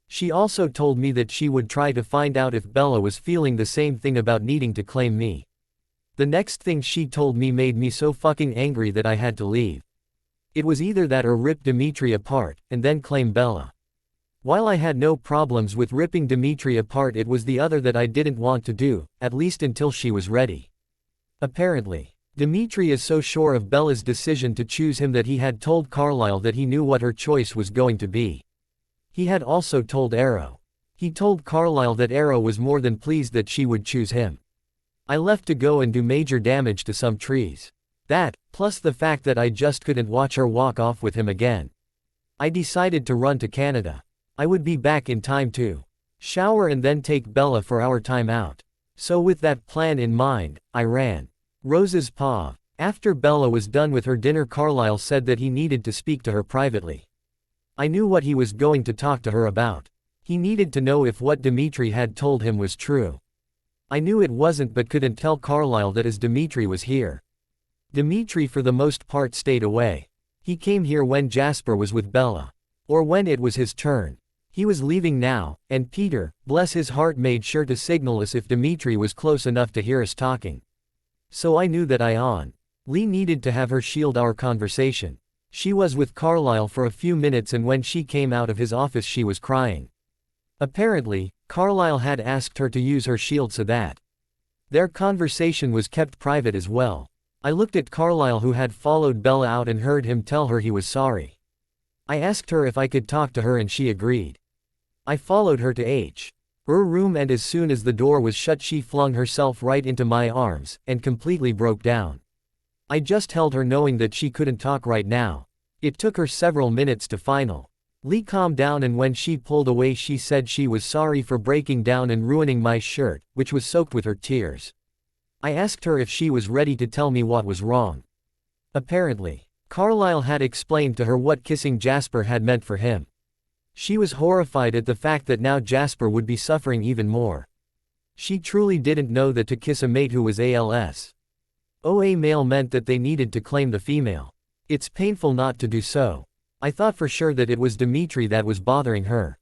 She also told me that she would try to find out if Bella was feeling the same thing about needing to claim me. The next thing she told me made me so fucking angry that I had to leave. It was either that or rip Dimitri apart, and then claim Bella. While I had no problems with ripping Dimitri apart, it was the other that I didn't want to do, at least until she was ready. Apparently, Dimitri is so sure of Bella's decision to choose him that he had told Carlisle that he knew what her choice was going to be. He had also told Arrow. He told Carlisle that Arrow was more than pleased that she would choose him. I left to go and do major damage to some trees. That, plus the fact that I just couldn't watch her walk off with him again. I decided to run to Canada. I would be back in time to shower and then take Bella for our time out. So with that plan in mind, I ran. Rose's paw. After Bella was done with her dinner, Carlisle said that he needed to speak to her privately. I knew what he was going to talk to her about. He needed to know if what Dimitri had told him was true. I knew it wasn't but couldn't tell Carlisle that as Dimitri was here. Dimitri for the most part stayed away. He came here when Jasper was with Bella. Or when it was his turn. He was leaving now, and Peter, bless his heart, made sure to signal us if Dimitri was close enough to hear us talking. So I knew that Lee needed to have her shield our conversation. She was with Carlisle for a few minutes and when she came out of his office she was crying. Apparently, Carlisle had asked her to use her shield so that their conversation was kept private as well. I looked at Carlisle who had followed Bella out and heard him tell her he was sorry. I asked her if I could talk to her and she agreed. I followed her to her room and as soon as the door was shut she flung herself right into my arms, and completely broke down. I just held her knowing that she couldn't talk right now. It took her several minutes to finally calm down and when she pulled away she said she was sorry for breaking down and ruining my shirt, which was soaked with her tears. I asked her if she was ready to tell me what was wrong. Apparently, Carlisle had explained to her what kissing Jasper had meant for him. She was horrified at the fact that now Jasper would be suffering even more. She truly didn't know that to kiss a mate who was a male meant that they needed to claim the female. It's painful not to do so. I thought for sure that it was Dimitri that was bothering her.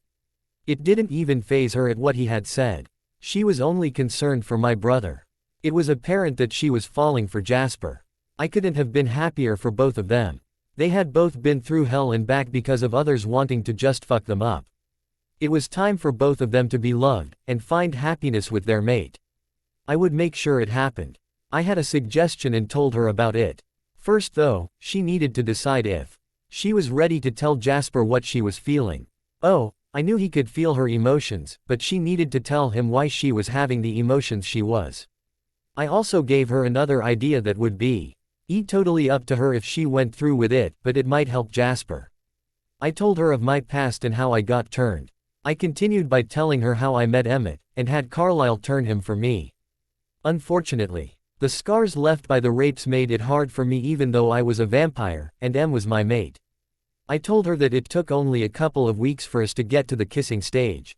It didn't even faze her at what he had said. She was only concerned for my brother. It was apparent that she was falling for Jasper. I couldn't have been happier for both of them. They had both been through hell and back because of others wanting to just fuck them up. It was time for both of them to be loved, and find happiness with their mate. I would make sure it happened. I had a suggestion and told her about it. First though, she needed to decide if she was ready to tell Jasper what she was feeling. Oh, I knew he could feel her emotions, but she needed to tell him why she was having the emotions she was. I also gave her another idea that would be totally up to her if she went through with it, but it might help Jasper. I told her of my past and how I got turned. I continued by telling her how I met Emmett, and had Carlisle turn him for me. Unfortunately, the scars left by the rapes made it hard for me even though I was a vampire, and Em was my mate. I told her that it took only a couple of weeks for us to get to the kissing stage.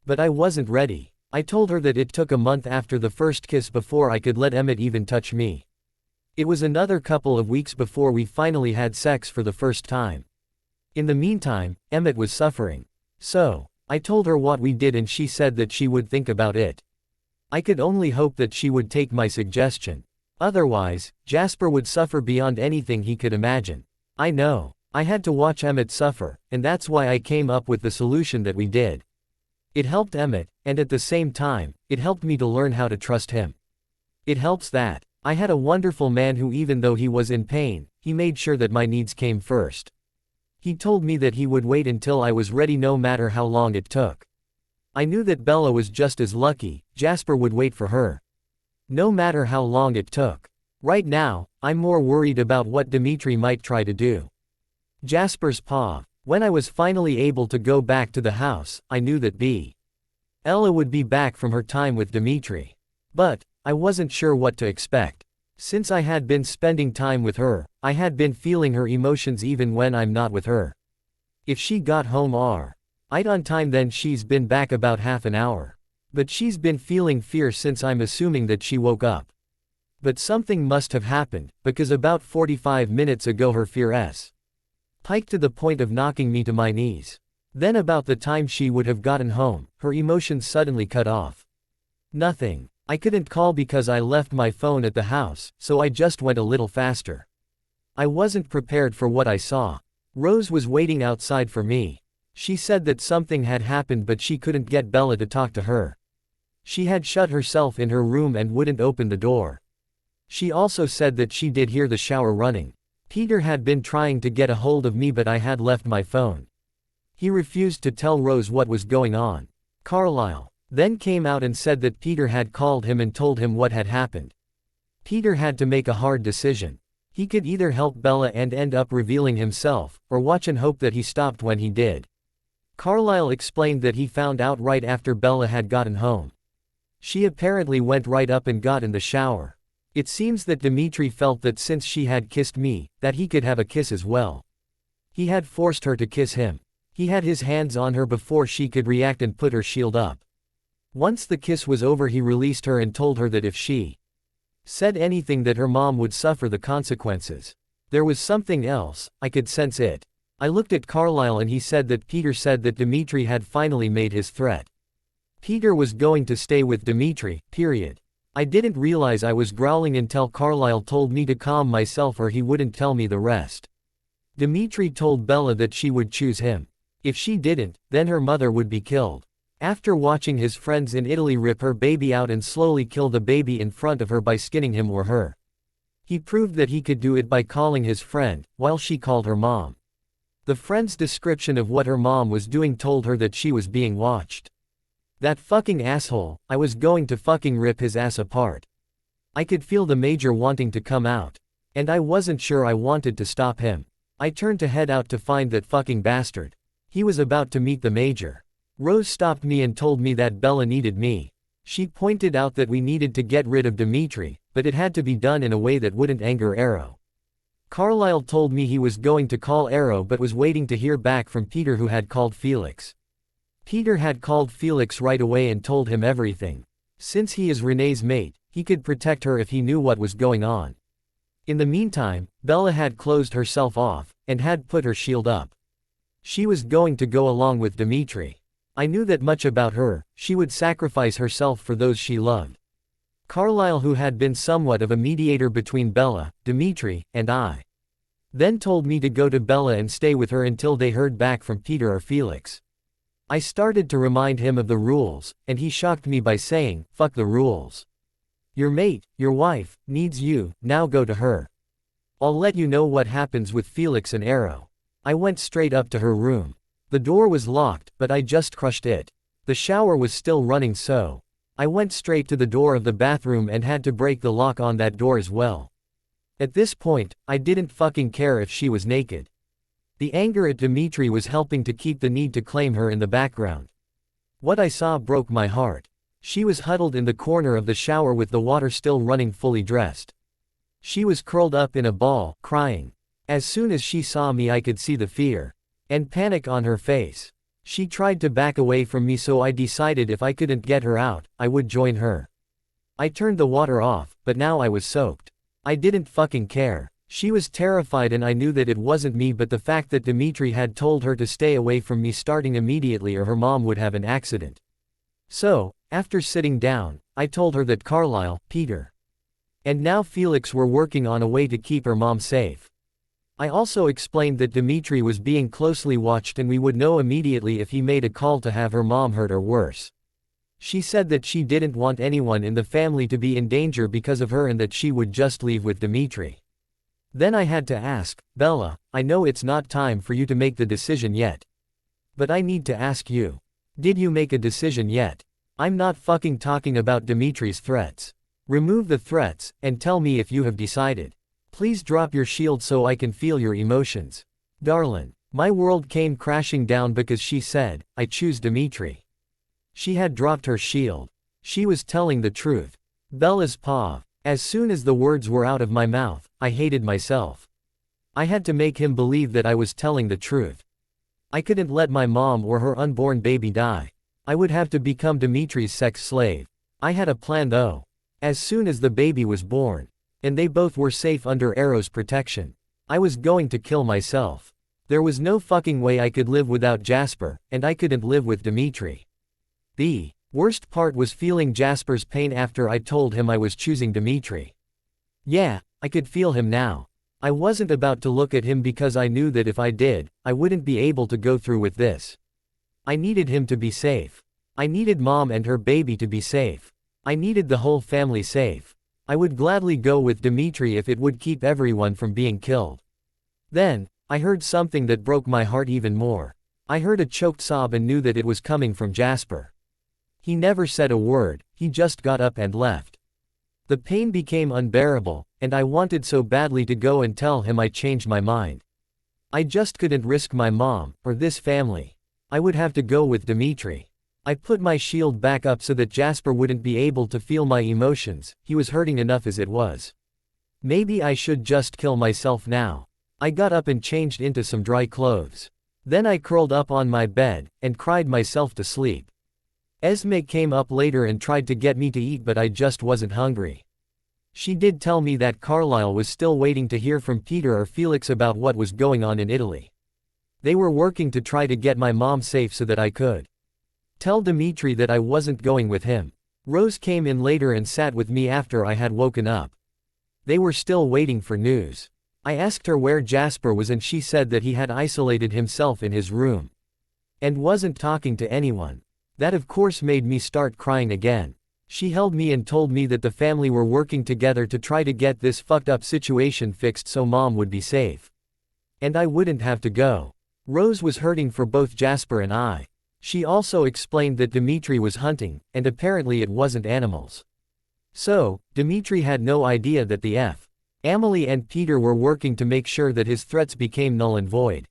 But I wasn't ready. I told her that it took a month after the first kiss before I could let Emmett even touch me. It was another couple of weeks before we finally had sex for the first time. In the meantime, Emmett was suffering. So, I told her what we did and she said that she would think about it. I could only hope that she would take my suggestion. Otherwise, Jasper would suffer beyond anything he could imagine. I know. I had to watch Emmett suffer, and that's why I came up with the solution that we did. It helped Emmett, and at the same time, it helped me to learn how to trust him. It helps that I had a wonderful man who, even though he was in pain, he made sure that my needs came first. He told me that he would wait until I was ready no matter how long it took. I knew that Bella was just as lucky. Jasper would wait for her. No matter how long it took. Right now, I'm more worried about what Dimitri might try to do. Jasper's paw. When I was finally able to go back to the house, I knew that Ella would be back from her time with Dmitri. But I wasn't sure what to expect. Since I had been spending time with her, I had been feeling her emotions even when I'm not with her. If she got home right on time, then she's been back about half an hour. But she's been feeling fear since I'm assuming that she woke up. But something must have happened, because about 45 minutes ago her fear piked to the point of knocking me to my knees. Then about the time she would have gotten home, her emotions suddenly cut off. Nothing. I couldn't call because I left my phone at the house, so I just went a little faster. I wasn't prepared for what I saw. Rose was waiting outside for me. She said that something had happened but she couldn't get Bella to talk to her. She had shut herself in her room and wouldn't open the door. She also said that she did hear the shower running. Peter had been trying to get a hold of me but I had left my phone. He refused to tell Rose what was going on. Carlisle then came out and said that Peter had called him and told him what had happened. Peter had to make a hard decision. He could either help Bella and end up revealing himself, or watch and hope that he stopped when he did. Carlisle explained that he found out right after Bella had gotten home. She apparently went right up and got in the shower. It seems that Dmitri felt that since she had kissed me, that he could have a kiss as well. He had forced her to kiss him. He had his hands on her before she could react and put her shield up. Once the kiss was over, he released her and told her that if she said anything that her mom would suffer the consequences. There was something else, I could sense it. I looked at Carlisle and he said that Peter said that Dmitri had finally made his threat. Peter was going to stay with Dmitri, period. I didn't realize I was growling until Carlisle told me to calm myself or he wouldn't tell me the rest. Dmitri told Bella that she would choose him. If she didn't, then her mother would be killed. After watching his friends in Italy rip her baby out and slowly kill the baby in front of her by skinning him or her, he proved that he could do it by calling his friend, while she called her mom. The friend's description of what her mom was doing told her that she was being watched. That fucking asshole, I was going to fucking rip his ass apart. I could feel the major wanting to come out. And I wasn't sure I wanted to stop him. I turned to head out to find that fucking bastard. He was about to meet the major. Rose stopped me and told me that Bella needed me. She pointed out that we needed to get rid of Dmitri, but it had to be done in a way that wouldn't anger Arrow. Carlisle told me he was going to call Arrow but was waiting to hear back from Peter, who had called Felix. Peter had called Felix right away and told him everything. Since he is Renee's mate, he could protect her if he knew what was going on. In the meantime, Bella had closed herself off, and had put her shield up. She was going to go along with Dmitri. I knew that much about her, she would sacrifice herself for those she loved. Carlisle, who had been somewhat of a mediator between Bella, Dmitri, and I, then told me to go to Bella and stay with her until they heard back from Peter or Felix. I started to remind him of the rules, and he shocked me by saying, "Fuck the rules. Your mate, your wife, needs you, now go to her. I'll let you know what happens with Felix and Arrow." I went straight up to her room. The door was locked, but I just crushed it. The shower was still running, so I went straight to the door of the bathroom and had to break the lock on that door as well. At this point, I didn't fucking care if she was naked. The anger at Dmitri was helping to keep the need to claim her in the background. What I saw broke my heart. She was huddled in the corner of the shower with the water still running, fully dressed. She was curled up in a ball, crying. As soon as she saw me, I could see the fear and panic on her face. She tried to back away from me, so I decided if I couldn't get her out, I would join her. I turned the water off, but now I was soaked. I didn't fucking care. She was terrified and I knew that it wasn't me, but the fact that Dmitri had told her to stay away from me starting immediately or her mom would have an accident. So, after sitting down, I told her that Carlisle, Peter, and now Felix were working on a way to keep her mom safe. I also explained that Dmitri was being closely watched and we would know immediately if he made a call to have her mom hurt or worse. She said that she didn't want anyone in the family to be in danger because of her and that she would just leave with Dmitri. Then I had to ask, "Bella, I know it's not time for you to make the decision yet. But I need to ask you. Did you make a decision yet? I'm not fucking talking about Dimitri's threats. Remove the threats, and tell me if you have decided. Please drop your shield so I can feel your emotions. Darlin'." My world came crashing down because she said, "I choose Dimitri." She had dropped her shield. She was telling the truth. Bella's paw. As soon as the words were out of my mouth, I hated myself. I had to make him believe that I was telling the truth. I couldn't let my mom or her unborn baby die. I would have to become Dimitri's sex slave. I had a plan though. As soon as the baby was born, and they both were safe under Arrow's protection, I was going to kill myself. There was no fucking way I could live without Jasper, and I couldn't live with Dimitri. The worst part was feeling Jasper's pain after I told him I was choosing Dimitri. Yeah, I could feel him now. I wasn't about to look at him because I knew that if I did, I wouldn't be able to go through with this. I needed him to be safe. I needed mom and her baby to be safe. I needed the whole family safe. I would gladly go with Dimitri if it would keep everyone from being killed. Then, I heard something that broke my heart even more. I heard a choked sob and knew that it was coming from Jasper. He never said a word, he just got up and left. The pain became unbearable, and I wanted so badly to go and tell him I changed my mind. I just couldn't risk my mom, or this family. I would have to go with Dimitri. I put my shield back up so that Jasper wouldn't be able to feel my emotions, he was hurting enough as it was. Maybe I should just kill myself now. I got up and changed into some dry clothes. Then I curled up on my bed, and cried myself to sleep. Esme came up later and tried to get me to eat but I just wasn't hungry. She did tell me that Carlisle was still waiting to hear from Peter or Felix about what was going on in Italy. They were working to try to get my mom safe so that I could tell Dimitri that I wasn't going with him. Rose came in later and sat with me after I had woken up. They were still waiting for news. I asked her where Jasper was and she said that he had isolated himself in his room and wasn't talking to anyone. That of course made me start crying again. She held me and told me that the family were working together to try to get this fucked up situation fixed so mom would be safe. And I wouldn't have to go. Rose was hurting for both Jasper and I. She also explained that Dimitri was hunting, and apparently it wasn't animals. So, Dimitri had no idea that the Amelie and Peter were working to make sure that his threats became null and void.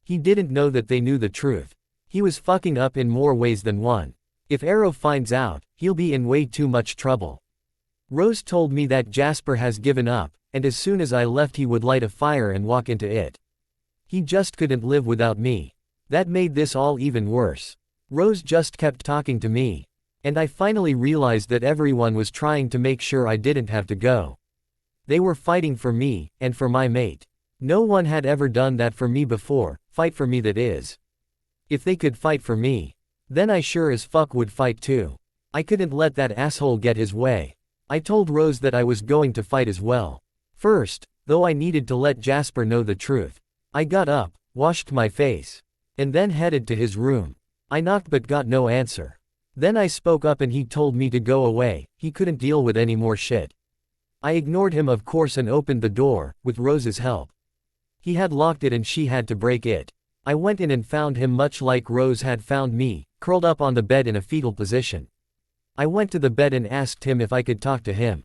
He didn't know that they knew the truth. He was fucking up in more ways than one. If Arrow finds out, he'll be in way too much trouble. Rose told me that Jasper has given up, and as soon as I left he would light a fire and walk into it. He just couldn't live without me. That made this all even worse. Rose just kept talking to me. And I finally realized that everyone was trying to make sure I didn't have to go. They were fighting for me, and for my mate. No one had ever done that for me before, fight for me that is. If they could fight for me, then I sure as fuck would fight too. I couldn't let that asshole get his way. I told Rose that I was going to fight as well. First, though, I needed to let Jasper know the truth. I got up, washed my face, and then headed to his room. I knocked but got no answer. Then I spoke up and he told me to go away, he couldn't deal with any more shit. I ignored him of course and opened the door, with Rose's help. He had locked it and she had to break it. I went in and found him much like Rose had found me, curled up on the bed in a fetal position. I went to the bed and asked him if I could talk to him.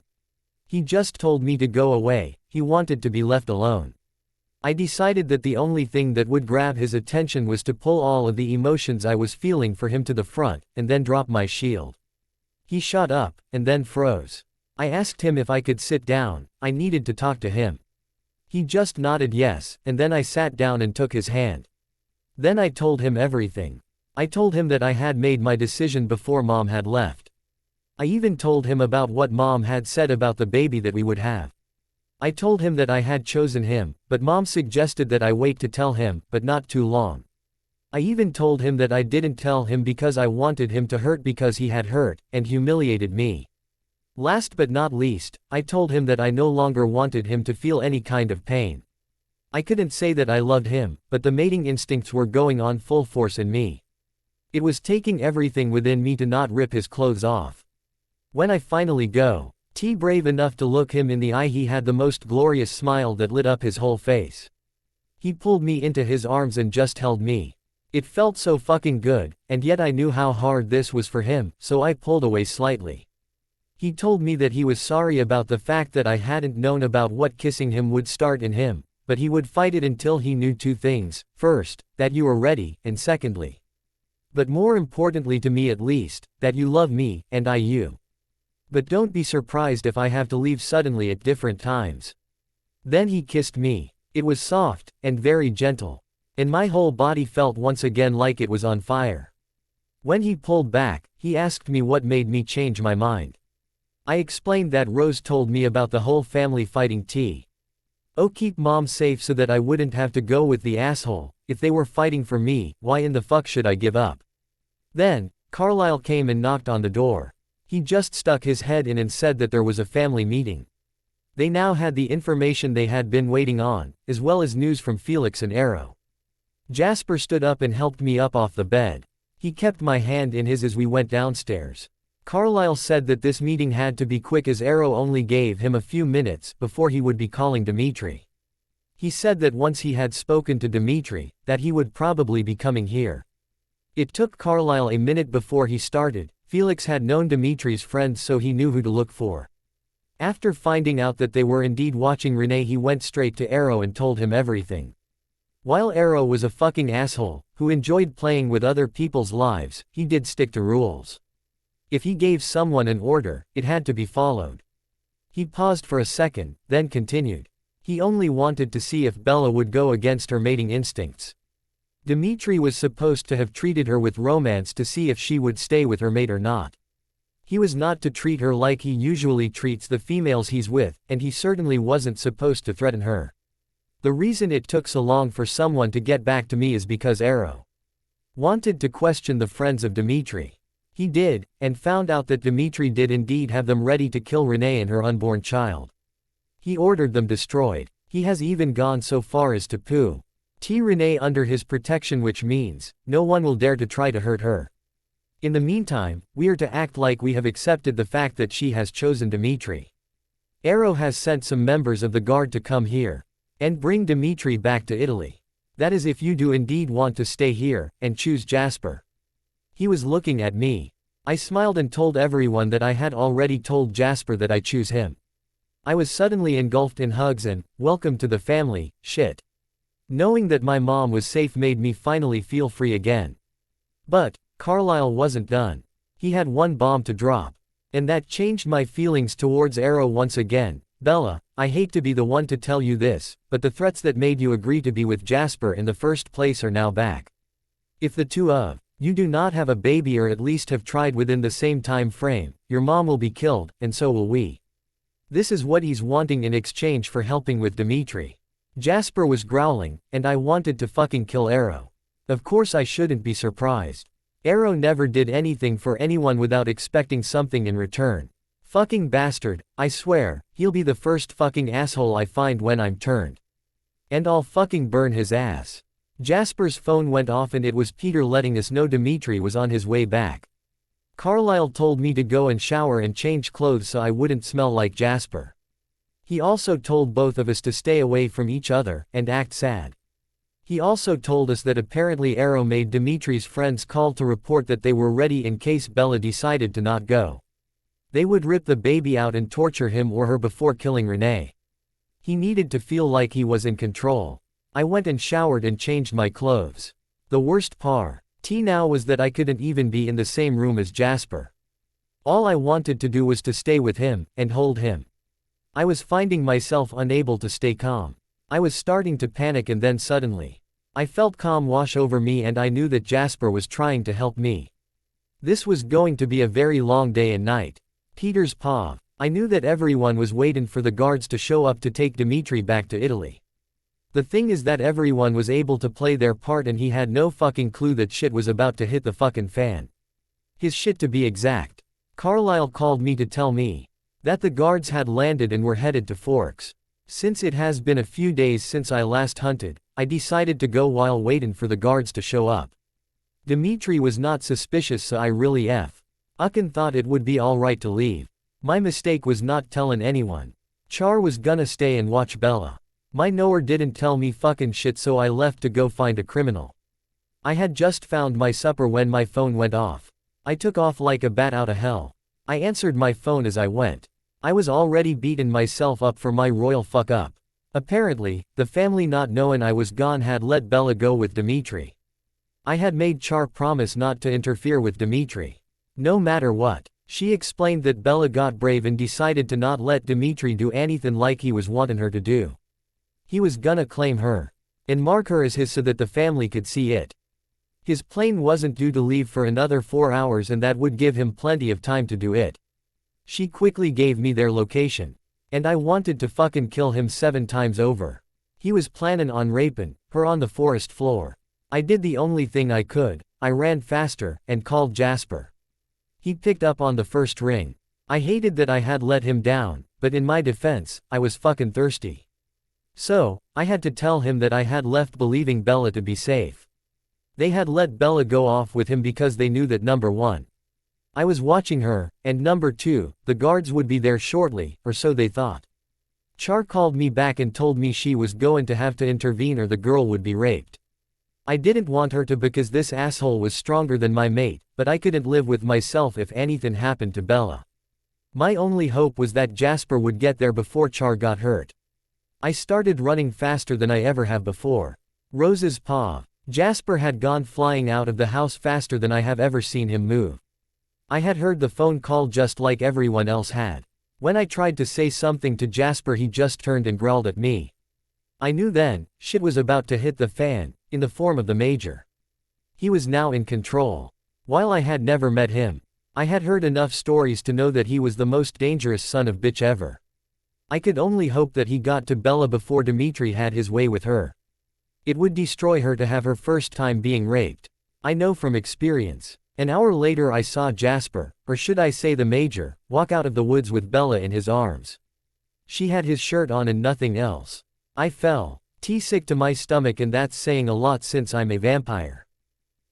He just told me to go away, he wanted to be left alone. I decided that the only thing that would grab his attention was to pull all of the emotions I was feeling for him to the front, and then drop my shield. He shot up, and then froze. I asked him if I could sit down, I needed to talk to him. He just nodded yes, and then I sat down and took his hand. Then I told him everything. I told him that I had made my decision before mom had left. I even told him about what mom had said about the baby that we would have. I told him that I had chosen him, but mom suggested that I wait to tell him, but not too long. I even told him that I didn't tell him because I wanted him to hurt because he had hurt, and humiliated me. Last but not least, I told him that I no longer wanted him to feel any kind of pain. I couldn't say that I loved him, but the mating instincts were going on full force in me. It was taking everything within me to not rip his clothes off. When I finally got brave enough to look him in the eye, he had the most glorious smile that lit up his whole face. He pulled me into his arms and just held me. It felt so fucking good, and yet I knew how hard this was for him, so I pulled away slightly. He told me that he was sorry about the fact that I hadn't known about what kissing him would start in him, but he would fight it until he knew two things: first, that you were ready, and secondly, but more importantly to me at least, that you love me, and I you. But don't be surprised if I have to leave suddenly at different times. Then he kissed me. It was soft, and very gentle. And my whole body felt once again like it was on fire. When he pulled back, he asked me what made me change my mind. I explained that Rose told me about the whole family fighting Oh, keep mom safe so that I wouldn't have to go with the asshole. If they were fighting for me, why in the fuck should I give up? Then, Carlisle came and knocked on the door. He just stuck his head in and said that there was a family meeting. They now had the information they had been waiting on, as well as news from Felix and Arrow. Jasper stood up and helped me up off the bed. He kept my hand in his as we went downstairs. Carlisle said that this meeting had to be quick as Arrow only gave him a few minutes before he would be calling Dimitri. He said that once he had spoken to Dimitri, that he would probably be coming here. It took Carlisle a minute before he started. Felix had known Dimitri's friends so he knew who to look for. After finding out that they were indeed watching Renee, he went straight to Arrow and told him everything. While Arrow was a fucking asshole, who enjoyed playing with other people's lives, he did stick to rules. If he gave someone an order, it had to be followed. He paused for a second, then continued. He only wanted to see if Bella would go against her mating instincts. Dimitri was supposed to have treated her with romance to see if she would stay with her mate or not. He was not to treat her like he usually treats the females he's with, and he certainly wasn't supposed to threaten her. The reason it took so long for someone to get back to me is because Arrow wanted to question the friends of Dimitri. He did, and found out that Dimitri did indeed have them ready to kill Renee and her unborn child. He ordered them destroyed. He has even gone so far as to put Renee under his protection, which means no one will dare to try to hurt her. In the meantime, we are to act like we have accepted the fact that she has chosen Dimitri. Arrow has sent some members of the guard to come here and bring Dimitri back to Italy. That is if you do indeed want to stay here and choose Jasper. He was looking at me. I smiled and told everyone that I had already told Jasper that I choose him. I was suddenly engulfed in hugs and welcome to the family shit. Knowing that my mom was safe made me finally feel free again. But Carlisle wasn't done. He had one bomb to drop. And that changed my feelings towards Arrow once again. Bella, I hate to be the one to tell you this, but the threats that made you agree to be with Jasper in the first place are now back. If the two of you do not have a baby or at least have tried within the same time frame, your mom will be killed, and so will we. This is what he's wanting in exchange for helping with Dimitri. Jasper was growling, and I wanted to fucking kill Arrow. Of course I shouldn't be surprised. Arrow never did anything for anyone without expecting something in return. Fucking bastard, I swear, he'll be the first fucking asshole I find when I'm turned. And I'll fucking burn his ass. Jasper's phone went off and it was Peter letting us know Dimitri was on his way back. Carlisle told me to go and shower and change clothes so I wouldn't smell like Jasper. He also told both of us to stay away from each other and act sad. He also told us that apparently Arrow made Dimitri's friends call to report that they were ready in case Bella decided to not go. They would rip the baby out and torture him or her before killing Renee. He needed to feel like he was in control. I went and showered and changed my clothes. The worst part now was that I couldn't even be in the same room as Jasper. All I wanted to do was to stay with him and hold him. I was finding myself unable to stay calm. I was starting to panic and then suddenly, I felt calm wash over me and I knew that Jasper was trying to help me. This was going to be a very long day and night. Peter's paw. I knew that everyone was waiting for the guards to show up to take Dimitri back to Italy. The thing is that everyone was able to play their part and he had no fucking clue that shit was about to hit the fucking fan. His shit to be exact. Carlisle called me to tell me that the guards had landed and were headed to Forks. Since it has been a few days since I last hunted, I decided to go while waiting for the guards to show up. Dimitri was not suspicious so I really thought it would be alright to leave. My mistake was not telling anyone. Char was gonna stay and watch Bella. My knower didn't tell me fucking shit so I left to go find a criminal. I had just found my supper when my phone went off. I took off like a bat out of hell. I answered my phone as I went. I was already beating myself up for my royal fuck up. Apparently, the family not knowing I was gone had let Bella go with Dmitri. I had made Char promise not to interfere with Dmitri. No matter what. She explained that Bella got brave and decided to not let Dmitri do anything like he was wanting her to do. He was gonna claim her and mark her as his so that the family could see it. His plane wasn't due to leave for another 4 hours and that would give him plenty of time to do it. She quickly gave me their location. And I wanted to fucking kill him 7 times over. He was planning on raping her on the forest floor. I did the only thing I could. I ran faster and called Jasper. He picked up on the first ring. I hated that I had let him down, but in my defense, I was fucking thirsty. So, I had to tell him that I had left believing Bella to be safe. They had let Bella go off with him because they knew that number 1. I was watching her, and number 2, the guards would be there shortly, or so they thought. Char called me back and told me she was going to have to intervene or the girl would be raped. I didn't want her to because this asshole was stronger than my mate, but I couldn't live with myself if anything happened to Bella. My only hope was that Jasper would get there before Char got hurt. I started running faster than I ever have before. Rose's paw. Jasper had gone flying out of the house faster than I have ever seen him move. I had heard the phone call just like everyone else had. When I tried to say something to Jasper he just turned and growled at me. I knew then, shit was about to hit the fan, in the form of the Major. He was now in control. While I had never met him, I had heard enough stories to know that he was the most dangerous son of bitch ever. I could only hope that he got to Bella before Dmitri had his way with her. It would destroy her to have her first time being raped. I know from experience. An hour later I saw Jasper, or should I say the Major, walk out of the woods with Bella in his arms. She had his shirt on and nothing else. I fell sick to my stomach and that's saying a lot since I'm a vampire.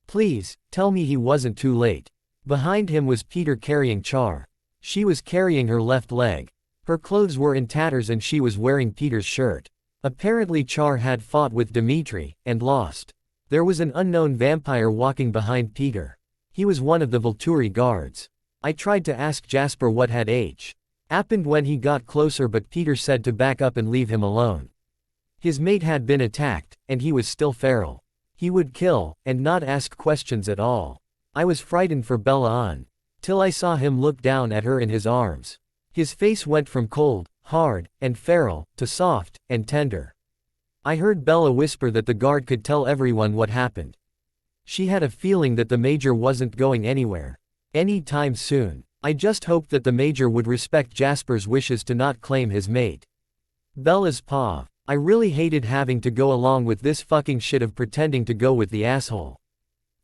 Please, tell me he wasn't too late. Behind him was Peter carrying Char. She was carrying her left leg. Her clothes were in tatters and she was wearing Peter's shirt. Apparently Char had fought with Dmitri, and lost. There was an unknown vampire walking behind Peter. He was one of the Volturi guards. I tried to ask Jasper what had happened when he got closer but Peter said to back up and leave him alone. His mate had been attacked, and he was still feral. He would kill, and not ask questions at all. I was frightened for Bella till I saw him look down at her in his arms. His face went from cold, hard, and feral, to soft, and tender. I heard Bella whisper that the guard could tell everyone what happened. She had a feeling that the Major wasn't going anywhere. Anytime soon. I just hoped that the Major would respect Jasper's wishes to not claim his mate. Bella's paw. I really hated having to go along with this fucking shit of pretending to go with the asshole.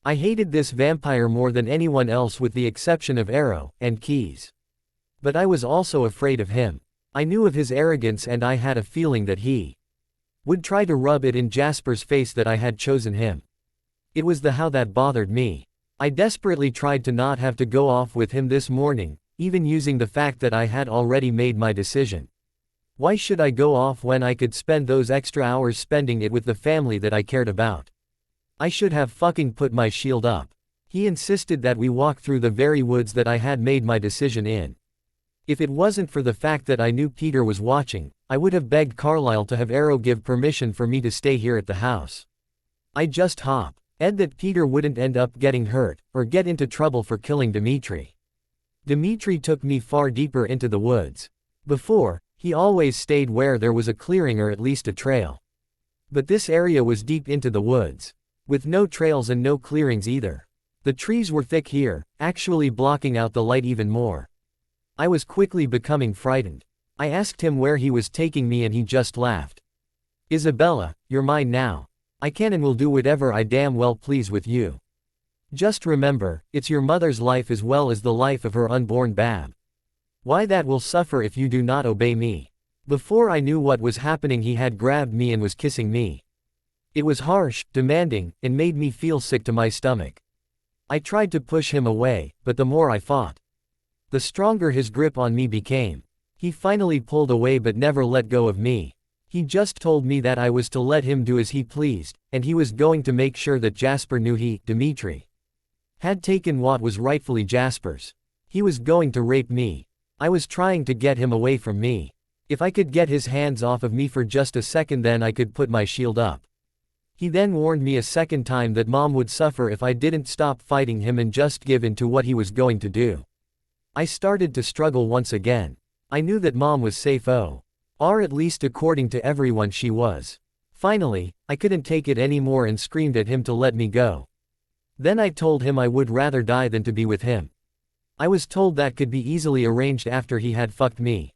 I hated this vampire more than anyone else with the exception of Arrow and Keys. But I was also afraid of him. I knew of his arrogance and I had a feeling that he would try to rub it in Jasper's face that I had chosen him. It was the how that bothered me. I desperately tried to not have to go off with him this morning, even using the fact that I had already made my decision. Why should I go off when I could spend those extra hours spending it with the family that I cared about? I should have fucking put my shield up. He insisted that we walk through the very woods that I had made my decision in. If it wasn't for the fact that I knew Peter was watching, I would have begged Carlisle to have Arrow give permission for me to stay here at the house. I just hoped that Peter wouldn't end up getting hurt, or get into trouble for killing Dmitri. Dmitri took me far deeper into the woods. Before, he always stayed where there was a clearing or at least a trail. But this area was deep into the woods, with no trails and no clearings either. The trees were thick here, actually blocking out the light even more. I was quickly becoming frightened. I asked him where he was taking me and he just laughed. Isabella, you're mine now. I can and will do whatever I damn well please with you. Just remember, it's your mother's life as well as the life of her unborn bab. Why that will suffer if you do not obey me. Before I knew what was happening he had grabbed me and was kissing me. It was harsh, demanding, and made me feel sick to my stomach. I tried to push him away, but the more I fought, the stronger his grip on me became. He finally pulled away but never let go of me. He just told me that I was to let him do as he pleased, and he was going to make sure that Jasper knew Dmitri, had taken what was rightfully Jasper's. He was going to rape me. I was trying to get him away from me. If I could get his hands off of me for just a second, then I could put my shield up. He then warned me a second time that Mom would suffer if I didn't stop fighting him and just give in to what he was going to do. I started to struggle once again. I knew that Mom was safe, or at least according to everyone she was. Finally, I couldn't take it anymore and screamed at him to let me go. Then I told him I would rather die than to be with him. I was told that could be easily arranged after he had fucked me.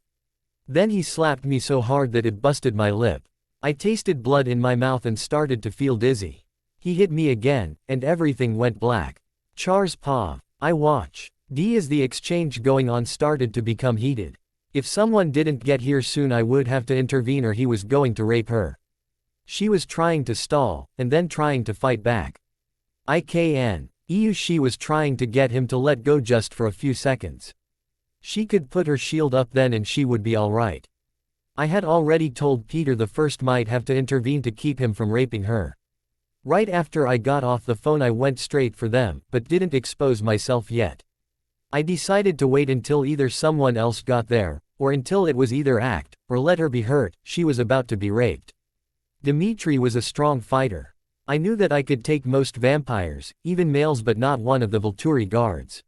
Then he slapped me so hard that it busted my lip. I tasted blood in my mouth and started to feel dizzy. He hit me again, and everything went black. Char's paw. I watch. As the exchange going on started to become heated. If someone didn't get here soon, I would have to intervene or he was going to rape her. She was trying to stall, and then trying to fight back. She was trying to get him to let go just for a few seconds. She could put her shield up then and she would be alright. I had already told Peter the first might have to intervene to keep him from raping her. Right after I got off the phone I went straight for them, but didn't expose myself yet. I decided to wait until either someone else got there, or until it was either act, or let her be hurt. She was about to be raped. Dimitri was a strong fighter. I knew that I could take most vampires, even males, but not one of the Volturi guards.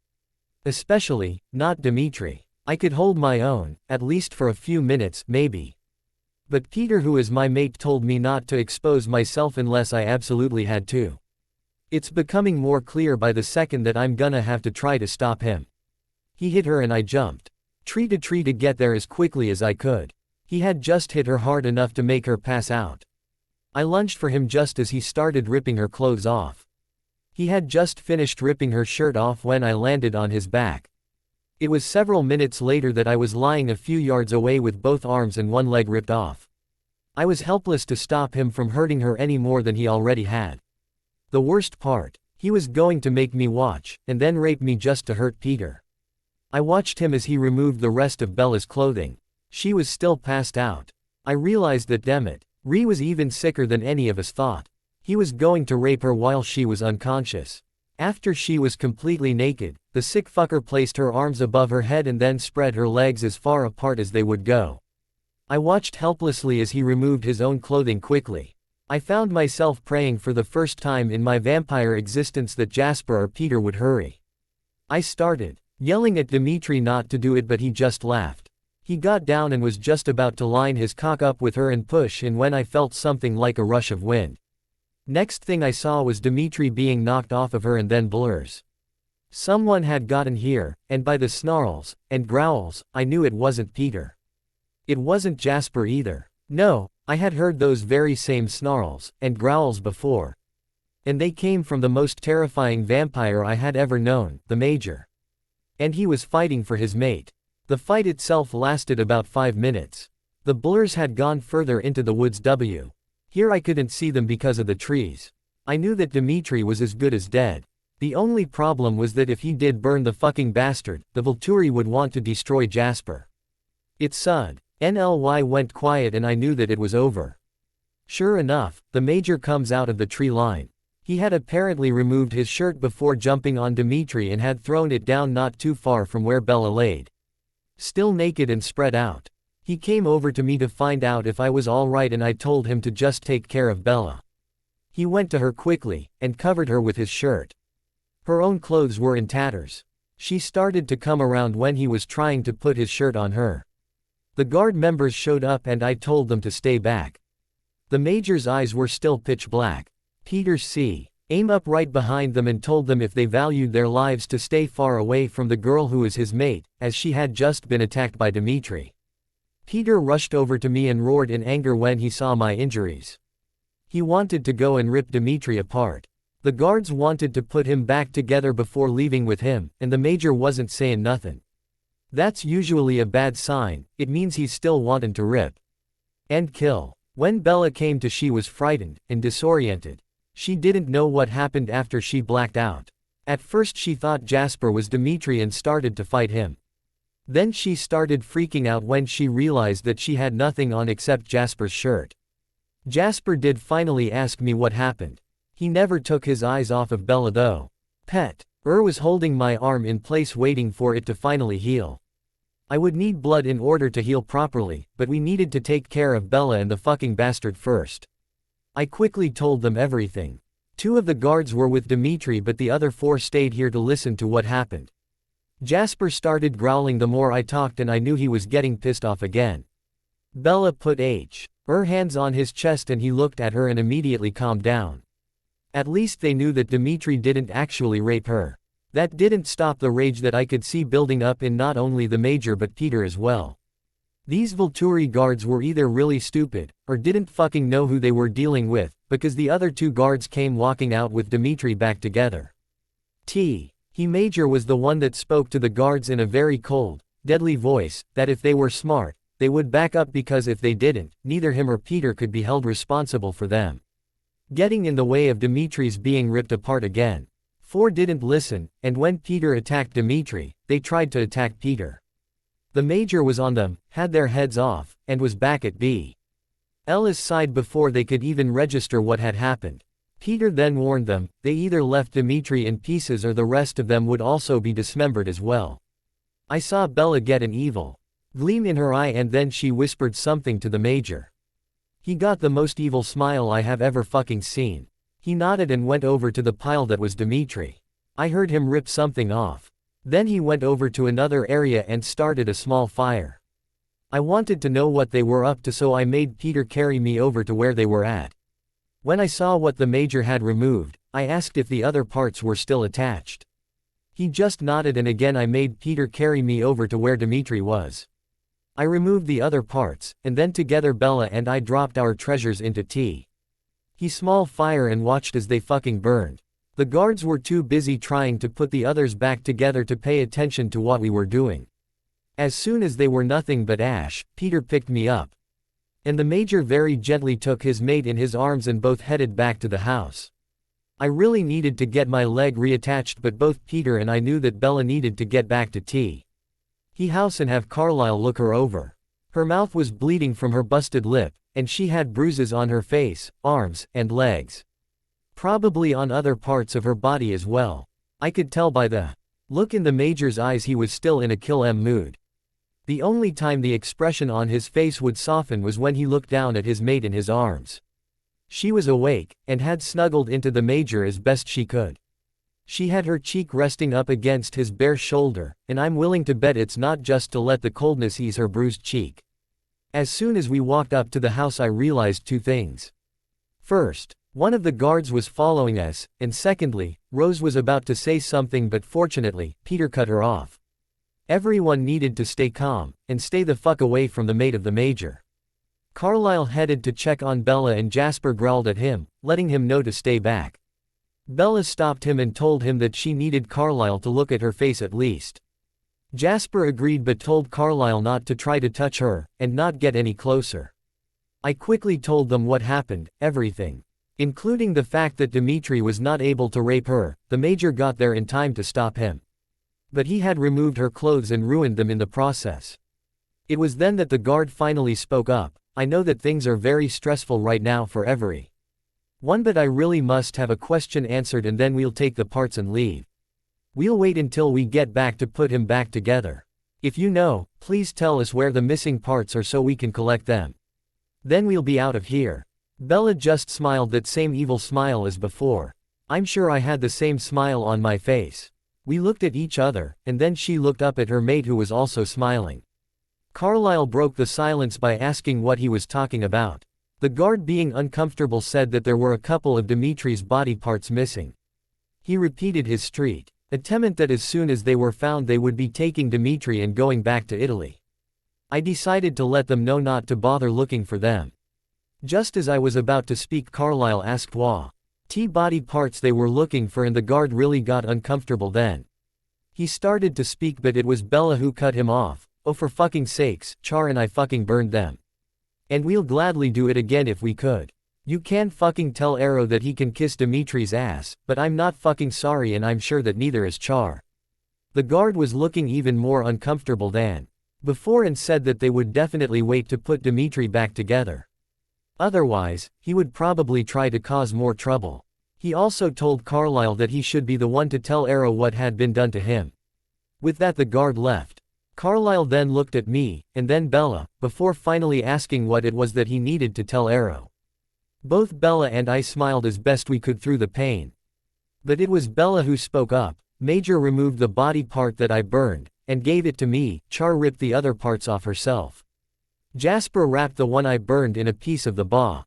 Especially, not Dimitri. I could hold my own, at least for a few minutes, maybe. But Peter, who is my mate, told me not to expose myself unless I absolutely had to. It's becoming more clear by the second that I'm gonna have to try to stop him. He hit her and I jumped. Tree to get there as quickly as I could. He had just hit her hard enough to make her pass out. I lunged for him just as he started ripping her clothes off. He had just finished ripping her shirt off when I landed on his back. It was several minutes later that I was lying a few yards away with both arms and one leg ripped off. I was helpless to stop him from hurting her any more than he already had. The worst part, he was going to make me watch, and then rape me just to hurt Peter. I watched him as he removed the rest of Bella's clothing. She was still passed out. I realized that, damn it, Ree was even sicker than any of us thought. He was going to rape her while she was unconscious. After she was completely naked, the sick fucker placed her arms above her head and then spread her legs as far apart as they would go. I watched helplessly as he removed his own clothing quickly. I found myself praying for the first time in my vampire existence that Jasper or Peter would hurry. I started yelling at Dimitri not to do it, but he just laughed. He got down and was just about to line his cock up with her and push in when I felt something like a rush of wind. Next thing I saw was Dimitri being knocked off of her and then blurs. Someone had gotten here, and by the snarls and growls, I knew it wasn't Peter. It wasn't Jasper either. No, I had heard those very same snarls and growls before. And they came from the most terrifying vampire I had ever known, the Major. And he was fighting for his mate. The fight itself lasted about 5 minutes. The blurs had gone further into the woods. Here I couldn't see them because of the trees. I knew that Dimitri was as good as dead. The only problem was that if he did burn the fucking bastard, the Volturi would want to destroy Jasper. It suddenly went quiet and I knew that it was over. Sure enough, the Major comes out of the tree line. He had apparently removed his shirt before jumping on Dimitri and had thrown it down not too far from where Bella laid. Still naked and spread out. He came over to me to find out if I was alright and I told him to just take care of Bella. He went to her quickly, and covered her with his shirt. Her own clothes were in tatters. She started to come around when he was trying to put his shirt on her. The guard members showed up and I told them to stay back. The Major's eyes were still pitch black. Peter came up right behind them and told them if they valued their lives to stay far away from the girl who was his mate, as she had just been attacked by Dimitri. Peter rushed over to me and roared in anger when he saw my injuries. He wanted to go and rip Dimitri apart. The guards wanted to put him back together before leaving with him, and the Major wasn't saying nothing. That's usually a bad sign. It means he's still wanting to rip and kill. When Bella came to, she was frightened and disoriented. She didn't know what happened after she blacked out. At first she thought Jasper was Dimitri and started to fight him. Then she started freaking out when she realized that she had nothing on except Jasper's shirt. Jasper did finally ask me what happened. He never took his eyes off of Bella though. Was holding my arm in place waiting for it to finally heal. I would need blood in order to heal properly, but we needed to take care of Bella and the fucking bastard first. I quickly told them everything. 2 of the guards were with Dimitri but the other 4 stayed here to listen to what happened. Jasper started growling the more I talked and I knew he was getting pissed off again. Bella put her hands on his chest and he looked at her and immediately calmed down. At least they knew that Dimitri didn't actually rape her. That didn't stop the rage that I could see building up in not only the Major but Peter as well. These Volturi guards were either really stupid, or didn't fucking know who they were dealing with, because the other 2 guards came walking out with Dimitri back together. He Major was the one that spoke to the guards in a very cold, deadly voice, that if they were smart, they would back up because if they didn't, neither him or Peter could be held responsible for them getting in the way of Dimitri's being ripped apart again. 4 didn't listen, and when Peter attacked Dimitri, they tried to attack Peter. The Major was on them, had their heads off, and was back at Bella's side before they could even register what had happened. Peter then warned them, they either left Dimitri in pieces or the rest of them would also be dismembered as well. I saw Bella get an evil gleam in her eye and then she whispered something to the Major. He got the most evil smile I have ever fucking seen. He nodded and went over to the pile that was Dimitri. I heard him rip something off. Then he went over to another area and started a small fire. I wanted to know what they were up to so I made Peter carry me over to where they were at. When I saw what the Major had removed, I asked if the other parts were still attached. He just nodded and again I made Peter carry me over to where Dimitri was. I removed the other parts, and then together Bella and I dropped our treasures into he small fire and watched as they fucking burned. The guards were too busy trying to put the others back together to pay attention to what we were doing. As soon as they were nothing but ash, Peter picked me up. And the Major very gently took his mate in his arms and both headed back to the house. I really needed to get my leg reattached but both Peter and I knew that Bella needed to get back to he house and have Carlisle look her over. Her mouth was bleeding from her busted lip, and she had bruises on her face, arms, and legs. Probably on other parts of her body as well. I could tell by the look in the Major's eyes he was still in a kill-em mood. The only time the expression on his face would soften was when he looked down at his mate in his arms. She was awake, and had snuggled into the Major as best she could. She had her cheek resting up against his bare shoulder, and I'm willing to bet it's not just to let the coldness ease her bruised cheek. As soon as we walked up to the house I realized 2 things. First, one of the guards was following us, and secondly, Rose was about to say something but fortunately, Peter cut her off. Everyone needed to stay calm, and stay the fuck away from the mate of the Major. Carlisle headed to check on Bella and Jasper growled at him, letting him know to stay back. Bella stopped him and told him that she needed Carlisle to look at her face at least. Jasper agreed but told Carlisle not to try to touch her, and not get any closer. I quickly told them what happened, everything. Including the fact that Dimitri was not able to rape her, the Major got there in time to stop him. But he had removed her clothes and ruined them in the process. It was then that the guard finally spoke up. I know that things are very stressful right now for everyone, but I really must have a question answered and then we'll take the parts and leave. We'll wait until we get back to put him back together. If you know, please tell us where the missing parts are so we can collect them. Then we'll be out of here. Bella just smiled that same evil smile as before. I'm sure I had the same smile on my face. We looked at each other, and then she looked up at her mate who was also smiling. Carlisle broke the silence by asking what he was talking about. The guard being uncomfortable said that there were a couple of Dimitri's body parts missing. He repeated his statement that as soon as they were found they would be taking Dimitri and going back to Italy. I decided to let them know not to bother looking for them. Just as I was about to speak Carlisle asked what body parts they were looking for and the guard really got uncomfortable then. He started to speak but it was Bella who cut him off. Oh for fucking sakes, Char and I fucking burned them. And we'll gladly do it again if we could. You can fucking tell Arrow that he can kiss Dimitri's ass, but I'm not fucking sorry and I'm sure that neither is Char. The guard was looking even more uncomfortable than before and said that they would definitely wait to put Dimitri back together. Otherwise, he would probably try to cause more trouble. He also told Carlisle that he should be the one to tell Arrow what had been done to him. With that the guard left. Carlyle then looked at me, and then Bella, before finally asking what it was that he needed to tell Arrow. Both Bella and I smiled as best we could through the pain. But it was Bella who spoke up. Major removed the body part that I burned, and gave it to me. Char ripped the other parts off herself. Jasper wrapped the one I burned in a piece of the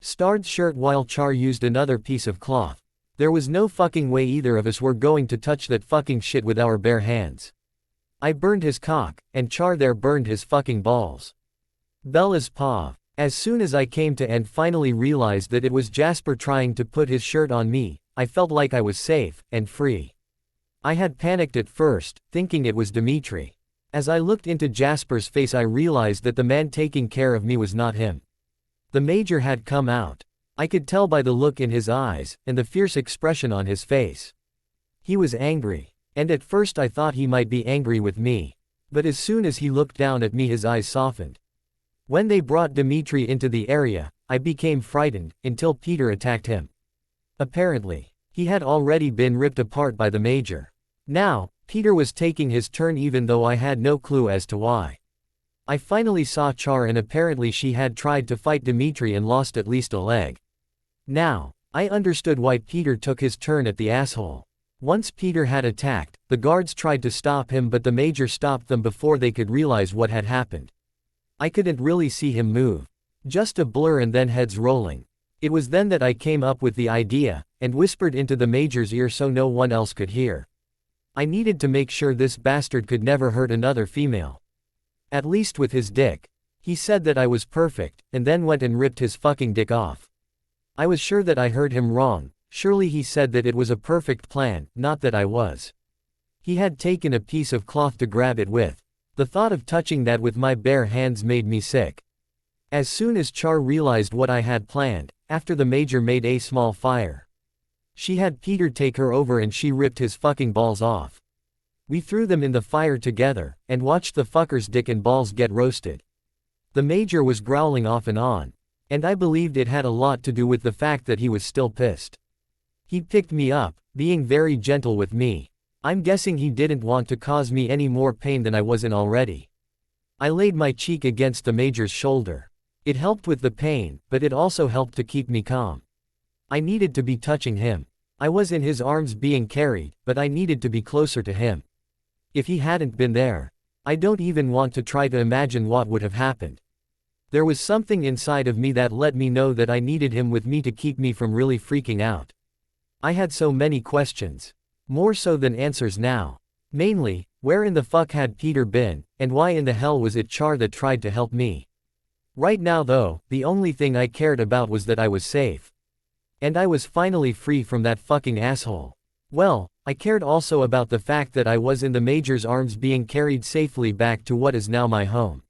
Star's shirt while Char used another piece of cloth. There was no fucking way either of us were going to touch that fucking shit with our bare hands. I burned his cock, and Char there burned his fucking balls. Bella's paw. As soon as I came to and finally realized that it was Jasper trying to put his shirt on me, I felt like I was safe, and free. I had panicked at first, thinking it was Dimitri. As I looked into Jasper's face I realized that the man taking care of me was not him. The Major had come out. I could tell by the look in his eyes, and the fierce expression on his face. He was angry. And at first I thought he might be angry with me. But as soon as he looked down at me his eyes softened. When they brought Dimitri into the area, I became frightened, until Peter attacked him. Apparently, he had already been ripped apart by the Major. Now, Peter was taking his turn even though I had no clue as to why. I finally saw Char and apparently she had tried to fight Dimitri and lost at least a leg. Now, I understood why Peter took his turn at the asshole. Once Peter had attacked, the guards tried to stop him but the Major stopped them before they could realize what had happened. I couldn't really see him move. Just a blur and then heads rolling. It was then that I came up with the idea, and whispered into the Major's ear so no one else could hear. I needed to make sure this bastard could never hurt another female. At least with his dick. He said that I was perfect, and then went and ripped his fucking dick off. I was sure that I heard him wrong. Surely he said that it was a perfect plan, not that I was. He had taken a piece of cloth to grab it with. The thought of touching that with my bare hands made me sick. As soon as Char realized what I had planned, after the Major made a small fire, she had Peter take her over and she ripped his fucking balls off. We threw them in the fire together, and watched the fucker's dick and balls get roasted. The Major was growling off and on. And I believed it had a lot to do with the fact that he was still pissed. He picked me up, being very gentle with me. I'm guessing he didn't want to cause me any more pain than I was in already. I laid my cheek against the Major's shoulder. It helped with the pain, but it also helped to keep me calm. I needed to be touching him. I was in his arms being carried, but I needed to be closer to him. If he hadn't been there, I don't even want to try to imagine what would have happened. There was something inside of me that let me know that I needed him with me to keep me from really freaking out. I had so many questions. More so than answers now. Mainly, where in the fuck had Peter been, and why in the hell was it Char that tried to help me? Right now though, the only thing I cared about was that I was safe. And I was finally free from that fucking asshole. Well, I cared also about the fact that I was in the Major's arms being carried safely back to what is now my home.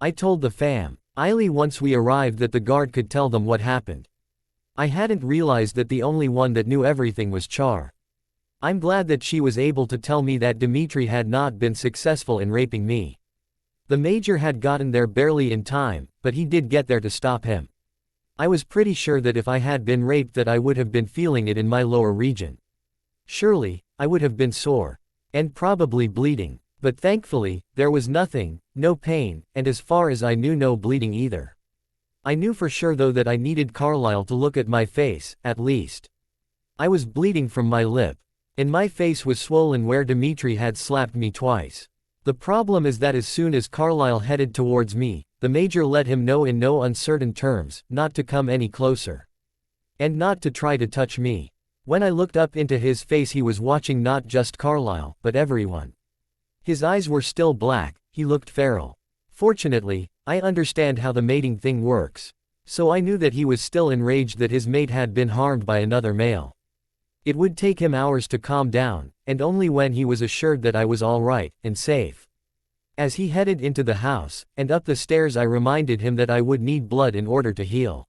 I told the fam, once we arrived that the guard could tell them what happened. I hadn't realized that the only one that knew everything was Char. I'm glad that she was able to tell me that Dimitri had not been successful in raping me. The Major had gotten there barely in time, but he did get there to stop him. I was pretty sure that if I had been raped that I would have been feeling it in my lower region. Surely, I would have been sore. And probably bleeding. But thankfully, there was nothing, no pain, and as far as I knew no bleeding either. I knew for sure though that I needed Carlyle to look at my face, at least. I was bleeding from my lip. And my face was swollen where Dimitri had slapped me twice. The problem is that as soon as Carlyle headed towards me, the Major let him know in no uncertain terms, not to come any closer. And not to try to touch me. When I looked up into his face he was watching not just Carlyle, but everyone. His eyes were still black, he looked feral. Fortunately, I understand how the mating thing works. So I knew that he was still enraged that his mate had been harmed by another male. It would take him hours to calm down, and only when he was assured that I was alright, and safe. As he headed into the house, and up the stairs I reminded him that I would need blood in order to heal.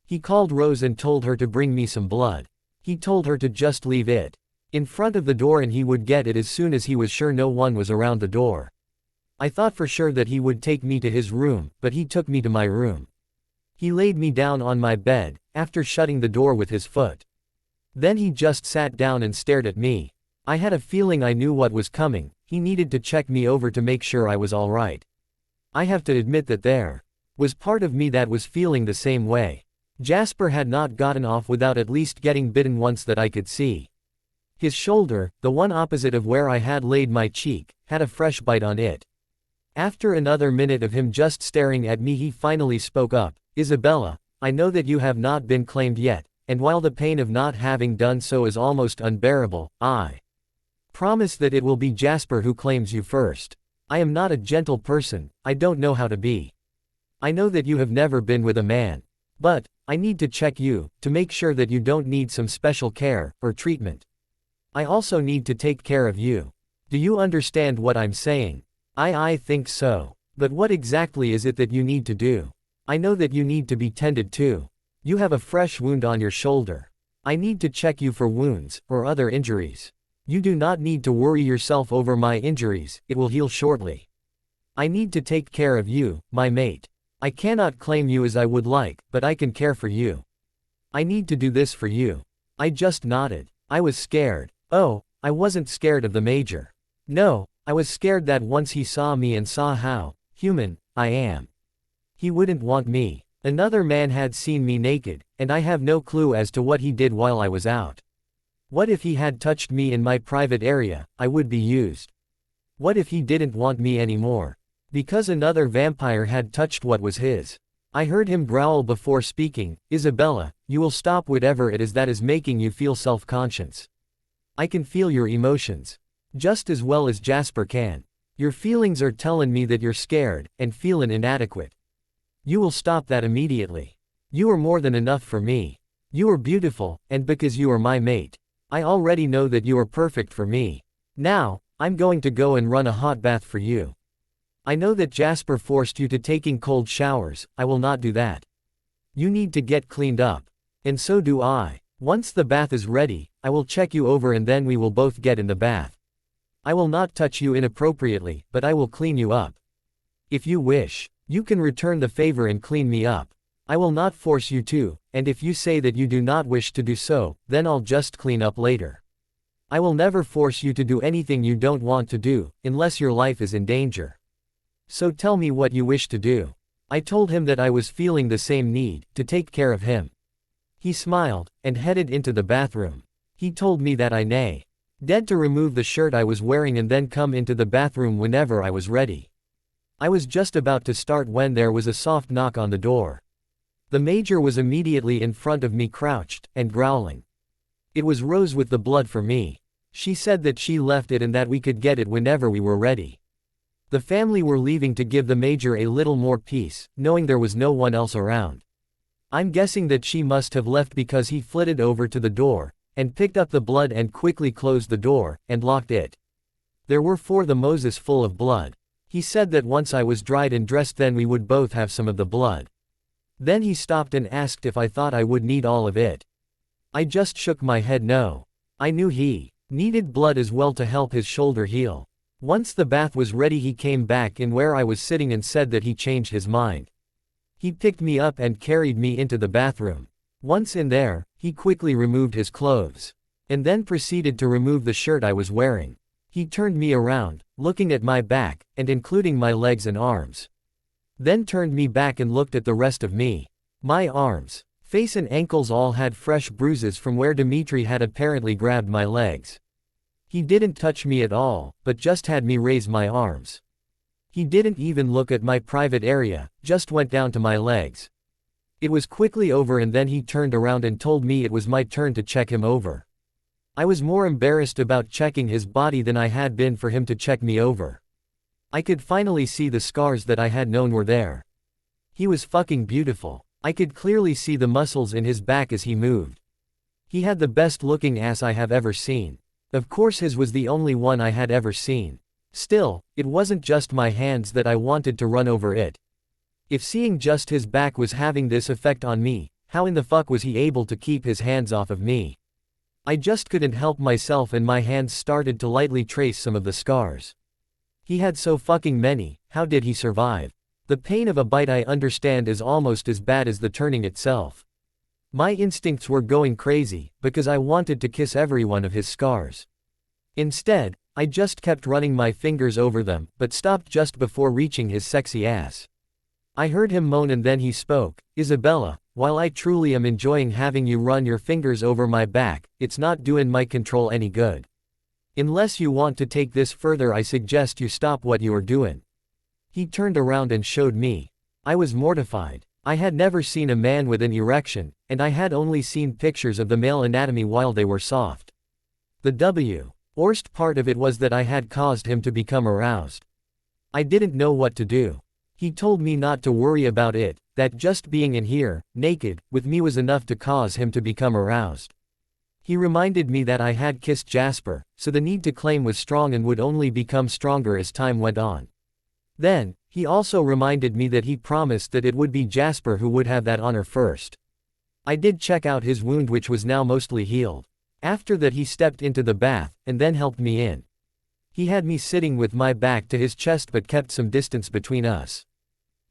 He called Rose and told her to bring me some blood. He told her to just leave it in front of the door and he would get it as soon as he was sure no one was around the door. I thought for sure that he would take me to his room, but he took me to my room. He laid me down on my bed, after shutting the door with his foot. Then he just sat down and stared at me. I had a feeling I knew what was coming. he needed to check me over to make sure I was alright. I have to admit that there was part of me that was feeling the same way. Jasper had not gotten off without at least getting bitten once that I could see. His shoulder, the one opposite of where I had laid my cheek, had a fresh bite on it. After another minute of him just staring at me, he finally spoke up. Isabella, I know that you have not been claimed yet, and while the pain of not having done so is almost unbearable, I promise that it will be Jasper who claims you first. I am not a gentle person, I don't know how to be. I know that you have never been with a man. But, I need to check you, to make sure that you don't need some special care, or treatment. I also need to take care of you. Do you understand what I'm saying? I think so. But what exactly is it that you need to do? I know that you need to be tended to. You have a fresh wound on your shoulder. I need to check you for wounds, or other injuries. You do not need to worry yourself over my injuries, it will heal shortly. I need to take care of you, my mate. I cannot claim you as I would like, but I can care for you. I need to do this for you. I just nodded. I was scared. Oh, I wasn't scared of the Major. No, I was scared that once he saw me and saw how human I am, he wouldn't want me. Another man had seen me naked, and I have no clue as to what he did while I was out. What if he had touched me in my private area? I would be used. What if he didn't want me anymore? Because another vampire had touched what was his. I heard him growl before speaking. Isabella, you will stop whatever it is that is making you feel self-conscious. I can feel your emotions. Just as well as Jasper can. Your feelings are telling me that you're scared, and feeling inadequate. You will stop that immediately. You are more than enough for me. You are beautiful, and because you are my mate, I already know that you are perfect for me. Now, I'm going to go and run a hot bath for you. I know that Jasper forced you to taking cold showers, I will not do that. You need to get cleaned up. And so do I. Once the bath is ready, I will check you over and then we will both get in the bath. I will not touch you inappropriately, but I will clean you up. If you wish, you can return the favor and clean me up. I will not force you to, and if you say that you do not wish to do so, then I'll just clean up later. I will never force you to do anything you don't want to do, unless your life is in danger. So tell me what you wish to do. I told him that I was feeling the same need, to take care of him. He smiled, and headed into the bathroom. He told me that I nay. Dead to remove the shirt I was wearing and then come into the bathroom whenever I was ready. I was just about to start when there was a soft knock on the door. The Major was immediately in front of me crouched, and growling. It was Rose with the blood for me. She said that she left it and that we could get it whenever we were ready. The family were leaving to give the Major a little more peace, knowing there was no one else around. I'm guessing that she must have left because he flitted over to the door, and picked up the blood and quickly closed the door, and locked it. There were 4 the Moses full of blood. He said that once I was dried and dressed then we would both have some of the blood. Then he stopped and asked if I thought I would need all of it. I just shook my head no. I knew he needed blood as well to help his shoulder heal. Once the bath was ready he came back in where I was sitting and said that he changed his mind. He picked me up and carried me into the bathroom. Once in there, he quickly removed his clothes. And then proceeded to remove the shirt I was wearing. He turned me around, looking at my back, and including my legs and arms. Then turned me back and looked at the rest of me. My arms, face and ankles all had fresh bruises from where Dimitri had apparently grabbed my legs. He didn't touch me at all, but just had me raise my arms. He didn't even look at my private area, just went down to my legs. It was quickly over and then he turned around and told me it was my turn to check him over. I was more embarrassed about checking his body than I had been for him to check me over. I could finally see the scars that I had known were there. He was fucking beautiful. I could clearly see the muscles in his back as he moved. He had the best looking ass I have ever seen. Of course his was the only one I had ever seen. Still, it wasn't just my hands that I wanted to run over it. If seeing just his back was having this effect on me, how in the fuck was he able to keep his hands off of me? I just couldn't help myself and my hands started to lightly trace some of the scars. He had so fucking many, how did he survive? The pain of a bite I understand is almost as bad as the turning itself. My instincts were going crazy, because I wanted to kiss every one of his scars. Instead, I just kept running my fingers over them, but stopped just before reaching his sexy ass. I heard him moan and then he spoke, "Isabella, while I truly am enjoying having you run your fingers over my back, it's not doing my control any good. Unless you want to take this further, I suggest you stop what you are doing." He turned around and showed me. I was mortified. I had never seen a man with an erection, and I had only seen pictures of the male anatomy while they were soft. The worst part of it was that I had caused him to become aroused. I didn't know what to do. He told me not to worry about it, that just being in here, naked, with me was enough to cause him to become aroused. He reminded me that I had kissed Jasper, so the need to claim was strong and would only become stronger as time went on. Then, he also reminded me that he promised that it would be Jasper who would have that honor first. I did check out his wound, which was now mostly healed. After that, he stepped into the bath, and then helped me in. He had me sitting with my back to his chest but kept some distance between us.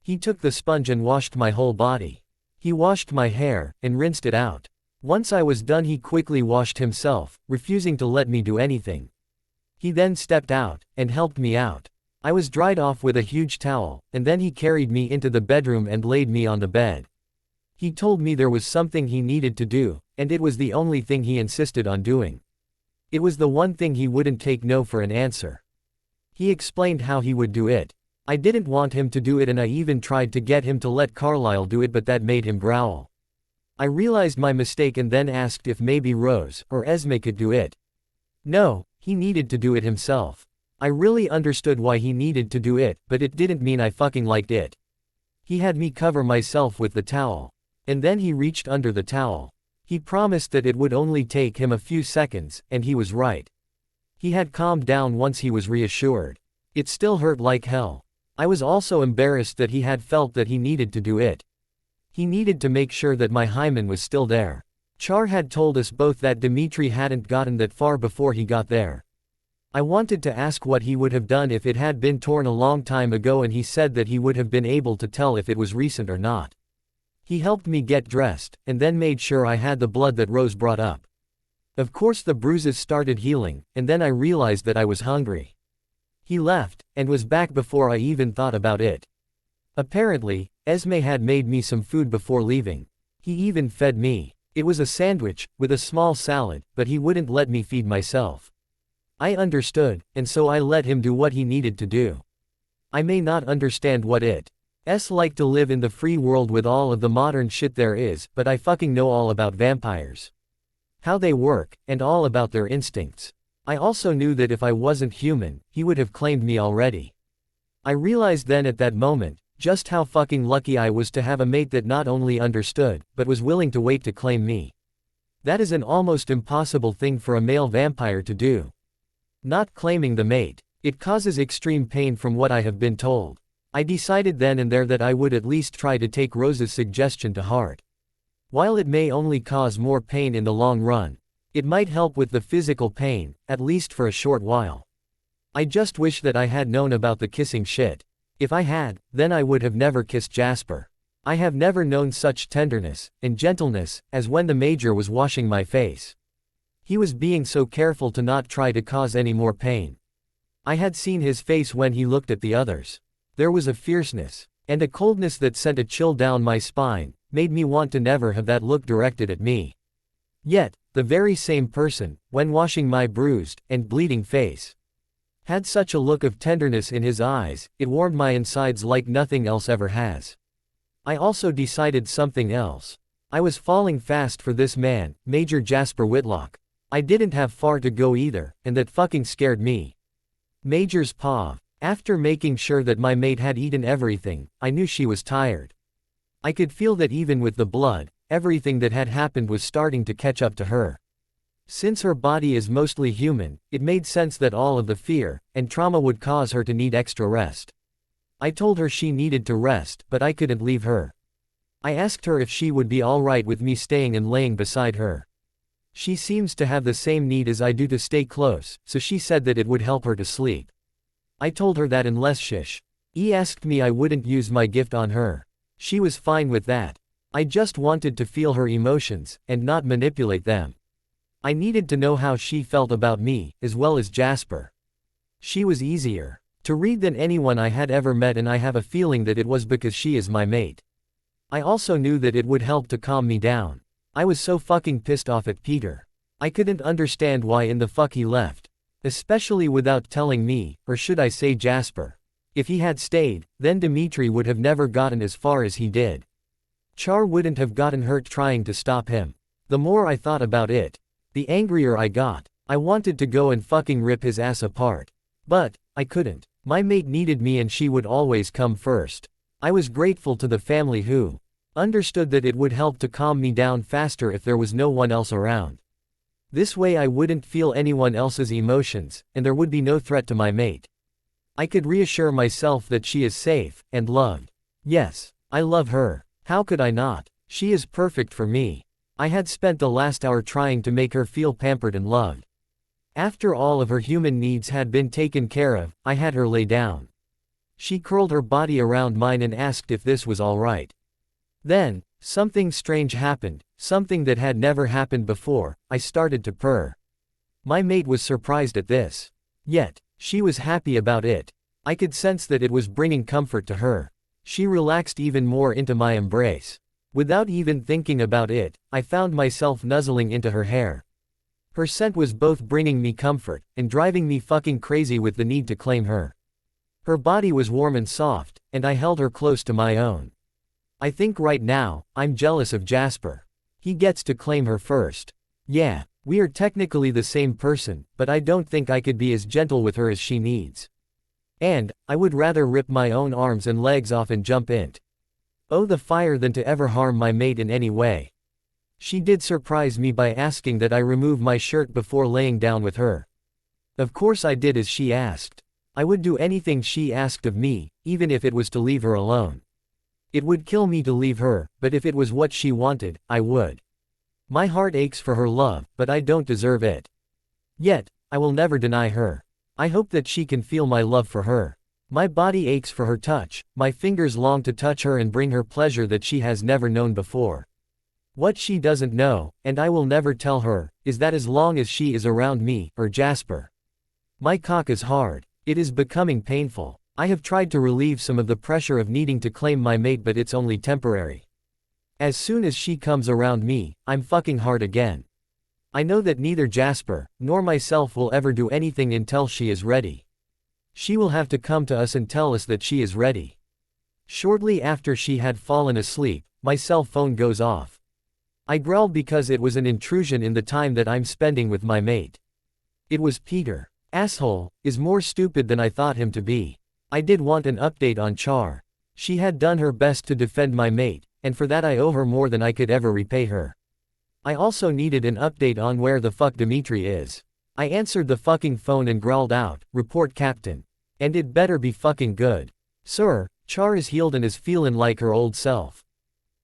He took the sponge and washed my whole body. He washed my hair, and rinsed it out. Once I was done, he quickly washed himself, refusing to let me do anything. He then stepped out, and helped me out. I was dried off with a huge towel, and then he carried me into the bedroom and laid me on the bed. He told me there was something he needed to do, and it was the only thing he insisted on doing. It was the one thing he wouldn't take no for an answer. He explained how he would do it. I didn't want him to do it, and I even tried to get him to let Carlisle do it, but that made him growl. I realized my mistake and then asked if maybe Rose or Esme could do it. No, he needed to do it himself. I really understood why he needed to do it, but it didn't mean I fucking liked it. He had me cover myself with the towel. And then he reached under the towel. He promised that it would only take him a few seconds, and he was right. He had calmed down once he was reassured. It still hurt like hell. I was also embarrassed that he had felt that he needed to do it. He needed to make sure that my hymen was still there. Char had told us both that Dimitri hadn't gotten that far before he got there. I wanted to ask what he would have done if it had been torn a long time ago, and he said that he would have been able to tell if it was recent or not. He helped me get dressed, and then made sure I had the blood that Rose brought up. Of course the bruises started healing, and then I realized that I was hungry. He left, and was back before I even thought about it. Apparently, Esme had made me some food before leaving. He even fed me. It was a sandwich, with a small salad, but he wouldn't let me feed myself. I understood, and so I let him do what he needed to do. I may not understand what it's like to live in the free world with all of the modern shit there is, but I fucking know all about vampires. How they work, and all about their instincts. I also knew that if I wasn't human, he would have claimed me already. I realized then at that moment, just how fucking lucky I was to have a mate that not only understood, but was willing to wait to claim me. That is an almost impossible thing for a male vampire to do. Not claiming the mate. It causes extreme pain from what I have been told. I decided then and there that I would at least try to take Rose's suggestion to heart. While it may only cause more pain in the long run, it might help with the physical pain, at least for a short while. I just wish that I had known about the kissing shit. If I had, then I would have never kissed Jasper. I have never known such tenderness and gentleness as when the Major was washing my face. He was being so careful to not try to cause any more pain. I had seen his face when he looked at the others. There was a fierceness and a coldness that sent a chill down my spine, made me want to never have that look directed at me. Yet, the very same person, when washing my bruised and bleeding face, had such a look of tenderness in his eyes, it warmed my insides like nothing else ever has. I also decided something else. I was falling fast for this man, Major Jasper Whitlock. I didn't have far to go either, and that fucking scared me. Major's paw. After making sure that my mate had eaten everything, I knew she was tired. I could feel that even with the blood, everything that had happened was starting to catch up to her. Since her body is mostly human, it made sense that all of the fear and trauma would cause her to need extra rest. I told her she needed to rest, but I couldn't leave her. I asked her if she would be alright with me staying and laying beside her. She seems to have the same need as I do to stay close, so she said that it would help her to sleep. I told her that unless she asked me, I wouldn't use my gift on her. She was fine with that. I just wanted to feel her emotions, and not manipulate them. I needed to know how she felt about me, as well as Jasper. She was easier to read than anyone I had ever met, and I have a feeling that it was because she is my mate. I also knew that it would help to calm me down. I was so fucking pissed off at Peter. I couldn't understand why in the fuck he left. Especially without telling me, or should I say Jasper. If he had stayed, then Dmitri would have never gotten as far as he did. Char wouldn't have gotten hurt trying to stop him. The more I thought about it, the angrier I got. I wanted to go and fucking rip his ass apart. But I couldn't. My mate needed me and she would always come first. I was grateful to the family who understood that it would help to calm me down faster if there was no one else around. This way I wouldn't feel anyone else's emotions, and there would be no threat to my mate. I could reassure myself that she is safe and loved. Yes, I love her. How could I not? She is perfect for me. I had spent the last hour trying to make her feel pampered and loved. After all of her human needs had been taken care of, I had her lay down. She curled her body around mine and asked if this was all right. Then, something strange happened, something that had never happened before. I started to purr. My mate was surprised at this. Yet, she was happy about it. I could sense that it was bringing comfort to her. She relaxed even more into my embrace. Without even thinking about it, I found myself nuzzling into her hair. Her scent was both bringing me comfort, and driving me fucking crazy with the need to claim her. Her body was warm and soft, and I held her close to my own. I think right now, I'm jealous of Jasper. He gets to claim her first. Yeah, we are technically the same person, but I don't think I could be as gentle with her as she needs. And, I would rather rip my own arms and legs off and jump in. Oh, the fire than to ever harm my mate in any way. She did surprise me by asking that I remove my shirt before laying down with her. Of course I did as she asked. I would do anything she asked of me, even if it was to leave her alone. It would kill me to leave her, but if it was what she wanted, I would. My heart aches for her love, but I don't deserve it. Yet, I will never deny her. I hope that she can feel my love for her. My body aches for her touch, my fingers long to touch her and bring her pleasure that she has never known before. What she doesn't know, and I will never tell her, is that as long as she is around me, or Jasper, my cock is hard. It is becoming painful. I have tried to relieve some of the pressure of needing to claim my mate, but it's only temporary. As soon as she comes around me, I'm fucking hard again. I know that neither Jasper, nor myself will ever do anything until she is ready. She will have to come to us and tell us that she is ready. Shortly after she had fallen asleep, my cell phone goes off. I growled because it was an intrusion in the time that I'm spending with my mate. It was Peter. Asshole, is more stupid than I thought him to be. I did want an update on Char. She had done her best to defend my mate, and for that I owe her more than I could ever repay her. I also needed an update on where the fuck Dmitri is. I answered the fucking phone and growled out, "Report Captain." And it better be fucking good. Sir, Char is healed and is feelin' like her old self.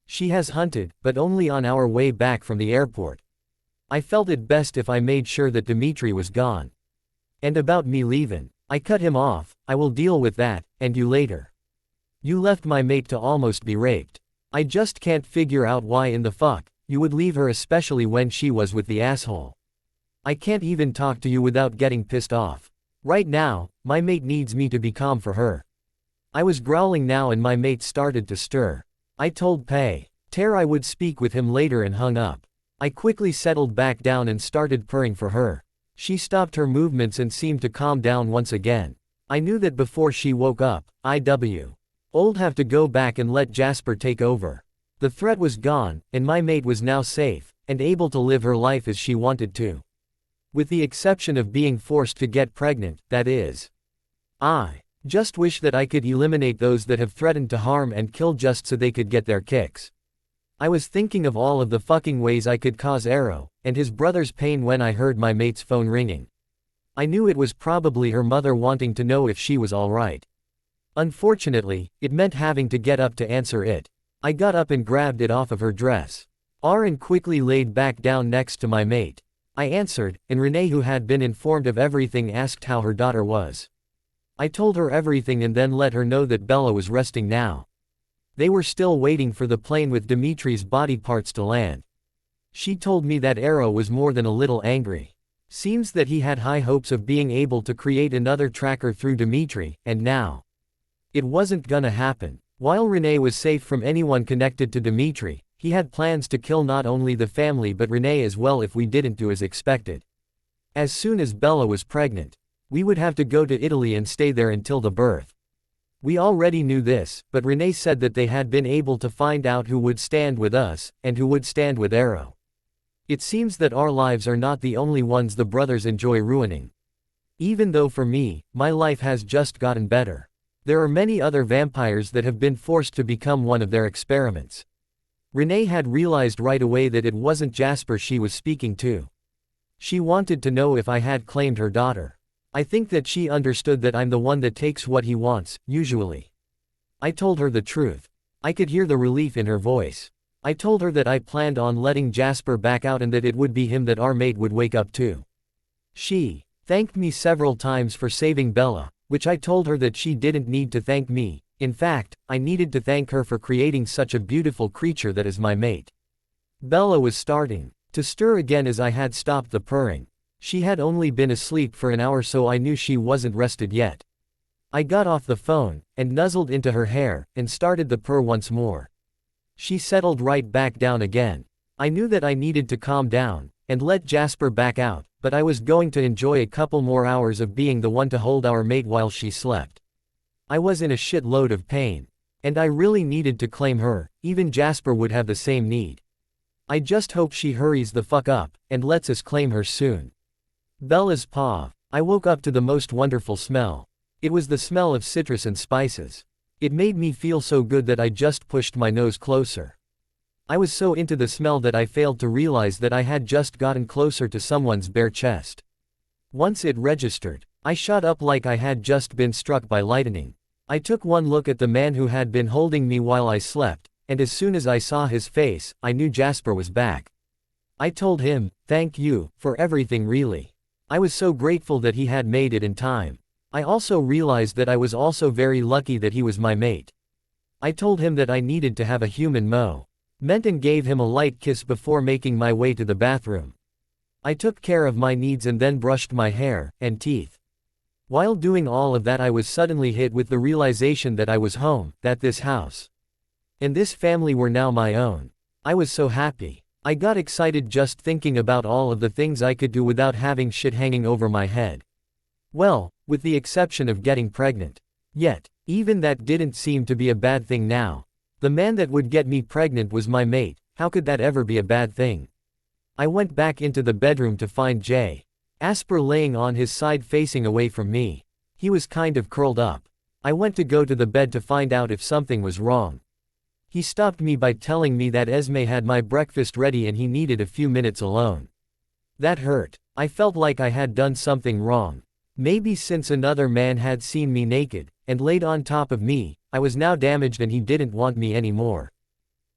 She has hunted, but only on our way back from the airport. I felt it best if I made sure that Dmitri was gone. And about me leavin', I cut him off. I will deal with that, and you later. You left my mate to almost be raped. I just can't figure out why in the fuck you would leave her, especially when she was with the asshole. I can't even talk to you without getting pissed off. Right now, my mate needs me to be calm for her. I was growling now and my mate started to stir. I told Ter I would speak with him later and hung up. I quickly settled back down and started purring for her. She stopped her movements and seemed to calm down once again. I knew that before she woke up, I'd have to go back and let Jasper take over. The threat was gone, and my mate was now safe, and able to live her life as she wanted to. With the exception of being forced to get pregnant, that is. I just wish that I could eliminate those that have threatened to harm and kill just so they could get their kicks. I was thinking of all of the fucking ways I could cause Arrow and his brother's pain when I heard my mate's phone ringing. I knew it was probably her mother wanting to know if she was alright. Unfortunately, it meant having to get up to answer it. I got up and grabbed it off of her dress. Aaron quickly laid back down next to my mate. I answered, and Renee, who had been informed of everything, asked how her daughter was. I told her everything and then let her know that Bella was resting now. They were still waiting for the plane with Dimitri's body parts to land. She told me that Arrow was more than a little angry. Seems that he had high hopes of being able to create another tracker through Dimitri, and now it wasn't gonna happen. While Renee was safe from anyone connected to Dimitri, he had plans to kill not only the family but Renee as well if we didn't do as expected. As soon as Bella was pregnant, we would have to go to Italy and stay there until the birth. We already knew this, but Renee said that they had been able to find out who would stand with us, and who would stand with Arrow. It seems that our lives are not the only ones the brothers enjoy ruining. Even though for me, my life has just gotten better. There are many other vampires that have been forced to become one of their experiments. Renee had realized right away that it wasn't Jasper she was speaking to. She wanted to know if I had claimed her daughter. I think that she understood that I'm the one that takes what he wants, usually. I told her the truth. I could hear the relief in her voice. I told her that I planned on letting Jasper back out and that it would be him that our mate would wake up to. She thanked me several times for saving Bella, which I told her that she didn't need to thank me. In fact, I needed to thank her for creating such a beautiful creature that is my mate. Bella was starting to stir again as I had stopped the purring. She had only been asleep for an hour, so I knew she wasn't rested yet. I got off the phone, and nuzzled into her hair, and started the purr once more. She settled right back down again. I knew that I needed to calm down, and let Jasper back out, but I was going to enjoy a couple more hours of being the one to hold our mate while she slept. I was in a shitload of pain. And I really needed to claim her, even Jasper would have the same need. I just hope she hurries the fuck up, and lets us claim her soon. Bella's paw. I woke up to the most wonderful smell. It was the smell of citrus and spices. It made me feel so good that I just pushed my nose closer. I was so into the smell that I failed to realize that I had just gotten closer to someone's bare chest. Once it registered, I shot up like I had just been struck by lightning. I took one look at the man who had been holding me while I slept, and as soon as I saw his face, I knew Jasper was back. I told him, "Thank you, for everything really." I was so grateful that he had made it in time. I also realized that I was also very lucky that he was my mate. I told him that I needed to have a human moment and gave him a light kiss before making my way to the bathroom. I took care of my needs and then brushed my hair and teeth. While doing all of that, I was suddenly hit with the realization that I was home, that this house and this family were now my own. I was so happy. I got excited just thinking about all of the things I could do without having shit hanging over my head. Well, with the exception of getting pregnant. Yet, even that didn't seem to be a bad thing now. The man that would get me pregnant was my mate. How could that ever be a bad thing? I went back into the bedroom to find Jasper laying on his side facing away from me. He was kind of curled up. I went to go to the bed to find out if something was wrong. He stopped me by telling me that Esme had my breakfast ready and he needed a few minutes alone. That hurt. I felt like I had done something wrong. Maybe since another man had seen me naked, and laid on top of me, I was now damaged and he didn't want me anymore.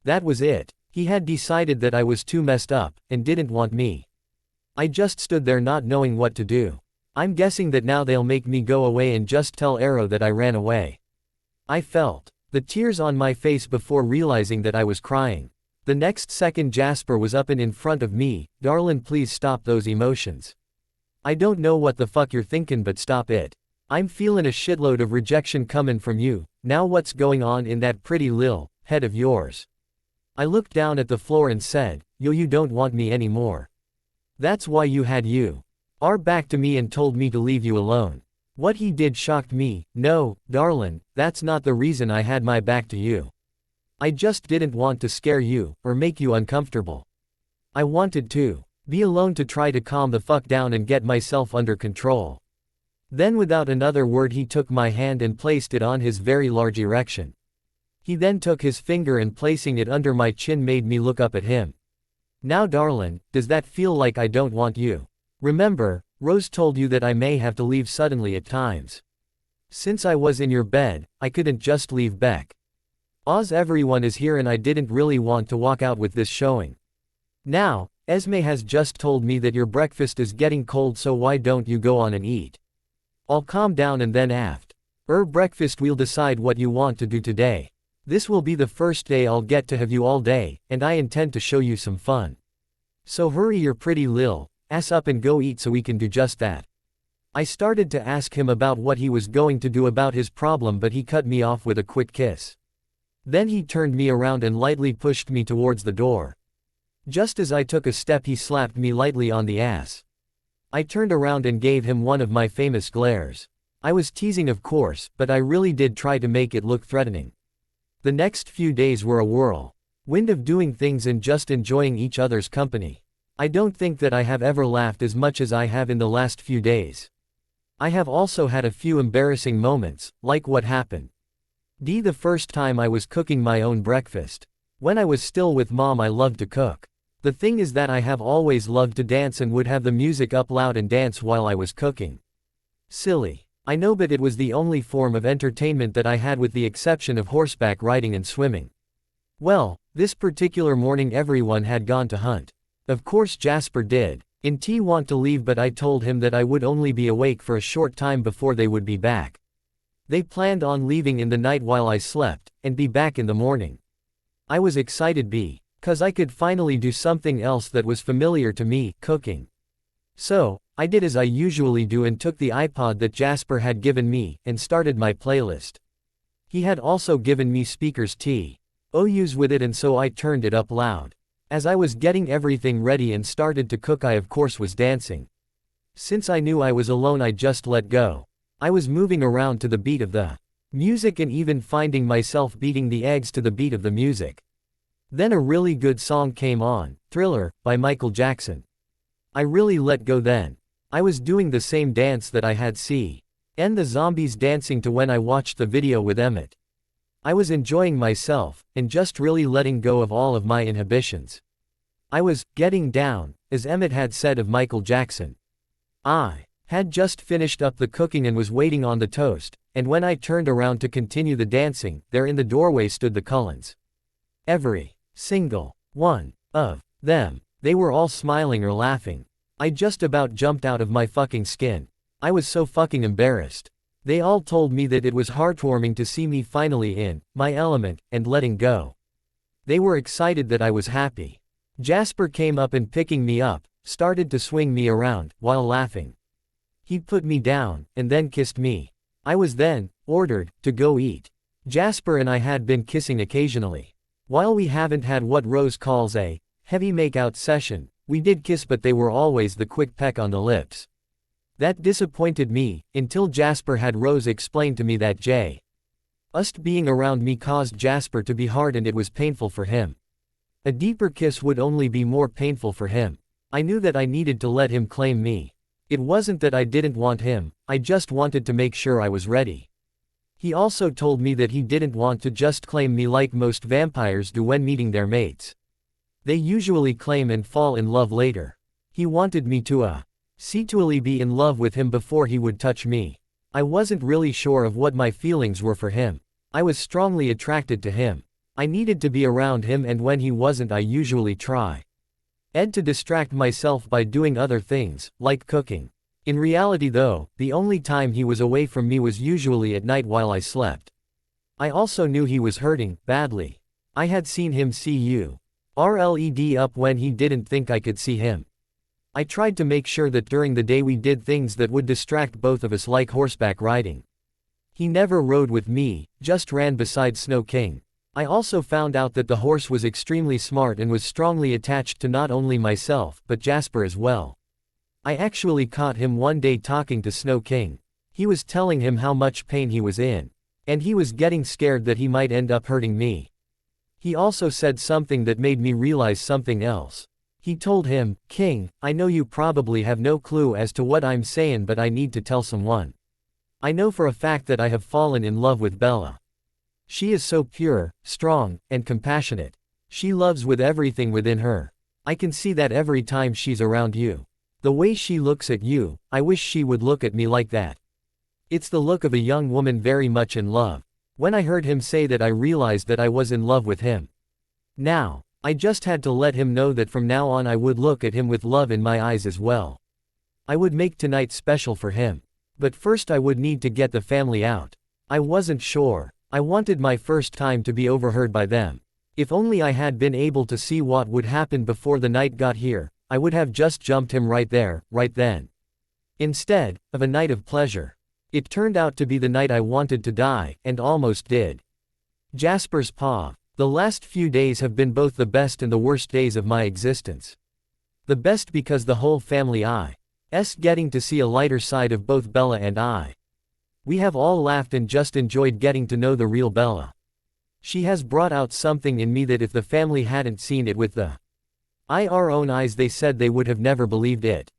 That was it. He had decided that I was too messed up, and didn't want me. I just stood there not knowing what to do. I'm guessing that now they'll make me go away and just tell Arrow that I ran away. I felt the tears on my face before realizing that I was crying. The next second Jasper was up and in front of me. "Darlin', please stop those emotions. I don't know what the fuck you're thinking, but stop it. I'm feelin' a shitload of rejection comin' from you. Now what's going on in that pretty lil' head of yours?" I looked down at the floor and said, "Yo, you don't want me anymore. That's why you had your back to me and told me to leave you alone." What he did shocked me. "No, darlin', that's not the reason I had my back to you. I just didn't want to scare you, or make you uncomfortable. I wanted to be alone to try to calm the fuck down and get myself under control." Then without another word he took my hand and placed it on his very large erection. He then took his finger and placing it under my chin made me look up at him. "Now darlin', does that feel like I don't want you? Remember, Rose told you that I may have to leave suddenly at times. Since I was in your bed, I couldn't just leave Beck. Everyone is here and I didn't really want to walk out with this showing. Now, Esme has just told me that your breakfast is getting cold, so why don't you go on and eat? I'll calm down and then after breakfast we'll decide what you want to do today. This will be the first day I'll get to have you all day, and I intend to show you some fun. So hurry your pretty lil' Ass up and go eat so we can do just that. I started to ask him about what he was going to do about his problem, but he cut me off with a quick kiss. Then he turned me around and lightly pushed me towards the door. Just as I took a step, he slapped me lightly on the ass. I turned around and gave him one of my famous glares. I was teasing, of course, but I really did try to make it look threatening. The next few days were a whirlwind of doing things and just enjoying each other's company. I don't think that I have ever laughed as much as I have in the last few days. I have also had a few embarrassing moments, like what happened. The first time I was cooking my own breakfast. When I was still with mom, I loved to cook. The thing is that I have always loved to dance and would have the music up loud and dance while I was cooking. Silly. I know, but it was the only form of entertainment that I had, with the exception of horseback riding and swimming. Well, this particular morning everyone had gone to hunt. Of course Jasper did. Want to leave, but I told him that I would only be awake for a short time before they would be back. They planned on leaving in the night while I slept, and be back in the morning. I was excited because I could finally do something else that was familiar to me, cooking. So, I did as I usually do and took the iPod that Jasper had given me, and started my playlist. He had also given me speakers to with it, and so I turned it up loud. As I was getting everything ready and started to cook, I of course was dancing. Since I knew I was alone, I just let go. I was moving around to the beat of the music and even finding myself beating the eggs to the beat of the music. Then a really good song came on, Thriller, by Michael Jackson. I really let go then. I was doing the same dance that I had seen the zombies dancing to when I watched the video with Emmett. I was enjoying myself, and just really letting go of all of my inhibitions. I was getting down, as Emmett had said of Michael Jackson. I had just finished up the cooking and was waiting on the toast, and when I turned around to continue the dancing, there in the doorway stood the Cullens. Every single one of them. They were all smiling or laughing. I just about jumped out of my fucking skin. I was so fucking embarrassed. They all told me that it was heartwarming to see me finally in my element and letting go. They were excited that I was happy. Jasper came up and, picking me up, started to swing me around while laughing. He put me down and then kissed me. I was then ordered to go eat. Jasper and I had been kissing occasionally. While we haven't had what Rose calls a heavy makeout session, we did kiss, but they were always the quick peck on the lips. That disappointed me, until Jasper had Rose explain to me that just being around me caused Jasper to be hard and it was painful for him. A deeper kiss would only be more painful for him. I knew that I needed to let him claim me. It wasn't that I didn't want him, I just wanted to make sure I was ready. He also told me that he didn't want to just claim me like most vampires do when meeting their mates. They usually claim and fall in love later. He wanted me to secretly be in love with him before he would touch me. I wasn't really sure of what my feelings were for him. I was strongly attracted to him. I needed to be around him, and when he wasn't, I usually tried to distract myself by doing other things, like cooking. In reality though, the only time he was away from me was usually at night while I slept. I also knew he was hurting badly. I had seen him CURLED up when he didn't think I could see him. I tried to make sure that during the day we did things that would distract both of us, like horseback riding. He never rode with me, just ran beside Snow King. I also found out that the horse was extremely smart and was strongly attached to not only myself, but Jasper as well. I actually caught him one day talking to Snow King. He was telling him how much pain he was in, and he was getting scared that he might end up hurting me. He also said something that made me realize something else. He told him, "King, I know you probably have no clue as to what I'm saying, but I need to tell someone. I know for a fact that I have fallen in love with Bella. She is so pure, strong, and compassionate. She loves with everything within her. I can see that every time she's around you. The way she looks at you, I wish she would look at me like that. It's the look of a young woman very much in love." When I heard him say that, I realized that I was in love with him. Now, I just had to let him know that from now on I would look at him with love in my eyes as well. I would make tonight special for him. But first I would need to get the family out. I wasn't sure. I wanted my first time to be overheard by them. If only I had been able to see what would happen before the night got here, I would have just jumped him right there, right then. Instead of a night of pleasure. It turned out to be the night I wanted to die, and almost did. Jasper's paw. The last few days have been both the best and the worst days of my existence. The best because the whole family is getting to see a lighter side of both Bella and I. We have all laughed and just enjoyed getting to know the real Bella. She has brought out something in me that if the family hadn't seen it with our own eyes, they said they would have never believed it.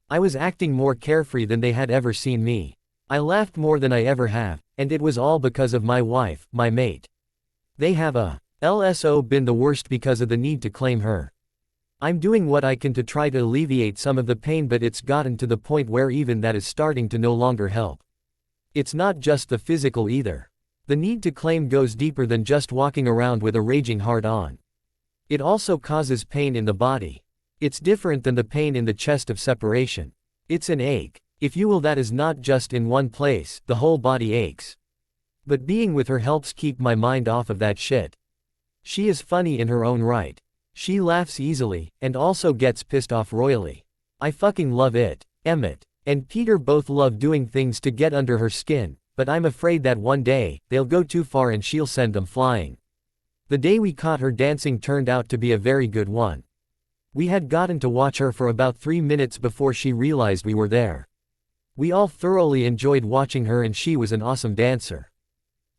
I was acting more carefree than they had ever seen me. I laughed more than I ever have, and it was all because of my wife, my mate. They have also been the worst because of the need to claim her. I'm doing what I can to try to alleviate some of the pain, but it's gotten to the point where even that is starting to no longer help. It's not just the physical either. The need to claim goes deeper than just walking around with a raging heart on. It also causes pain in the body. It's different than the pain in the chest of separation. It's an ache, if you will, that is not just in one place, the whole body aches. But being with her helps keep my mind off of that shit. She is funny in her own right. She laughs easily, and also gets pissed off royally. I fucking love it. Emmett and Peter both love doing things to get under her skin, but I'm afraid that one day, they'll go too far and she'll send them flying. The day we caught her dancing turned out to be a very good one. We had gotten to watch her for about 3 minutes before she realized we were there. We all thoroughly enjoyed watching her and she was an awesome dancer.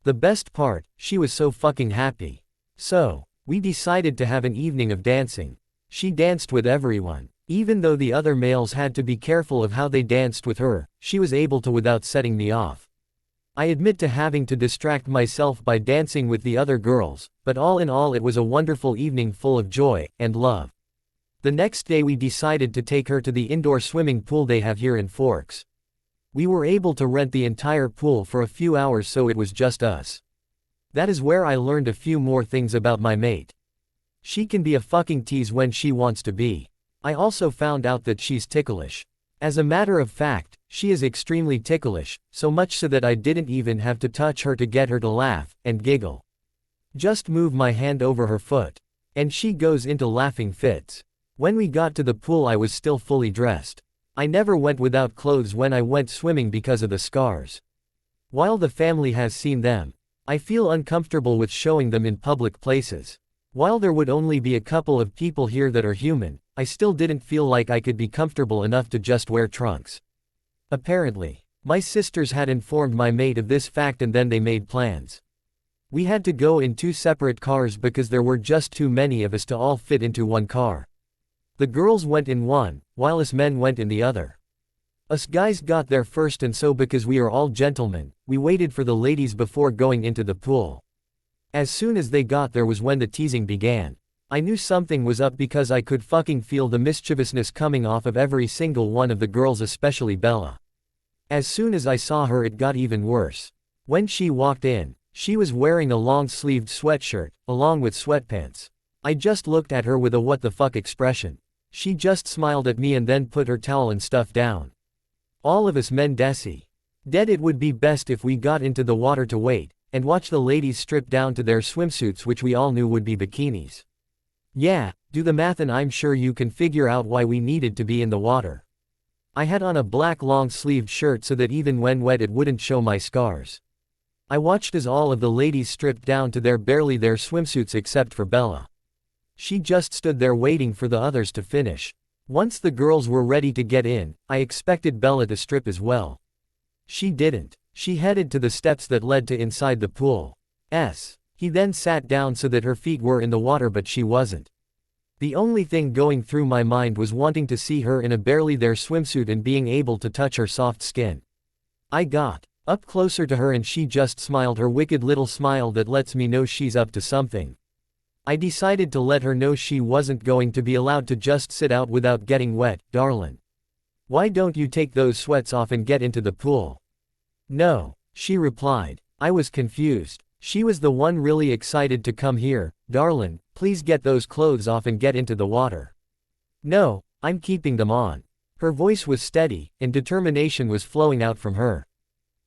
The best part, she was so fucking happy. So, we decided to have an evening of dancing. She danced with everyone. Even though the other males had to be careful of how they danced with her, she was able to without setting me off. I admit to having to distract myself by dancing with the other girls, but all in all it was a wonderful evening full of joy and love. The next day we decided to take her to the indoor swimming pool they have here in Forks. We were able to rent the entire pool for a few hours, so it was just us. That is where I learned a few more things about my mate. She can be a fucking tease when she wants to be. I also found out that she's ticklish. As a matter of fact, she is extremely ticklish, so much so that I didn't even have to touch her to get her to laugh and giggle. Just move my hand over her foot, and she goes into laughing fits. When we got to the pool I was still fully dressed. I never went without clothes when I went swimming because of the scars. While the family has seen them, I feel uncomfortable with showing them in public places. While there would only be a couple of people here that are human, I still didn't feel like I could be comfortable enough to just wear trunks. Apparently, my sisters had informed my mate of this fact and then they made plans. We had to go in 2 separate cars because there were just too many of us to all fit into one car. The girls went in one, while us men went in the other. Us guys got there first, and so because we are all gentlemen, we waited for the ladies before going into the pool. As soon as they got there was when the teasing began. I knew something was up because I could fucking feel the mischievousness coming off of every single one of the girls, especially Bella. As soon as I saw her it got even worse. When she walked in, she was wearing a long-sleeved sweatshirt, along with sweatpants. I just looked at her with a what the fuck expression. She just smiled at me and then put her towel and stuff down. All of us men dead it would be best if we got into the water to wait, and watch the ladies strip down to their swimsuits, which we all knew would be bikinis. Yeah, do the math and I'm sure you can figure out why we needed to be in the water. I had on a black long-sleeved shirt so that even when wet it wouldn't show my scars. I watched as all of the ladies stripped down to their swimsuits except for Bella. She just stood there waiting for the others to finish. Once the girls were ready to get in, I expected Bella to strip as well. She didn't. She headed to the steps that led to inside the pool. He then sat down so that her feet were in the water, but she wasn't. The only thing going through my mind was wanting to see her in a swimsuit and being able to touch her soft skin. I got up closer to her and she just smiled her wicked little smile that lets me know she's up to something. I decided to let her know she wasn't going to be allowed to just sit out without getting wet. Darlin', why don't you take those sweats off and get into the pool? No, she replied. I was confused. She was the one really excited to come here. Darlin', please get those clothes off and get into the water. No, I'm keeping them on. Her voice was steady, and determination was flowing out from her.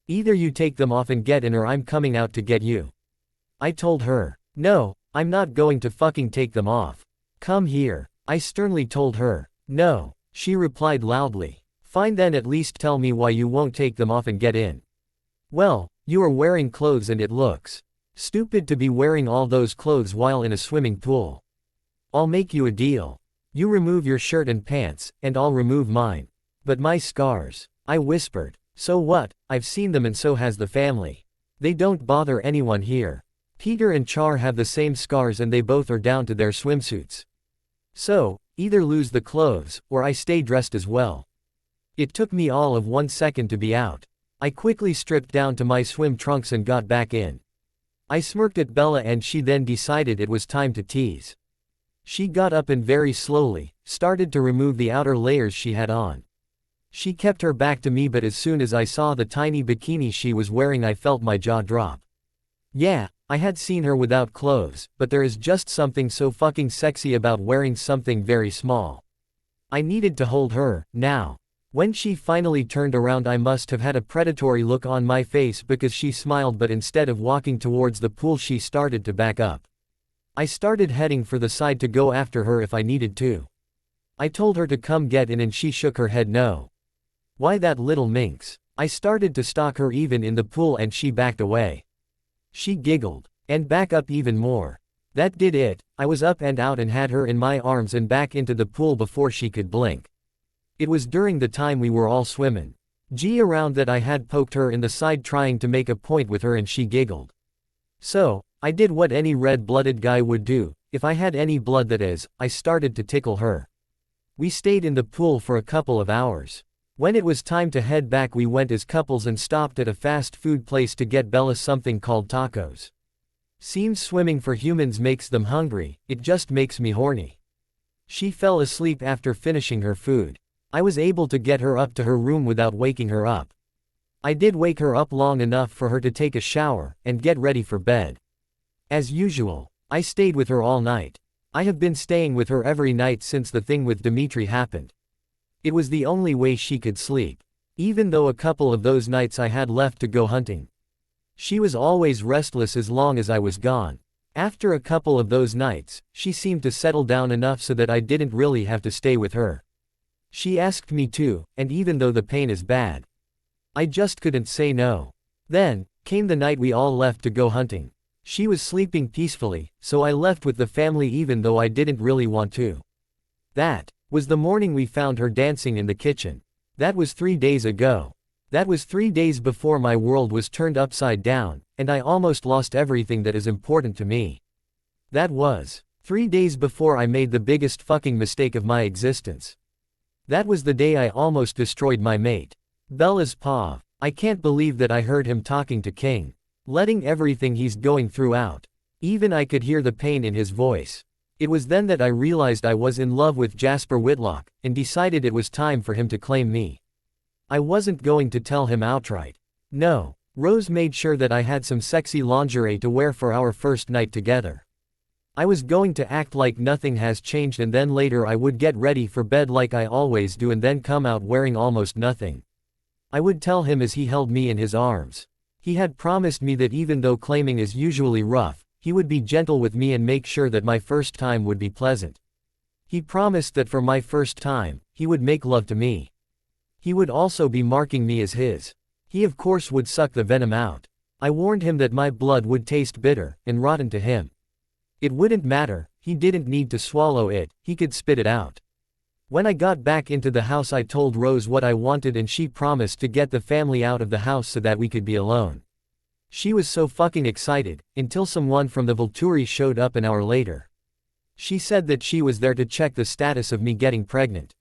Either you take them off and get in or I'm coming out to get you. I told her. No, I'm not going to fucking take them off. Come here, I sternly told her. No, she replied loudly. Fine then, at least tell me why you won't take them off and get in. Well, you are wearing clothes and it looks stupid to be wearing all those clothes while in a swimming pool. I'll make you a deal. You remove your shirt and pants, and I'll remove mine. But my scars, I whispered. So what, I've seen them and so has the family. They don't bother anyone here. Peter and Char have the same scars and they both are down to their swimsuits. So, either lose the clothes, or I stay dressed as well. It took me all of 1 second to be out. I quickly stripped down to my swim trunks and got back in. I smirked at Bella and she then decided it was time to tease. She got up and very slowly started to remove the outer layers she had on. She kept her back to me, but as soon as I saw the tiny bikini she was wearing I felt my jaw drop. Yeah, I had seen her without clothes, but there is just something so fucking sexy about wearing something very small. I needed to hold her, now. When she finally turned around I must have had a predatory look on my face because she smiled, but instead of walking towards the pool she started to back up. I started heading for the side to go after her if I needed to. I told her to come get in and she shook her head no. Why that little minx? I started to stalk her even in the pool and she backed away. She giggled. And back up even more. That did it, I was up and out and had her in my arms and back into the pool before she could blink. It was during the time we were all swimming around that I had poked her in the side trying to make a point with her and she giggled. So, I did what any red-blooded guy would do, if I had any blood that is, I started to tickle her. We stayed in the pool for a couple of hours. When it was time to head back we went as couples and stopped at a fast food place to get Bella something called tacos. Seems swimming for humans makes them hungry, it just makes me horny. She fell asleep after finishing her food. I was able to get her up to her room without waking her up. I did wake her up long enough for her to take a shower and get ready for bed. As usual, I stayed with her all night. I have been staying with her every night since the thing with Dimitri happened. It was the only way she could sleep. Even though a couple of those nights I had left to go hunting. She was always restless as long as I was gone. After a couple of those nights, she seemed to settle down enough so that I didn't really have to stay with her. She asked me to, and even though the pain is bad, I just couldn't say no. Then came the night we all left to go hunting. She was sleeping peacefully, so I left with the family even though I didn't really want to. That was the morning we found her dancing in the kitchen. That was 3 days ago. That was 3 days before my world was turned upside down, and I almost lost everything that is important to me. That was 3 days before I made the biggest fucking mistake of my existence. That was the day I almost destroyed my mate. Bella's pa. I can't believe that I heard him talking to King. Letting everything he's going through out. Even I could hear the pain in his voice. It was then that I realized I was in love with Jasper Whitlock, and decided it was time for him to claim me. I wasn't going to tell him outright. No. Rose made sure that I had some sexy lingerie to wear for our first night together. I was going to act like nothing has changed and then later I would get ready for bed like I always do and then come out wearing almost nothing. I would tell him as he held me in his arms. He had promised me that even though claiming is usually rough, he would be gentle with me and make sure that my first time would be pleasant. He promised that for my first time, he would make love to me. He would also be marking me as his. He of course would suck the venom out. I warned him that my blood would taste bitter and rotten to him. It wouldn't matter, he didn't need to swallow it, he could spit it out. When I got back into the house I told Rose what I wanted and she promised to get the family out of the house so that we could be alone. She was so fucking excited, until someone from the Volturi showed up an hour later. She said that she was there to check the status of me getting pregnant.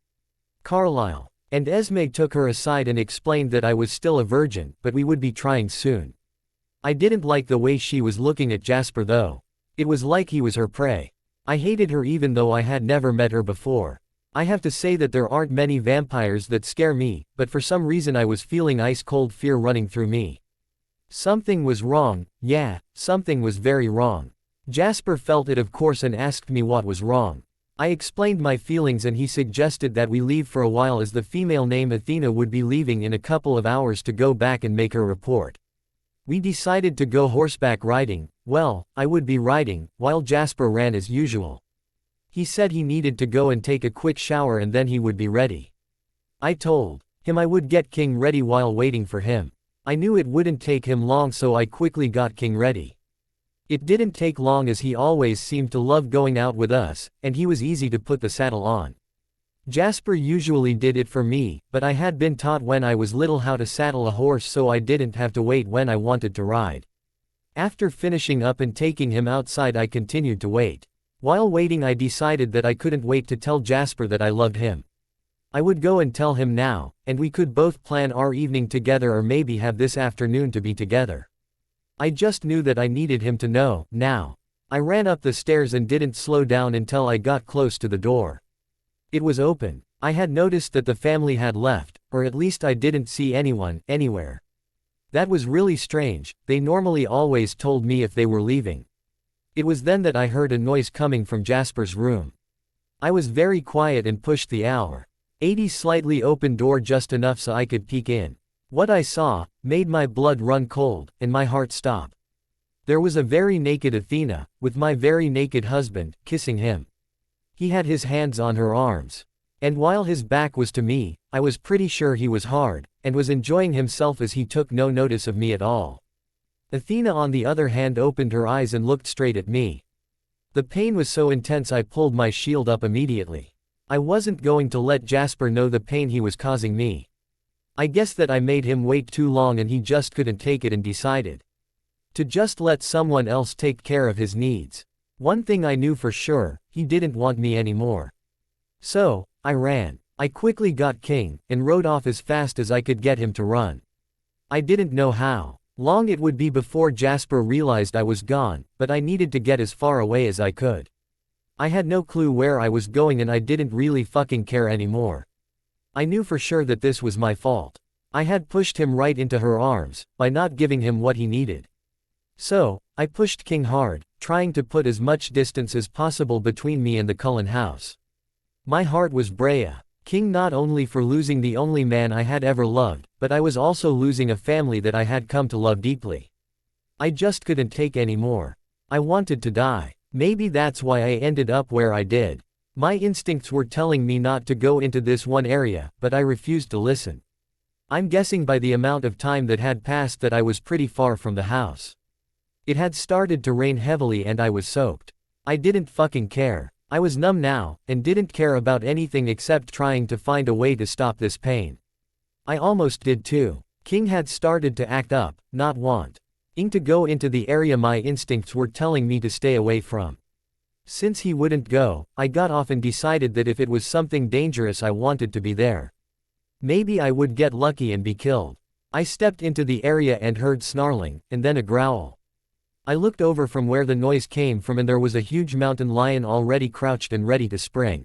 Carlisle and Esme took her aside and explained that I was still a virgin, but we would be trying soon. I didn't like the way she was looking at Jasper though. It was like he was her prey. I hated her even though I had never met her before. I have to say that there aren't many vampires that scare me, but for some reason I was feeling ice-cold fear running through me. Something was wrong, yeah, something was very wrong. Jasper felt it of course and asked me what was wrong. I explained my feelings and he suggested that we leave for a while as the female named Athena would be leaving in a couple of hours to go back and make her report. We decided to go horseback riding. Well, I would be riding, while Jasper ran as usual. He said he needed to go and take a quick shower and then he would be ready. I told him I would get King ready while waiting for him. I knew it wouldn't take him long, so I quickly got King ready. It didn't take long, as he always seemed to love going out with us, and he was easy to put the saddle on. Jasper usually did it for me, but I had been taught when I was little how to saddle a horse, so I didn't have to wait when I wanted to ride. After finishing up and taking him outside, I continued to wait. While waiting, I decided that I couldn't wait to tell Jasper that I loved him. I would go and tell him now, and we could both plan our evening together, or maybe have this afternoon to be together. I just knew that I needed him to know, now. I ran up the stairs and didn't slow down until I got close to the door. It was open. I had noticed that the family had left, or at least I didn't see anyone, anywhere. That was really strange. They normally always told me if they were leaving. It was then that I heard a noise coming from Jasper's room. I was very quiet and pushed the hour 80 slightly open door just enough so I could peek in. What I saw made my blood run cold, and my heart stop. There was a very naked Athena, with my very naked husband, kissing him. He had his hands on her arms. And while his back was to me, I was pretty sure he was hard, and was enjoying himself as he took no notice of me at all. Athena, on the other hand, opened her eyes and looked straight at me. The pain was so intense I pulled my shield up immediately. I wasn't going to let Jasper know the pain he was causing me. I guess that I made him wait too long and he just couldn't take it and decided to just let someone else take care of his needs. One thing I knew for sure, he didn't want me anymore. So, I ran. I quickly got King, and rode off as fast as I could get him to run. I didn't know how long it would be before Jasper realized I was gone, but I needed to get as far away as I could. I had no clue where I was going and I didn't really fucking care anymore. I knew for sure that this was my fault. I had pushed him right into her arms, by not giving him what he needed. So, I pushed King hard, trying to put as much distance as possible between me and the Cullen house. My heart was Brea. King, not only for losing the only man I had ever loved, but I was also losing a family that I had come to love deeply. I just couldn't take any more. I wanted to die. Maybe that's why I ended up where I did. My instincts were telling me not to go into this one area, but I refused to listen. I'm guessing by the amount of time that had passed that I was pretty far from the house. It had started to rain heavily and I was soaked. I didn't fucking care. I was numb now, and didn't care about anything except trying to find a way to stop this pain. I almost did too. King had started to act up, not want to go into the area my instincts were telling me to stay away from. Since he wouldn't go, I got off and decided that if it was something dangerous I wanted to be there. Maybe I would get lucky and be killed. I stepped into the area and heard snarling, and then a growl. I looked over from where the noise came from and there was a huge mountain lion already crouched and ready to spring.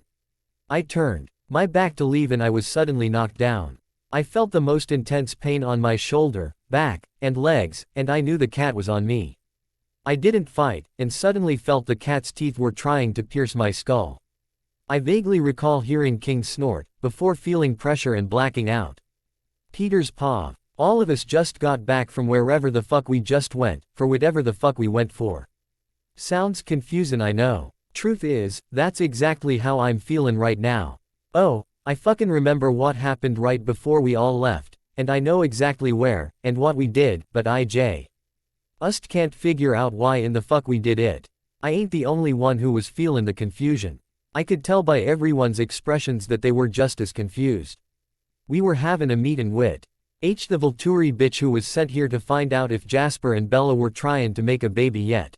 I turned my back to leave and I was suddenly knocked down. I felt the most intense pain on my shoulder, back, and legs, and I knew the cat was on me. I didn't fight, and suddenly felt the cat's teeth were trying to pierce my skull. I vaguely recall hearing King snort, before feeling pressure and blacking out. Peter's paw. All of us just got back from wherever the fuck we just went, for whatever the fuck we went for. Sounds confusing, I know. Truth is, that's exactly how I'm feeling right now. Oh, I fucking remember what happened right before we all left, and I know exactly where, and what we did, but I just can't figure out why in the fuck we did it. I ain't the only one who was feeling the confusion. I could tell by everyone's expressions that they were just as confused. We were having a meet and wit. The Volturi bitch who was sent here to find out if Jasper and Bella were trying to make a baby yet.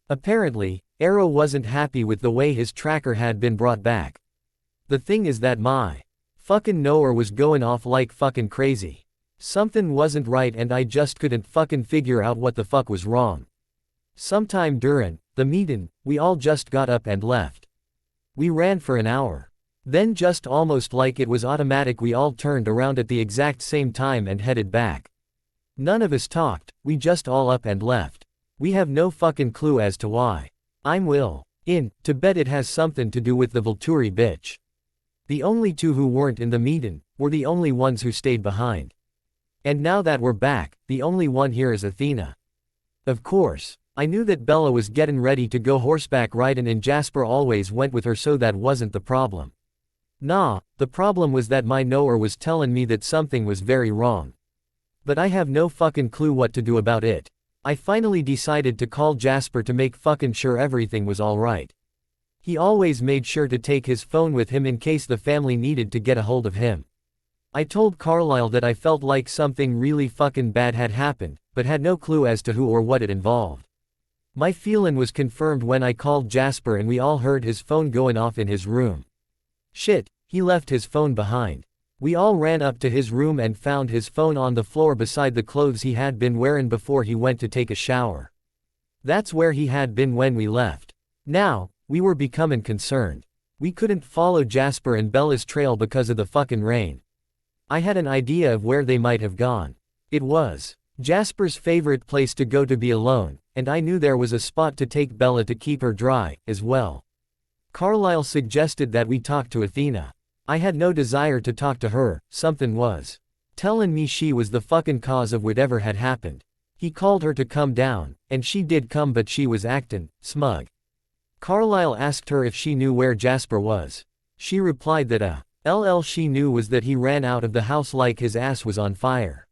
Apparently, Arrow wasn't happy with the way his tracker had been brought back. The thing is that my fucking knower was going off like fucking crazy. Something wasn't right and I just couldn't fucking figure out what the fuck was wrong. Sometime during the meeting, we all just got up and left. We ran for an hour. Then just almost like it was automatic we all turned around at the exact same time and headed back. None of us talked, we just all up and left. We have no fucking clue as to why. I'm to bet it has something to do with the Volturi bitch. The only two who weren't in the meeting were the only ones who stayed behind. And now that we're back, the only one here is Athena. Of course, I knew that Bella was getting ready to go horseback riding and Jasper always went with her, so that wasn't the problem. Nah, the problem was that my knower was telling me that something was very wrong. But I have no fucking clue what to do about it. I finally decided to call Jasper to make fucking sure everything was alright. He always made sure to take his phone with him in case the family needed to get a hold of him. I told Carlisle that I felt like something really fucking bad had happened, but had no clue as to who or what it involved. My feeling was confirmed when I called Jasper and we all heard his phone going off in his room. Shit, he left his phone behind. We all ran up to his room and found his phone on the floor beside the clothes he had been wearing before he went to take a shower. That's where he had been when we left. Now, we were becoming concerned. We couldn't follow Jasper and Bella's trail because of the fucking rain. I had an idea of where they might have gone. It was Jasper's favorite place to go to be alone, and I knew there was a spot to take Bella to keep her dry, as well. Carlisle suggested that we talk to Athena. I had no desire to talk to her, something was telling me she was the fucking cause of whatever had happened. He called her to come down, and she did come, but she was acting smug. Carlisle asked her if she knew where Jasper was. She replied that she knew was that he ran out of the house like his ass was on fire.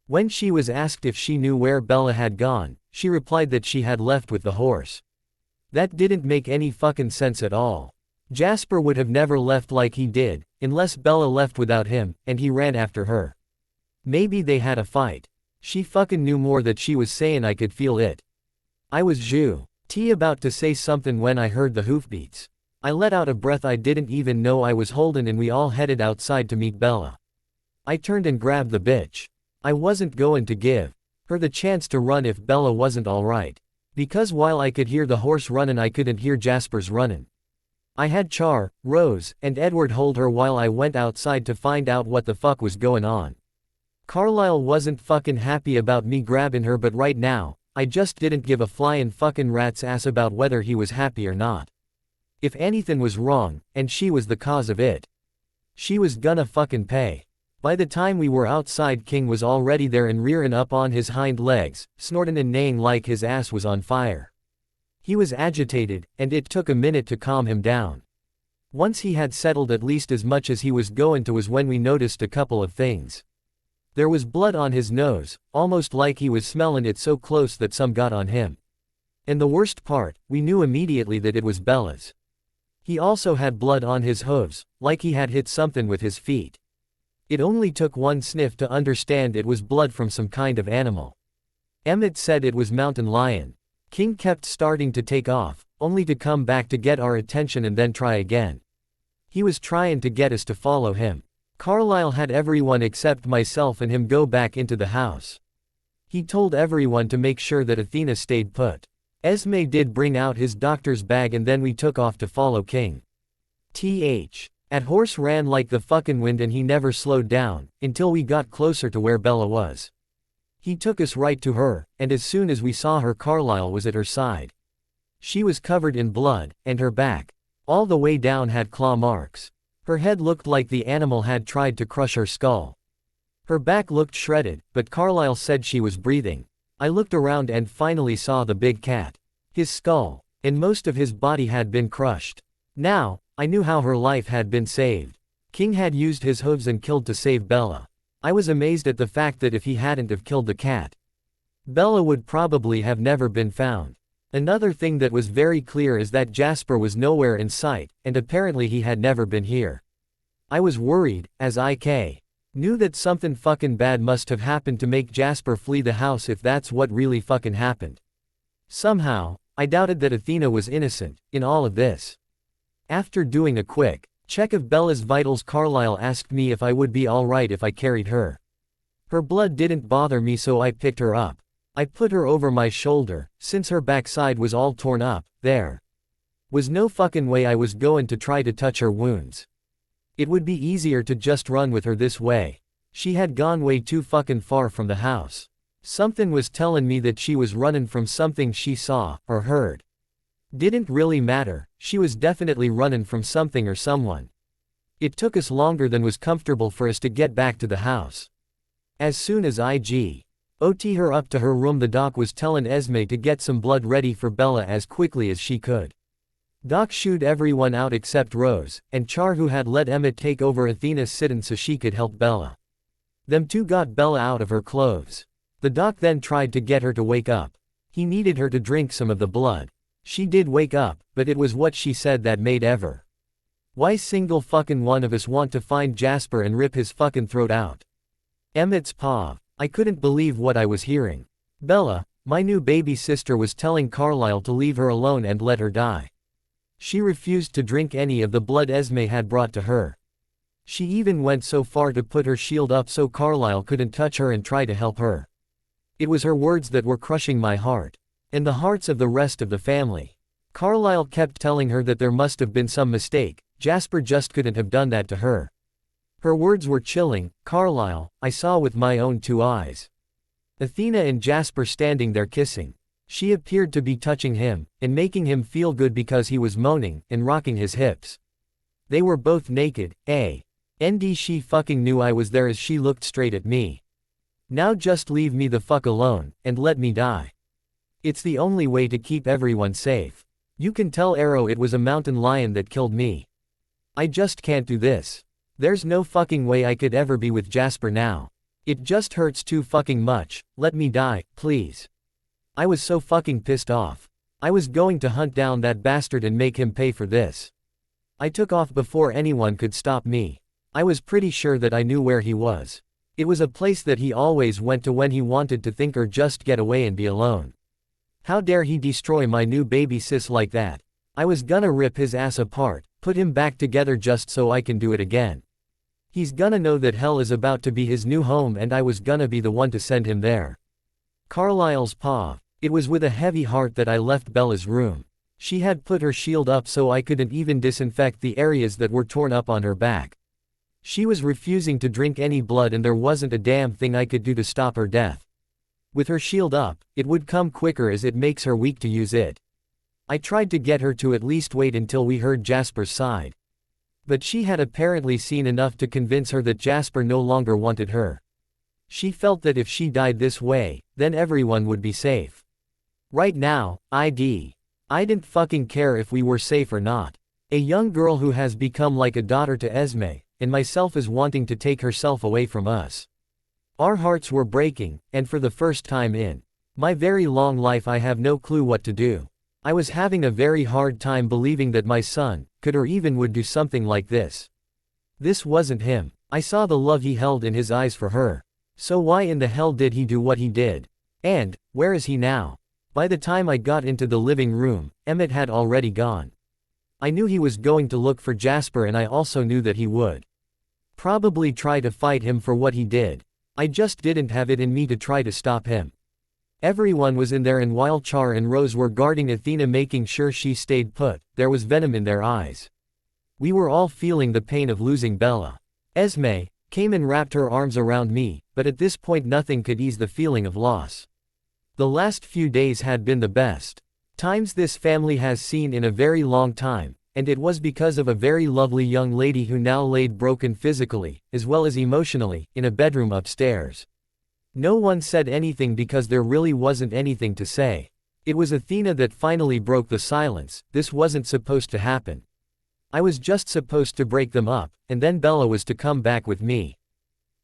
When she was asked if she knew where Bella had gone, she replied that she had left with the horse. That didn't make any fucking sense at all. Jasper would have never left like he did, unless Bella left without him, and he ran after her. Maybe they had a fight. She fucking knew more that she was saying. I could feel it. I was about to say something when I heard the hoofbeats. I let out a breath I didn't even know I was holding, and we all headed outside to meet Bella. I turned and grabbed the bitch. I wasn't going to give her the chance to run if Bella wasn't alright. Because while I could hear the horse running, I couldn't hear Jasper's running. I had Char, Rose, and Edward hold her while I went outside to find out what the fuck was going on. Carlisle wasn't fucking happy about me grabbing her, but right now, I just didn't give a flying fucking rat's ass about whether he was happy or not. If anything was wrong, and she was the cause of it, she was gonna fucking pay. By the time we were outside, King was already there and rearing up on his hind legs, snorting and neighing like his ass was on fire. He was agitated, and it took a minute to calm him down. Once he had settled at least as much as he was going to was when we noticed a couple of things. There was blood on his nose, almost like he was smelling it so close that some got on him. And the worst part, we knew immediately that it was Bella's. He also had blood on his hooves, like he had hit something with his feet. It only took one sniff to understand it was blood from some kind of animal. Emmett said it was mountain lion. King kept starting to take off, only to come back to get our attention and then try again. He was trying to get us to follow him. Carlisle had everyone except myself and him go back into the house. He told everyone to make sure that Athena stayed put. Esme did bring out his doctor's bag, and then we took off to follow King. At horse ran like the fucking wind, and he never slowed down, until we got closer to where Bella was. He took us right to her, and as soon as we saw her, Carlisle was at her side. She was covered in blood, and her back, all the way down, had claw marks. Her head looked like the animal had tried to crush her skull. Her back looked shredded, but Carlisle said she was breathing. I looked around and finally saw the big cat. His skull, and most of his body had been crushed. Now, I knew how her life had been saved. King had used his hooves and killed to save Bella. I was amazed at the fact that if he hadn't have killed the cat, Bella would probably have never been found. Another thing that was very clear is that Jasper was nowhere in sight, and apparently he had never been here. I was worried, as I knew that something fucking bad must have happened to make Jasper flee the house if that's what really fucking happened. Somehow, I doubted that Athena was innocent in all of this. After doing a quick check of Bella's vitals, Carlisle asked me if I would be alright if I carried her. Her blood didn't bother me, so I picked her up. I put her over my shoulder, since her backside was all torn up. There was no fucking way I was going to try to touch her wounds. It would be easier to just run with her this way. She had gone way too fucking far from the house. Something was telling me that she was running from something she saw, or heard. Didn't really matter, she was definitely running from something or someone. It took us longer than was comfortable for us to get back to the house. As soon as I OT her up to her room. The doc was telling Esme to get some blood ready for Bella as quickly as she could. Doc shooed everyone out except Rose, and Char, who had let Emmett take over Athena's sit-in so she could help Bella. Them two got Bella out of her clothes. The doc then tried to get her to wake up. He needed her to drink some of the blood. She did wake up, but it was what she said that made Ever. Why single fucking one of us want to find Jasper and rip his fucking throat out? Emmett's paw. I couldn't believe what I was hearing. Bella, my new baby sister, was telling Carlisle to leave her alone and let her die. She refused to drink any of the blood Esme had brought to her. She even went so far to put her shield up so Carlisle couldn't touch her and try to help her. It was her words that were crushing my heart. And the hearts of the rest of the family. Carlisle kept telling her that there must have been some mistake, Jasper just couldn't have done that to her. Her words were chilling. Carlisle, I saw with my own two eyes. Athena and Jasper standing there kissing. She appeared to be touching him, and making him feel good because he was moaning, and rocking his hips. They were both naked, and she fucking knew I was there as she looked straight at me. Now just leave me the fuck alone, and let me die. It's the only way to keep everyone safe. You can tell Arrow it was a mountain lion that killed me. I just can't do this. There's no fucking way I could ever be with Jasper now. It just hurts too fucking much. Let me die, please. I was so fucking pissed off. I was going to hunt down that bastard and make him pay for this. I took off before anyone could stop me. I was pretty sure that I knew where he was. It was a place that he always went to when he wanted to think or just get away and be alone. How dare he destroy my new baby sis like that? I was gonna rip his ass apart, put him back together just so I can do it again. He's gonna know that hell is about to be his new home and I was gonna be the one to send him there. Carlisle's paw. It was with a heavy heart that I left Bella's room. She had put her shield up so I couldn't even disinfect the areas that were torn up on her back. She was refusing to drink any blood and there wasn't a damn thing I could do to stop her death. With her shield up, it would come quicker as it makes her weak to use it. I tried to get her to at least wait until we heard Jasper's side. But she had apparently seen enough to convince her that Jasper no longer wanted her. She felt that if she died this way, then everyone would be safe. Right now, I didn't fucking care if we were safe or not. A young girl who has become like a daughter to Esme, and myself is wanting to take herself away from us. Our hearts were breaking, and for the first time in my very long life I have no clue what to do. I was having a very hard time believing that my son could or even would do something like this. This wasn't him. I saw the love he held in his eyes for her. So why in the hell did he do what he did? And where is he now? By the time I got into the living room, Emmett had already gone. I knew he was going to look for Jasper and I also knew that he would probably try to fight him for what he did. I just didn't have it in me to try to stop him. Everyone was in there and while Char and Rose were guarding Athena making sure she stayed put, there was venom in their eyes. We were all feeling the pain of losing Bella. Esme came and wrapped her arms around me, but at this point nothing could ease the feeling of loss. The last few days had been the best times this family has seen in a very long time, and it was because of a very lovely young lady who now laid broken physically, as well as emotionally, in a bedroom upstairs. No one said anything because there really wasn't anything to say. It was Athena that finally broke the silence. This wasn't supposed to happen. I was just supposed to break them up, and then Bella was to come back with me.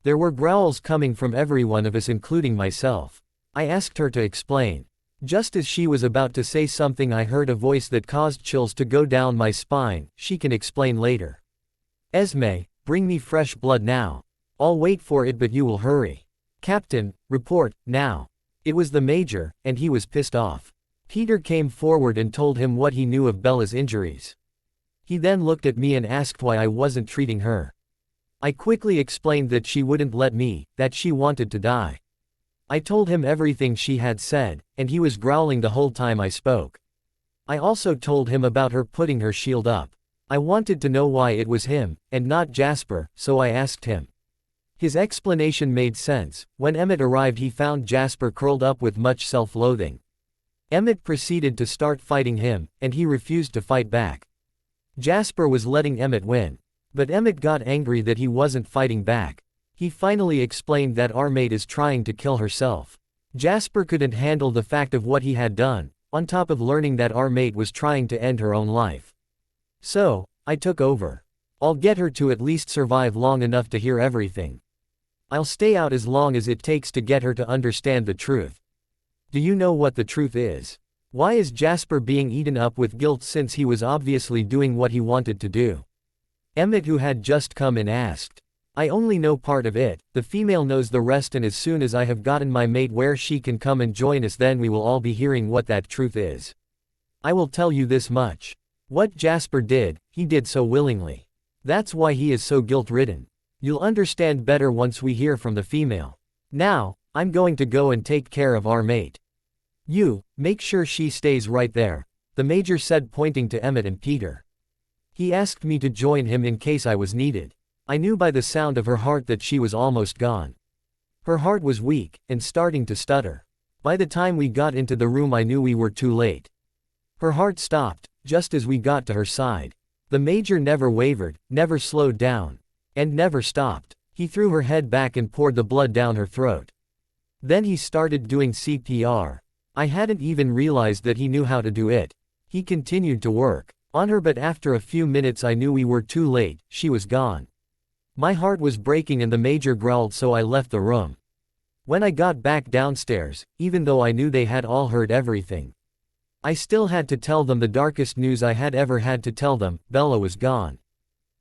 There were growls coming from every one of us including myself. I asked her to explain. Just as she was about to say something I heard a voice that caused chills to go down my spine. She can explain later. Esme, bring me fresh blood now. I'll wait for it but you will hurry. Captain, report, now. It was the major, and he was pissed off. Peter came forward and told him what he knew of Bella's injuries. He then looked at me and asked why I wasn't treating her. I quickly explained that she wouldn't let me, that she wanted to die. I told him everything she had said, and he was growling the whole time I spoke. I also told him about her putting her shield up. I wanted to know why it was him, and not Jasper, so I asked him. His explanation made sense. When Emmett arrived he found Jasper curled up with much self-loathing. Emmett proceeded to start fighting him, and he refused to fight back. Jasper was letting Emmett win. But Emmett got angry that he wasn't fighting back. He finally explained that our mate is trying to kill herself. Jasper couldn't handle the fact of what he had done, on top of learning that our mate was trying to end her own life. So, I took over. I'll get her to at least survive long enough to hear everything. I'll stay out as long as it takes to get her to understand the truth. Do you know what the truth is? Why is Jasper being eaten up with guilt since he was obviously doing what he wanted to do? Emmett, who had just come in, asked. I only know part of it, the female knows the rest, and as soon as I have gotten my mate where she can come and join us, then we will all be hearing what that truth is. I will tell you this much. What Jasper did, he did so willingly. That's why he is so guilt-ridden. You'll understand better once we hear from the female. Now, I'm going to go and take care of our mate. You, make sure she stays right there, the major said, pointing to Emmett and Peter. He asked me to join him in case I was needed. I knew by the sound of her heart that she was almost gone. Her heart was weak, and starting to stutter. By the time we got into the room, I knew we were too late. Her heart stopped, just as we got to her side. The major never wavered, never slowed down, and never stopped. He threw her head back and poured the blood down her throat. Then he started doing CPR. I hadn't even realized that he knew how to do it. He continued to work on her, but after a few minutes I knew we were too late, she was gone. My heart was breaking and the major growled, so I left the room. When I got back downstairs, even though I knew they had all heard everything, I still had to tell them the darkest news I had ever had to tell them: Bella was gone.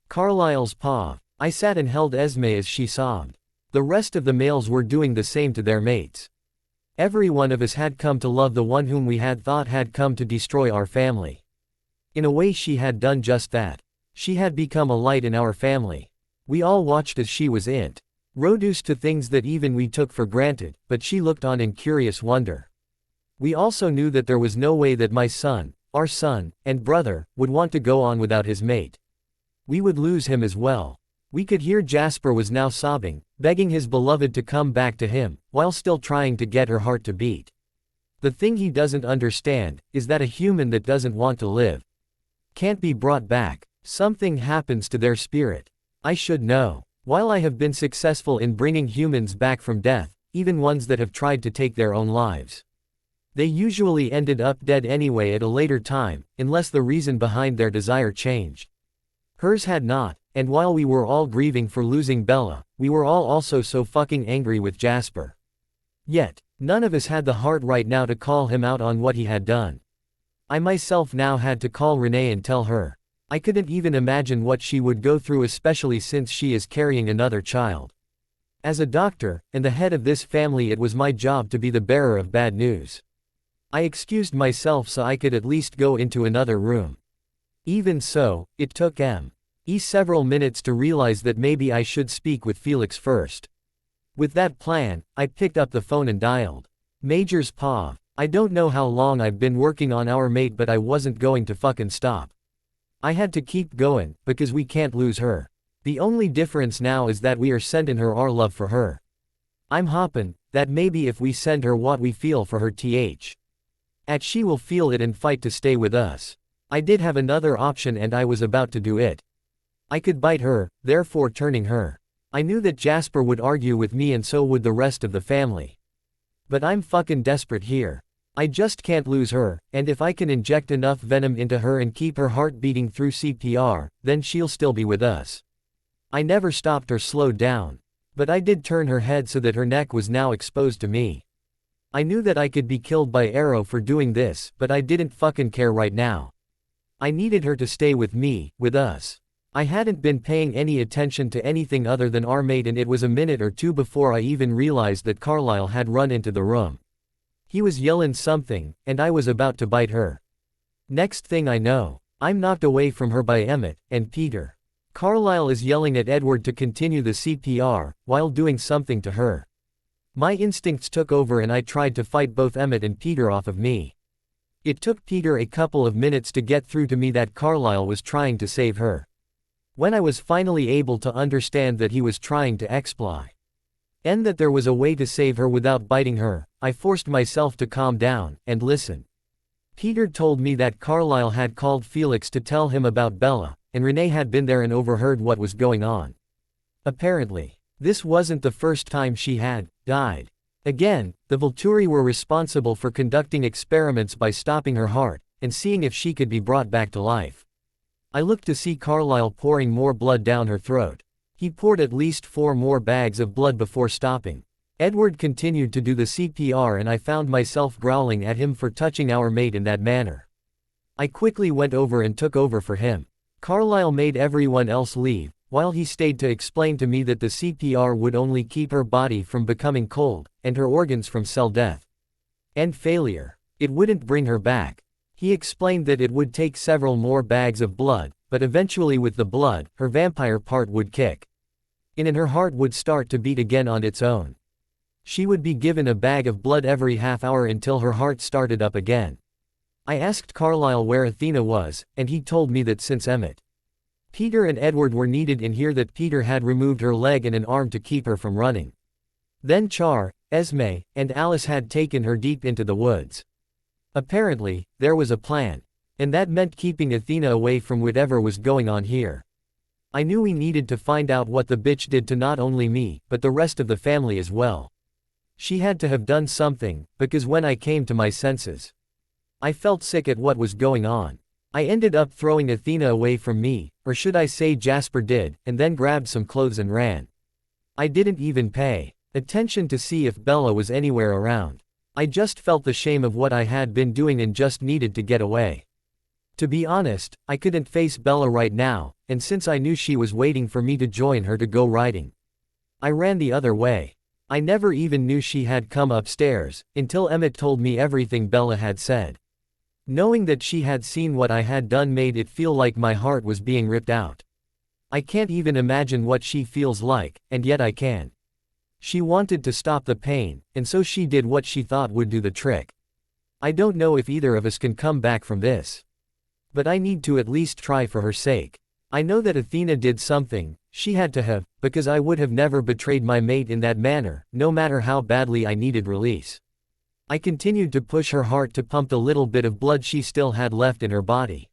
Carlisle's paw. I sat and held Esme as she sobbed. The rest of the males were doing the same to their mates. Every one of us had come to love the one whom we had thought had come to destroy our family. In a way, she had done just that. She had become a light in our family. We all watched as she was reduced to things that even we took for granted, but she looked on in curious wonder. We also knew that there was no way that my son, our son, and brother, would want to go on without his mate. We would lose him as well. We could hear Jasper was now sobbing, begging his beloved to come back to him, while still trying to get her heart to beat. The thing he doesn't understand is that a human that doesn't want to live can't be brought back. Something happens to their spirit. I should know. While I have been successful in bringing humans back from death, even ones that have tried to take their own lives, they usually ended up dead anyway at a later time, unless the reason behind their desire changed. Hers had not, and while we were all grieving for losing Bella, we were all also so fucking angry with Jasper. Yet, none of us had the heart right now to call him out on what he had done. I myself now had to call Renee and tell her. I couldn't even imagine what she would go through, especially since she is carrying another child. As a doctor, and the head of this family, it was my job to be the bearer of bad news. I excused myself so I could at least go into another room. Even so, it took me several minutes to realize that maybe I should speak with Felix first. With that plan, I picked up the phone and dialed Major's paw. I don't know how long I've been working on our mate, but I wasn't going to fucking stop. I had to keep going, because we can't lose her. The only difference now is that we are sending her our love for her. I'm hoping that maybe if we send her what we feel for her, she will feel it and fight to stay with us. I did have another option and I was about to do it. I could bite her, therefore turning her. I knew that Jasper would argue with me and so would the rest of the family. But I'm fucking desperate here. I just can't lose her, and if I can inject enough venom into her and keep her heart beating through CPR, then she'll still be with us. I never stopped or slowed down. But I did turn her head so that her neck was now exposed to me. I knew that I could be killed by arrow for doing this, but I didn't fucking care right now. I needed her to stay with me, with us. I hadn't been paying any attention to anything other than our mate, and it was a minute or two before I even realized that Carlisle had run into the room. He was yelling something, and I was about to bite her. Next thing I know, I'm knocked away from her by Emmett and Peter. Carlisle is yelling at Edward to continue the CPR, while doing something to her. My instincts took over and I tried to fight both Emmett and Peter off of me. It took Peter a couple of minutes to get through to me that Carlisle was trying to save her. When I was finally able to understand that he was trying to exploit, and that there was a way to save her without biting her, I forced myself to calm down and listen. Peter told me that Carlisle had called Felix to tell him about Bella, and Renee had been there and overheard what was going on. Apparently, this wasn't the first time she had died. Again, the Volturi were responsible for conducting experiments by stopping her heart, and seeing if she could be brought back to life. I looked to see Carlyle pouring more blood down her throat. He poured at least 4 more bags of blood before stopping. Edward continued to do the CPR and I found myself growling at him for touching our mate in that manner. I quickly went over and took over for him. Carlyle made everyone else leave, while he stayed to explain to me that the CPR would only keep her body from becoming cold, and her organs from cell death and failure. It wouldn't bring her back. He explained that it would take several more bags of blood, but eventually with the blood, her vampire part would kick in and her heart would start to beat again on its own. She would be given a bag of blood every half hour until her heart started up again. I asked Carlyle where Athena was, and he told me that since Emmett, Peter and Edward were needed in here, that Peter had removed her leg and an arm to keep her from running. Then Char, Esme, and Alice had taken her deep into the woods. Apparently, there was a plan. And that meant keeping Athena away from whatever was going on here. I knew we needed to find out what the bitch did to not only me, but the rest of the family as well. She had to have done something, because when I came to my senses, I felt sick at what was going on. I ended up throwing Athena away from me, or should I say Jasper did, and then grabbed some clothes and ran. I didn't even pay attention to see if Bella was anywhere around. I just felt the shame of what I had been doing and just needed to get away. To be honest, I couldn't face Bella right now, and since I knew she was waiting for me to join her to go riding, I ran the other way. I never even knew she had come upstairs, until Emmett told me everything Bella had said. Knowing that she had seen what I had done made it feel like my heart was being ripped out. I can't even imagine what she feels like, and yet I can. She wanted to stop the pain, and so she did what she thought would do the trick. I don't know if either of us can come back from this. But I need to at least try for her sake. I know that Athena did something, she had to have, because I would have never betrayed my mate in that manner, no matter how badly I needed release. I continued to push her heart to pump the little bit of blood she still had left in her body.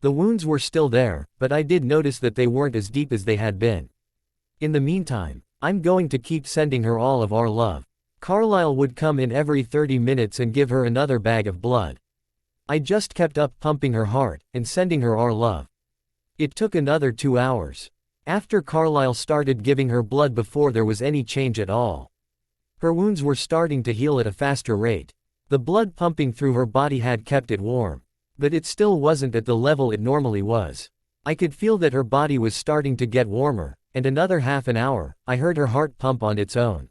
The wounds were still there, but I did notice that they weren't as deep as they had been. In the meantime, I'm going to keep sending her all of our love. Carlyle would come in every 30 minutes and give her another bag of blood. I just kept up pumping her heart, and sending her our love. It took another 2 hours. After Carlyle started giving her blood before there was any change at all. Her wounds were starting to heal at a faster rate. The blood pumping through her body had kept it warm. But it still wasn't at the level it normally was. I could feel that her body was starting to get warmer, and another half an hour, I heard her heart pump on its own.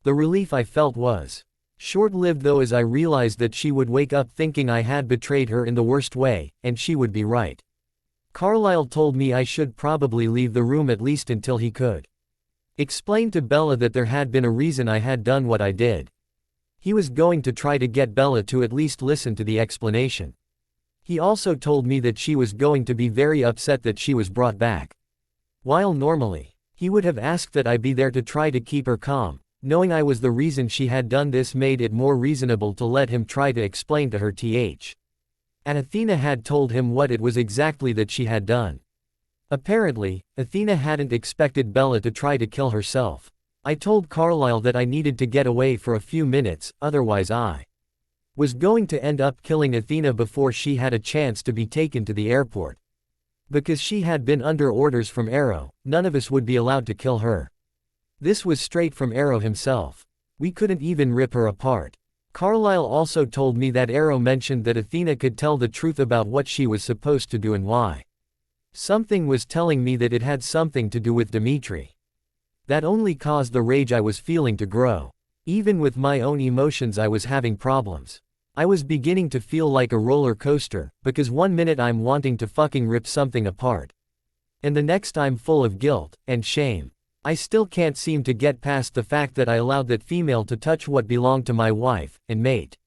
The relief I felt was short-lived though, as I realized that she would wake up thinking I had betrayed her in the worst way, and she would be right. Carlyle told me I should probably leave the room at least until he could explain to Bella that there had been a reason I had done what I did. He was going to try to get Bella to at least listen to the explanation. He also told me that she was going to be very upset that she was brought back. While normally, he would have asked that I be there to try to keep her calm, knowing I was the reason she had done this made it more reasonable to let him try to explain to her and Athena had told him what it was exactly that she had done. Apparently, Athena hadn't expected Bella to try to kill herself. I told Carlyle that I needed to get away for a few minutes, otherwise I was going to end up killing Athena before she had a chance to be taken to the airport. Because she had been under orders from Arrow, none of us would be allowed to kill her. This was straight from Arrow himself. We couldn't even rip her apart. Carlyle also told me that Arrow mentioned that Athena could tell the truth about what she was supposed to do and why. Something was telling me that it had something to do with Dimitri. That only caused the rage I was feeling to grow. Even with my own emotions I was having problems. I was beginning to feel like a roller coaster, because one minute I'm wanting to fucking rip something apart. And the next I'm full of guilt and shame. I still can't seem to get past the fact that I allowed that female to touch what belonged to my wife and mate.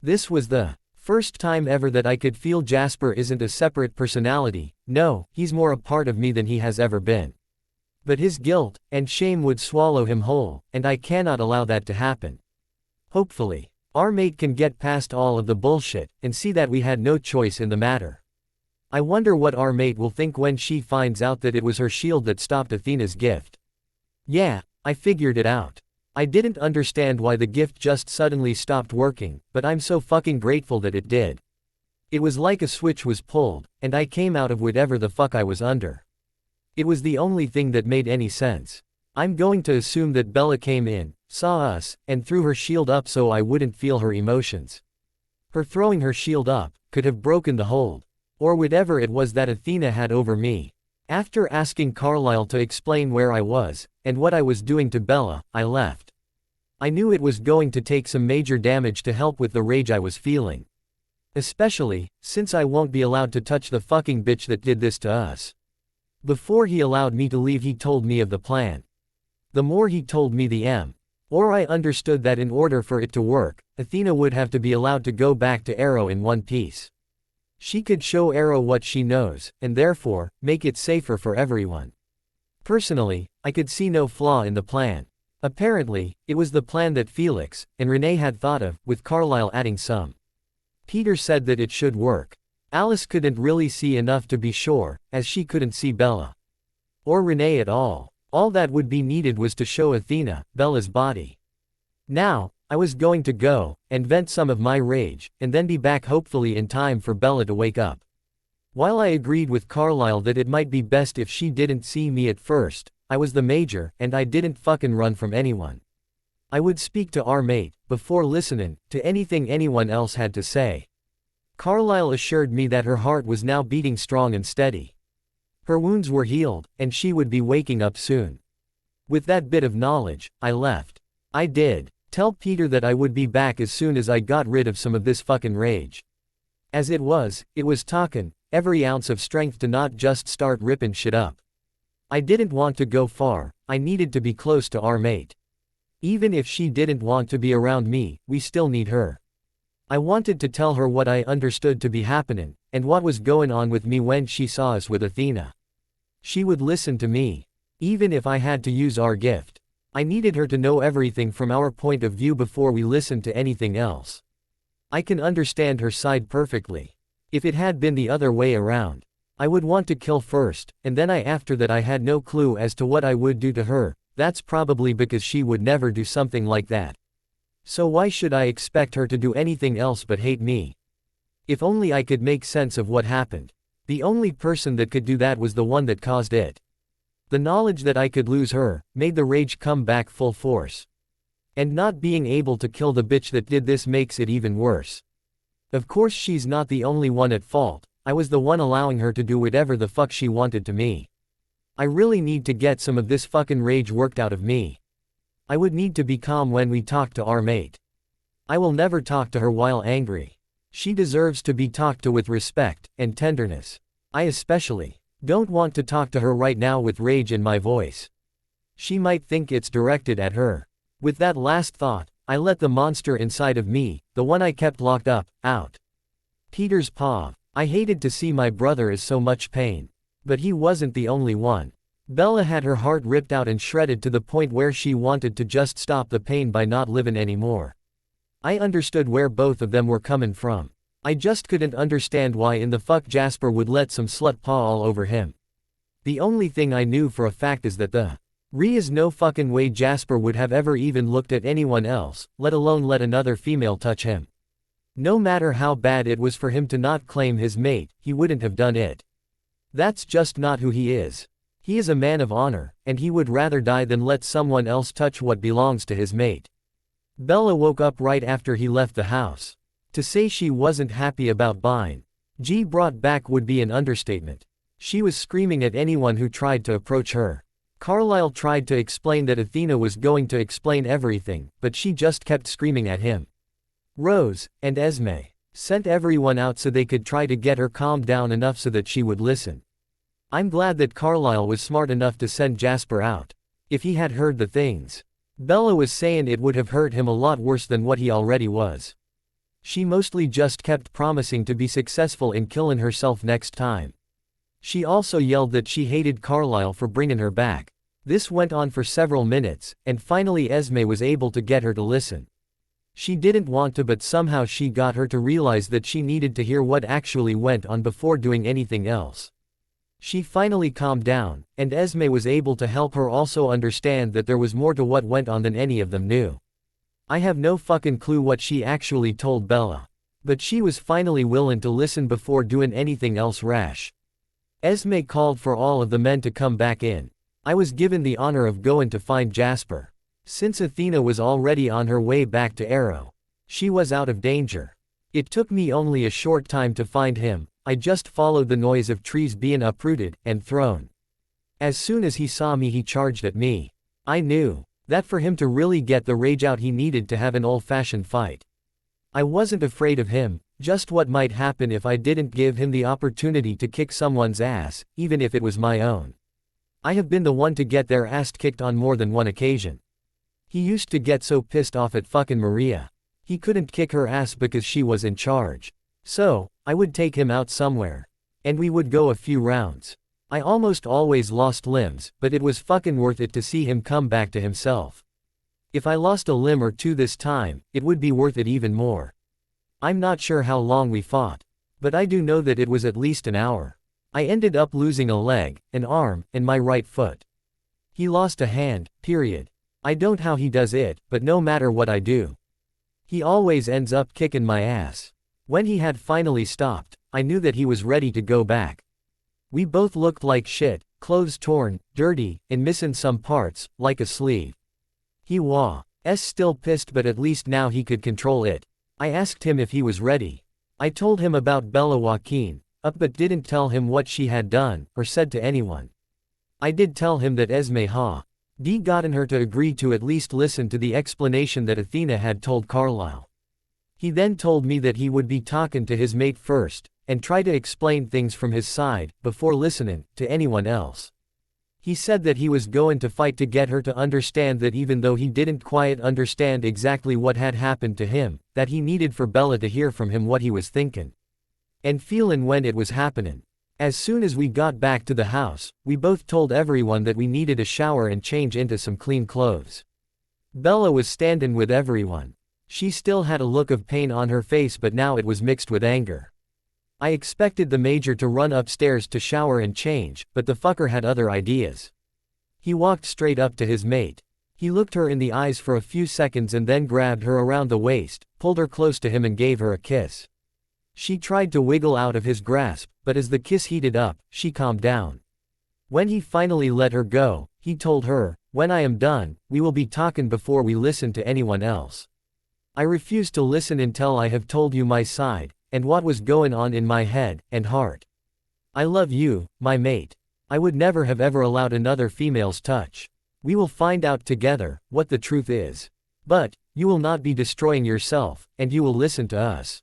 This was the first time ever that I could feel Jasper isn't a separate personality. No, he's more a part of me than he has ever been. But his guilt and shame would swallow him whole, and I cannot allow that to happen. Hopefully, our mate can get past all of the bullshit, and see that we had no choice in the matter. I wonder what our mate will think when she finds out that it was her shield that stopped Athena's gift. Yeah, I figured it out. I didn't understand why the gift just suddenly stopped working, but I'm so fucking grateful that it did. It was like a switch was pulled, and I came out of whatever the fuck I was under. It was the only thing that made any sense. I'm going to assume that Bella came in, saw us, and threw her shield up so I wouldn't feel her emotions. Her throwing her shield up could have broken the hold, or whatever it was that Athena had over me. After asking Carlyle to explain where I was, and what I was doing to Bella, I left. I knew it was going to take some major damage to help with the rage I was feeling. Especially, since I won't be allowed to touch the fucking bitch that did this to us. Before he allowed me to leave, he told me of the plan. The more he told me, the more I understood that in order for it to work, Athena would have to be allowed to go back to Arrow in one piece. She could show Arrow what she knows, and therefore, make it safer for everyone. Personally, I could see no flaw in the plan. Apparently, it was the plan that Felix and Renee had thought of, with Carlyle adding some. Peter said that it should work. Alice couldn't really see enough to be sure, as she couldn't see Bella. Or Renee at all. All that would be needed was to show Athena Bella's body. Now, I was going to go and vent some of my rage, and then be back hopefully in time for Bella to wake up. While I agreed with Carlyle that it might be best if she didn't see me at first, I was the major, and I didn't fucking run from anyone. I would speak to our mate, before listening to anything anyone else had to say. Carlyle assured me that her heart was now beating strong and steady. Her wounds were healed, and she would be waking up soon. With that bit of knowledge, I left. I did tell Peter that I would be back as soon as I got rid of some of this fucking rage. As it was talking every ounce of strength to not just start ripping shit up. I didn't want to go far, I needed to be close to our mate. Even if she didn't want to be around me, we still need her. I wanted to tell her what I understood to be happening, and what was going on with me when she saw us with Athena. She would listen to me. Even if I had to use our gift. I needed her to know everything from our point of view before we listened to anything else. I can understand her side perfectly. If it had been the other way around, I would want to kill first, and then after that I had no clue as to what I would do to her. That's probably because she would never do something like that. So why should I expect her to do anything else but hate me? If only I could make sense of what happened. The only person that could do that was the one that caused it. The knowledge that I could lose her made the rage come back full force. And not being able to kill the bitch that did this makes it even worse. Of course she's not the only one at fault. I was the one allowing her to do whatever the fuck she wanted to me. I really need to get some of this fucking rage worked out of me. I would need to be calm when we talk to our mate. I will never talk to her while angry. She deserves to be talked to with respect and tenderness. I especially don't want to talk to her right now with rage in my voice. She might think it's directed at her. With that last thought, I let the monster inside of me, the one I kept locked up, out. Peter's paw. I hated to see my brother in so much pain. But he wasn't the only one. Bella had her heart ripped out and shredded to the point where she wanted to just stop the pain by not living anymore. I understood where both of them were coming from. I just couldn't understand why in the fuck Jasper would let some slut paw all over him. The only thing I knew for a fact is that is no fucking way Jasper would have ever even looked at anyone else, let alone let another female touch him. No matter how bad it was for him to not claim his mate, he wouldn't have done it. That's just not who he is. He is a man of honor, and he would rather die than let someone else touch what belongs to his mate. Bella woke up right after he left the house. To say she wasn't happy about being brought back would be an understatement. She was screaming at anyone who tried to approach her. Carlyle tried to explain that Athena was going to explain everything, but she just kept screaming at him. Rose and Esme sent everyone out so they could try to get her calmed down enough so that she would listen. I'm glad that Carlyle was smart enough to send Jasper out. If he had heard the things Bella was saying, it would have hurt him a lot worse than what he already was. She mostly just kept promising to be successful in killing herself next time. She also yelled that she hated Carlyle for bringing her back. This went on for several minutes, and finally Esme was able to get her to listen. She didn't want to, but somehow she got her to realize that she needed to hear what actually went on before doing anything else. She finally calmed down, and Esme was able to help her also understand that there was more to what went on than any of them knew. I have no fucking clue what she actually told Bella. But she was finally willing to listen before doing anything else rash. Esme called for all of the men to come back in. I was given the honor of going to find Jasper. Since Athena was already on her way back to Arrow, she was out of danger. It took me only a short time to find him. I just followed the noise of trees being uprooted and thrown. As soon as he saw me, he charged at me. I knew that for him to really get the rage out, he needed to have an old-fashioned fight. I wasn't afraid of him, just what might happen if I didn't give him the opportunity to kick someone's ass, even if it was my own. I have been the one to get their ass kicked on more than one occasion. He used to get so pissed off at fucking Maria. He couldn't kick her ass because she was in charge. So, I would take him out somewhere. And we would go a few rounds. I almost always lost limbs, but it was fucking worth it to see him come back to himself. If I lost a limb or two this time, it would be worth it even more. I'm not sure how long we fought. But I do know that it was at least an hour. I ended up losing a leg, an arm, and my right foot. He lost a hand, period. I don't know how he does it, but no matter what I do, he always ends up kicking my ass. When he had finally stopped, I knew that he was ready to go back. We both looked like shit, clothes torn, dirty, and missing some parts, like a sleeve. He was still pissed, but at least now he could control it. I asked him if he was ready. I told him about Bella Joaquin, but didn't tell him what she had done, or said to anyone. I did tell him that Esme had gotten her to agree to at least listen to the explanation that Athena had told Carlisle. He then told me that he would be talking to his mate first, and try to explain things from his side, before listening to anyone else. He said that he was going to fight to get her to understand that even though he didn't quite understand exactly what had happened to him, that he needed for Bella to hear from him what he was thinking and feeling when it was happening. As soon as we got back to the house, we both told everyone that we needed a shower and change into some clean clothes. Bella was standing with everyone. She still had a look of pain on her face, but now it was mixed with anger. I expected the major to run upstairs to shower and change, but the fucker had other ideas. He walked straight up to his mate. He looked her in the eyes for a few seconds and then grabbed her around the waist, pulled her close to him and gave her a kiss. She tried to wiggle out of his grasp, but as the kiss heated up, she calmed down. When he finally let her go, he told her, "When I am done, we will be talking before we listen to anyone else. I refuse to listen until I have told you my side, and what was going on in my head and heart. I love you, my mate. I would never have ever allowed another female's touch. We will find out together what the truth is. But you will not be destroying yourself, and you will listen to us."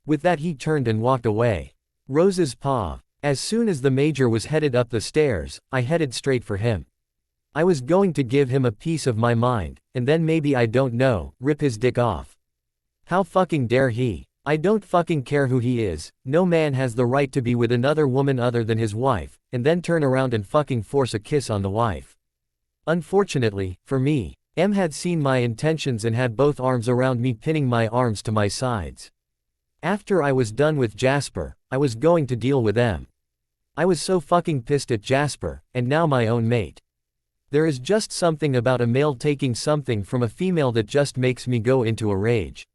With that, he turned and walked away. Rose's paw. As soon as the major was headed up the stairs, I headed straight for him. I was going to give him a piece of my mind, and then maybe, I don't know, rip his dick off. How fucking dare he? I don't fucking care who he is. No man has the right to be with another woman other than his wife, and then turn around and fucking force a kiss on the wife. Unfortunately, for me, M had seen my intentions and had both arms around me, pinning my arms to my sides. After I was done with Jasper, I was going to deal with M. I was so fucking pissed at Jasper, and now my own mate. There is just something about a male taking something from a female that just makes me go into a rage.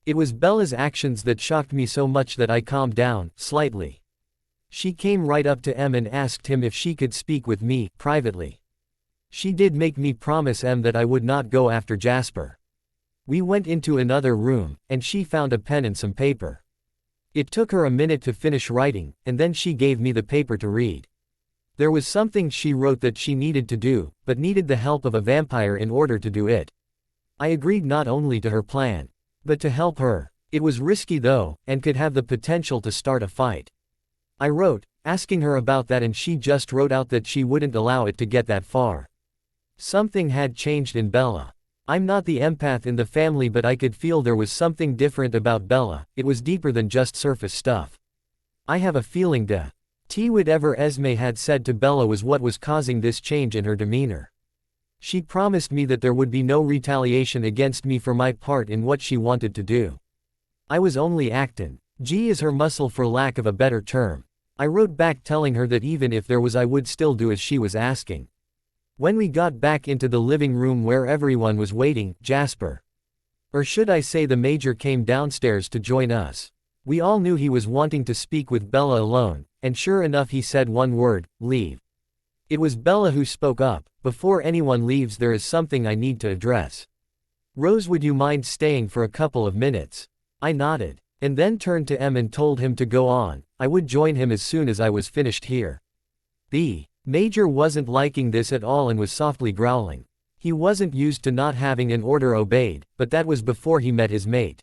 It was Bella's actions that shocked me so much that I calmed down, slightly. She came right up to M and asked him if she could speak with me, privately. She did make me promise M that I would not go after Jasper. We went into another room, and she found a pen and some paper. It took her a minute to finish writing, and then she gave me the paper to read. There was something she wrote that she needed to do, but needed the help of a vampire in order to do it. I agreed not only to her plan, but to help her. It was risky though, and could have the potential to start a fight. I wrote, asking her about that, and she just wrote out that she wouldn't allow it to get that far. Something had changed in Bella. I'm not the empath in the family, but I could feel there was something different about Bella. It was deeper than just surface stuff. I have a feeling that whatever Esme had said to Bella was what was causing this change in her demeanor. She promised me that there would be no retaliation against me for my part in what she wanted to do. I was only acting. G is her muscle, for lack of a better term. I wrote back telling her that even if there was I would still do as she was asking. When we got back into the living room where everyone was waiting, Jasper, or should I say the Major, came downstairs to join us. We all knew he was wanting to speak with Bella alone, and sure enough he said one word: leave. It was Bella who spoke up. Before anyone leaves, there is something I need to address. Rose, would you mind staying for a couple of minutes? I nodded, and then turned to M and told him to go on. I would join him as soon as I was finished here. The Major wasn't liking this at all and was softly growling. He wasn't used to not having an order obeyed, but that was before he met his mate.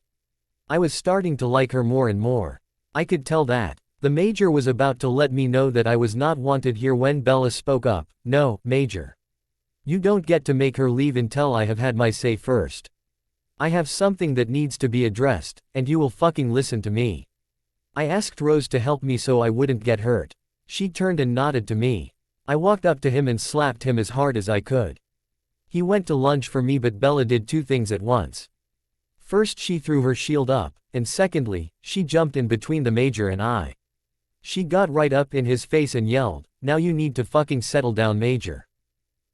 I was starting to like her more and more. I could tell that. The Major was about to let me know that I was not wanted here when Bella spoke up. No, Major. You don't get to make her leave until I have had my say first. I have something that needs to be addressed, and you will fucking listen to me. I asked Rose to help me so I wouldn't get hurt. She turned and nodded to me. I walked up to him and slapped him as hard as I could. He went to lunge for me, but Bella did two things at once. First, she threw her shield up, and secondly, she jumped in between the Major and I. She got right up in his face and yelled, "Now you need to fucking settle down, Major."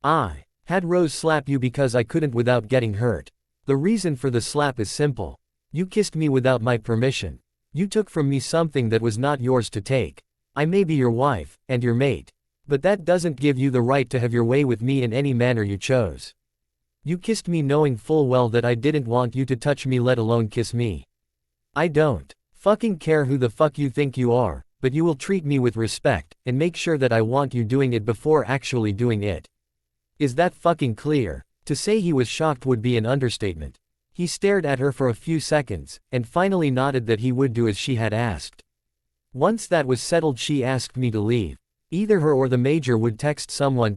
I had Rose slap you because I couldn't without getting hurt. The reason for the slap is simple. You kissed me without my permission. You took from me something that was not yours to take. I may be your wife, and your mate. But that doesn't give you the right to have your way with me in any manner you chose. You kissed me knowing full well that I didn't want you to touch me, let alone kiss me. I don't fucking care who the fuck you think you are, but you will treat me with respect, and make sure that I want you doing it before actually doing it. Is that fucking clear? To say he was shocked would be an understatement. He stared at her for a few seconds, and finally nodded that he would do as she had asked. Once that was settled, she asked me to leave. Either her or the Major would text someone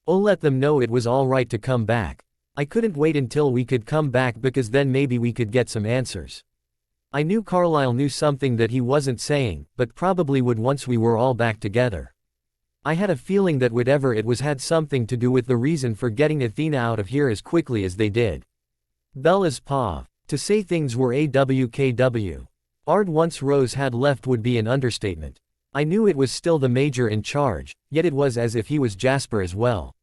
let them know it was all right to come back. I couldn't wait until we could come back because then maybe we could get some answers. I knew Carlisle knew something that he wasn't saying, but probably would once we were all back together. I had a feeling that whatever it was had something to do with the reason for getting Athena out of here as quickly as they did. Bella's paw. To say things were AWKW. Ard once Rose had left would be an understatement. I knew it was still the Major in charge, yet it was as if he was Jasper as well.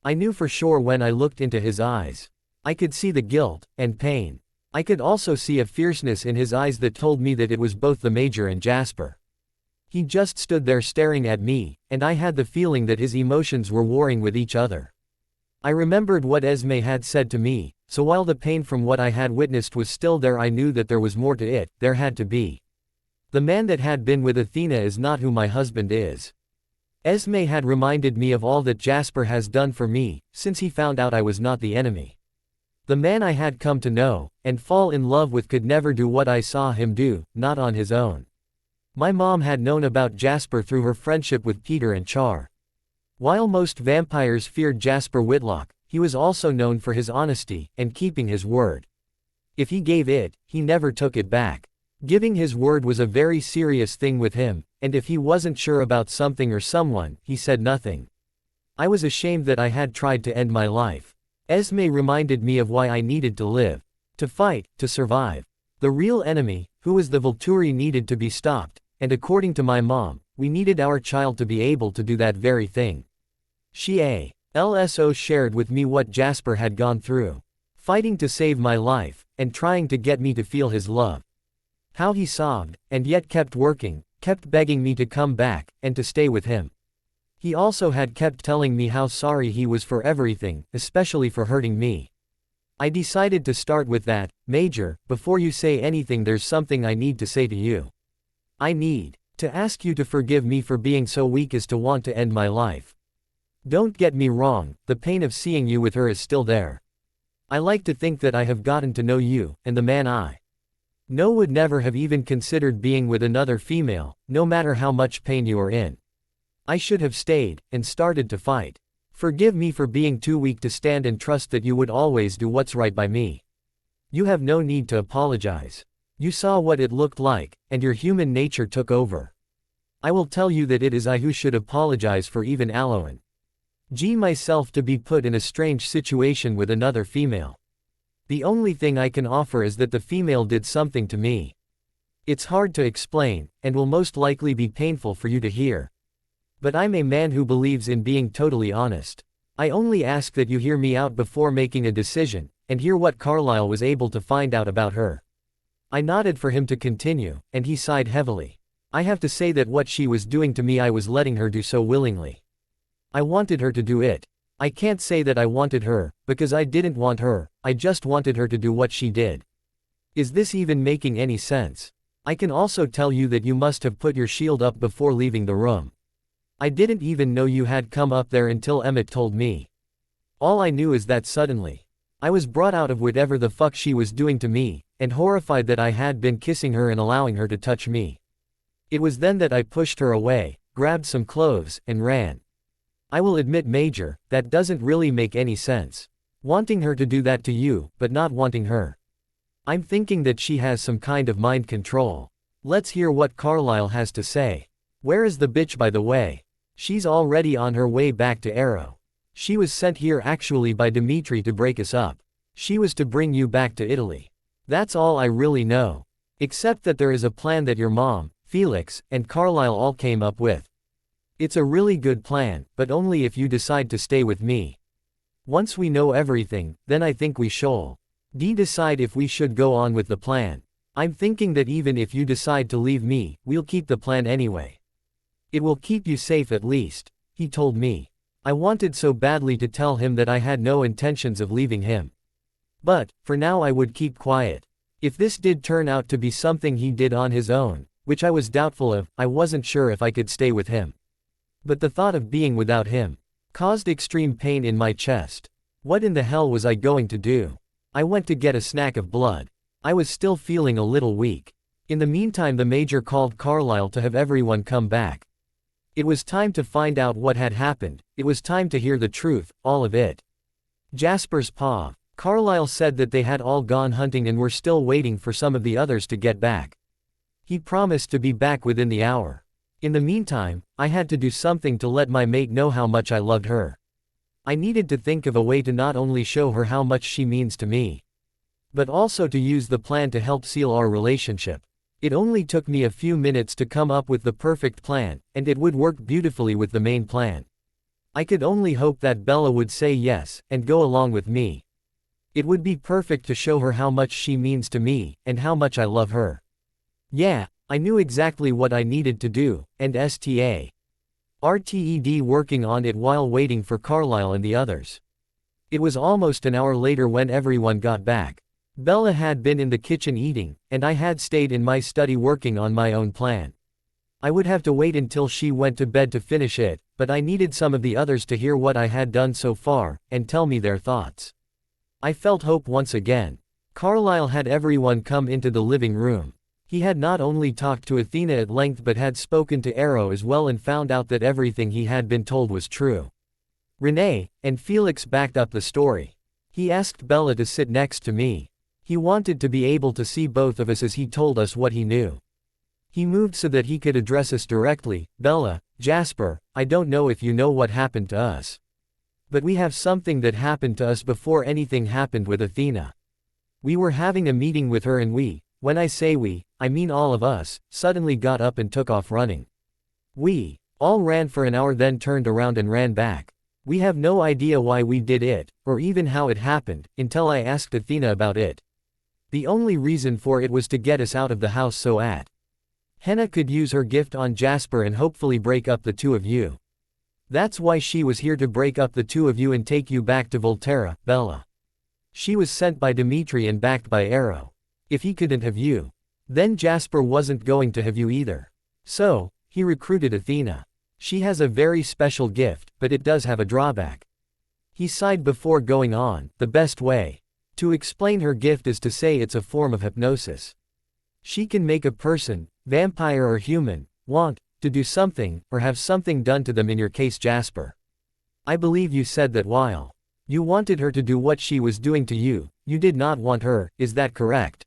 I knew for sure when I looked into his eyes. I could see the guilt and pain. I could also see a fierceness in his eyes that told me that it was both the Major and Jasper. He just stood there staring at me, and I had the feeling that his emotions were warring with each other. I remembered what Esme had said to me, so while the pain from what I had witnessed was still there, I knew that there was more to it. There had to be. The man that had been with Athena is not who my husband is. Esme had reminded me of all that Jasper has done for me, since he found out I was not the enemy. The man I had come to know, and fall in love with, could never do what I saw him do, not on his own. My mom had known about Jasper through her friendship with Peter and Char. While most vampires feared Jasper Whitlock, he was also known for his honesty, and keeping his word. If he gave it, he never took it back. Giving his word was a very serious thing with him, and if he wasn't sure about something or someone, he said nothing. I was ashamed that I had tried to end my life. Esme reminded me of why I needed to live. To fight, to survive. The real enemy, who was the Volturi, needed to be stopped, and according to my mom, we needed our child to be able to do that very thing. She also shared with me what Jasper had gone through. Fighting to save my life, and trying to get me to feel his love. How he sobbed, and yet kept working, kept begging me to come back, and to stay with him. He also had kept telling me how sorry he was for everything, especially for hurting me. I decided to start with that. Major, before you say anything, there's something I need to say to you. I need to ask you to forgive me for being so weak as to want to end my life. Don't get me wrong, the pain of seeing you with her is still there. I like to think that I have gotten to know you, and the man I know would never have even considered being with another female, no matter how much pain you are in. I should have stayed, and started to fight. Forgive me for being too weak to stand and trust that you would always do what's right by me. You have no need to apologize. You saw what it looked like, and your human nature took over. I will tell you that it is I who should apologize for even allowing myself to be put in a strange situation with another female. The only thing I can offer is that the female did something to me. It's hard to explain, and will most likely be painful for you to hear. But I'm a man who believes in being totally honest. I only ask that you hear me out before making a decision, and hear what Carlyle was able to find out about her. I nodded for him to continue, and he sighed heavily. I have to say that what she was doing to me I was letting her do so willingly. I wanted her to do it. I can't say that I wanted her, because I didn't want her, I just wanted her to do what she did. Is this even making any sense? I can also tell you that you must have put your shield up before leaving the room. I didn't even know you had come up there until Emmett told me. All I knew is that suddenly, I was brought out of whatever the fuck she was doing to me, and horrified that I had been kissing her and allowing her to touch me. It was then that I pushed her away, grabbed some clothes, and ran. I will admit, Major, that doesn't really make any sense. Wanting her to do that to you, but not wanting her. I'm thinking that she has some kind of mind control. Let's hear what Carlyle has to say. Where is the bitch, by the way? She's already on her way back to Arrow. She was sent here actually by Dimitri to break us up. She was to bring you back to Italy. That's all I really know. Except that there is a plan that your mom, Felix, and Carlyle all came up with. It's a really good plan, but only if you decide to stay with me. Once we know everything, then I think we shall decide if we should go on with the plan. I'm thinking that even if you decide to leave me, we'll keep the plan anyway. It will keep you safe at least, he told me. I wanted so badly to tell him that I had no intentions of leaving him. But, for now I would keep quiet. If this did turn out to be something he did on his own, which I was doubtful of, I wasn't sure if I could stay with him. But the thought of being without him caused extreme pain in my chest. What in the hell was I going to do? I went to get a snack of blood. I was still feeling a little weak. In the meantime, the Major called Carlyle to have everyone come back. It was time to find out what had happened. It was time to hear the truth, all of it. Jasper's pa. Carlyle said that they had all gone hunting and were still waiting for some of the others to get back. He promised to be back within the hour. In the meantime, I had to do something to let my mate know how much I loved her. I needed to think of a way to not only show her how much she means to me, but also to use the plan to help seal our relationship. It only took me a few minutes to come up with the perfect plan, and it would work beautifully with the main plan. I could only hope that Bella would say yes, and go along with me. It would be perfect to show her how much she means to me, and how much I love her. Yeah, I knew exactly what I needed to do, and RTED working on it while waiting for Carlyle and the others. It was almost an hour later when everyone got back. Bella had been in the kitchen eating, and I had stayed in my study working on my own plan. I would have to wait until she went to bed to finish it, but I needed some of the others to hear what I had done so far, and tell me their thoughts. I felt hope once again. Carlyle had everyone come into the living room. He had not only talked to Athena at length but had spoken to Arrow as well and found out that everything he had been told was true. Renee and Felix backed up the story. He asked Bella to sit next to me. He wanted to be able to see both of us as he told us what he knew. He moved so that he could address us directly. Bella, Jasper, I don't know if you know what happened to us. But we have something that happened to us before anything happened with Athena. We were having a meeting with her and we, when I say we, I mean all of us, suddenly got up and took off running. We all ran for an hour, then turned around and ran back. We have no idea why we did it, or even how it happened, until I asked Athena about it. The only reason for it was to get us out of the house so Henna could use her gift on Jasper and hopefully break up the two of you. That's why she was here, to break up the two of you and take you back to Volterra, Bella. She was sent by Dimitri and backed by Arrow. If he couldn't have you, then Jasper wasn't going to have you either. So, he recruited Athena. She has a very special gift, but it does have a drawback. He sighed before going on. The best way to explain her gift is to say it's a form of hypnosis. She can make a person, vampire or human, want to do something, or have something done to them. In your case, Jasper, I believe you said that while you wanted her to do what she was doing to you, you did not want her, is that correct?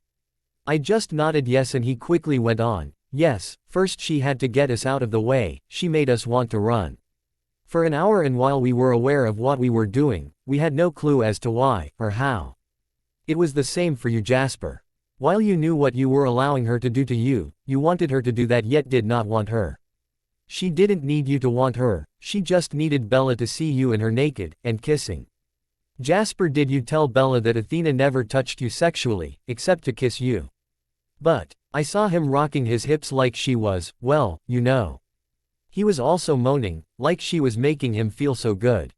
I just nodded yes, and he quickly went on. Yes, first she had to get us out of the way. She made us want to run for an hour, and while we were aware of what we were doing, we had no clue as to why, or how. It was the same for you, Jasper. While you knew what you were allowing her to do to you, you wanted her to do that yet did not want her. She didn't need you to want her, she just needed Bella to see you and her naked, and kissing. Jasper, did you tell Bella that Athena never touched you sexually, except to kiss you? But, I saw him rocking his hips like she was, well, you know. He was also moaning, like she was making him feel so good.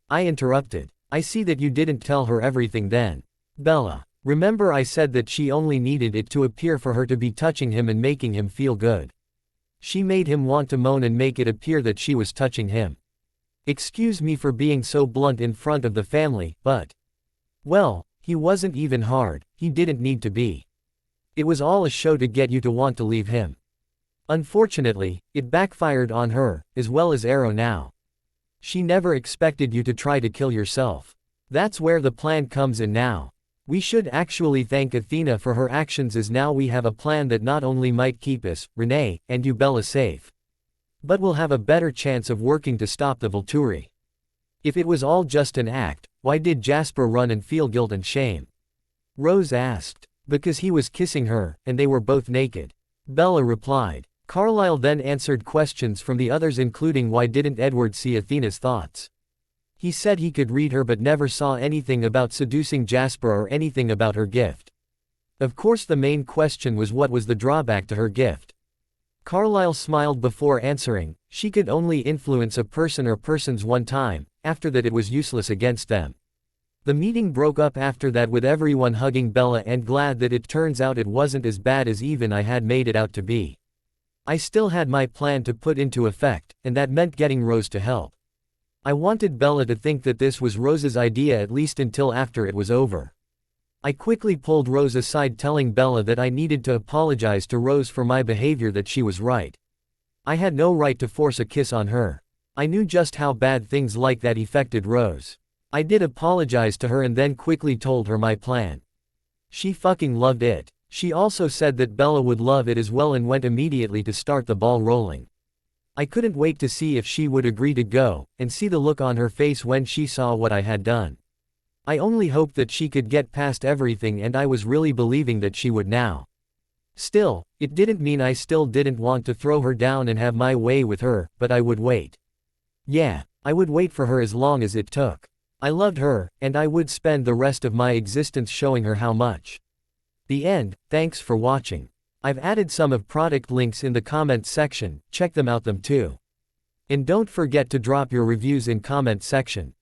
I interrupted. I see that you didn't tell her everything then. Bella, remember I said that she only needed it to appear for her to be touching him and making him feel good. She made him want to moan and make it appear that she was touching him. Excuse me for being so blunt in front of the family, but... well, he wasn't even hard, he didn't need to be. It was all a show to get you to want to leave him. Unfortunately, it backfired on her, as well as Arrow now. She never expected you to try to kill yourself. That's where the plan comes in now. We should actually thank Athena for her actions, as now we have a plan that not only might keep us, Renee, and you Bella safe, but we'll have a better chance of working to stop the Volturi. If it was all just an act, why did Jasper run and feel guilt and shame? Rose asked. Because he was kissing her, and they were both naked. Bella replied. Carlisle then answered questions from the others, including why didn't Edward see Athena's thoughts. He said he could read her but never saw anything about seducing Jasper or anything about her gift. Of course the main question was what was the drawback to her gift. Carlisle smiled before answering, she could only influence a person or persons one time, after that it was useless against them. The meeting broke up after that with everyone hugging Bella and glad that it turns out it wasn't as bad as even I had made it out to be. I still had my plan to put into effect, and that meant getting Rose to help. I wanted Bella to think that this was Rose's idea at least until after it was over. I quickly pulled Rose aside, telling Bella that I needed to apologize to Rose for my behavior, that she was right. I had no right to force a kiss on her. I knew just how bad things like that affected Rose. I did apologize to her and then quickly told her my plan. She fucking loved it. She also said that Bella would love it as well and went immediately to start the ball rolling. I couldn't wait to see if she would agree to go, and see the look on her face when she saw what I had done. I only hoped that she could get past everything, and I was really believing that she would now. Still, it didn't mean I still didn't want to throw her down and have my way with her, but I would wait. Yeah, I would wait for her as long as it took. I loved her, and I would spend the rest of my existence showing her how much. The end. Thanks for watching. I've added some of product links in the comments section, check them out them too. And don't forget to drop your reviews in comment section.